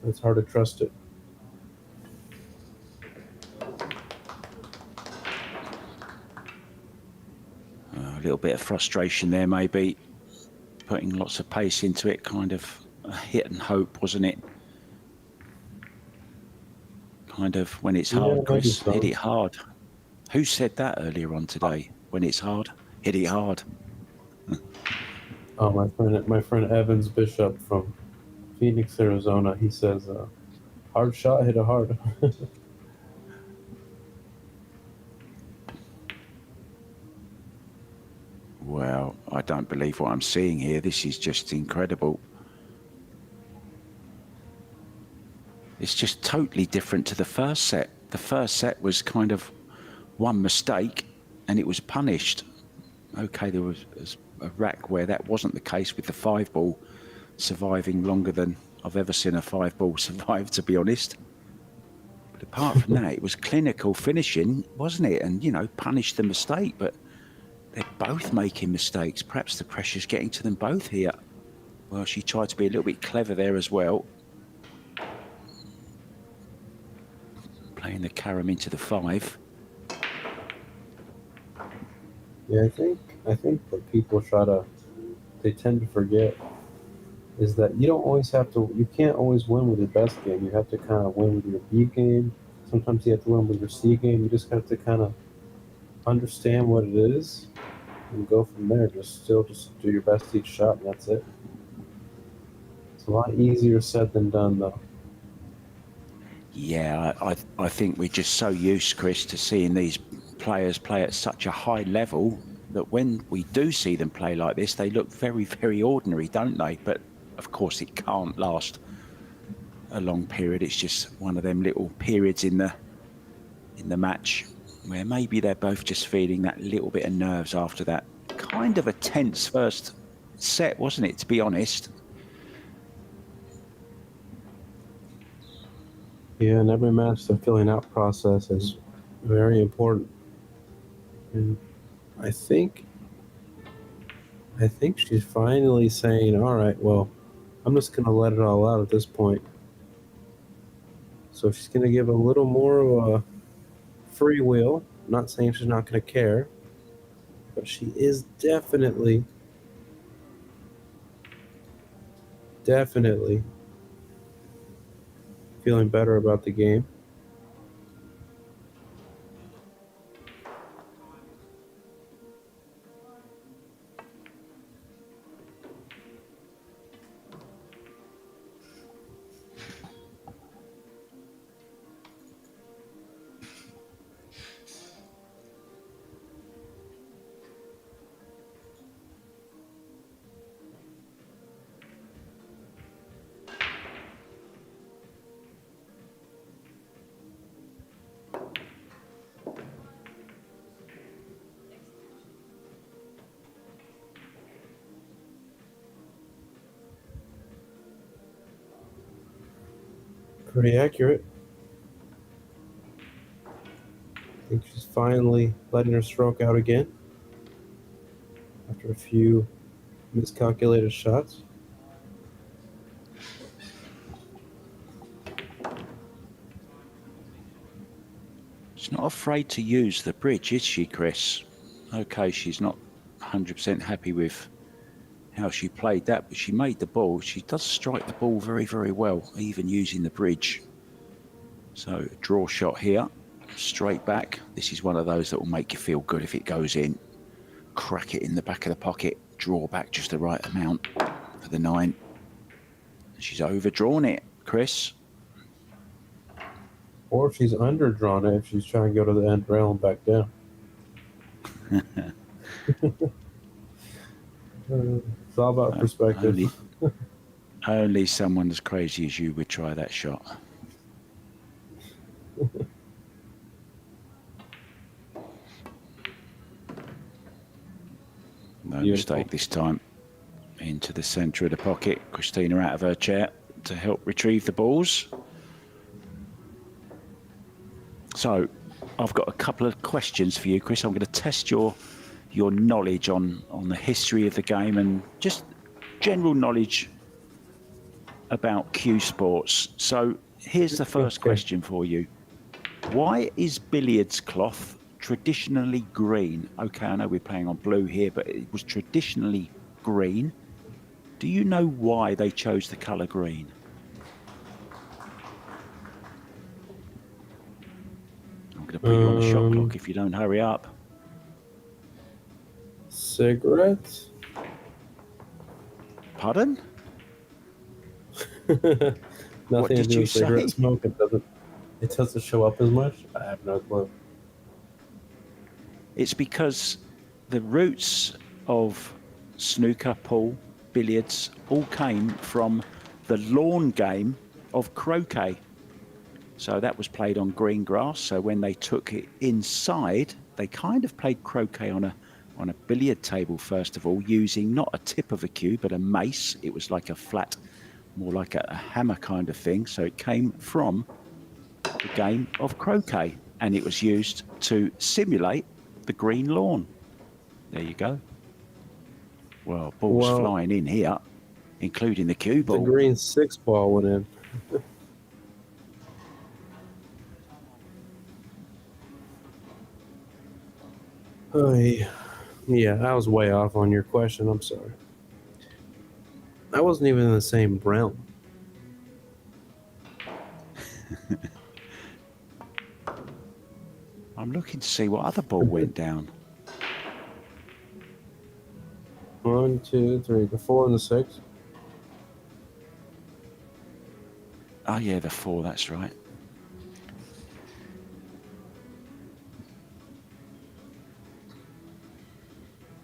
It's hard to trust it. A little bit of frustration there, maybe. Putting lots of pace into it, kind of a hit and hope, wasn't it? Kind of, when it's hard, Yeah, Chris, maybe so. hit it hard. Who said that earlier on today? When it's hard, hit it hard. Oh, my friend Evans Bishop from Phoenix, Arizona. He says, "Hard shot, hit it hard." Well, I don't believe what I'm seeing here. This is just incredible. It's just totally different to the first set. The first set was kind of one mistake and it was punished. Okay, there was a rack where that wasn't the case, with the 5 ball surviving longer than I've ever seen a 5 ball survive, to be honest. But apart from that, it was clinical finishing, wasn't it? And, you know, punished the mistake, but they're both making mistakes. Perhaps the pressure's getting to them both here. Well, she tried to be a little bit clever there as well. Playing the carom into the 5. Yeah, I think what people they tend to forget is that you can't always win with your best game. You have to kind of win with your B game. Sometimes you have to win with your C game. You just have to kind of understand what it is and go from there. Just do your best each shot, and that's it. It's a lot easier said than done, though. Yeah, I think we're just so used, Chris, to seeing these players play at such a high level that when we do see them play like this, they look very, very ordinary, don't they? But of course, it can't last a long period. It's just one of them little periods in the match where maybe they're both just feeling that little bit of nerves after that kind of a tense first set, wasn't it, to be honest? Yeah, and every match, the filling out process is very important. And I think she's finally saying, all right, well, I'm just going to let it all out at this point. So she's going to give a little more of a free will. I'm not saying she's not going to care, but she is definitely feeling better about the game. Pretty accurate. I think she's finally letting her stroke out again after a few miscalculated shots. She's not afraid to use the bridge, is she, Chris? Okay, she's not 100% happy with how she played that, but she made the ball. She does strike the ball very, very well, even using the bridge. So, draw shot here, straight back. This is one of those that will make you feel good if it goes in. Crack it in the back of the pocket, draw back just the right amount for the 9. She's overdrawn it, Chris. Or she's underdrawn it if she's trying to go to the end rail and back down. It's all about perspective. Only someone as crazy as you would try that shot. No Beautiful. mistake this time. In into the centre of the pocket. Christina out of her chair to help retrieve the balls. So I've got a couple of questions for you, Chris. I'm going to test your knowledge on the history of the game and just general knowledge about cue sports. So here's the first question for you. Why is billiards cloth traditionally green? Okay, I know we're playing on blue here, but it was traditionally green. Do you know why they chose the colour green? I'm going to put you on the shot clock if you don't hurry up. Cigarettes? Pardon? Nothing What to did do you with cigarette say? smoke. It doesn't show up as much. I have no clue. It's because the roots of snooker, pool, billiards all came from the lawn game of croquet. So that was played on green grass. So when they took it inside, they kind of played croquet on a billiard table, first of all, using not a tip of a cue, but a mace. It was like a flat, more like a hammer kind of thing. So it came from the game of croquet, and it was used to simulate the green lawn. There you go. Well, balls flying in here, including the cue ball. The green 6 ball went in. Yeah, I was way off on your question. I'm sorry. I wasn't even in the same realm. I'm looking to see what other ball went down. 1, 2, 3, the 4 and the 6. Oh yeah, the 4. That's right.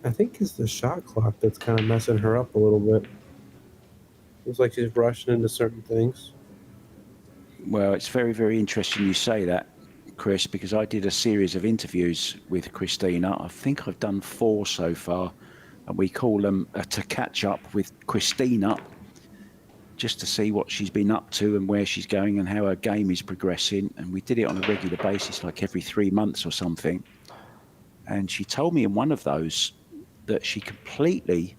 I think it's the shot clock that's kind of messing her up a little bit. Looks like she's rushing into certain things. Well, it's very, very interesting you say that, Chris, because I did a series of interviews with Christina. I think I've done 4 so far, and we call them to catch up with Christina, just to see what she's been up to and where she's going and how her game is progressing. And we did it on a regular basis, like every 3 months or something. And she told me in one of those that she completely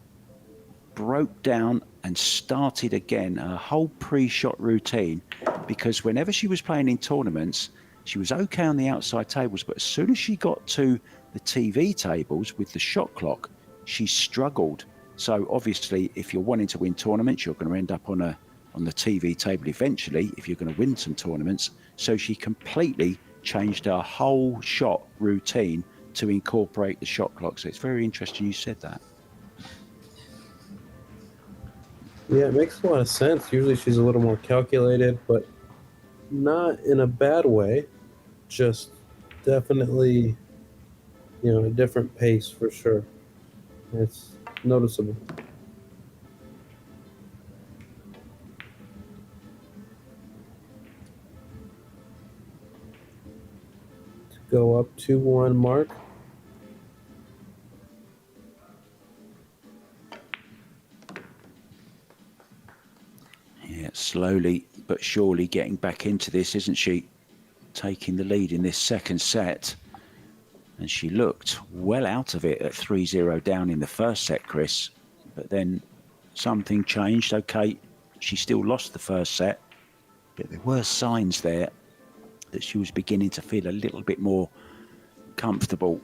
broke down and started again her whole pre-shot routine, because whenever she was playing in tournaments, she was okay on the outside tables, but as soon as she got to the TV tables with the shot clock, she struggled. So obviously, if you're wanting to win tournaments, you're going to end up on the TV table eventually if you're going to win some tournaments. So she completely changed her whole shot routine to incorporate the shot clock. So it's very interesting you said that. Yeah, it makes a lot of sense. Usually she's a little more calculated, but not in a bad way. Just definitely, a different pace for sure. It's noticeable. To go up 2-1 mark. Yeah, slowly but surely getting back into this, isn't she? Taking the lead in this second set. And she looked well out of it at 3-0 down in the first set, Chris. But then something changed. Okay, she still lost the first set, but there were signs there that she was beginning to feel a little bit more comfortable.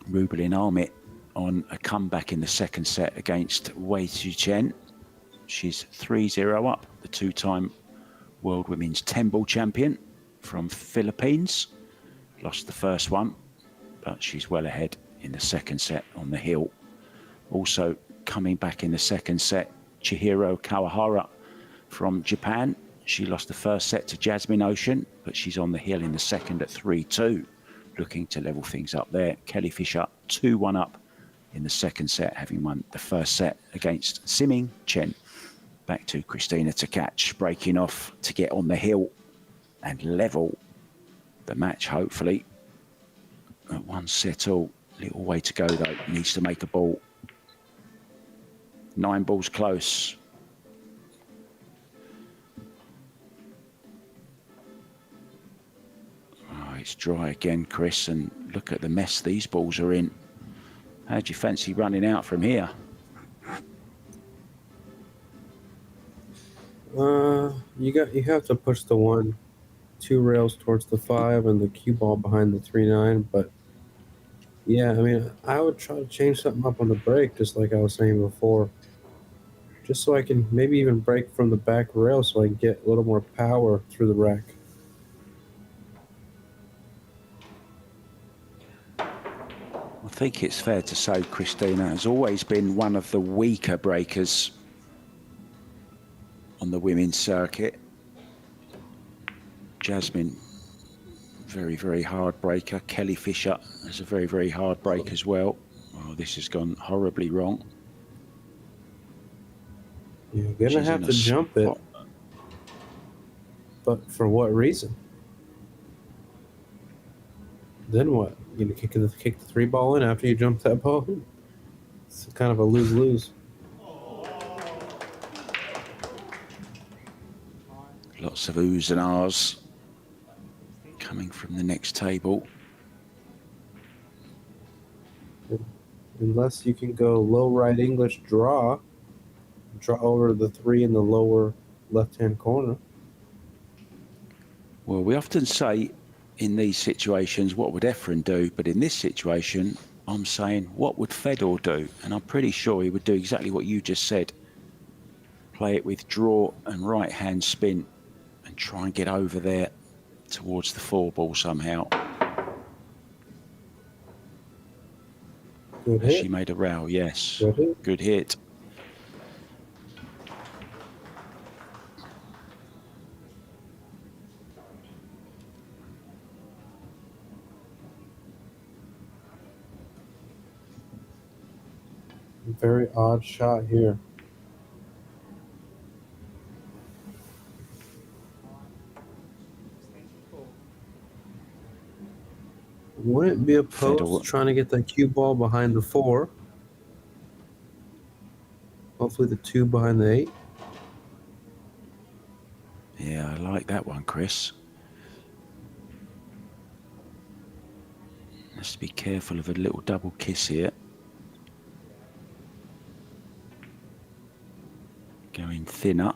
Rubelin Armit on a comeback in the second set against Wei Chen. She's 3-0 up, the 2-time World Women's 10-ball champion from Philippines. Lost the first one, but she's well ahead in the second set on the hill. Also coming back in the second set, Chihiro Kawahara from Japan. She lost the first set to Jasmine Ocean, but she's on the hill in the second at 3-2. Looking to level things up there. Kelly Fisher 2-1 up in the second set, having won the first set against Siming Chen. Back to Christina to catch, breaking off to get on the hill and level the match, hopefully. At 1 set all. Little way to go, though. Needs to make a ball. 9 balls close. Oh, it's dry again, Chris, and look at the mess these balls are in. How do you fancy running out from here? You have to push the 1-2 rails towards the 5 and the cue ball behind the 3-9. But yeah, I mean, I would try to change something up on the break, just like I was saying before, just so I can maybe even break from the back rail, so I can get a little more power through the rack. I think it's fair to say Christina has always been one of the weaker breakers on the women's circuit. Jasmine, very, very hard breaker. Kelly Fisher is a very, very hard break as well. Oh, this has gone horribly wrong. You're going to have to jump it. But for what reason? Then what? You're going to kick the 3 ball in after you jump that ball? It's kind of a lose-lose. Lots of oohs and ahs coming from the next table. Unless you can go low right English draw over the 3 in the lower left-hand corner. Well, we often say in these situations, what would Efren do? But in this situation, I'm saying, what would Fedor do? And I'm pretty sure he would do exactly what you just said. Play it with draw and right-hand spin and try and get over there towards the 4 ball somehow. Good hit. She made a row, yes. Good hit. Good hit. Very odd shot here. Wouldn't be opposed trying to get that cue ball behind the 4. Hopefully the 2 behind the 8. Yeah, I like that one, Chris. Has to be careful of a little double kiss here. Going thinner.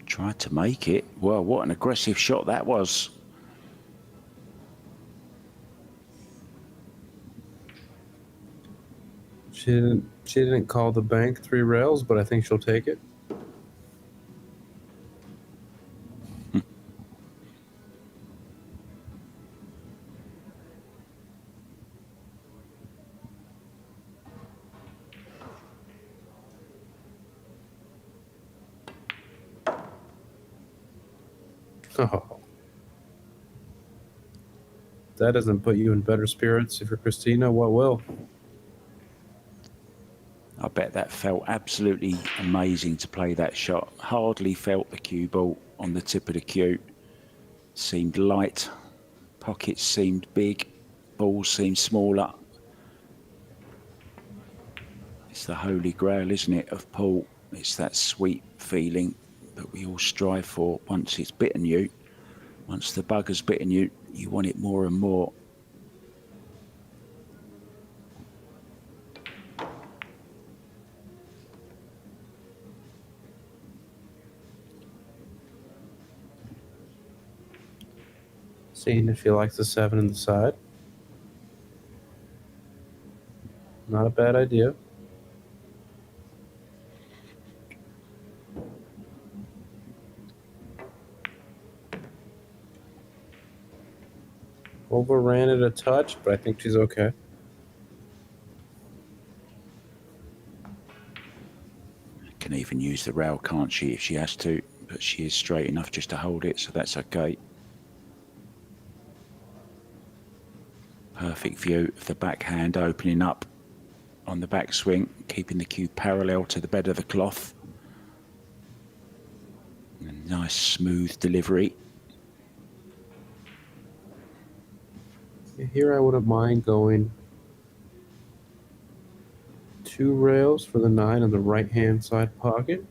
Tried to make it. Well, what an aggressive shot that was. She didn't call the bank 3 rails, but I think she'll take it. Oh. That doesn't put you in better spirits. If you're Christina, what will? I bet that felt absolutely amazing to play that shot. Hardly felt the cue ball on the tip of the cue. Seemed light. Pockets seemed big. Balls seemed smaller. It's the holy grail, isn't it, of pool? It's that sweet feeling that we all strive for. Once it's bitten you, once the bug has bitten you, you want it more and more. Seeing if she likes the 7 in the side. Not a bad idea. Overran it a touch, but I think she's okay. Can even use the rail, can't she, if she has to? But she is straight enough just to hold it, so that's okay. Perfect view of the backhand opening up on the backswing, keeping the cue parallel to the bed of the cloth. Nice smooth delivery. Here I wouldn't mind going 2 rails for the 9 on the right-hand side pocket.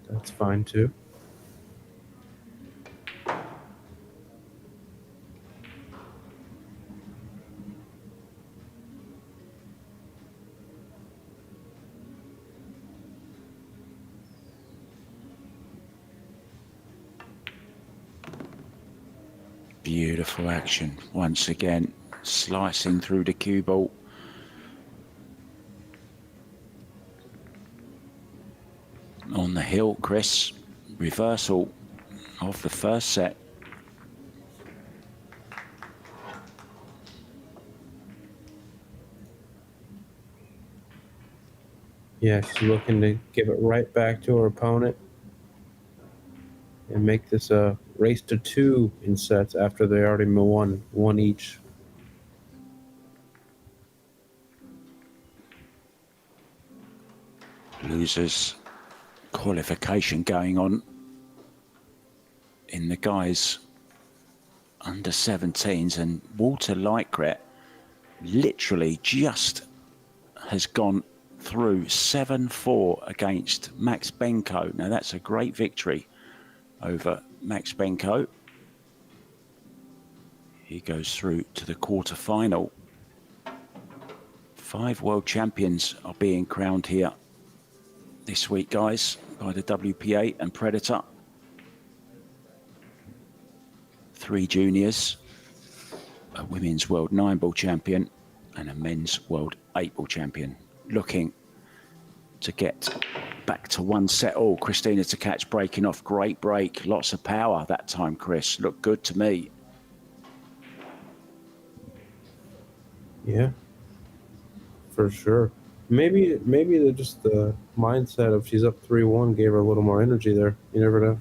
That's fine too. Beautiful action once again, slicing through the cue ball. On the hill, Chris, reversal of the first set. Yeah, she's looking to give it right back to her opponent and make this a race to 2 in sets after they already won one each. Losers qualification going on in the guys under 17s, and Walter Lightgret literally just has gone through 7-4 against Max Benko. Now that's a great victory over Max Benko. He goes through to the quarter-final. 5 world champions are being crowned here this week, guys, by the WPA and Predator. 3 juniors, a women's world 9-ball champion and a men's world 8-ball champion, looking to get back to 1 set all. Christina to catch breaking off. Great break, lots of power that time, Chris. Looked good to me. Yeah, for sure. Maybe just the mindset of she's up 3-1 gave her a little more energy there. You never know.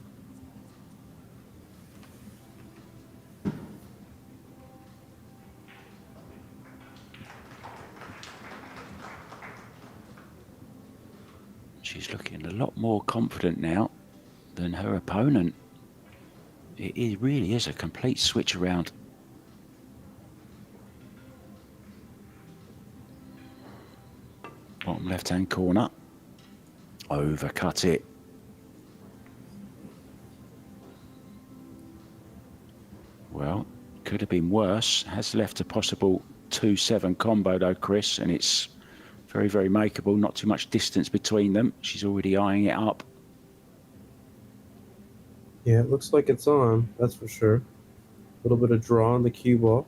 She's looking a lot more confident now than her opponent. It really is a complete switch around. Bottom left-hand corner. Overcut it. Well, could have been worse. Has left a possible 2-7 combo though, Chris, and it's very, very makeable. Not too much distance between them. She's already eyeing it up. Yeah, it looks like it's on, that's for sure. A little bit of draw on the cue ball.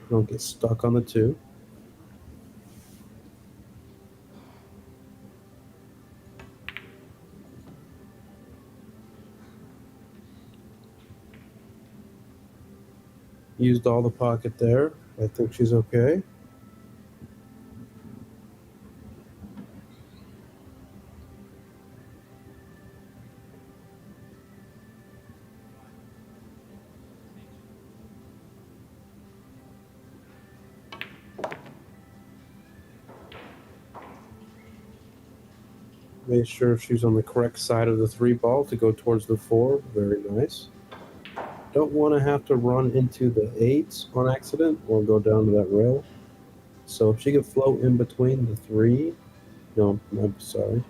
Don't get stuck on the 2. Used all the pocket there. I think she's okay. Made sure she's on the correct side of the 3 ball to go towards the 4. Very nice. Don't want to have to run into the 8s on accident or go down to that rail. So if she could float in between the 3, no, I'm sorry,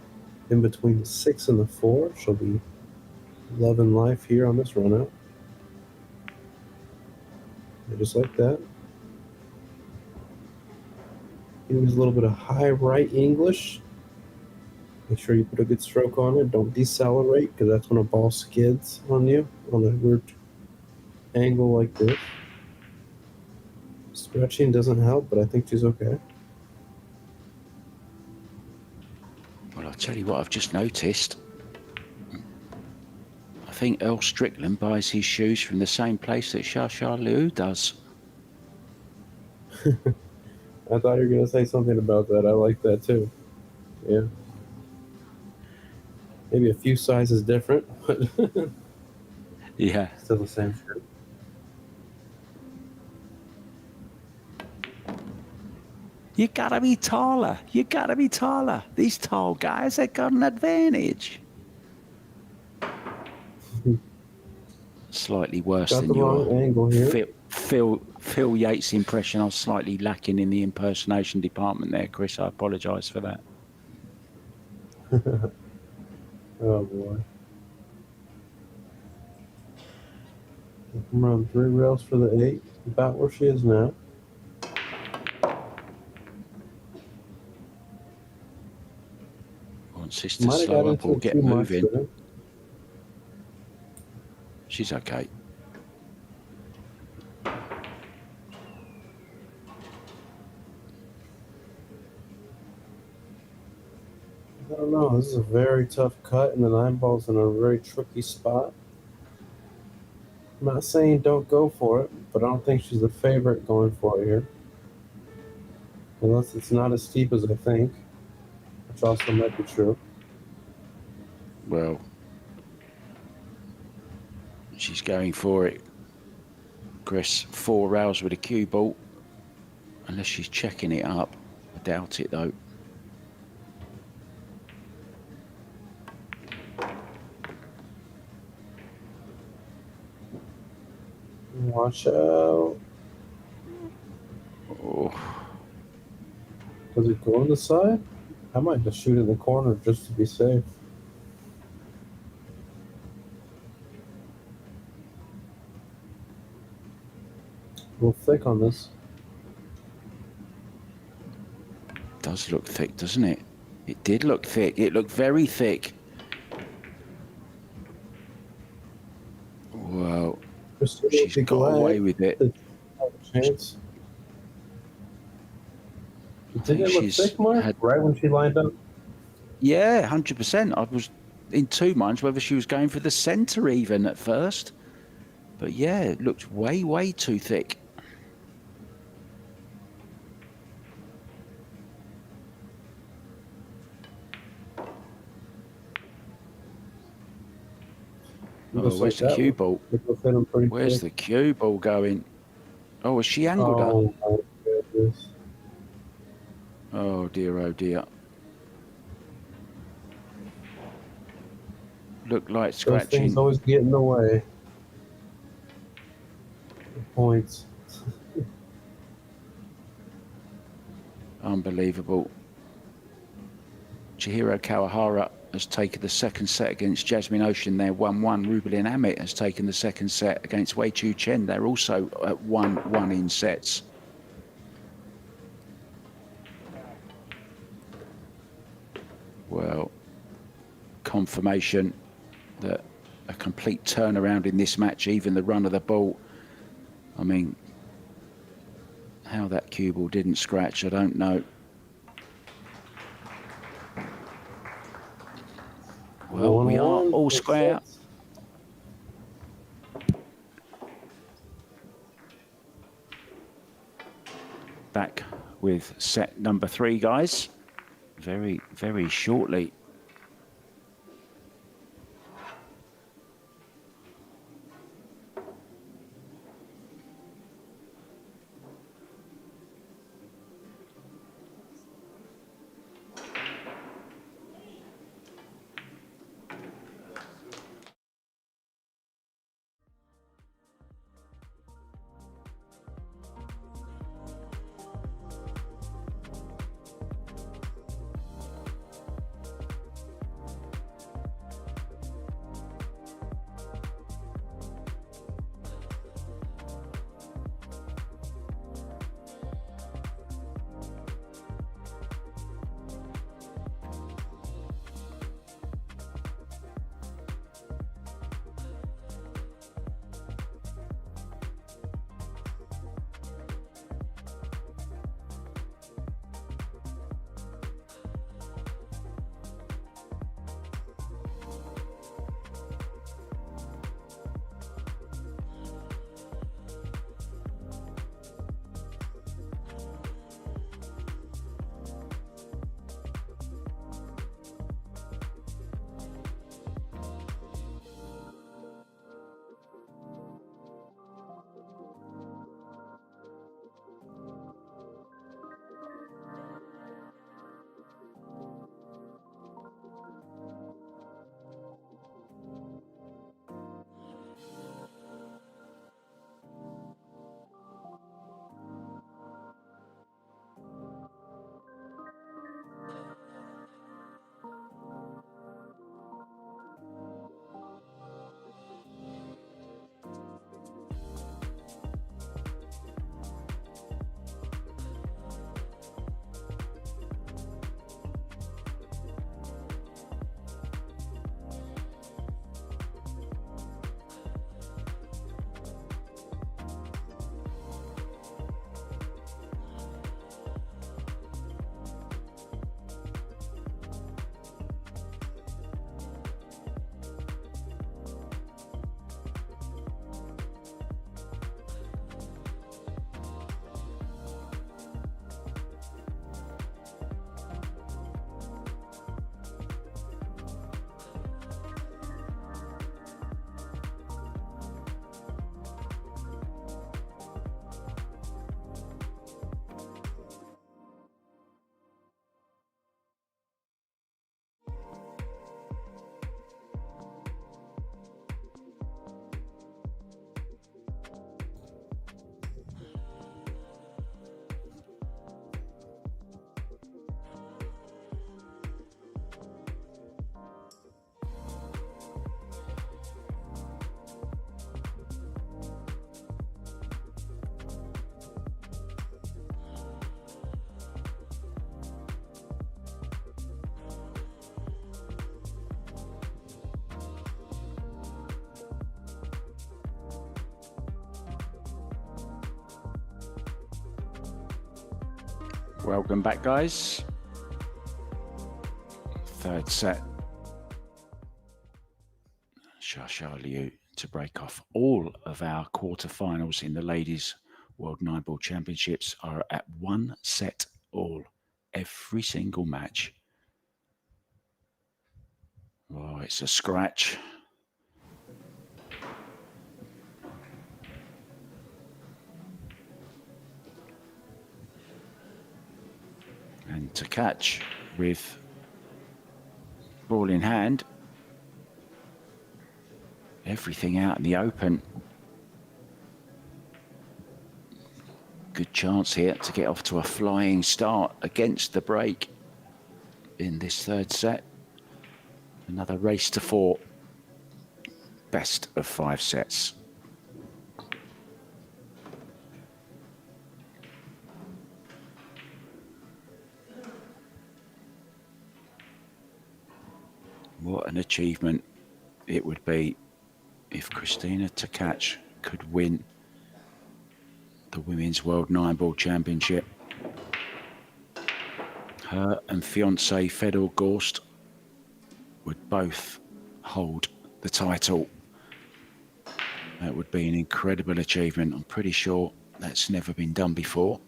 in between the 6 and the 4, she'll be loving life here on this run out. And just like that. Use a little bit of high right English. Make sure you put a good stroke on it. Don't decelerate, because that's when a ball skids on you on a weird angle like this. Stretching doesn't help, but I think she's okay. Well, I'll tell you what I've just noticed. I think Earl Strickland buys his shoes from the same place that Shasha Liu does. I thought you were going to say something about that. I like that too. Yeah. Maybe a few sizes different, but Yeah. still the same shoe. You gotta be taller. You gotta be taller. These tall guys, they got an advantage. Slightly worse Got than the wrong your angle here. Phil Yates impression. I was slightly lacking in the impersonation department there, Chris. I apologise for that. Oh boy. Come on, 3 rails for the 8. About where she is now. Wants this to Might have got slow up into or it get too much moving. there. She's okay. I don't know. This is a very tough cut, and the 9 ball's in a very tricky spot. I'm not saying don't go for it, but I don't think she's the favorite going for it here. Unless it's not as steep as I think, which also might be true. Well, she's going for it. Chris, 4 rails with a cue ball. Unless she's checking it up. I doubt it, though. Watch out. Oh, Does it go on the side? I might just shoot in the corner just to be safe. A little thick on this. does look thick, doesn't it? It did look thick. It looked very thick. Well, she's got away with it. Chance. I Didn't think it look she's thick, Mark? had- Right when she lined up? Yeah, 100%. I was in 2 minds whether she was going for the centre even at first. But yeah, it looked way, way too thick. Oh, where's the cue ball? Where's the cue ball going? Oh, is she angled up? Oh, my goodness. Oh, dear, oh, dear. Look like Those scratching. things always get in the way. Points. Unbelievable. Chihiro Kawahara has taken the second set against Jasmine Ocean. They're 1-1. Rubelin Amit has taken the second set against Wei Chu Chen. They're also at 1-1 in sets. Well, confirmation that a complete turnaround in this match, even the run of the ball. I mean, how that cue ball didn't scratch, I don't know. Well, we are all square. Back with set number 3, guys. Very, very shortly. Welcome back, guys. Third set. Xia Liu to break off. All of our quarterfinals in the Ladies World 9-Ball Championships are at 1 set all. Every single match. Oh, it's a scratch. And to catch with ball in hand. Everything out in the open. Good chance here to get off to a flying start against the break in this third set. Another race to 4. Best of 5 sets. What an achievement it would be if Christina Tkach could win the Women's World 9-Ball Championship. Her and fiancé Fedor Gorst would both hold the title. That would be an incredible achievement. I'm pretty sure that's never been done before.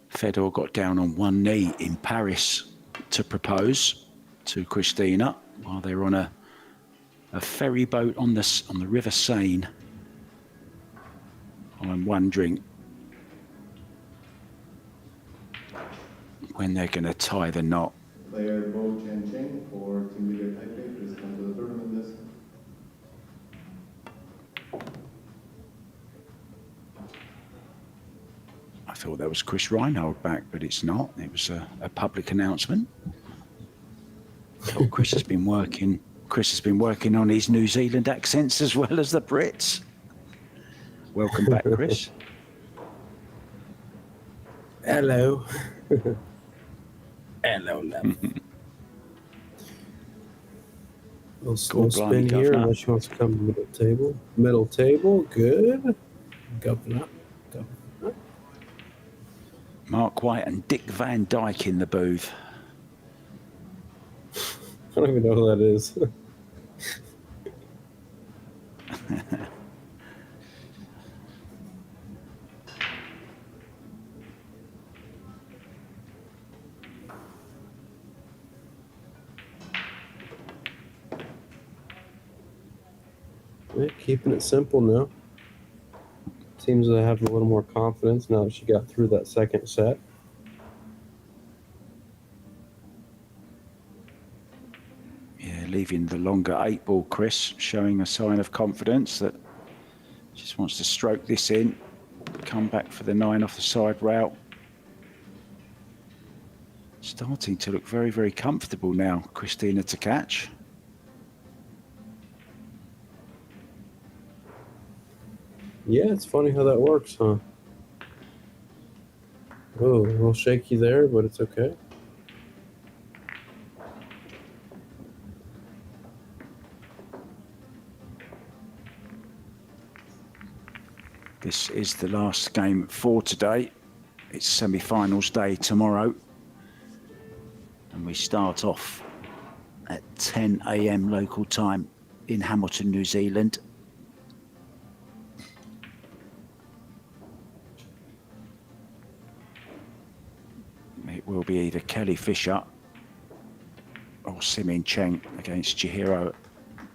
Fedor got down on one knee in Paris to propose to Christina while they were on a ferry boat on the River Seine. I'm wondering when they're going to tie the knot. Player Bo Chen Cheng for Team Leader Taipei, please come to the tournament list. I thought that was Chris Reinhold back, but it's not. It was a public announcement. Oh, Chris has been working. Chris has been working on his New Zealand accents as well as the Brits. Welcome back, Chris. Hello. Hello, love. We'll slow spin here unless she wants to come to the middle table. Middle table, good. Governor. Mark White and Dick Van Dyke in the booth. I don't even know who that is. Yeah, keeping it simple now. Seems to have a little more confidence now that she got through that second set. Yeah, leaving the longer 8-ball, Chris, showing a sign of confidence that just wants to stroke this in, come back for the 9 off the side route. Starting to look very, very comfortable now, Christina Tkach. Yeah, it's funny how that works, huh? Oh, a little shaky there, but it's okay. This is the last game for today. It's semi-finals day tomorrow. And we start off at 10 a.m. local time in Hamilton, New Zealand. It will be either Kelly Fisher or Simin Cheng against Chihiro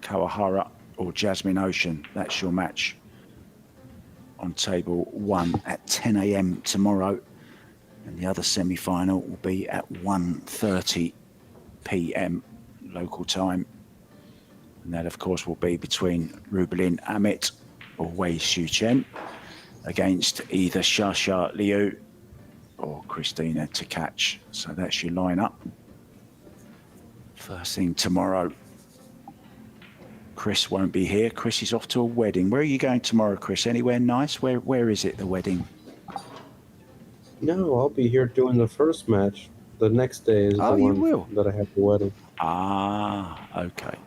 Kawahara or Jasmine Ocean. That's your match on table 1 at 10 a.m. tomorrow. And the other semi-final will be at 1:30 p.m. local time. And that, of course, will be between Rubelin Amit or Wei Xiu Chen against either Xia Liu or Christina Tkach. So that's your lineup. First thing tomorrow. Chris won't be here. Chris is off to a wedding. Where are you going tomorrow, Chris? Anywhere nice? Where is it, the wedding? No, I'll be here doing the first match. The next day is the one that I have the wedding. Ah, okay.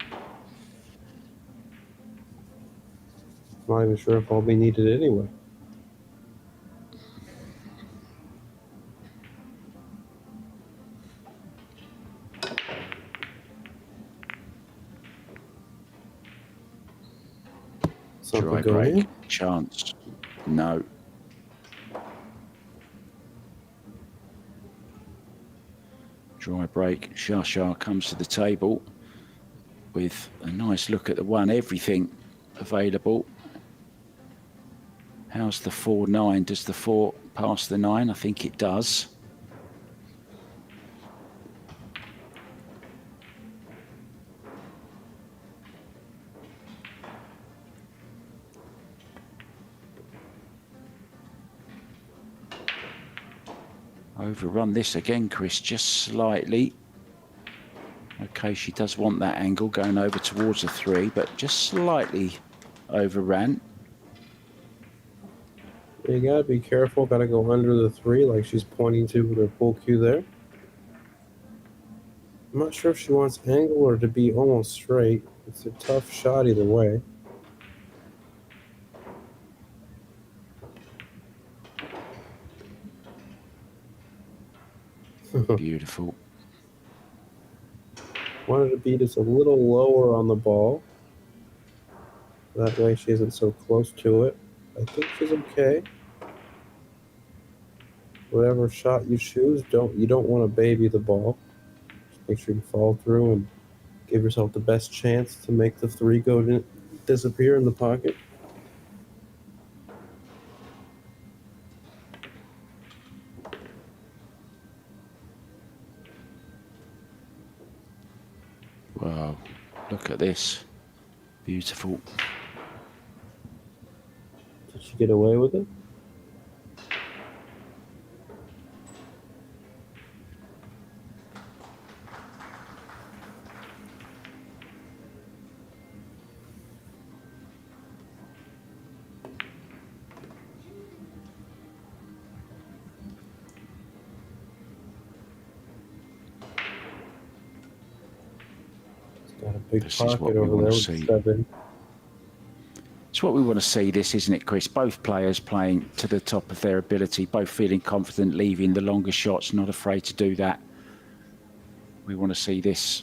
I'm not even sure if I'll be needed anyway. Something Dry going break. in. Chance. No. Dry break. Shah comes to the table with a nice look at the one. Everything available. How's the 4-9? Does the 4 pass the 9? I think it does. Overrun this again, Chris, just slightly. Okay, she does want that angle going over towards the 3, but just slightly overran. You gotta be careful. Gotta go under the 3, like she's pointing to with her pool cue there. I'm not sure if she wants angle or to be almost straight. It's a tough shot either way. Beautiful. Wanted to be just a little lower on the ball. That way she isn't so close to it. I think she's okay. Whatever shot you choose, you don't want to baby the ball. Just make sure you follow through and give yourself the best chance to make the 3 disappear in the pocket. Wow, look at this. Beautiful. Did she get away with it? Got a big This is pocket what we over want there to with see. 7. It's what we want to see, this, isn't it, Chris? Both players playing to the top of their ability, both feeling confident, leaving the longer shots, not afraid to do that. We want to see this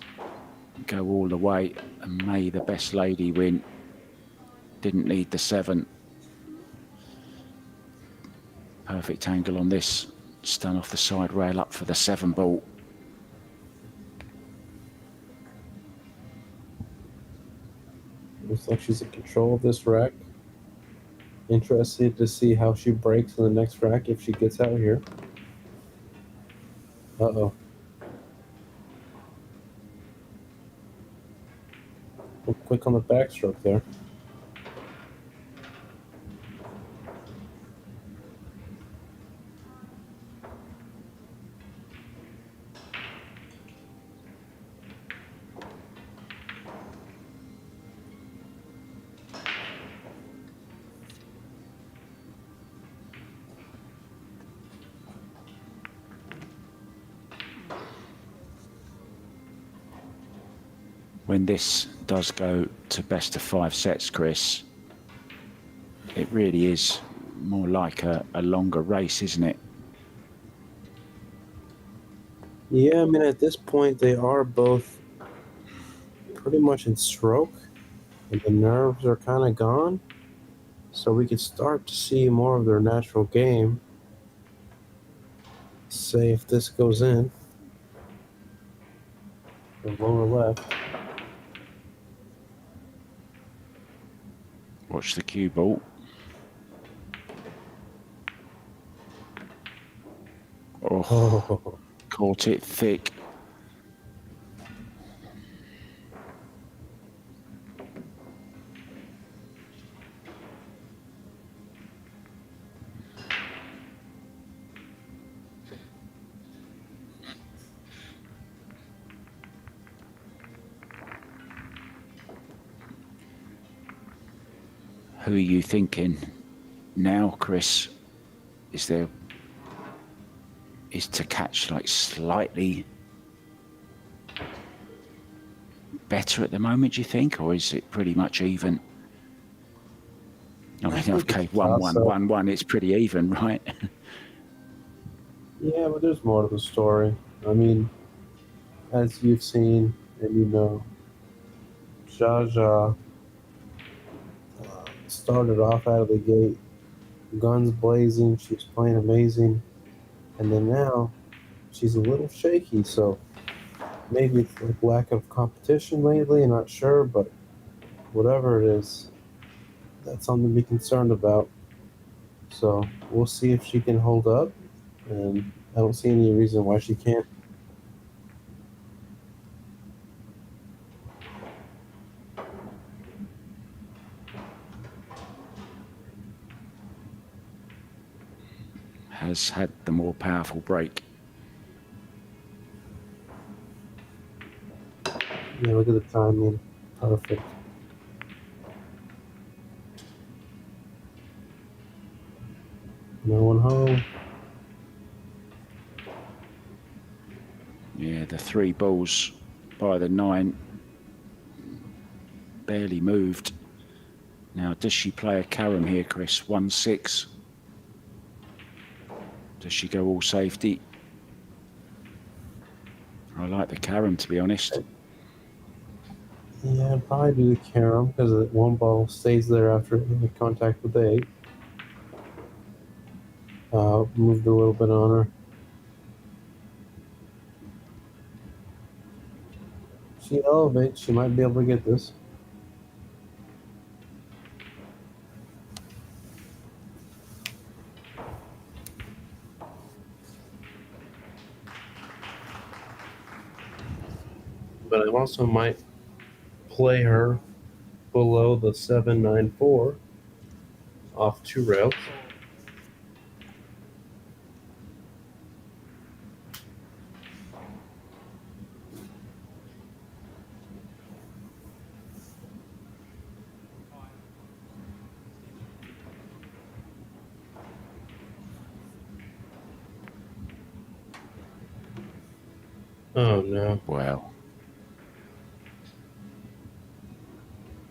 go all the way, and may the best lady win. Didn't need the 7. Perfect angle on this. Stun off the side rail up for the 7 ball. Looks like she's in control of this rack. Interested to see how she breaks in the next rack if she gets out here. Uh-oh. Quick on the backstroke there. When this does go to best of 5 sets, Chris, it really is more like a longer race, isn't it? Yeah, I mean, at this point, they are both pretty much in stroke, and the nerves are kind of gone. So we could start to see more of their natural game. Say if this goes in, the lower left. Watch the cue ball. Oh, caught it thick. Who are you thinking now, Chris? Is to catch like slightly better at the moment, do you think, or is it pretty much even? I mean, okay, 1-1-1-1, it's pretty even, right? Yeah, but there's more to the story. I mean, as you've seen and you know, Jaja started off out of the gate, guns blazing. She was playing amazing, and then now she's a little shaky. So maybe it's like lack of competition lately. I'm not sure, but whatever it is, that's something to be concerned about. So we'll see if she can hold up, and I don't see any reason why she can't. Has had the more powerful break. Yeah, look at the timing. Perfect. No one home. Yeah, the 3 balls by the 9 barely moved. Now, does she play a carom here, Chris? 1-6. Does she go all safety? I like the carom, to be honest. Yeah, I'd probably do the carom because the one ball stays there after the contact with the 8. Moved a little bit on her. She elevates. She might be able to get this. But I also might play her below the 794 off 2 rails. Oh no. Wow.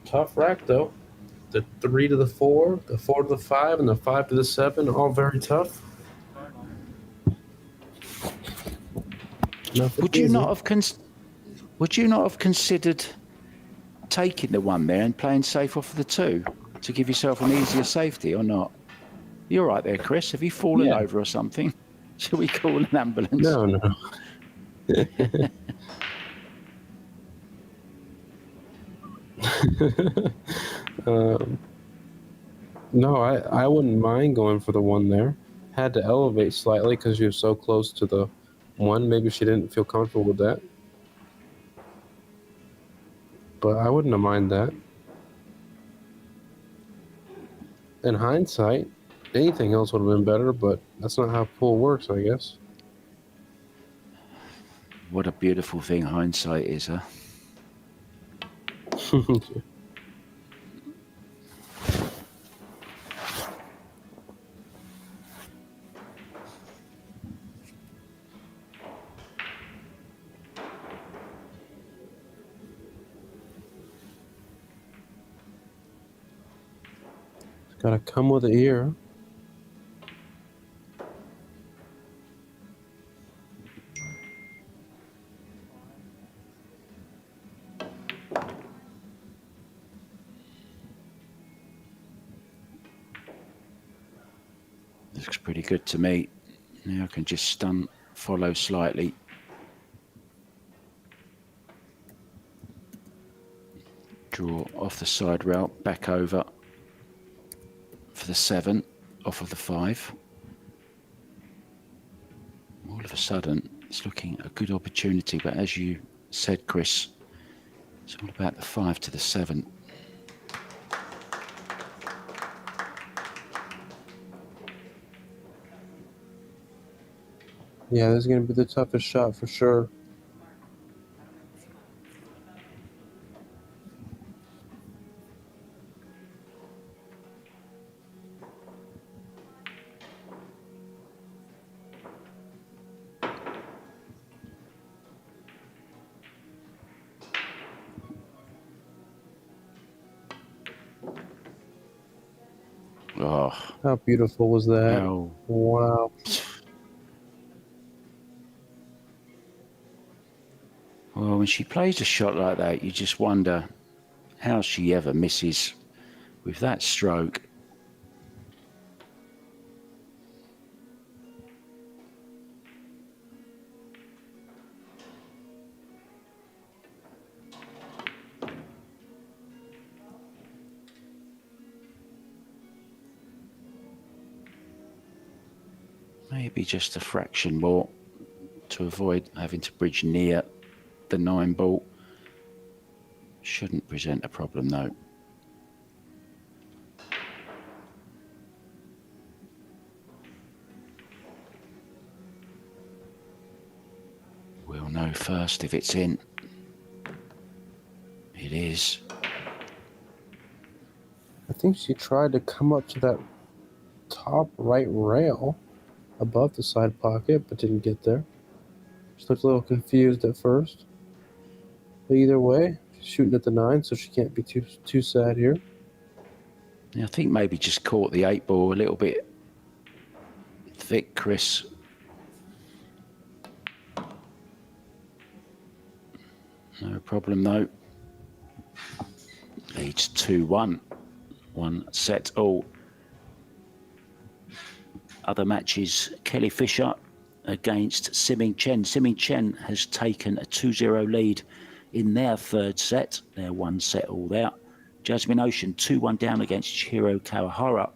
Tough rack though. The 3 to the 4, the 4 to the 5, and the 5 to the 7, all very tough. Would you not have considered taking the 1 there and playing safe off of the 2 to give yourself an easier safety, or not? You're right there, Chris. Have you fallen over or something? Shall we call an ambulance? No. No, I wouldn't mind going for the 1 there. Had to elevate slightly because she was so close to the 1. Maybe she didn't feel comfortable with that. But I wouldn't have minded that. In hindsight, anything else would have been better, but that's not how pool works, I guess. What a beautiful thing hindsight is, huh? Gotta come with the ear. Looks pretty good to me. Now I can just stunt, follow slightly. Draw off the side rail, back over for the 7, off of the 5. All of a sudden, it's looking a good opportunity, but as you said, Chris, it's all about the 5 to the 7. Yeah, this is going to be the toughest shot for sure. Oh, How beautiful was that? how Wow. well, when she plays a shot like that, you just wonder how she ever misses with that stroke. Maybe just a fraction more to avoid having to bridge near the 9 ball. Shouldn't present a problem though. We'll know first if it's in. It is. I think she tried to come up to that top right rail above the side pocket, but didn't get there. She looked a little confused at first. But either way, she's shooting at the 9, so she can't be too sad here. Yeah, I think maybe just caught the 8 ball a little bit thick, Chris. No problem though. Leads 2-1. 1 set all. Other matches, Kelly Fisher against Siming Chen. Siming Chen has taken a 2-0 lead in their third set. They're 1 set all there. Jasmine Ocean 2-1 down against Chihiro Kawahara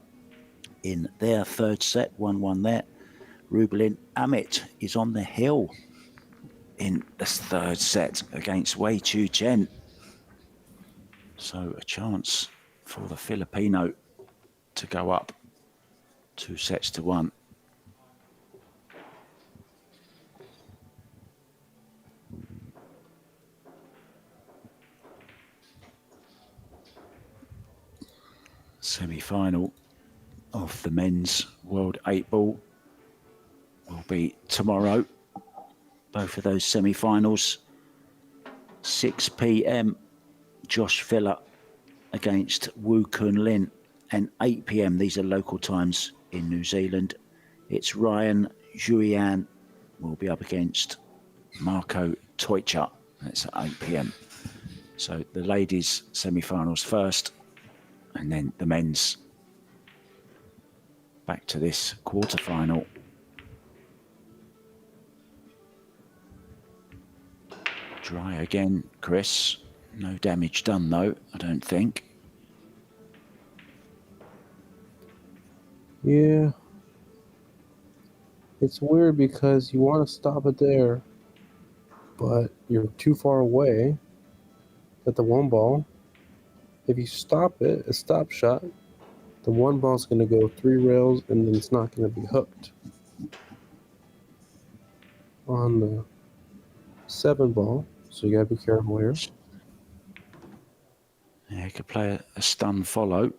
in their third set. 1-1 there. Rubelin Amit is on the hill in the third set against Wei Chu Chen. So a chance for the Filipino to go up 2 sets to 1. Semi-final of the men's World 8 ball will be tomorrow. Both of those semi-finals, 6 p.m. Josh Villa against Woo Kun Lin, and 8 p.m. These are local times in New Zealand. It's Ryan Julian will be up against Marco Teucher. That's at 8 p.m. So the ladies' semi-finals first, and then the men's back to this quarter-final. Dry again, Chris. No damage done though, I don't think. Yeah. It's weird because you want to stop it there, but you're too far away at the 1 ball. If you stop it, a stop shot, the 1 ball's going to go 3 rails and then it's not going to be hooked. On the 7 ball, so you got to be careful here. Yeah, you could play a stun follow.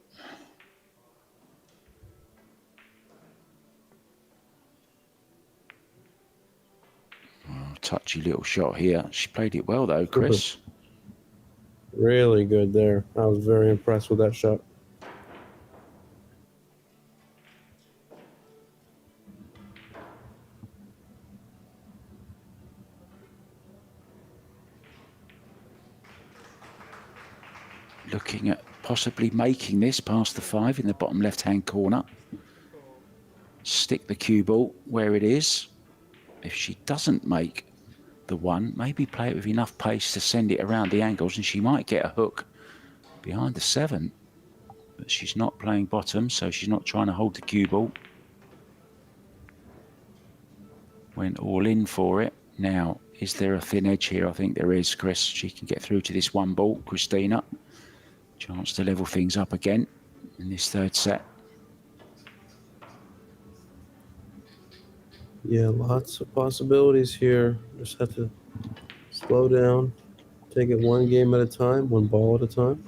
Oh, touchy little shot here. She played it well though, Chris. Really good there. I was very impressed with that shot. Looking at possibly making this past the 5 in the bottom left-hand corner. Stick the cue ball where it is. If she doesn't make the 1, maybe play it with enough pace to send it around the angles, and she might get a hook behind the 7. But she's not playing bottom, so she's not trying to hold the cue ball. Went all in for it. Now, is there a thin edge here? I think there is, Chris. She can get through to this 1 ball, Christina. Chance to level things up again in this third set. Yeah, lots of possibilities here. Just have to slow down, take it 1 game at a time, 1 ball at a time.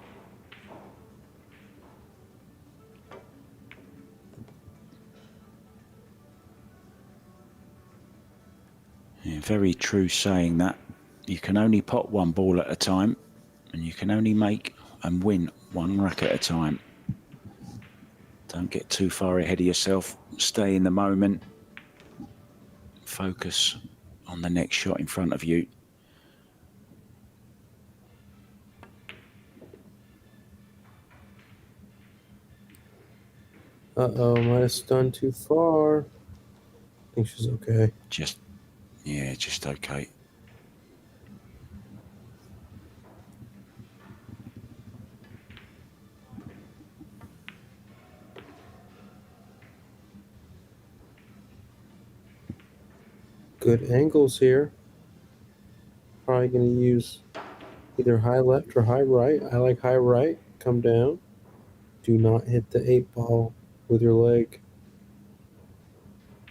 Yeah, very true saying that. You can only pot 1 ball at a time, and you can only make and win 1 rack at a time. Don't get too far ahead of yourself. Stay in the moment. Focus on the next shot in front of you. Uh-oh, might have stunned too far. I think she's okay. Just okay. Good angles here. Probably going to use either high left or high right. I like high right. Come down. Do not hit the 8-ball with your leg.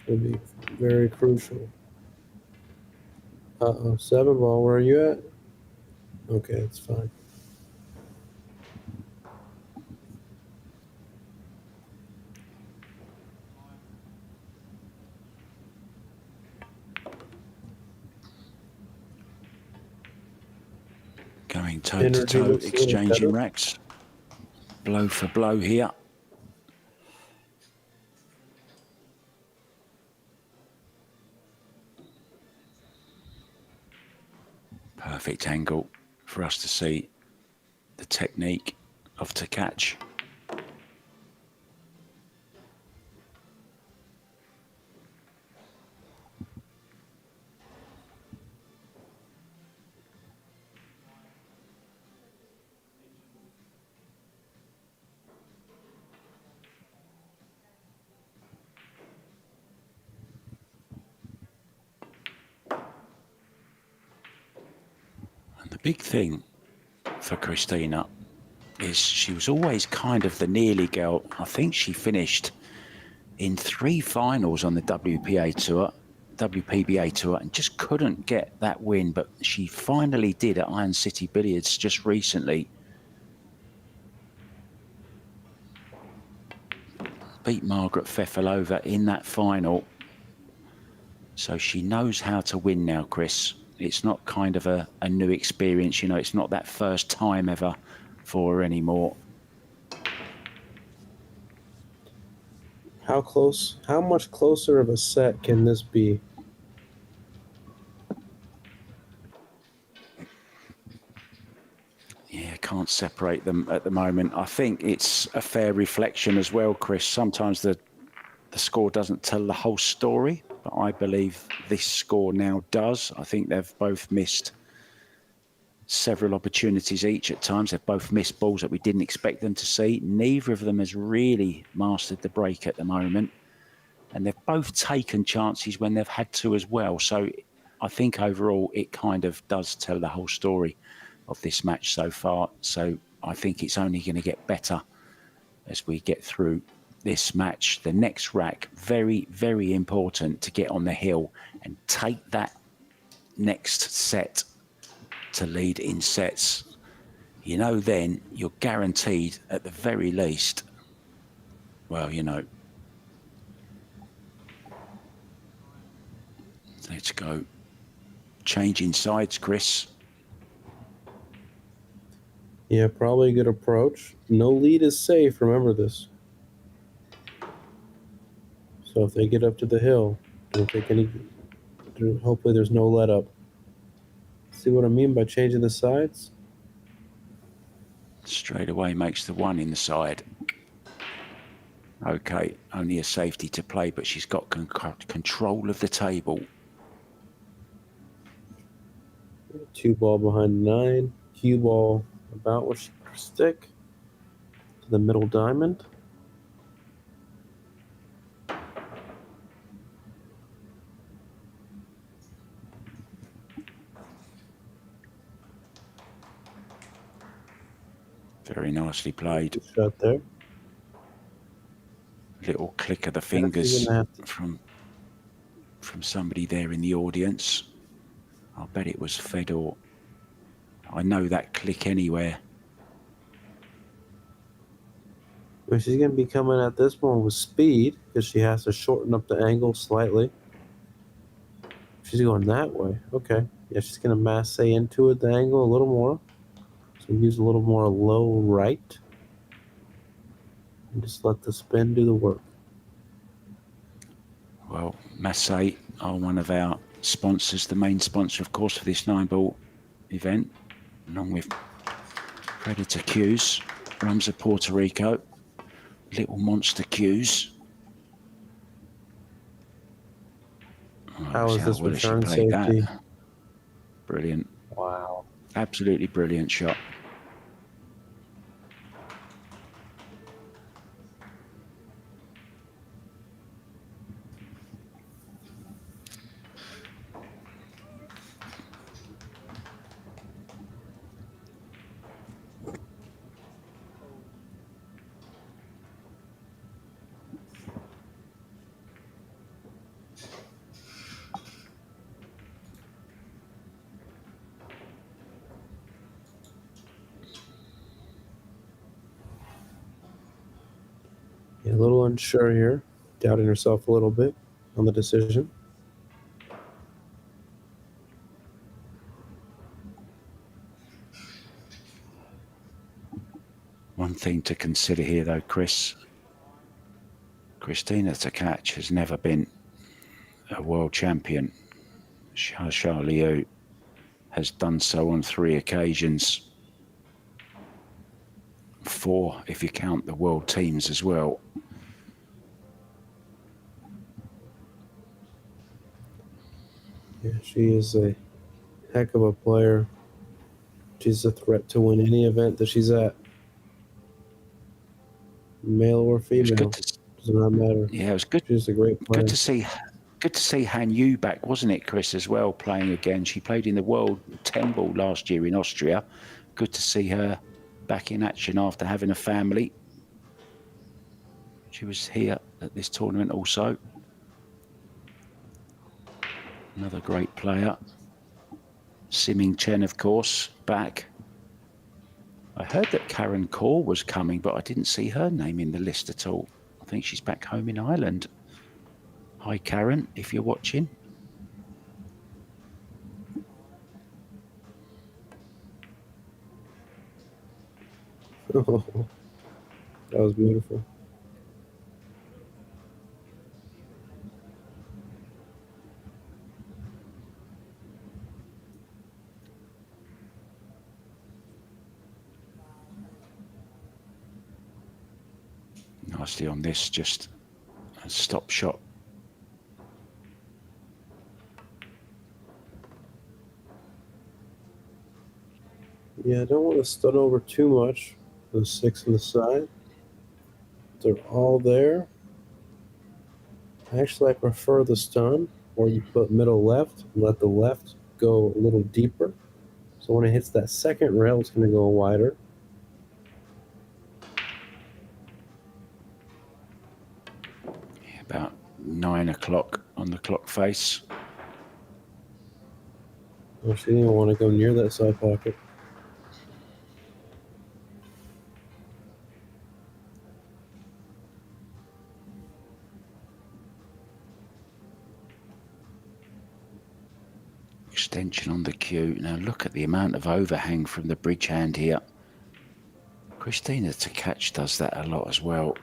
It'll be very crucial. Uh-oh, 7-ball, where are you at? Okay, it's fine. Going toe to toe, exchanging racks. Blow for blow here. Perfect angle for us to see the technique of to catch. The big thing for Christina is she was always kind of the nearly girl. I think she finished in 3 finals on the WPA tour, WPBA tour, and just couldn't get that win. But she finally did at Iron City Billiards just recently. Beat Margaret Fefilova in that final. So she knows how to win now, Chris. It's not kind of a new experience, you know, it's not that first time ever for her anymore. How much closer of a set can this be? Yeah, can't separate them at the moment. I think it's a fair reflection as well, Chris. Sometimes the score doesn't tell the whole story, but I believe this score now does. I think they've both missed several opportunities each at times. They've both missed balls that we didn't expect them to see. Neither of them has really mastered the break at the moment. And they've both taken chances when they've had to as well. So I think overall it kind of does tell the whole story of this match so far. So I think it's only going to get better as we get through this match. The next rack, very, very important to get on the hill and take that next set to lead in sets. You know, then you're guaranteed at the very least, well, you know, let's go. Changing sides, Chris. Yeah, probably a good approach. No lead is safe, remember this. So if they get up to the hill, don't take any, hopefully there's no let up. See what I mean by changing the sides? Straight away makes the 1 in the side. Okay, only a safety to play, but she's got control of the table. 2-ball behind 9. Cue ball about where she put her stick. To the middle diamond. Very nicely played. Good shot there. Little click of the fingers from somebody there in the audience. I'll bet it was Fedor. I know that click anywhere. Well, she's going to be coming at this one with speed because she has to shorten up the angle slightly. She's going that way. Okay. Yeah, she's going to massé into it, the angle a little more. So use a little more low right. And just let the spin do the work. Well, Massé are one of our sponsors, the main sponsor, of course, for this 9-ball event, along with Predator Q's, Rums of Puerto Rico. little monster cues. Oh, How is this well has she return played safety? that? Brilliant. Wow. Absolutely brilliant shot. Yeah, a little unsure here, doubting herself a little bit on the decision. One thing to consider here, though, Chris, Christina Tkach has never been a world champion. Xia Liu has done so on 3 occasions. 4 if you count the world teams as well. Yeah, she is a heck of a player. She's a threat to win any event that she's at. Male or female, does not matter. Yeah, it was good. She's a great player. Good to see Han Yu back, wasn't it, Chris, as well, playing again. She played in the World 10 Ball last year in Austria. Good to see her back in action after having a family. She was here at this tournament also. Another great player. Siming Chen, of course, back. I heard that Karen Kaur was coming, but I didn't see her name in the list at all. I think she's back home in Ireland. Hi, Karen, if you're watching. That was beautiful. Nicely on this, just a stop shot. Yeah, I don't want to stun over too much. Those 6 on the side. They're all there. Actually, I prefer the stun, where you put middle left and let the left go a little deeper. So when it hits that second rail, it's going to go wider. Yeah, about 9 o'clock on the clock face. Oh, she didn't even want to go near that side pocket. Extension on the cue. Now look at the amount of overhang from the bridge hand here. Christina Tkach does that a lot as well.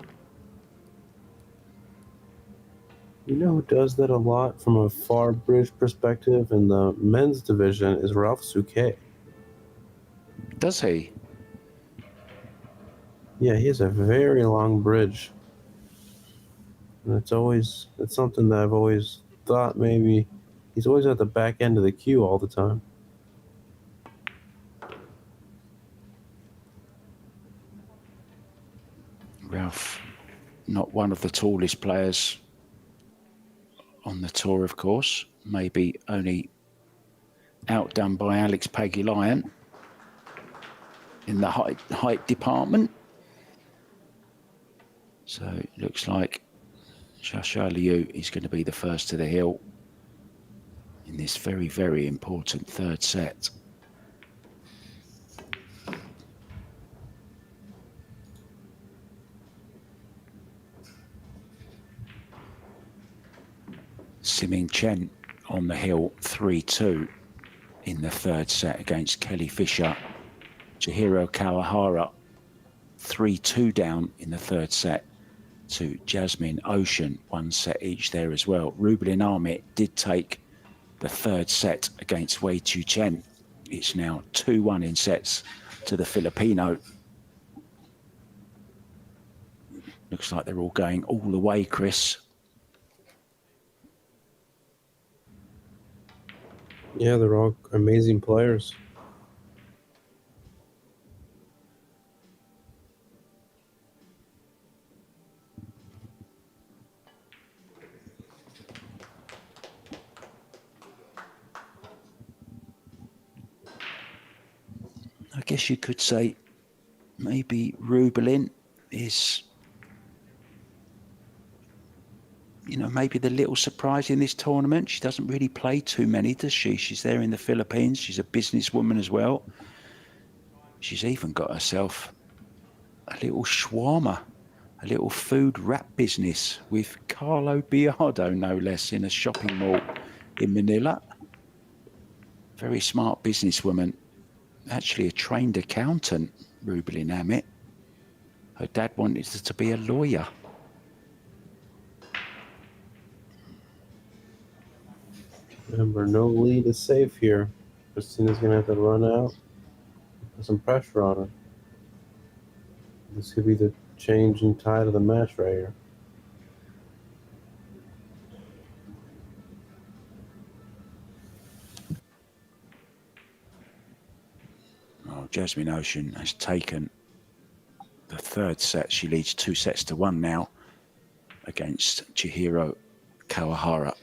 You know who does that a lot from a far bridge perspective in the men's division is Ralph Souquet. Does he? Yeah, he has a very long bridge. And it's something that I've always thought maybe he's always at the back end of the queue all the time. Ralph, not one of the tallest players on the tour, of course. Maybe only outdone by Alex Pagulayan in the height department. So it looks like Xia Liu is going to be the first to the hill in this very, very important 3rd set. Siming Chen on the hill 3-2 in the 3rd set against Kelly Fisher. Chihiro Kawahara 3-2 down in the 3rd set to Jasmine Ocean, 1 set each there as well. Rubelin Amit did take the 3rd set against Wei Tu Chen. It's now 2-1 in sets to the Filipino. Looks like they're all going all the way, Chris. Yeah, they're all amazing players. I guess you could say maybe Rubelin is, you know, maybe the little surprise in this tournament. She doesn't really play too many, does she? She's there in the Philippines. She's a businesswoman as well. She's even got herself a little shawarma, a little food wrap business with Carlo Biardo, no less, in a shopping mall in Manila. Very smart businesswoman. Actually a trained accountant, Rubelin Amit. Her dad wanted her to be a lawyer. Remember, no lead is safe here. Christina's going to have to run out, put some pressure on her. This could be the change in tide of the match right here. Oh, Jasmine Ocean has taken the third set. She leads 2-1 now against Chihiro Kawahara.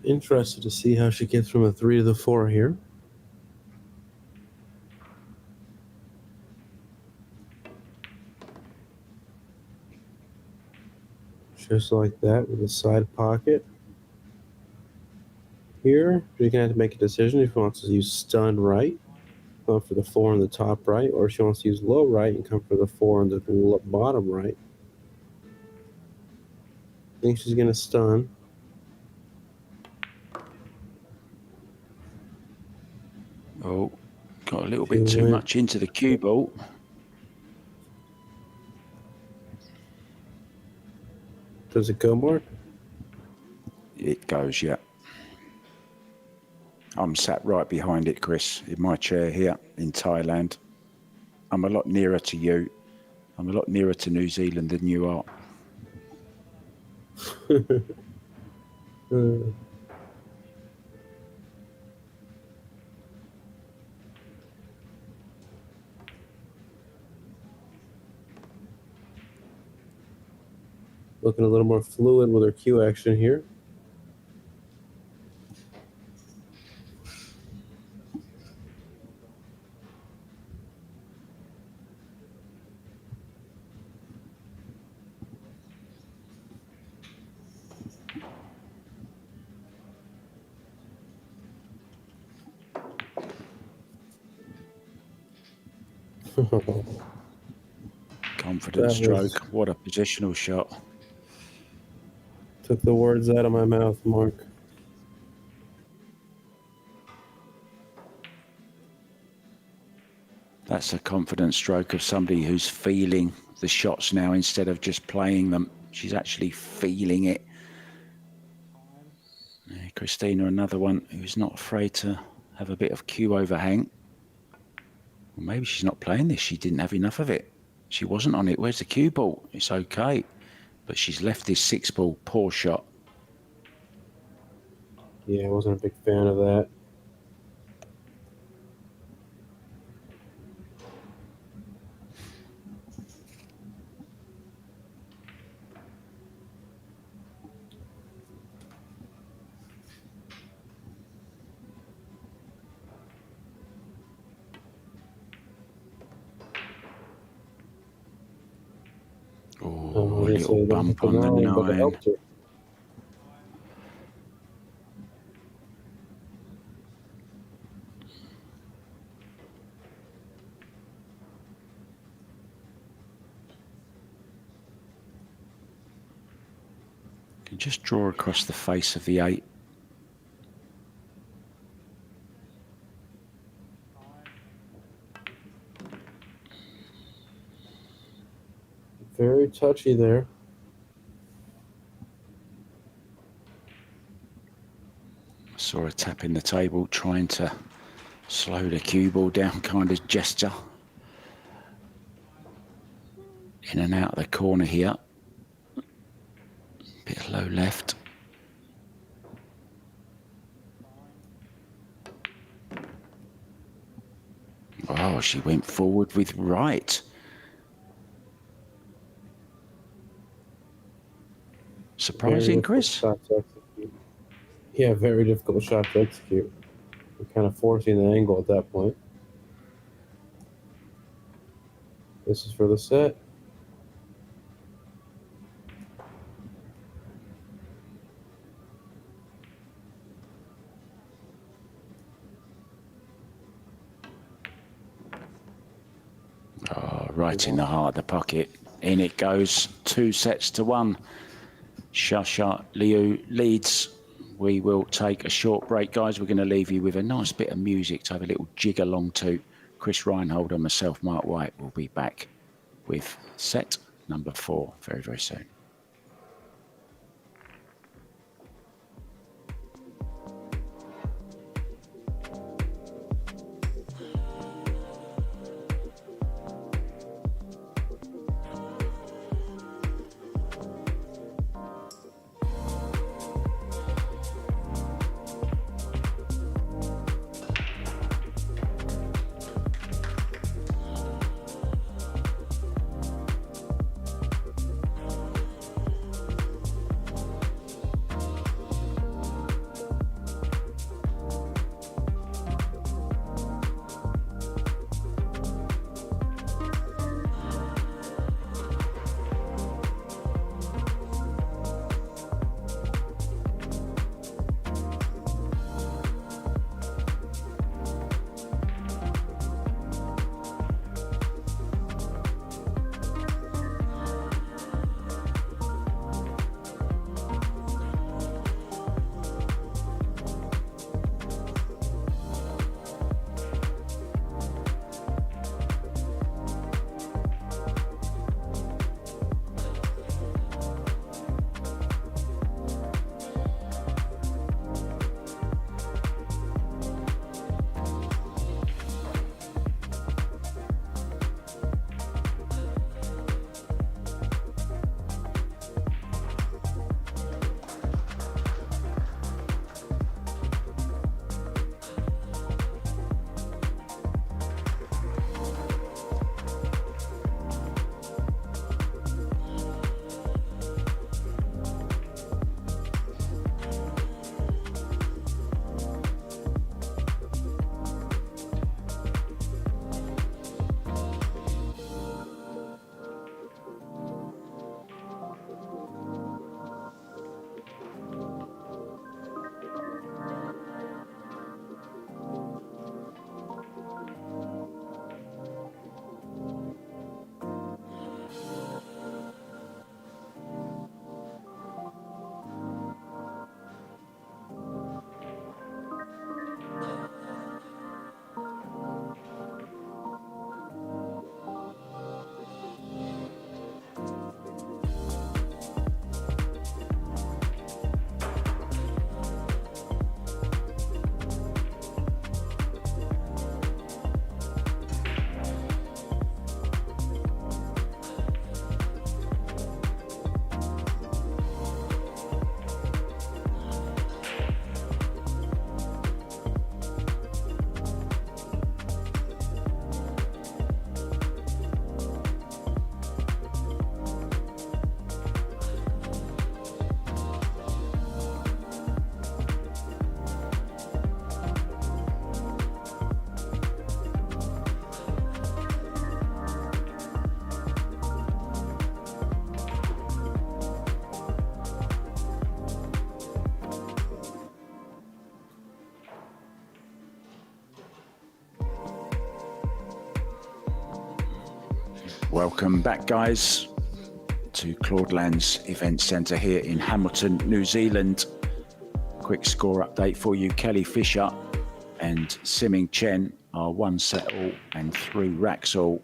Interested to see how she gets from a 3 to the 4 here. Just like that with a side pocket. Here, she's going to have to make a decision if she wants to use stun right, come for the 4 on the top right, or she wants to use low right and come for the 4 on the bottom right. I think she's going to stun. Oh, got a little bit too much into the cue ball. Does it go, Mark? It goes, yeah. I'm sat right behind it, Chris, in my chair here in Thailand. I'm a lot nearer to you. I'm a lot nearer to New Zealand than you are. Looking a little more fluid with her cue action here. Confident stroke. What a positional shot. Took the words out of my mouth, Mark. That's a confident stroke of somebody who's feeling the shots now instead of just playing them. She's actually feeling it. Christina, another one who's not afraid to have a bit of cue overhang. Well, maybe she's not playing this. She didn't have enough of it. She wasn't on it. Where's the cue ball? It's okay. But she's left this 6 ball. Poor shot. Yeah, I wasn't a big fan of that. Oh, a little bump on the 9. Can just draw across the face of the 8. Very touchy there. Saw her tapping the table, trying to slow the cue ball down kind of gesture. In and out of the corner here. Bit of low left. Oh, she went forward with right. Surprising, Chris? Shot to execute. Yeah, very difficult shot to execute. You're kind of forcing the angle at that point. This is for the set. Oh, right in the heart of the pocket. In it goes. 2-1. Shasha Liu leads. We will take a short break, guys. We're going to leave you with a nice bit of music to have a little jig along to. Chris Reinhold and myself, Mark White, will be back with set number 4 very, very soon. Welcome back, guys, to Claudeland's Event Centre here in Hamilton, New Zealand. Quick score update for you. Kelly Fisher and Siming Chen are 1 set all and 3 racks all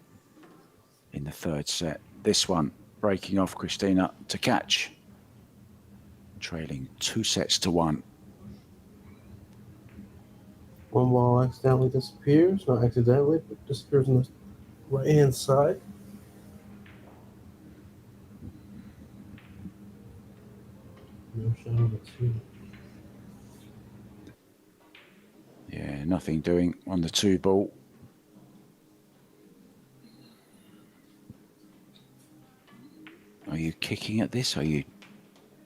in the third set. This one breaking off Christina to catch. Trailing 2-1. One ball accidentally disappears. Not accidentally, but disappears on the right-hand side. No shot on the 2. Yeah, nothing doing on the 2 ball. Are you kicking at this? Are you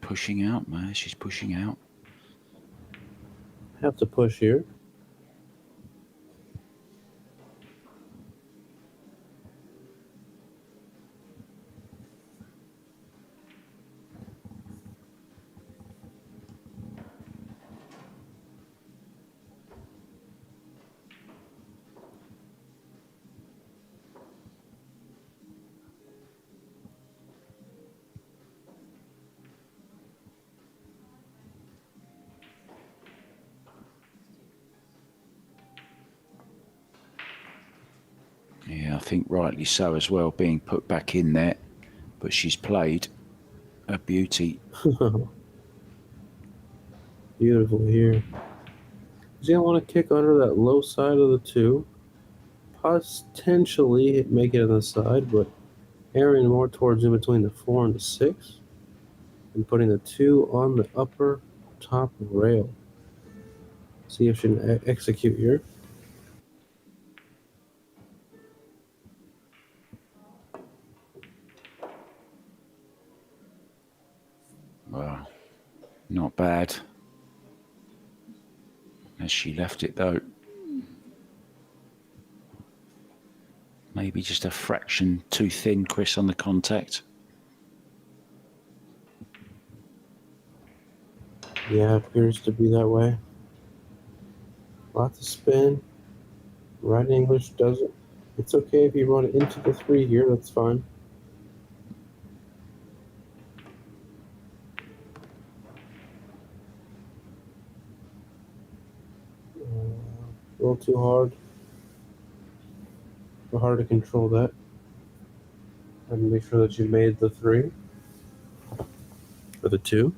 pushing out? Man, she's pushing out. Have to push here. Yeah, I think rightly so as well, being put back in there. But she's played a beauty. Beautiful here. She's going to want to kick under that low side of the 2. Potentially make it on the side, but airing more towards in between the 4 and the 6. And putting the 2 on the upper top rail. See if she can execute here. Well, not bad. As she left it though. Maybe just a fraction too thin, Chris, on the contact. Yeah, appears to be that way. Lots of spin. Right English does it. It's okay if you run it into the 3 here, that's fine. A little too hard. Hard to control that. And make sure that you made the 3. Or the 2.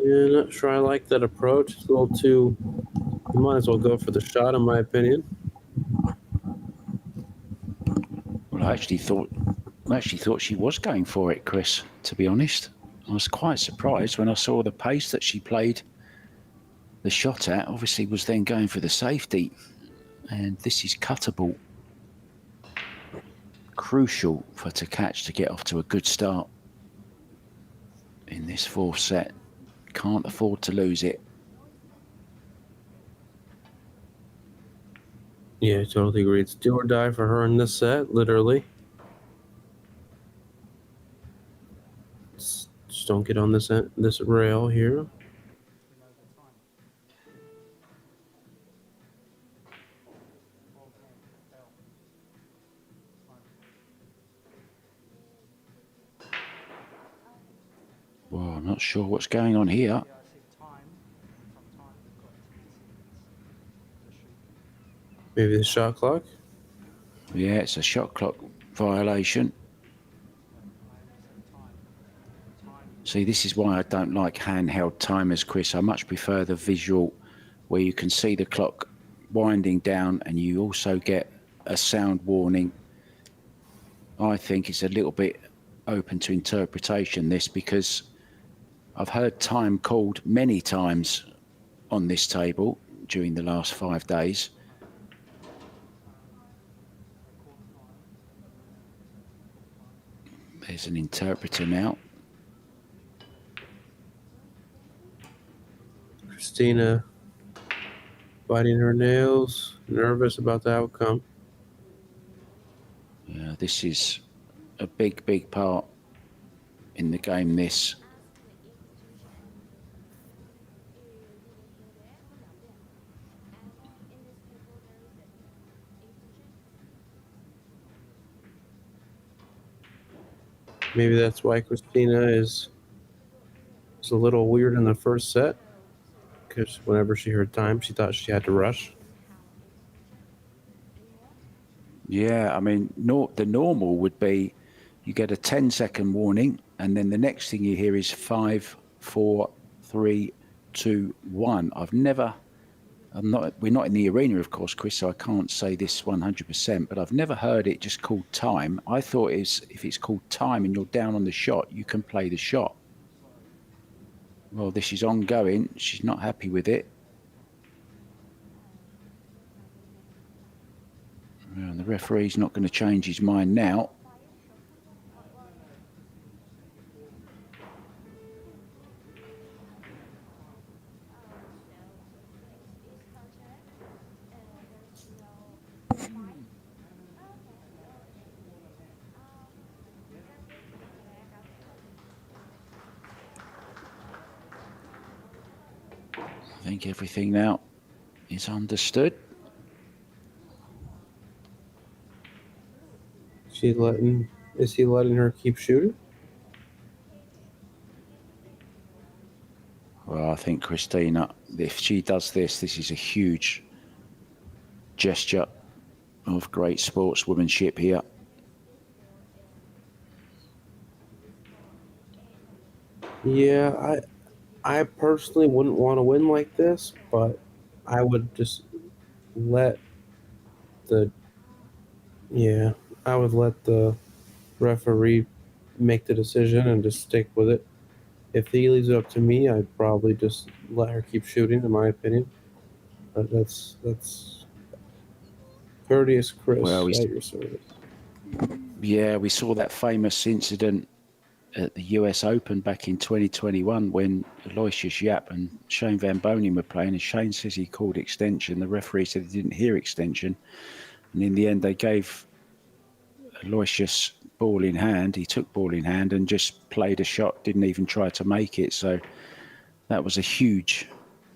Yeah, not sure I like that approach. It's a little too. You might as well go for the shot, in my opinion. Well, I actually thought she was going for it, Chris, to be honest. I was quite surprised when I saw the pace that she played the shot at. Obviously was then going for the safety. And this is cuttable. Crucial for to catch to get off to a good start in this 4th set. Can't afford to lose it. Yeah, I totally agree. It's do or die for her in this set, literally. Just don't get on this rail here. Well, I'm not sure what's going on here. Maybe the shot clock? Yeah, it's a shot clock violation. See, this is why I don't like handheld timers, Chris. I much prefer the visual where you can see the clock winding down and you also get a sound warning. I think it's a little bit open to interpretation, this, because I've heard time called many times on this table during the last 5 days. There's an interpreter now. Christina biting her nails, nervous about the outcome. This is a big, big part in the game, this. Maybe that's why Christina is a little weird in the first set, because whenever she heard time, she thought she had to rush. Yeah, I mean, the normal would be you get a 10-second warning, and then the next thing you hear is 5, 4, 3, 2, 1. We're not in the arena, of course, Chris, so I can't say this 100%, but I've never heard it just called time. I thought if it's called time and you're down on the shot, you can play the shot. Well, this is ongoing. She's not happy with it. And the referee's not going to change his mind now. I think everything now is understood. Is he letting her keep shooting? Well, I think Christina, if she does this is a huge gesture of great sportswomanship here. Yeah, I personally wouldn't want to win like this, but I would just let the referee make the decision and just stick with it. If he leaves it up to me, I'd probably just let her keep shooting, in my opinion. But that's courteous Chris at your service. Yeah, we saw that famous incident at the US Open back in 2021 when Aloysius Yap and Shane Van Bonen were playing, and Shane says he called extension. The referee said he didn't hear extension, and in the end they gave Aloysius ball in hand. He took ball in hand and just played a shot, didn't even try to make it. So that was a huge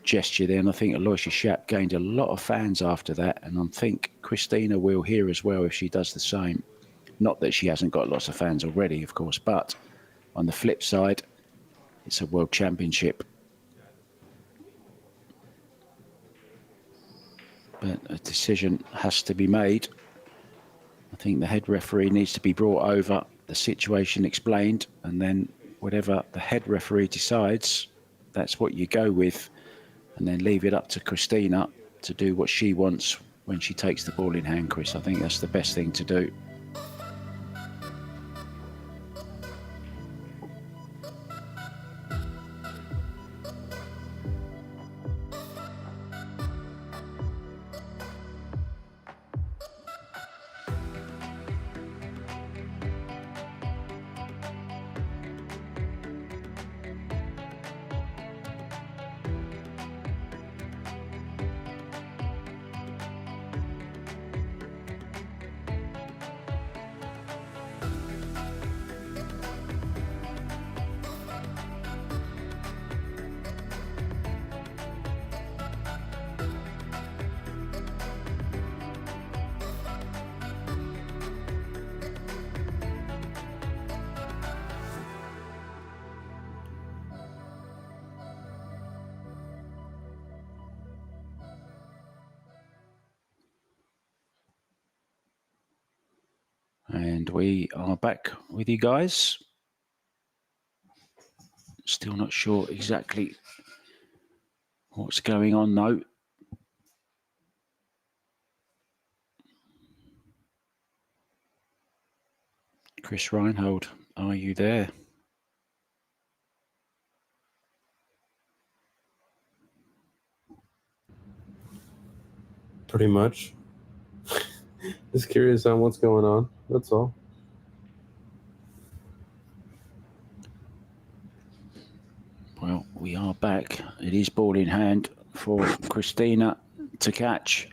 gesture there, and I think Aloysius Yap gained a lot of fans after that, and I think Christina will here as well if she does the same. Not that she hasn't got lots of fans already, of course, but on the flip side, it's a world championship. But a decision has to be made. I think the head referee needs to be brought over, the situation explained, and then whatever the head referee decides, that's what you go with, and then leave it up to Christina to do what she wants when she takes the ball in hand, Chris. I think that's the best thing to do. And we are back with you guys. Still not sure exactly what's going on though. Chris Reinhold, are you there? Pretty much. Just curious on what's going on. That's all. Well, we are back. It is ball in hand for Christina to catch.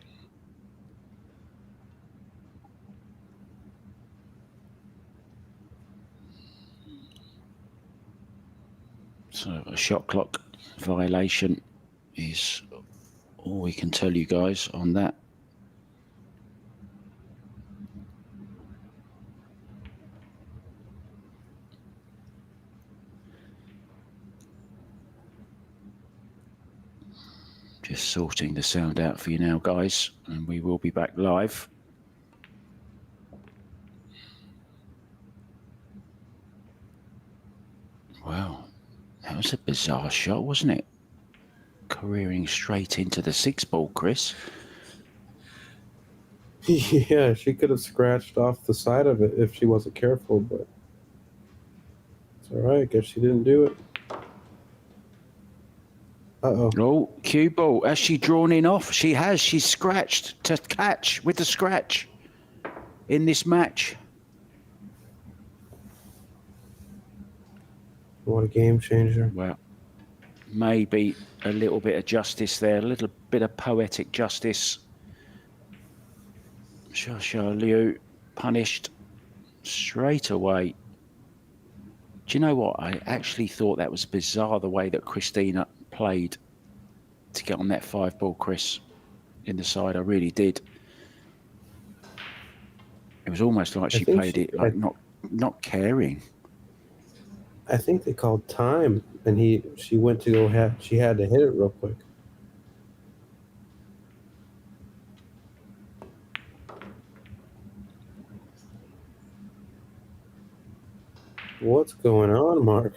So a shot clock violation is all we can tell you guys on that. Just sorting the sound out for you now, guys, and we will be back live. Well, that was a bizarre shot, wasn't it? Careering straight into the 6-ball, Chris. Yeah, she could have scratched off the side of it if she wasn't careful, but it's all right. I guess she didn't do it. Uh-oh. Oh, cue ball. Has she drawn in off? She has. She's scratched to catch with the scratch in this match. What a game changer. Well, maybe a little bit of justice there, a little bit of poetic justice. Xia Liu punished straight away. Do you know what? I actually thought that was bizarre, the way that Christina played to get on that 5-ball, Chris, in the side. I really did. It was almost like she played it like not caring. I think they called time, and she went to go she had to hit it real quick. What's going on, Mark?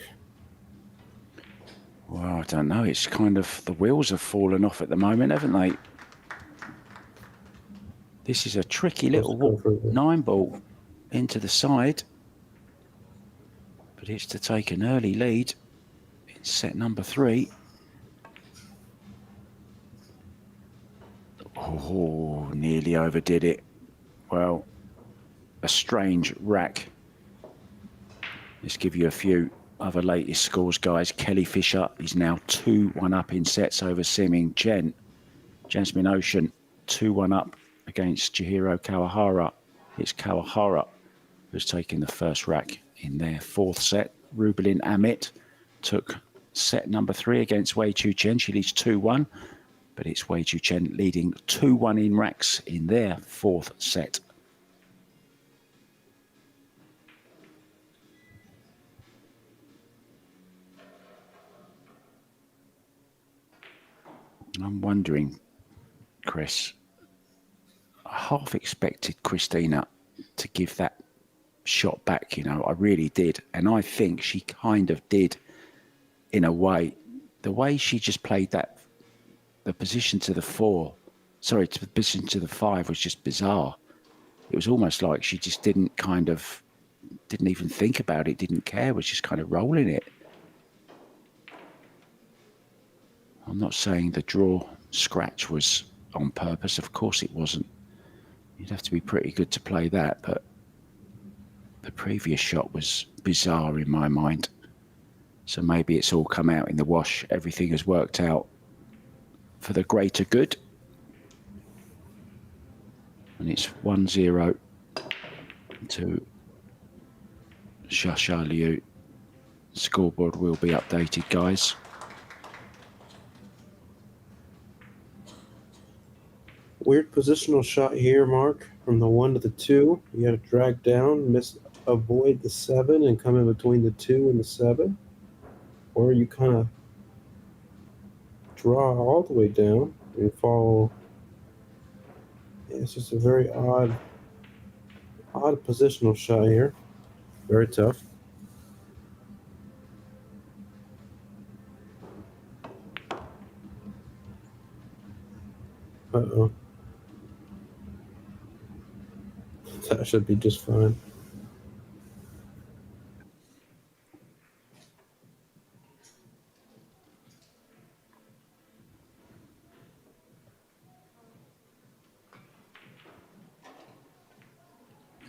Well, I don't know. It's kind of, the wheels have fallen off at the moment, haven't they? This is a tricky little 9-ball into the side. But it's to take an early lead in set number 3. Oh, nearly overdid it. Well, a strange rack. Let's give you a few other latest scores, guys. Kelly Fisher is now 2-1 up in sets over Siming Chen. Jasmine Ocean 2-1 up against Chihiro Kawahara. It's Kawahara who's taken the first rack in their 4th set. Rubelin Amit took set number 3 against Wei Chu Chen. She leads 2-1, but it's Wei Chu Chen leading 2-1 in racks in their 4th set. I'm wondering, Chris, I half expected Christina to give that shot back, you know, I really did. And I think she kind of did in a way. The way she just played that, the position to the 4, sorry, to the position to the 5 was just bizarre. It was almost like she just didn't even think about it, didn't care, was just kind of rolling it. I'm not saying the draw scratch was on purpose. Of course it wasn't. You'd have to be pretty good to play that, but the previous shot was bizarre in my mind. So maybe it's all come out in the wash. Everything has worked out for the greater good. And it's 1-0 to Xia Liu. Scoreboard will be updated, guys. Weird positional shot here, Mark. From the 1 to the 2, you got to drag down, avoid the 7, and come in between the 2 and the 7. Or you kind of draw all the way down and follow. Yeah, it's just a very odd positional shot here. Very tough. Uh-oh. That should be just fine.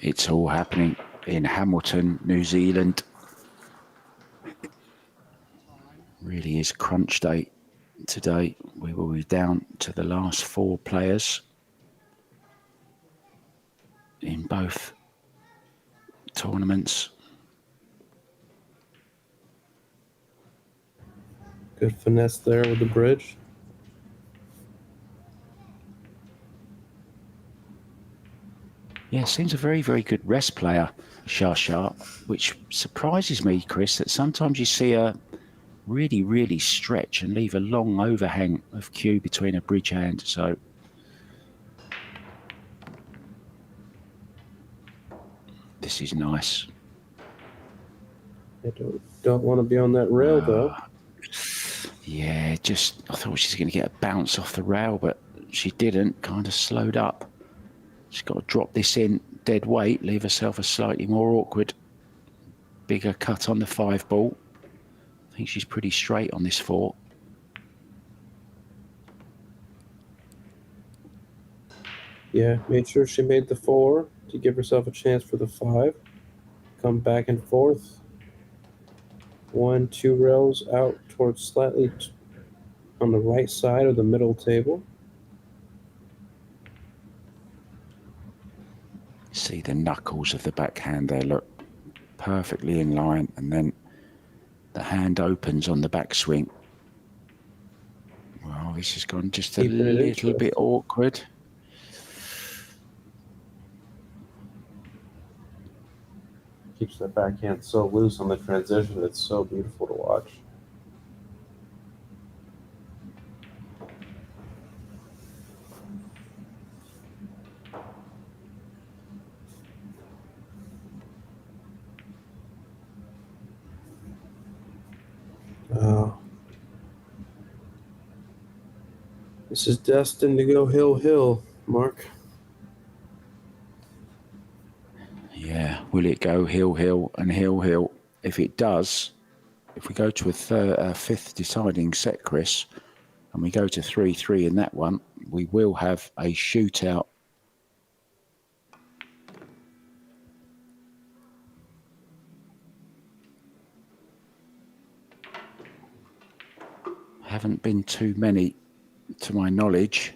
It's all happening in Hamilton, New Zealand. Really is crunch day today. We will be down to the last 4 players in both tournaments. Good finesse there with the bridge. Yeah, seems a very, very good rest player, Xia, which surprises me, Chris, that sometimes you see her really, really stretch and leave a long overhang of cue between a bridge hand. So this is nice. I don't want to be on that rail, though. Yeah, I thought she was going to get a bounce off the rail, but she didn't. Kind of slowed up. She's got to drop this in dead weight, leave herself a slightly more awkward, bigger cut on the 5 ball. I think she's pretty straight on this 4. Yeah, made sure she made the 4 to give herself a chance for the 5. Come back and forth. 1, 2 rails out towards slightly on the right side of the middle table. See the knuckles of the backhand there, look, perfectly in line, and then the hand opens on the backswing. Well, this has gone just a little bit awkward. Keeps that backhand so loose on the transition. It's so beautiful to watch. This is destined to go hill, Mark. Yeah, will it go hill, and hill? If it does, if we go to a 5th deciding set, Chris, and we go to 3-3 in that one, we will have a shootout. Haven't been too many, to my knowledge.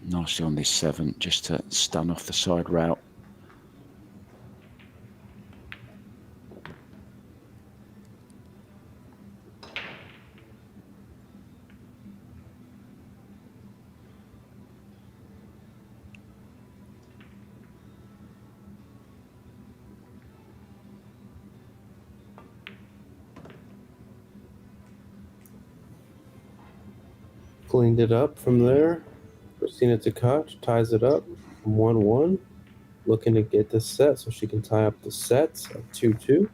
Nicely on this 7, just to stun off the side route. Cleaned it up from there. Christina Tkach ties it up 1-1. Looking to get the set so she can tie up the sets at 2-2.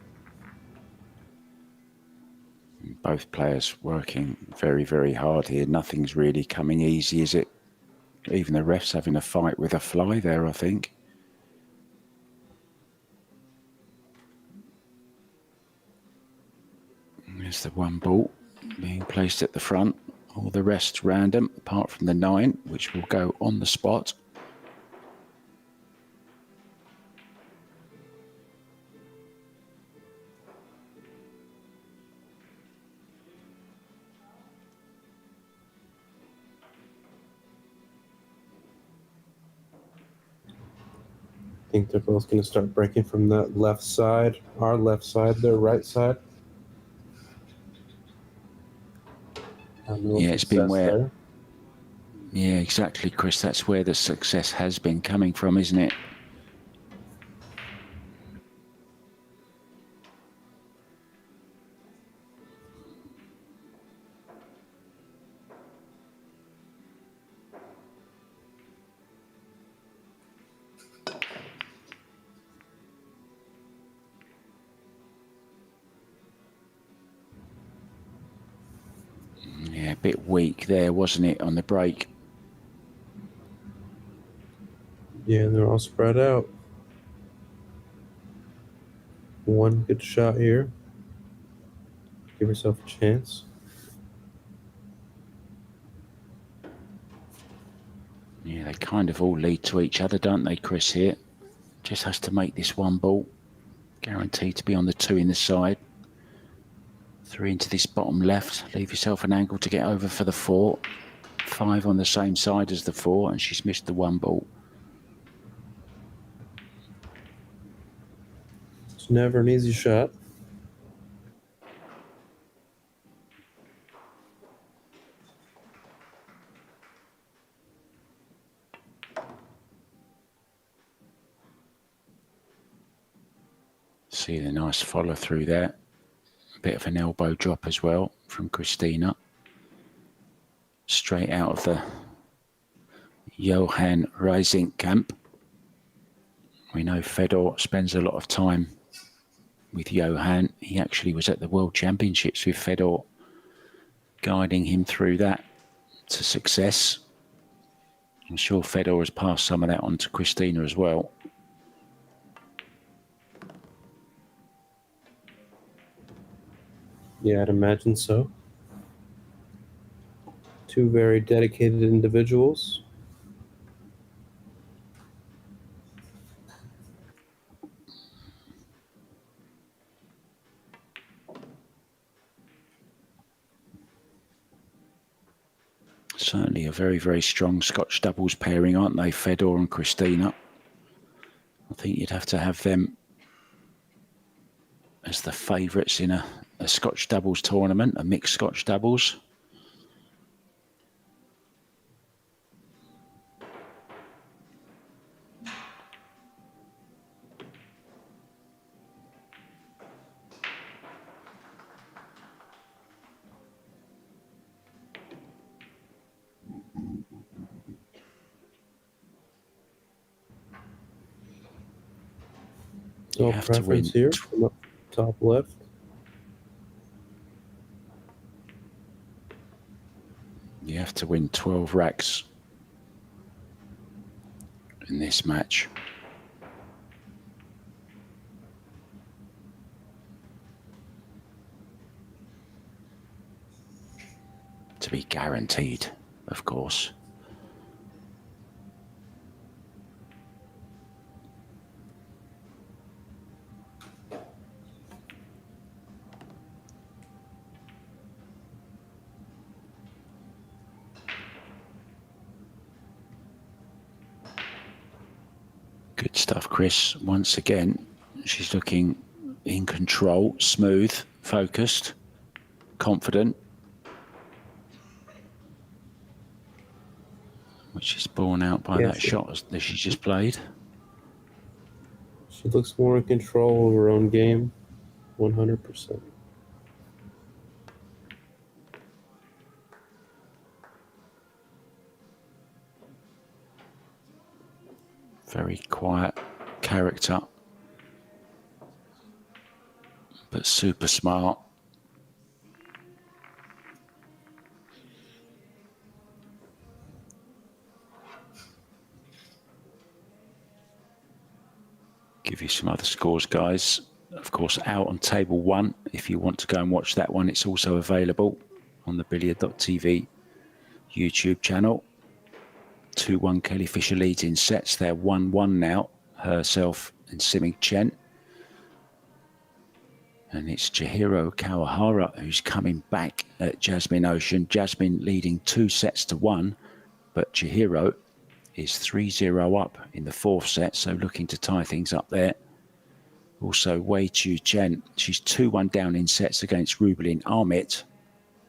Both players working very, very hard here. Nothing's really coming easy, is it? Even the ref's having a fight with a fly there, I think. There's the 1 ball being placed at the front. All the rest random, apart from the 9, which will go on the spot. I think they're both going to start breaking from that left side, our left side, their right side. Yeah, it's been where. There. Yeah, exactly, Chris. That's where the success has been coming from, isn't it? Yeah, a bit weak there, wasn't it, on the break? Yeah, they're all spread out. 1 good shot here. Give yourself a chance. Yeah, they kind of all lead to each other, don't they, Chris, here? Just has to make this 1 ball. Guaranteed to be on the 2 in the side. 3 into this bottom left. Leave yourself an angle to get over for the 4. 5 on the same side as the 4, and she's missed the 1 ball. It's never an easy shot. See the nice follow through there. A bit of an elbow drop as well from Christina. Straight out of the Johan Rising camp. We know Fedor spends a lot of time with Johan. He actually was at the World Championships with Fedor, guiding him through that to success. I'm sure Fedor has passed some of that on to Christina as well. Yeah, I'd imagine so. Two very dedicated individuals. Certainly a very, very strong Scotch doubles pairing, aren't they, Fedor and Christina? I think you'd have to have them as the favourites in a Scotch doubles tournament, a mixed Scotch doubles. No preference here from up top left. You have to win 12 racks in this match. To be guaranteed, of course. Good stuff, Chris. Once again, she's looking in control, smooth, focused, confident. Which is borne out by that shot that she just played. She looks more in control of her own game, 100%. Very quiet character, but super smart. Give you some other scores, guys. Of course, out on table 1. If you want to go and watch that one, it's also available on the Billiard.tv YouTube channel. 2-1 Kelly Fisher leads in sets. They're 1-1 now, herself and Simi Chen. And it's Chihiro Kawahara who's coming back at Jasmine Ocean. Jasmine leading 2-1, but Chihiro is 3-0 up in the 4th set, so looking to tie things up there. Also, Wei Chu Chen, she's 2-1 down in sets against Rubelin Amit,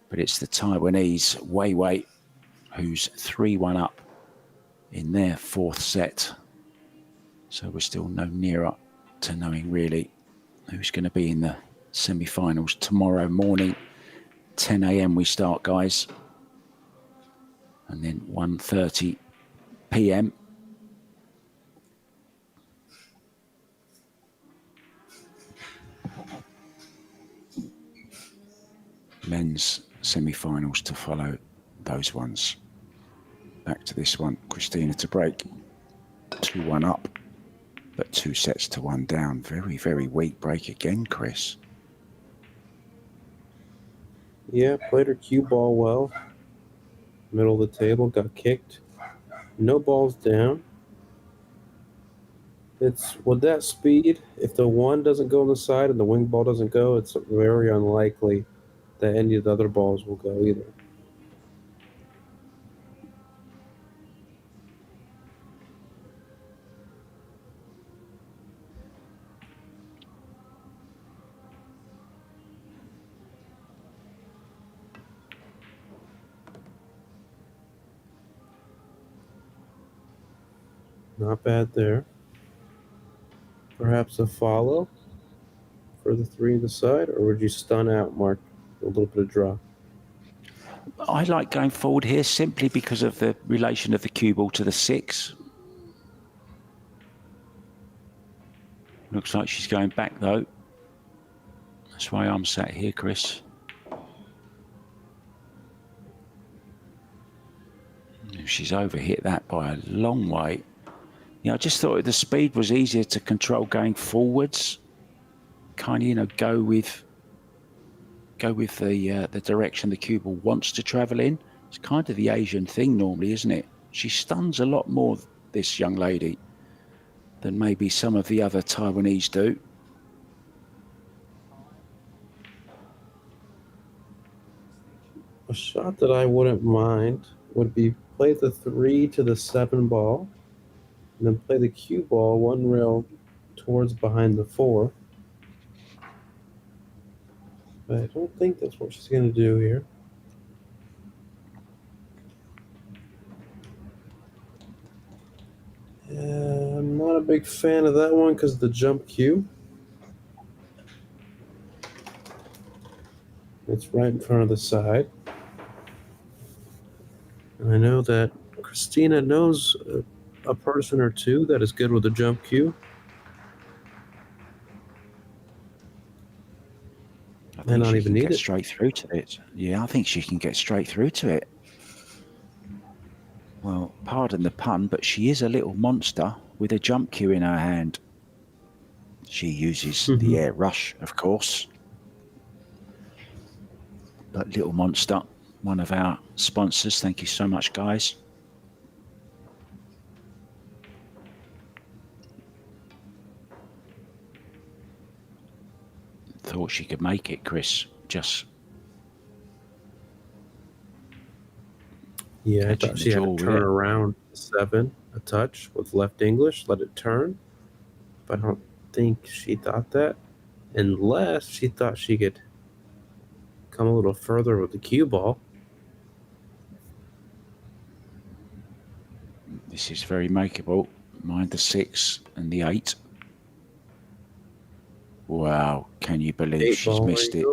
but it's the Taiwanese Wei Wei who's 3-1 up in their 4th set. So we're still no nearer to knowing really who's going to be in the semi-finals tomorrow morning. 10 a.m. we start, guys. And then 1:30 p.m. Men's semi-finals to follow those ones. Back to this one, Christina to break. 2-1 up, but 2-1 down. Very, very weak break again, Chris. Yeah, played her cue ball well. Middle of the table, got kicked. No balls down. It's with that speed, if the one doesn't go on the side and the wing ball doesn't go, it's very unlikely that any of the other balls will go either. Not bad there. Perhaps a follow. for the 3 to the side, or would you stun out, Mark, a little bit of draw? I like going forward here simply because of the relation of the cue ball to the 6. Looks like she's going back though. That's why I'm sat here, Chris. She's overhit that by a long way. Yeah, I just thought the speed was easier to control going forwards. Kind of, you know, go with the direction the cue ball wants to travel in. It's kind of the Asian thing normally, isn't it? She stuns a lot more, this young lady, than maybe some of the other Taiwanese do. A shot that I wouldn't mind would be play the 3 to the 7 ball, and then play the cue ball 1 rail towards behind the 4. But I don't think that's what she's going to do here. I'm not a big fan of that one because of the jump cue. It's right in front of the side. And I know that Christina knows a person or two that is good with the jump cue. I think not she even can need get it. straight through to it. Yeah, I think she can get straight through to it. Well, pardon the pun, but she is a little monster with a jump cue in her hand. She uses the air rush, of course. But Little Monster, one of our sponsors. Thank you so much, guys. Thought she could make it, Chris. Just Yeah, I thought she had to turn around 7, a touch with left English, let it turn. But I don't think she thought that, unless she thought she could come a little further with the cue ball. This is very makeable. Mind the 6 and the 8. Wow, can you believe she's missed it?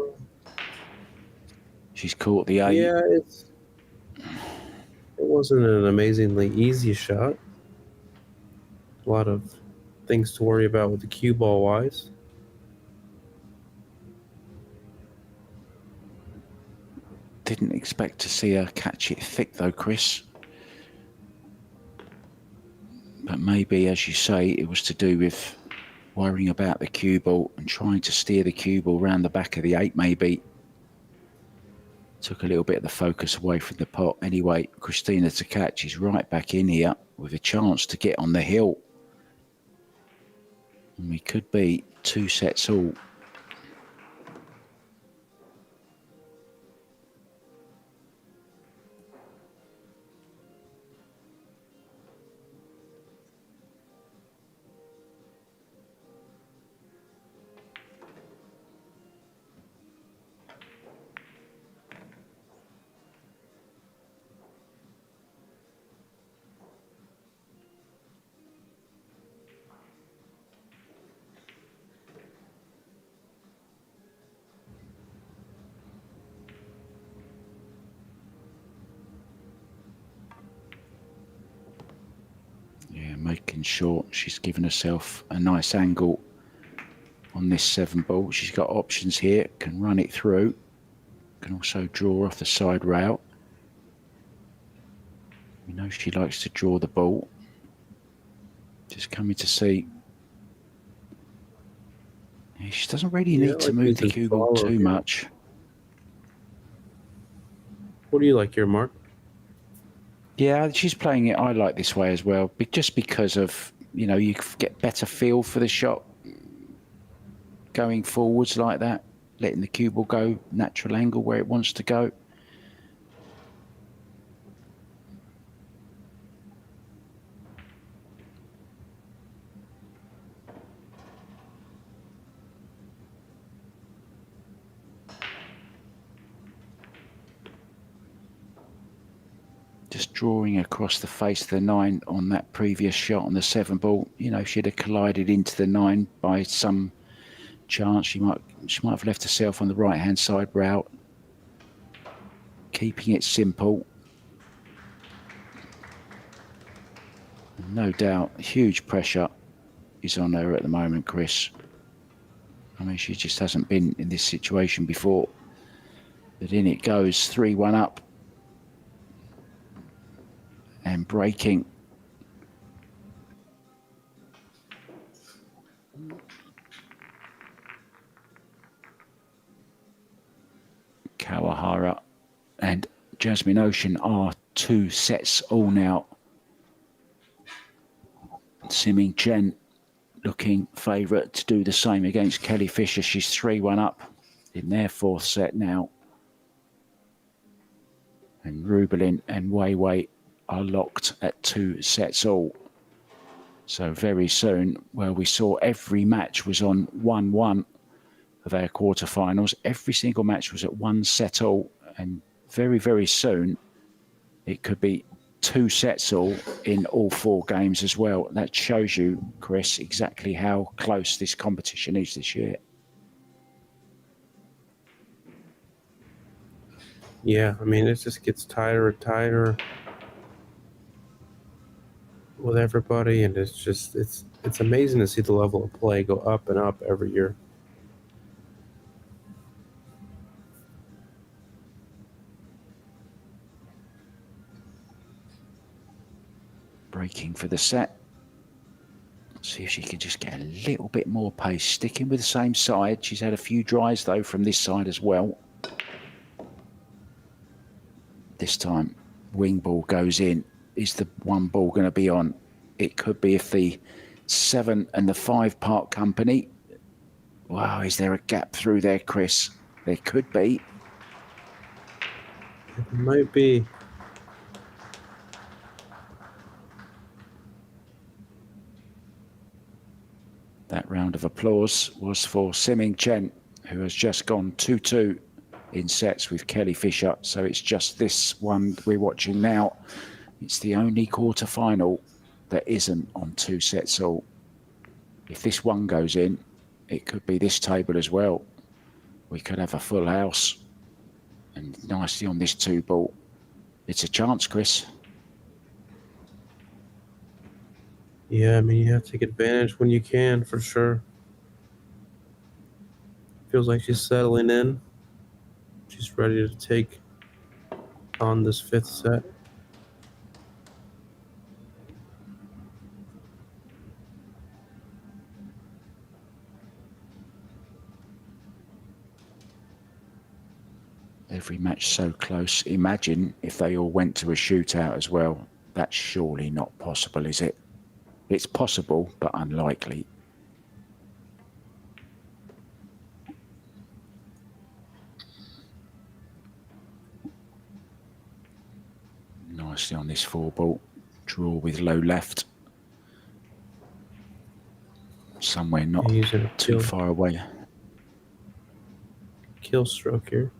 She's caught the 8. Yeah, it wasn't an amazingly easy shot. A lot of things to worry about with the cue ball wise. Didn't expect to see her catch it thick though, Chris. But maybe, as you say, it was to do with worrying about the cue ball and trying to steer the cue ball around the back of the 8 maybe. Took a little bit of the focus away from the pot. Anyway, Christina to catch is right back in here with a chance to get on the hill. And we could be 2 sets all. Yeah, making sure she's given herself a nice angle on this 7 ball. She's got options here, can run it through, can also draw off the side rail. We know she likes to draw the ball. Just coming to see. Yeah, she doesn't really need to move the cue ball too much. What do you like here, Mark? Yeah, she's playing it. I like this way as well, just because of, you know, you get better feel for the shot going forwards like that, letting the cue ball go natural angle where it wants to go. Just drawing across the face of the 9 on that previous shot on the 7 ball. You know, she'd have collided into the 9 by some chance. She might have left herself on the right-hand side route. Keeping it simple. No doubt, huge pressure is on her at the moment, Chris. I mean, she just hasn't been in this situation before. But in it goes, 3-1 up. And breaking. Kawahara and Jasmine Ocean are 2 sets all now. Siming Chen looking favourite to do the same against Kelly Fisher. She's 3-1 up in their 4th set now. And Rubelin and Wei Wei are locked at 2 sets all. So very soon, where we saw every match was on 1-1 of our quarterfinals, every single match was at 1 set all, and very, very soon it could be 2 sets all in all 4 games as well. That shows you, Chris, exactly how close this competition is this year. Yeah, I mean, it just gets tighter and tighter with everybody, and it's amazing to see the level of play go up and up every year. Breaking for the set. See if she can just get a little bit more pace. Sticking with the same side. She's had a few dries, though, from this side as well. This time, wing ball goes in. Is the 1 ball going to be on? It could be if the 7 and the 5 part company. Wow, is there a gap through there, Chris? There could be. It might be. That round of applause was for Siming Chen, who has just gone 2-2 in sets with Kelly Fisher. So it's just this one we're watching now. It's the only quarter-final that isn't on 2 sets all. If this one goes in, it could be this table as well. We could have a full house. And nicely on this 2 ball. It's a chance, Chris. Yeah, I mean, you have to take advantage when you can, for sure. Feels like she's settling in. She's ready to take on this 5th set. Every match so close. Imagine if they all went to a shootout as well. That's surely not possible, is it? It's possible, but unlikely. Nicely on this 4 ball. Draw with low left. Somewhere not too far away. Kill stroke here.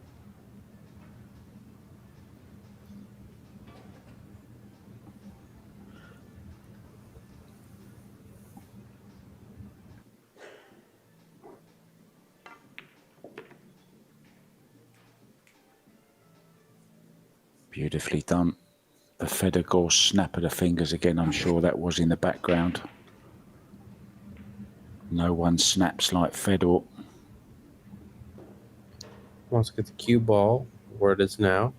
Beautifully done. The Federgor snap of the fingers again, I'm sure that was in the background. No one snaps like Fedor. Wants to get the cue ball where it is now.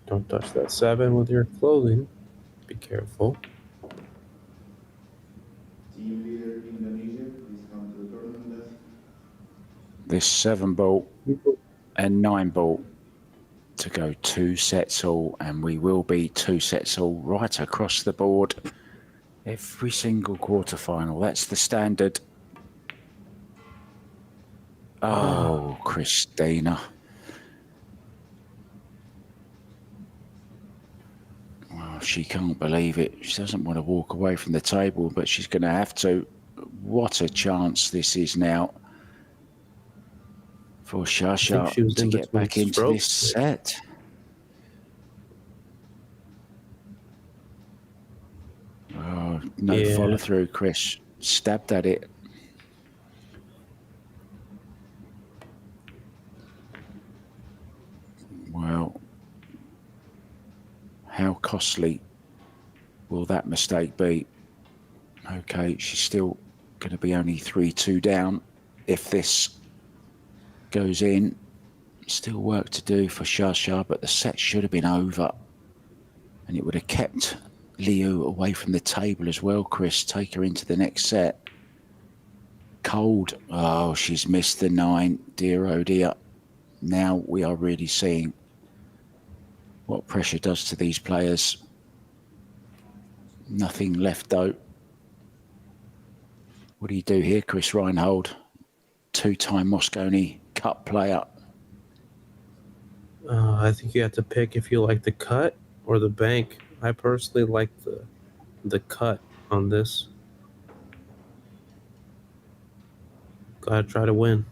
Don't touch that 7 with your clothing. Be careful. Team leader Indonesia, please come to the tournament desk. This 7 ball and 9 ball to go 2 sets all, and we will be 2 sets all right across the board. Every single quarterfinal. That's the standard. Oh, Christina. Well, she can't believe it. She doesn't want to walk away from the table, but she's going to have to. What a chance this is now. for I think she Shasha was to in get between back into this strokes. set. Oh, no follow through, Chris. Stabbed at it. Well, how costly will that mistake be? Okay, she's still going to be only 3-2 down. If this goes in, still work to do for Shasha, but the set should have been over. And it would have kept Liu away from the table as well, Chris. Take her into the next set. Cold. Oh, she's missed the 9. Dear, oh dear. Now we are really seeing what pressure does to these players. Nothing left, though. What do you do here, Chris Reinhold? 2-time Mosconi Cup player. I think you have to pick if you like the cut or the bank. I personally like the cut on this. Gotta try to win.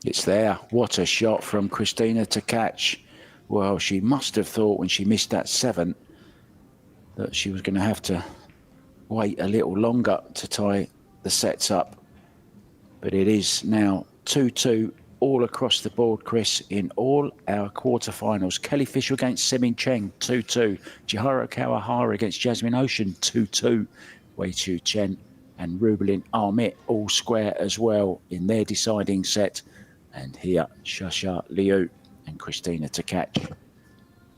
It's there. What a shot from Christina to catch. Well, she must have thought when she missed that 7 that she was going to have to wait a little longer to tie the sets up. But it is now 2-2 all across the board, Chris, in all our quarterfinals. Kelly Fisher against Semin Cheng, 2-2. Chihiro Kawahara against Jasmine Ocean, 2-2. Wei Chu Chen and Rubelin Amit all square as well in their deciding set. And here, Shasha Liu and Christina to catch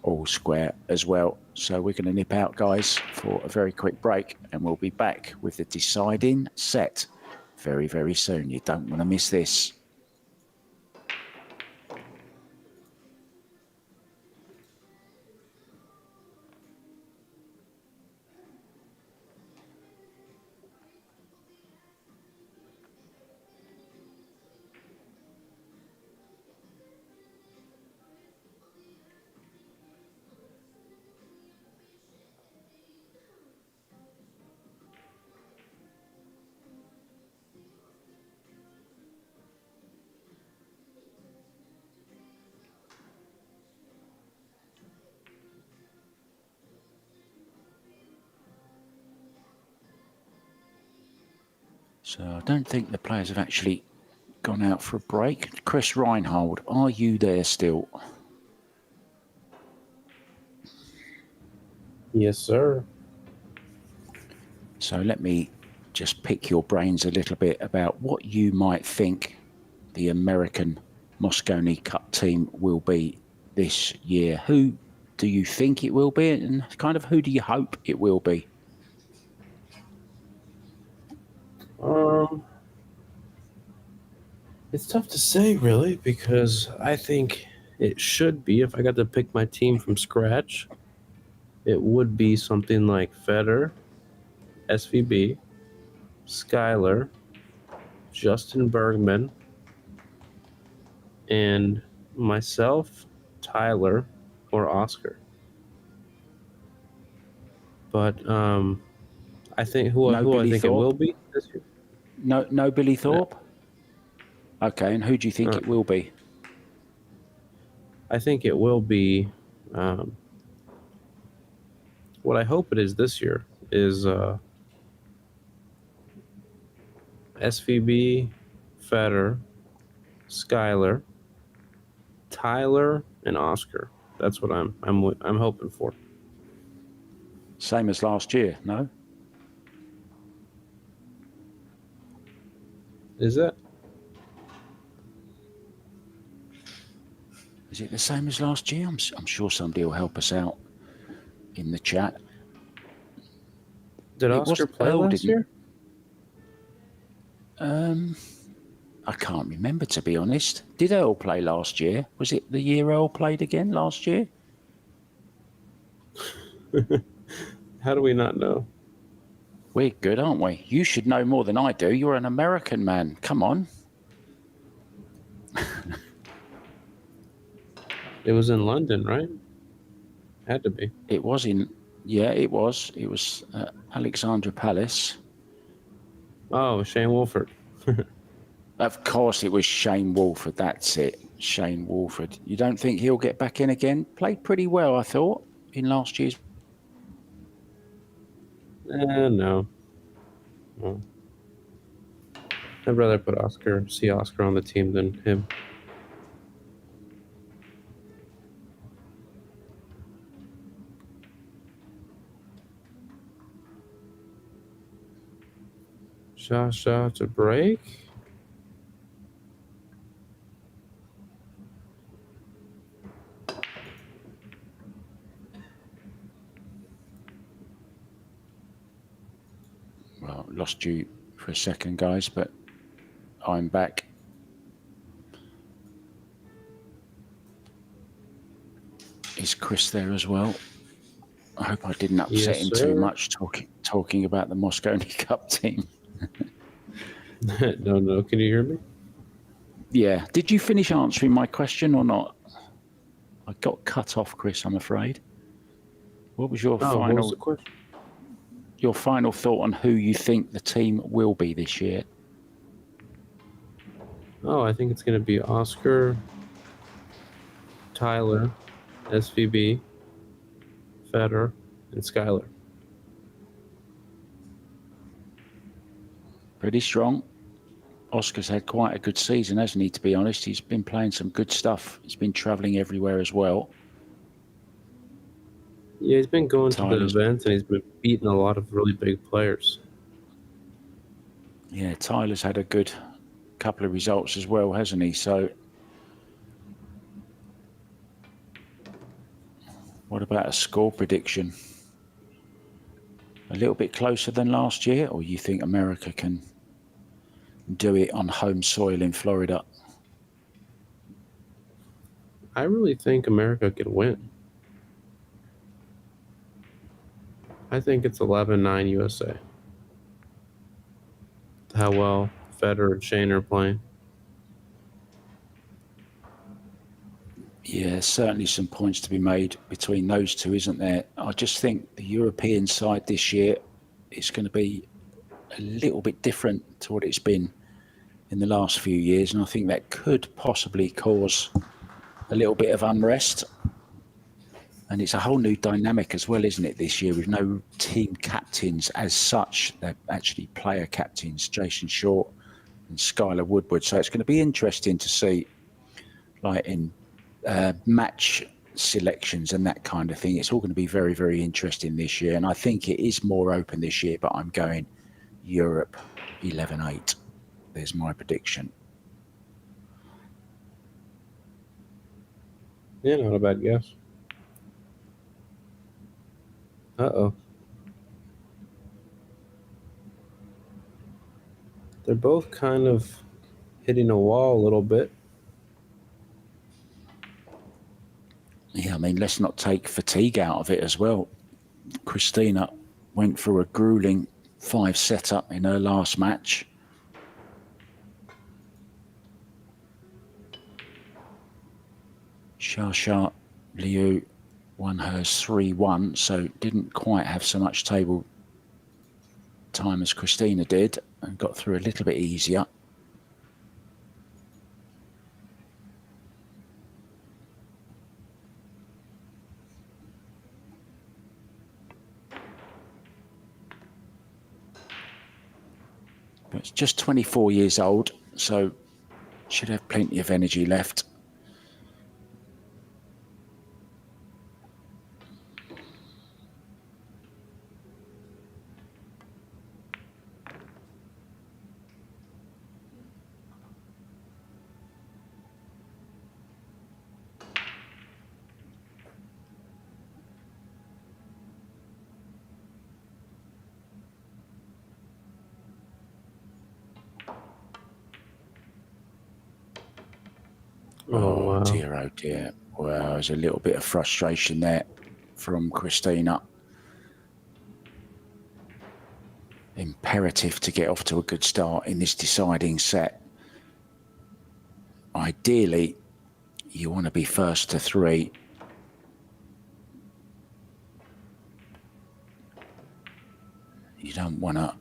all square as well. So we're going to nip out, guys, for a very quick break, and we'll be back with the deciding set very, very soon. You don't want to miss this. So I don't think the players have actually gone out for a break. Chris Reinhold, are you there still? Yes, sir. So let me just pick your brains a little bit about what you might think the American Mosconi Cup team will be this year. Who do you think it will be, and kind of who do you hope it will be? It's tough to say, really, because I think it should be, if I got to pick my team from scratch, it would be something like Federer, SVB, Skyler, Justin Bergman, and myself, Tyler, or Oscar. But I think who I think it will be this year. No Billy Thorpe? Okay, and who do you think it will be? I think it will be what I hope it is this year is SVB, Federer, Skyler, Tyler, and Oscar. That's what I'm hoping for. Same as last year, no? Is that? Is it the same as last year? I'm sure somebody will help us out in the chat. Did Oscar play last year? I can't remember, to be honest. Did Earl play last year? Was it the year Earl played again last year? How do we not know? We're good, aren't we? You should know more than I do. You're an American man. Come on. It was in London, right? Had to be. It was in, yeah, it was. It was Alexandra Palace. Oh, Shane Wolford. Of course, it was Shane Wolford. That's it, Shane Wolford. You don't think he'll get back in again? Played pretty well, I thought, in last year's. No. I'd rather see Oscar on the team than him. Shot to break. Well, lost you for a second, guys, but I'm back. Is Chris there as well? I hope I didn't upset him too much talking about the Mosconi Cup team. No. Can you hear me? Yeah. Did you finish answering my question or not? I got cut off, Chris, I'm afraid. What was your What was the question? Your final thought on who you think the team will be this year? Oh, I think it's going to be Oscar, Tyler, SVB, Federer, and Skyler. Pretty strong. Oscar's had quite a good season, hasn't he, to be honest? He's been playing some good stuff. He's been travelling everywhere as well. Yeah, he's been going to the events and he's been beating a lot of really big players. Yeah, Tyler's had a good couple of results as well, hasn't he? So what about a score prediction? A little bit closer than last year, or you think America can do it on home soil in Florida? I really think America can win. I think it's 11-9 USA. How well Federer and Shane are playing. Yeah, certainly some points to be made between those two, isn't there? I just think the European side this year is going to be a little bit different to what it's been in the last few years, and I think that could possibly cause a little bit of unrest. And it's a whole new dynamic as well, isn't it, this year, with no team captains as such. They're actually player captains, Jason Short and Skylar Woodward. So it's going to be interesting to see, like in match selections and that kind of thing. It's all going to be very, very interesting this year. And I think it is more open this year, but I'm going Europe 11-8. There's my prediction. Yeah, not a bad guess. Uh-oh. They're both kind of hitting a wall a little bit. Yeah, I mean, let's not take fatigue out of it as well. Christina went for a grueling 5 setup in her last match. Xia Liu won hers 3-1, so didn't quite have so much table time as Christina did and got through a little bit easier. But it's just 24 years old, so should have plenty of energy left. Oh, dear, oh dear. Well, there's a little bit of frustration there from Christina. Imperative to get off to a good start in this deciding set. Ideally, you want to be first to 3. you don't want to.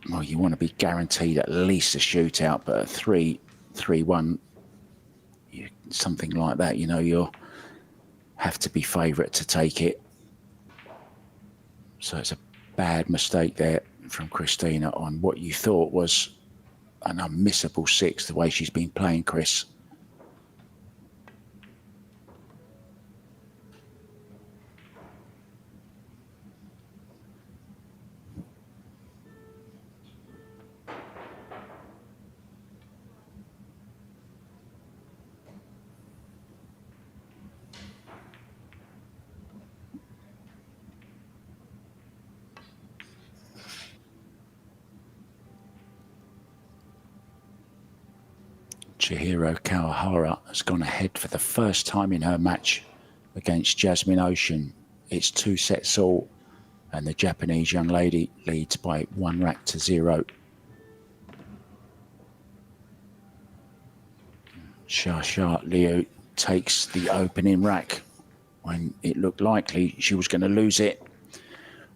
Well, you want to be guaranteed at least a shootout, but a 3-1, something like that, you'll have to be favourite to take it. So it's a bad mistake there from Christina on what you thought was an unmissable 6, the way she's been playing, Chris. Chihiro Kawahara has gone ahead for the first time in her match against Jasmine Ocean. It's 2 sets all, and the Japanese young lady leads by 1 rack to 0. Xia Liu takes the opening rack when it looked likely she was going to lose it.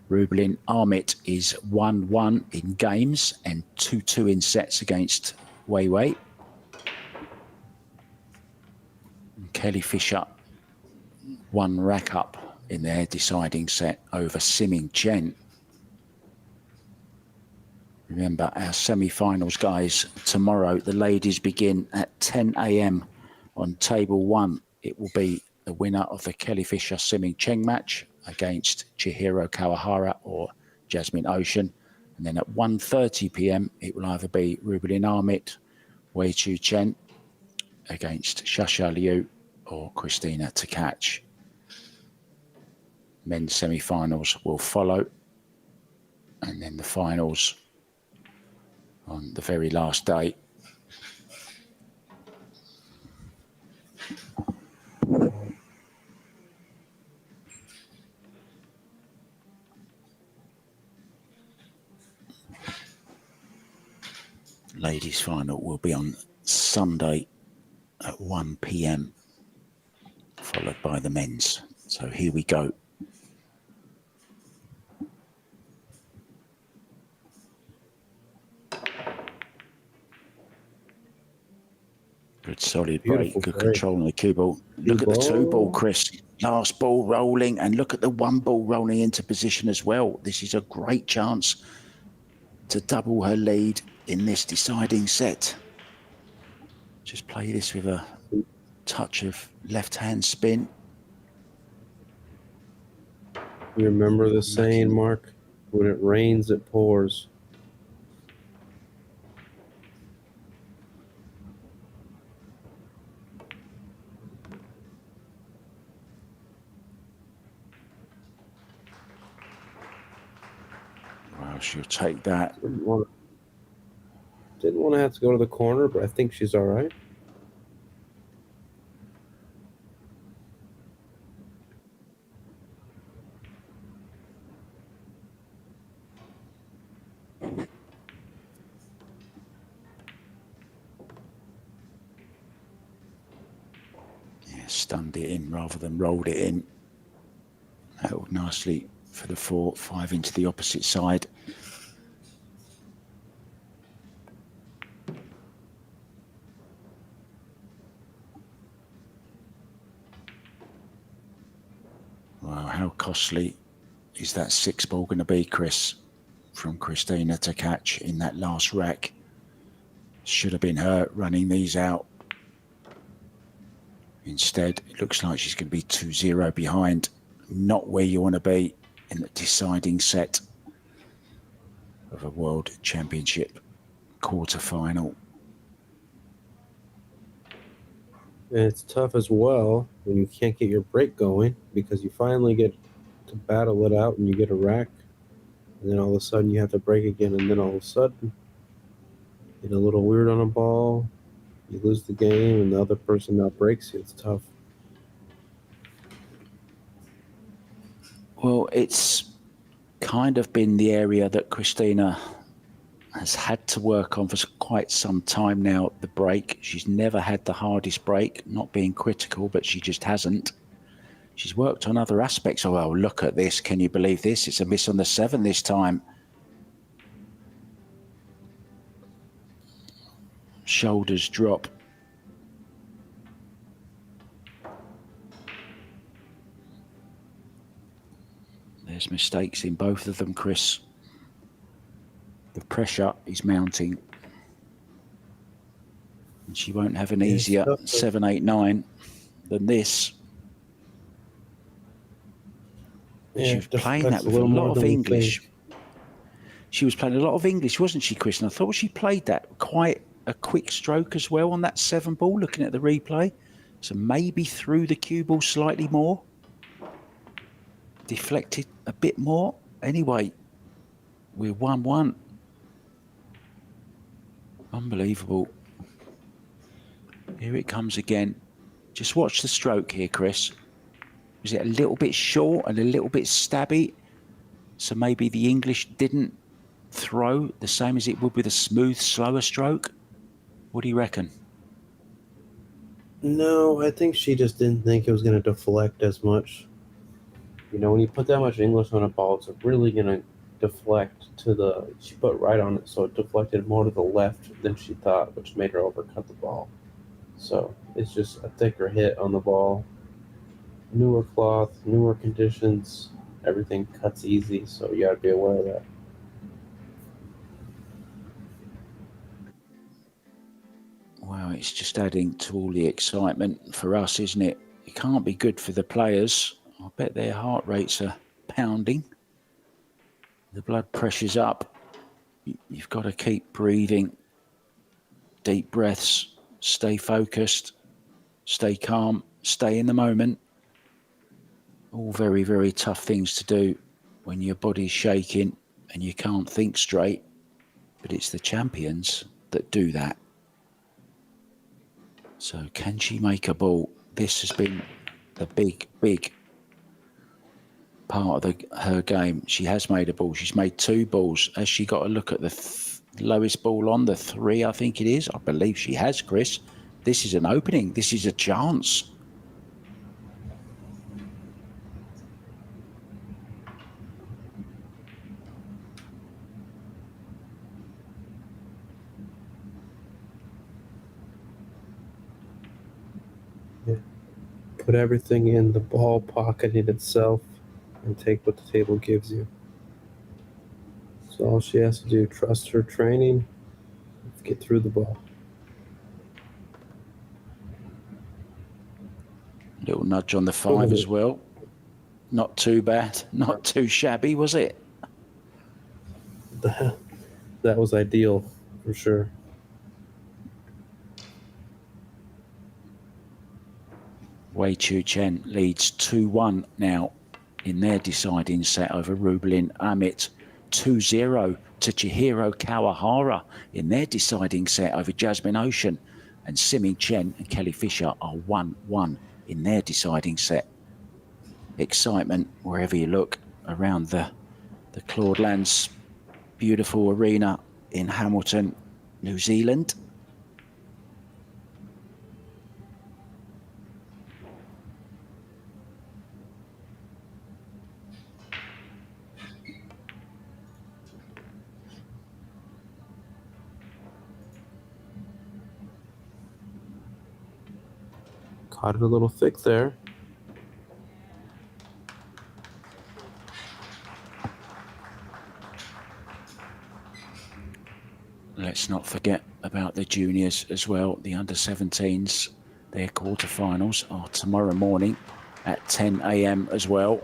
Rubelin Amit is 1-1 in games and 2-2 in sets against Wei Wei. Kelly Fisher 1 rack up in their deciding set over Siming Chen. Remember, our semi-finals, guys, tomorrow the ladies begin at 10 a.m. on table 1. It will be the winner of the Kelly Fisher Siming Chen match against Chihiro Kawahara or Jasmine Ocean. And then at 1:30 p.m. it will either be Rubelin Amit, Wei Chu Chen against Xia Liu or Christina to catch. Men's semi-finals will follow, and then the finals on the very last day. Ladies' final will be on Sunday at 1 p.m, followed by the men's. So here we go. Good solid break, good control on the cue ball. Look at the 2 ball, Chris. Last ball rolling, and look at the 1 ball rolling into position as well. This is a great chance to double her lead in this deciding set. Just play this with a touch of left-hand spin. You remember the saying, Mark? When it rains, it pours. Well, she'll take that. Didn't want to have to go to the corner, but I think she's all right. Stunned it in rather than rolled it in. Held nicely for the 4-5 into the opposite side. Wow, how costly is that 6 ball going to be, Chris, from Christina to catch in that last rack? Should have been her running these out. Instead, it looks like she's going to be 2-0 behind. Not where you want to be in the deciding set of a World Championship quarter-final. And it's tough as well when you can't get your break going because you finally get to battle it out and you get a rack. And then all of a sudden you have to break again. And then all of a sudden, you get a little weird on a ball. You lose the game and the other person now breaks you. It's tough. Well, it's kind of been the area that Christina has had to work on for quite some time now, the break. She's never had the hardest break, not being critical, but she just hasn't. She's worked on other aspects. Oh, look at this. Can you believe this? It's a miss on the 7 this time. Shoulders drop. There's mistakes in both of them, Chris. The pressure is mounting. And she won't have an easier 7, 8, 9 than this. She was playing that with a lot of English. She was playing a lot of English, wasn't she, Chris? And I thought she played that quite a quick stroke as well on that 7 ball, looking at the replay. So maybe threw the cue ball slightly more. Deflected a bit more. Anyway, we're 1-1. Unbelievable. Here it comes again. Just watch the stroke here, Chris. Was it a little bit short and a little bit stabby? So maybe the English didn't throw the same as it would with a smooth, slower stroke? What do you reckon? No, I think she just didn't think it was going to deflect as much. You know, when you put that much English on a ball, it's really going to deflect to the... She put right on it, so it deflected more to the left than she thought, which made her overcut the ball. So it's just a thicker hit on the ball. Newer cloth, newer conditions, everything cuts easy, so you got to be aware of that. Wow, it's just adding to all the excitement for us, isn't it? It can't be good for the players. I bet their heart rates are pounding. The blood pressure's up. You've got to keep breathing. Deep breaths. Stay focused. Stay calm. Stay in the moment. All very, very tough things to do when your body's shaking and you can't think straight. But it's the champions that do that. So can she make a ball? This has been the big, big part of her game. She has made a ball. She's made 2 balls. Has she got to look at the lowest ball on, the 3, I think it is? I believe she has, Chris. This is an opening. This is a chance. Put everything in the ball pocket in itself and take what the table gives you. So all she has to do, trust her training, get through the ball. Little nudge on the 5 as well. Not too bad. Not too shabby, was it? That was ideal, for sure. Wei Chu Chen leads 2-1 now in their deciding set over Rubelin Amit. 2-0 to Chihiro Kawahara in their deciding set over Jasmine Ocean. And Simin Chen and Kelly Fisher are 1-1 in their deciding set. Excitement wherever you look around the Claude Lands beautiful arena in Hamilton, New Zealand. Caught it a little thick there. Let's not forget about the juniors as well, the under-17s. Their quarterfinals are tomorrow morning at 10 a.m. as well.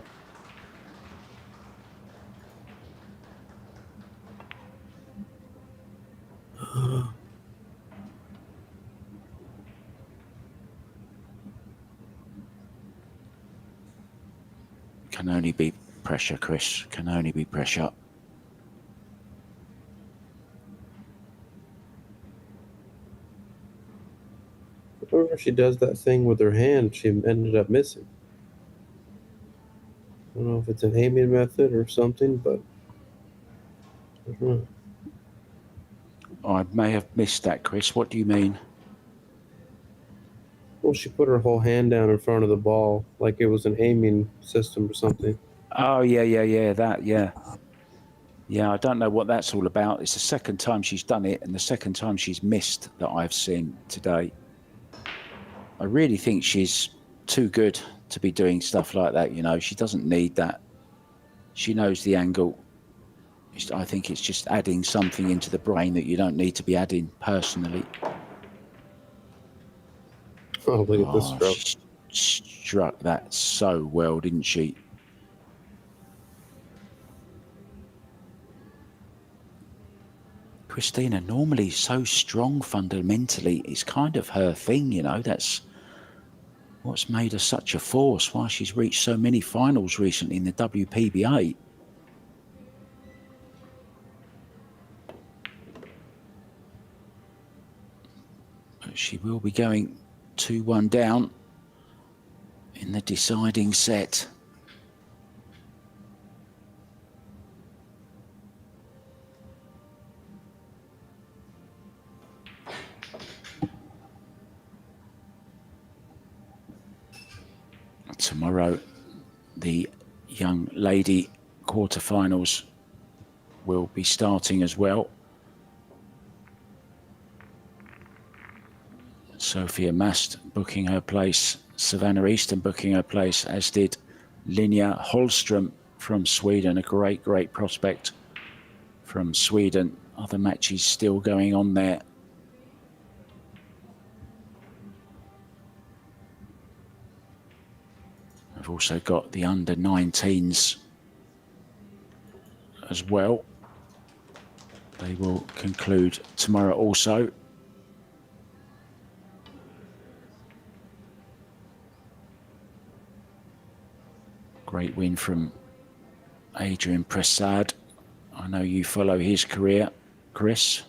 Can only be pressure, Chris. Can only be pressure. Whenever she does that thing with her hand, she ended up missing. I don't know if it's an aiming method or something, but I don't know. I may have missed that, Chris. What do you mean? Well, she put her whole hand down in front of the ball, like it was an aiming system or something. Oh, yeah. Yeah, I don't know what that's all about. It's the second time she's done it and the second time she's missed that I've seen today. I really think she's too good to be doing stuff like that, you know. She doesn't need that. She knows the angle. I think it's just adding something into the brain that you don't need to be adding personally. Oh, look at this stroke. She struck that so well, didn't she? Christina, normally so strong fundamentally, it's kind of her thing, you know. That's what's made her such a force, why she's reached so many finals recently in the WPBA. But she will be going 2-1 down in the deciding set. Tomorrow, the young lady quarterfinals will be starting as well. Sophia Mast booking her place, Savannah Easton booking her place, as did Linja Holmström from Sweden, a great prospect from Sweden. Other matches still going on there. I've also got the under-19s as well. They will conclude tomorrow also. Great win from Adrian Prasad. I know you follow his career, Chris.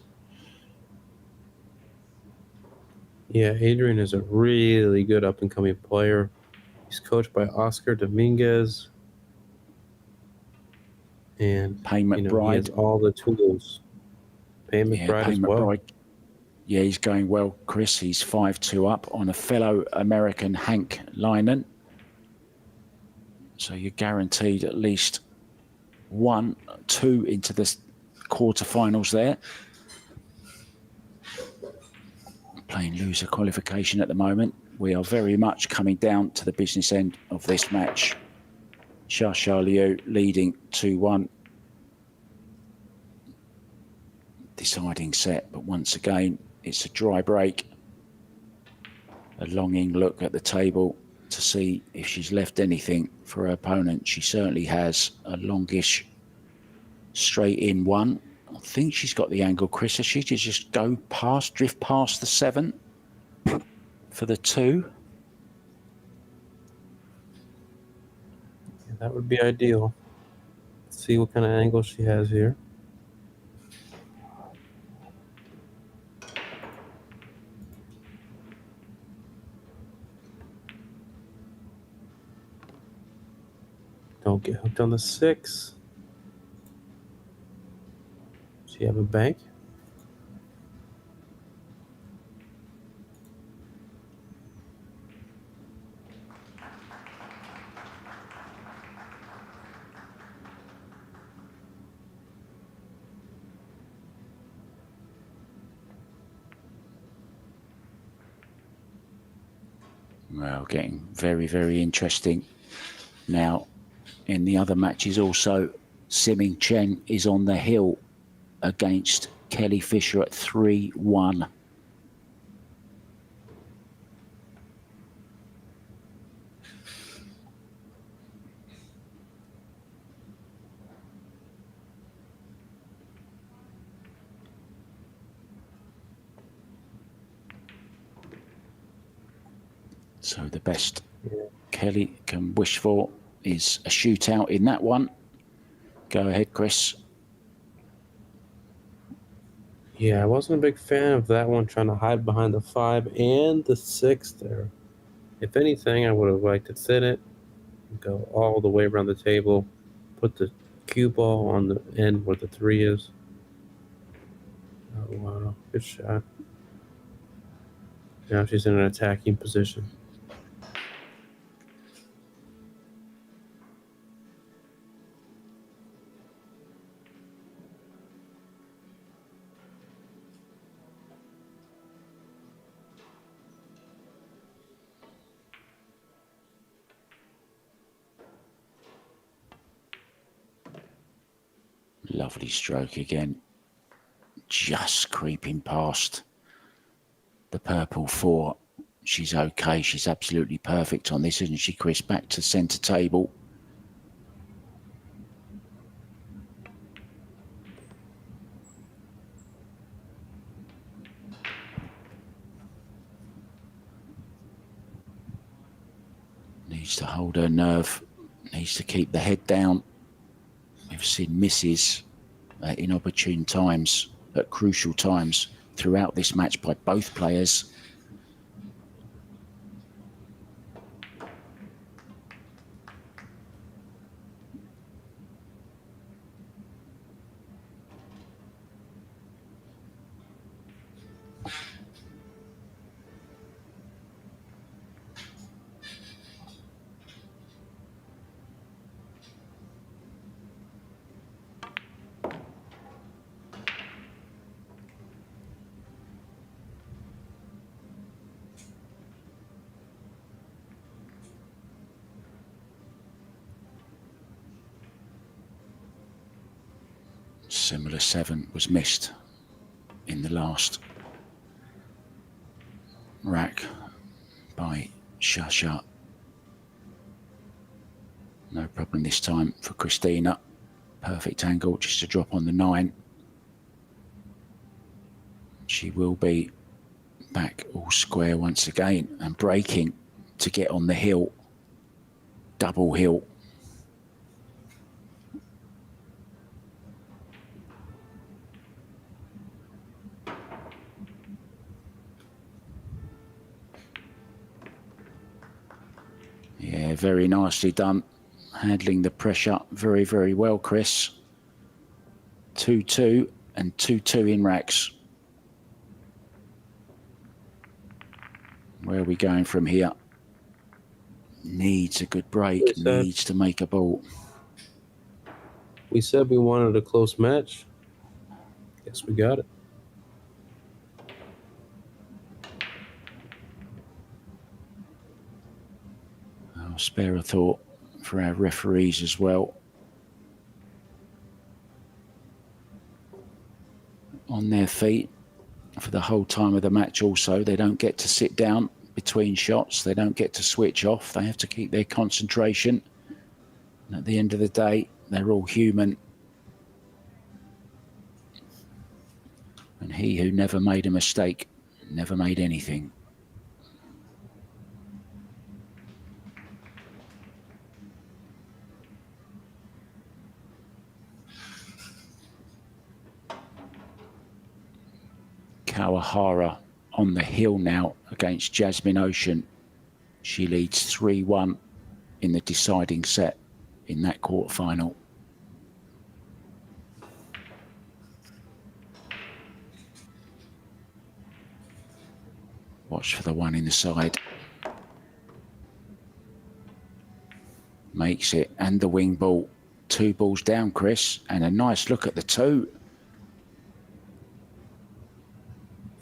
Yeah, Adrian is a really good up-and-coming player. He's coached by Oscar Dominguez. And Payne McBride. He has all the tools. Payne McBride as well. McBride. Yeah, he's going well, Chris. He's 5-2 up on a fellow American, Hank Linen. So you're guaranteed at least 1-2 into the quarterfinals there. Playing loser qualification at the moment. We are very much coming down to the business end of this match. Xia Liu leading 2-1. Deciding set, but once again, it's a dry break. A longing look at the table to see if she's left anything for her opponent. She certainly has a longish straight in one. I think she's got the angle, Chris. She could just go past, drift past the 7 for the 2. Yeah, that would be ideal. Let's see what kind of angle she has here. Don't get hooked on the 6. Does she have a bank? Well, getting very interesting now. In the other matches also, Siming Chen is on the hill against Kelly Fisher at 3-1. So the best Kelly can wish for is a shootout in that one. Go ahead, Chris. Yeah, I wasn't a big fan of that one, trying to hide behind the 5 and the 6 there. If anything, I would have liked to sit it, go all the way around the table, put the cue ball on the end where the 3 is. Oh, wow. Good shot. Now she's in an attacking position. Lovely stroke again. Just creeping past the purple 4. She's okay. She's absolutely perfect on this, isn't she, Chris? Back to centre table. Needs to hold her nerve. Needs to keep the head down. We've seen misses at inopportune times, at crucial times throughout this match by both players. Similar 7 was missed in the last rack by Shasha. No problem this time for Christina. Perfect angle just to drop on the 9. She will be back all square once again and breaking to get on the hill. Double hill. Yeah, very nicely done. Handling the pressure very, very well, Chris. 2-2 and 2-2 in racks. Where are we going from here? Needs a good break, needs to make a ball. We said we wanted a close match. Guess we got it. I'll spare a thought for our referees as well. On their feet for the whole time of the match also. They don't get to sit down between shots. They don't get to switch off. They have to keep their concentration. And at the end of the day, they're all human. And he who never made a mistake, never made anything. Kawahara on the hill now against Jasmine Ocean. She leads 3-1 in the deciding set in that quarterfinal. Watch for the one in the side. Makes it, and the wing ball. 2 balls down, Chris, and a nice look at the 2.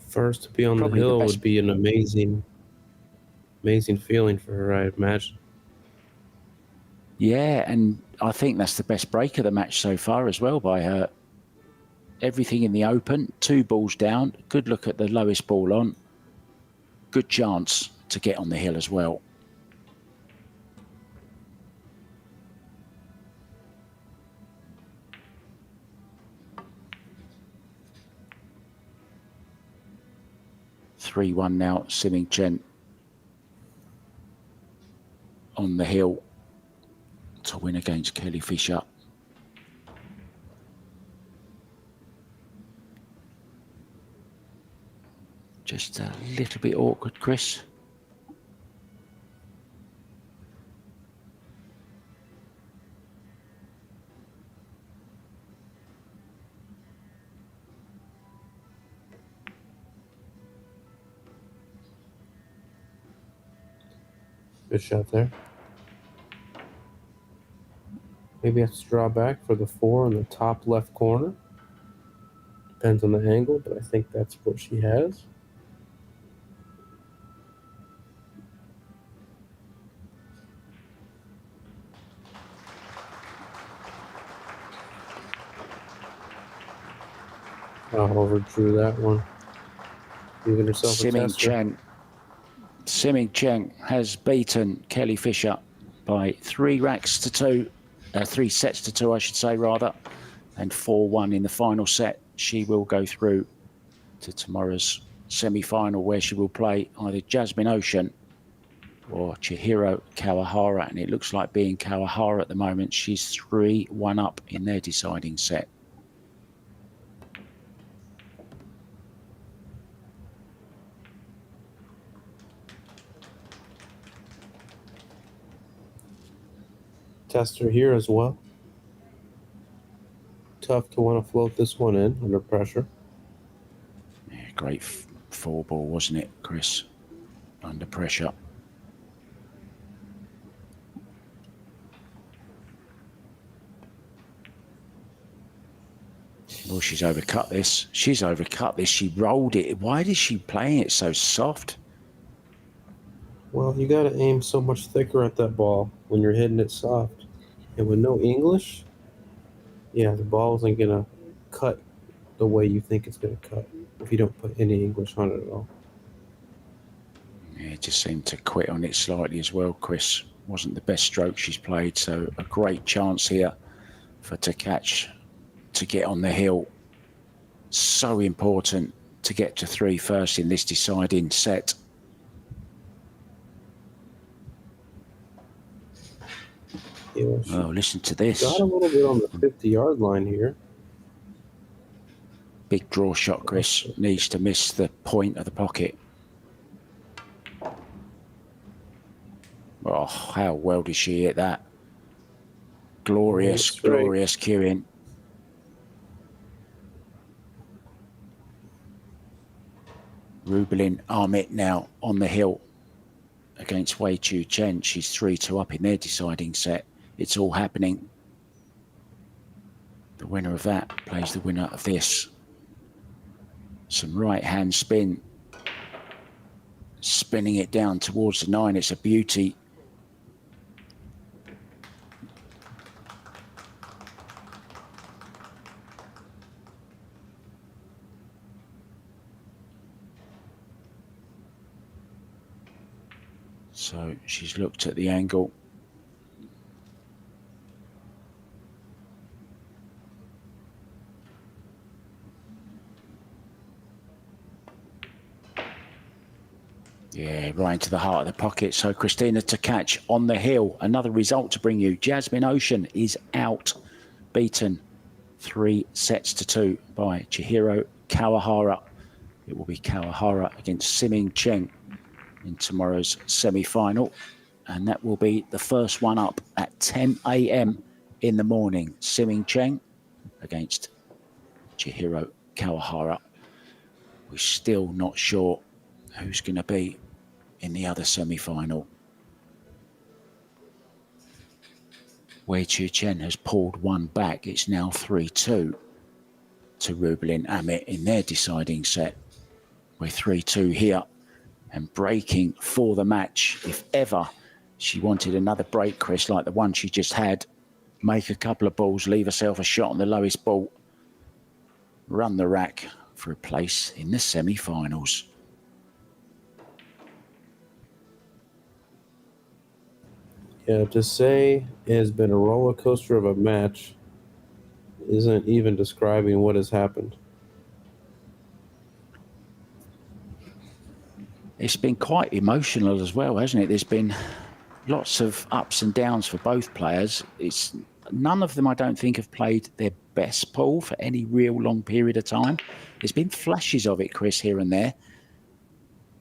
First to be on Probably the hill the best. would be an amazing feeling for her, I imagine. Yeah, and I think that's the best break of the match so far as well by her. Everything in the open, 2 balls down, good look at the lowest ball on. Good chance to get on the hill as well. (3-1) now, Simming Chen on the hill to win against Kelly Fisher. Just a little bit awkward, Chris. Good shot there. Maybe has to draw back for the 4 in the top left corner. Depends on the angle, but I think that's what she has. Overdrew that one. Giving herself a tester. Siming Cheng has beaten Kelly Fisher by 3 sets to 2, I should say, rather, and 4-1 in the final set. She will go through to tomorrow's semi-final, where she will play either Jasmine Ocean or Chihiro Kawahara, and it looks like being Kawahara at the moment. She's 3-1 up in their deciding set. Tester here as well. Tough to want to float this one in under pressure. Yeah, great 4-ball, wasn't it, Chris? Under pressure. Well, she's overcut this. She rolled it. Why is she playing it so soft? Well, you got to aim so much thicker at that ball when you're hitting it soft. And with no English, yeah, the ball isn't going to cut the way you think it's going to cut if you don't put any English on it at all. Yeah, it just seemed to quit on it slightly as well, Chris. Wasn't the best stroke she's played, so a great chance here for to catch, to get on the hill. So important to get to 3 first in this deciding set. Yeah, oh, listen to this. Got a little bit on the 50-yard line here. Big draw shot, Chris. Needs to miss the point of the pocket. Oh, how well did she hit that? Glorious, glorious cueing. Rubelin Amit now on the hill against Wei Chu Chen. She's 3-2 up in their deciding set. It's all happening. The winner of that plays the winner of this. Some right hand spin. Spinning it down towards the 9. It's a beauty. So she's looked at the angle. Yeah, right into the heart of the pocket. So Christina to catch on the hill. Another result to bring you. Jasmine Ocean is out, beaten 3 sets to 2 by Chihiro Kawahara. It will be Kawahara against Siming Cheng in tomorrow's semi-final, and that will be the first one up at 10 a.m. in the morning. Siming Cheng against Chihiro Kawahara. We're still not sure who's going to be in the other semi-final. Wei Chu Chen has pulled one back. It's now 3-2 to Rubelin Amit in their deciding set. We're 3-2 here and breaking for the match. If ever she wanted another break, Chris, like the one she just had, make a couple of balls, leave herself a shot on the lowest ball, run the rack for a place in the semi-finals. Yeah, to say it has been a roller coaster of a match isn't even describing what has happened. It's been quite emotional as well, hasn't it? There's been lots of ups and downs for both players. None of them, I don't think, have played their best pool for any real long period of time. There's been flashes of it, Chris, here and there.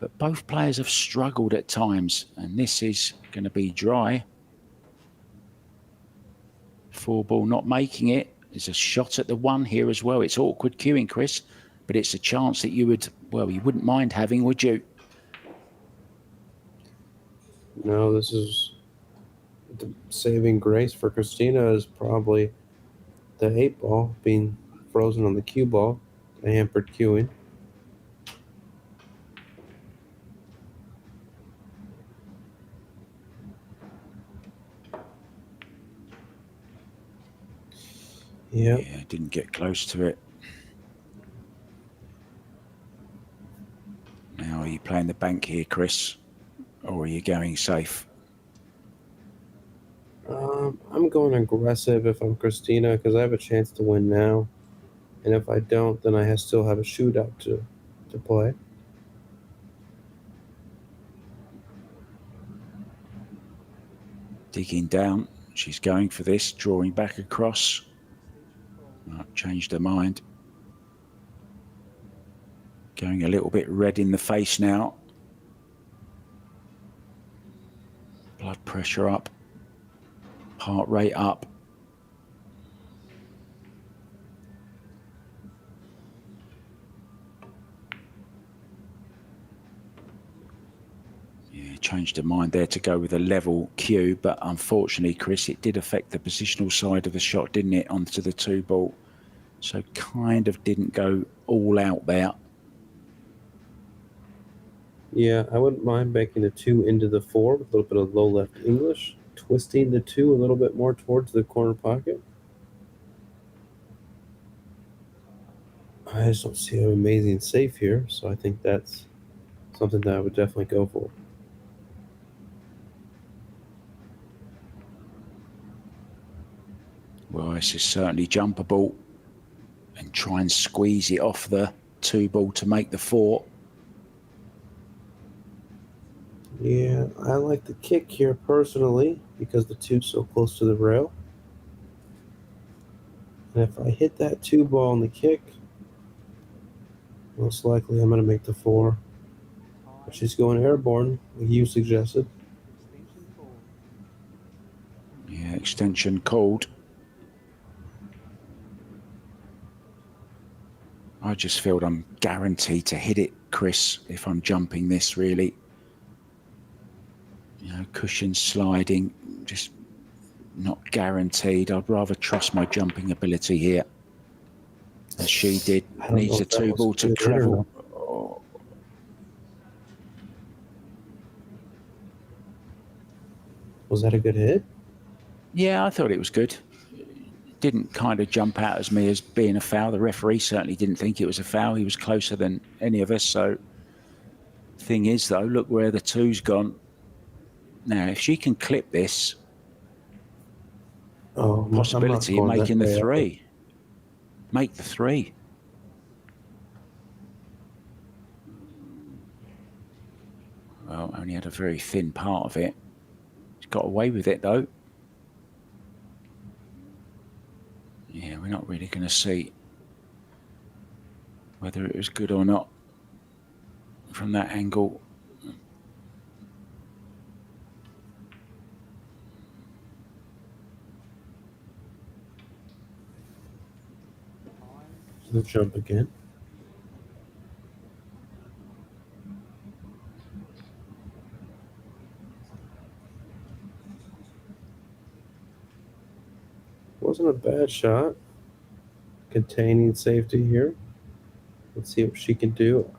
But both players have struggled at times, and this is going to be dry. 4-ball not making it. There's a shot at the 1 here as well. It's awkward cueing, Chris, but it's a chance that you wouldn't mind having, would you? No, this is the saving grace for Christina is probably the 8 ball being frozen on the cue ball, the hampered cueing. Yep. Yeah, didn't get close to it. Now, are you playing the bank here, Chris? Or are you going safe? I'm going aggressive if I'm Christina because I have a chance to win now. And if I don't, then I still have a shootout to play. Digging down. She's going for this, drawing back across. Changed her mind. Going a little bit red in the face now. Blood pressure up. Heart rate up. Yeah, changed her mind there to go with a level cue, but unfortunately, Chris, it did affect the positional side of the shot, didn't it, onto the 2 ball? So kind of didn't go all out there. Yeah, I wouldn't mind making the 2 into the 4 with a little bit of low left English, twisting the 2 a little bit more towards the corner pocket. I just don't see an amazing safe here, so I think that's something that I would definitely go for. Well, this is certainly jumpable, and try and squeeze it off the 2 ball to make the 4. Yeah, I like the kick here personally because the 2's so close to the rail. And if I hit that 2 ball on the kick, most likely I'm going to make the 4. But she's going airborne, like you suggested. Yeah, extension called. I just feel I'm guaranteed to hit it, Chris, if I'm jumping this, really. You know, cushion sliding, just not guaranteed. I'd rather trust my jumping ability here, as she did. Needs a 2 ball to travel. Oh. Was that a good hit? Yeah, I thought it was good. Didn't kind of jump out as me as being a foul. The referee certainly didn't think it was a foul. He was closer than any of us. So, thing is, though, look where the 2's gone. Now, if she can clip this, possibility of making the 3. Make the 3. Well, only had a very thin part of it. She's got away with it, though. Yeah, we're not really going to see whether it was good or not from that angle. The jump again. Wasn't a bad shot. Containing safety here. Let's see what she can do.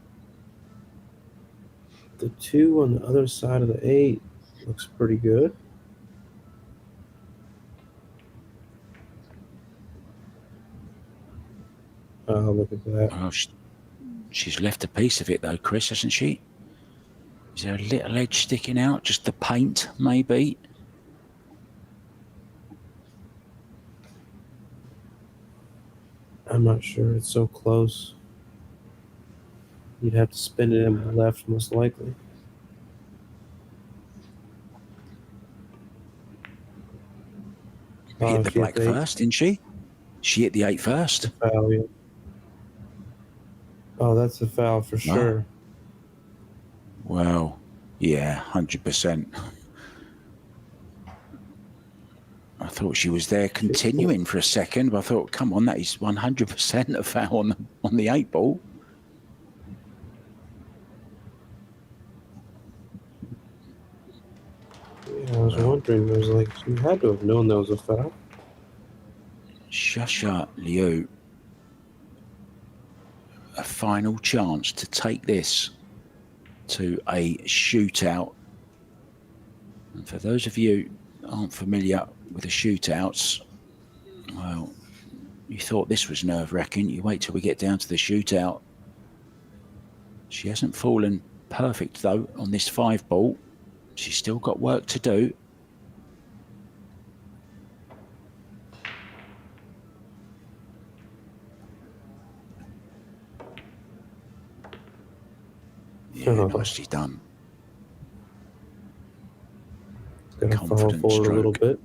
The 2 on the other side of the 8 looks pretty good. Oh, look at that. Oh, she's left a piece of it, though, Chris, hasn't she? Is there a little edge sticking out? Just the paint, maybe? I'm not sure. It's so close. You'd have to spin it in the left, most likely. Hit the black first, didn't she? She hit the 8 first. Foul, yeah. Oh, that's a foul for sure. Well, yeah, 100%. I thought she was there continuing for a second, but I thought, come on, that is 100% a foul on the 8 ball. wondering, I was like, you had to have known that was a foul. Shasha Liu, a final chance to take this to a shootout. And for those of you who aren't familiar with the shootouts, well, you thought this was nerve-wracking. You wait till we get down to the shootout. She hasn't fallen perfect, though, on this 5-ball. She's still got work to do. Yeah, nicely done. Gonna follow Confident forward a little stroke. bit.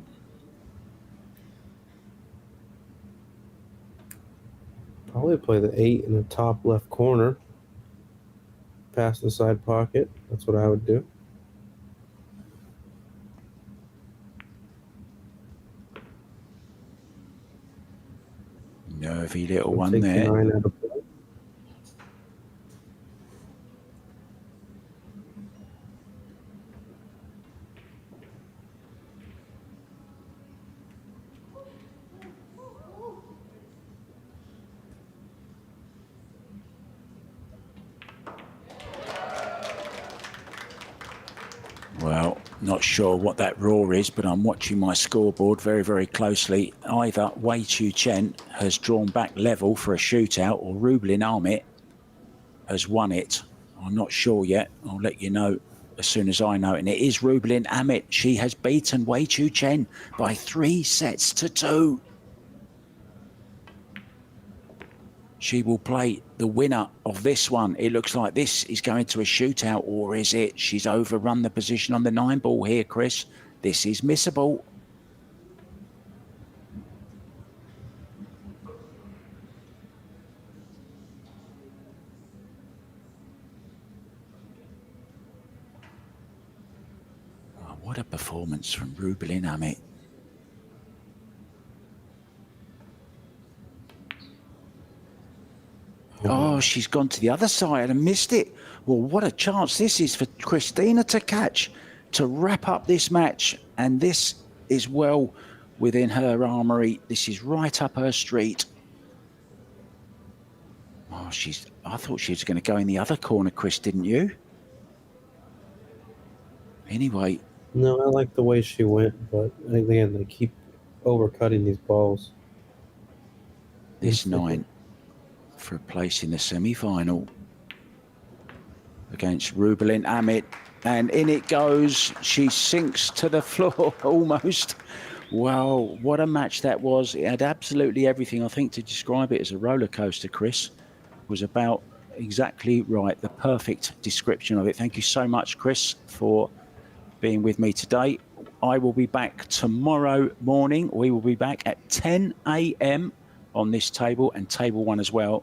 Probably play the 8 in the top left corner. Pass the side pocket. That's what I would do. Nervy little one Take there. the 9 out of play. Well, not sure what that roar is, but I'm watching my scoreboard very, very closely. Either Wei Chu Chen has drawn back level for a shootout, or Rublin Amit has won it. I'm not sure yet. I'll let you know as soon as I know. And it is Rublin Amit. She has beaten Wei Chu Chen by 3-2. She will play the winner of this one. It looks like this is going to a shootout, or is it? She's overrun the position on the 9-ball here, Chris. This is missable. Oh, what a performance from Rublin Amit. Oh, she's gone to the other side and missed it. Well, what a chance this is for Christina to catch, to wrap up this match. And this is well within her armoury. This is right up her street. Oh, I thought she was going to go in the other corner, Chris, didn't you? Anyway. No, I like the way she went, but again, they keep overcutting these balls. This 9 for a place in the semi-final against Rublin Amit, and in it goes. She sinks to the floor almost. Wow, what a match that was. It had absolutely everything. I think to describe it as a roller coaster, Chris, was about exactly right. The perfect description of it. Thank you so much, Chris, for being with me today. I will be back tomorrow morning. We will be back at 10 a.m. on this table, and table 1 as well.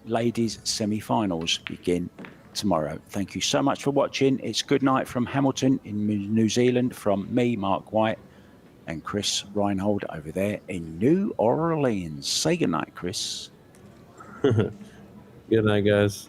Ladies semi-finals begin tomorrow. Thank you so much for watching. It's good night from Hamilton in New Zealand from me, Mark White, and Chris Reinhold over there in New Orleans. Say good night, Chris. Good night, guys.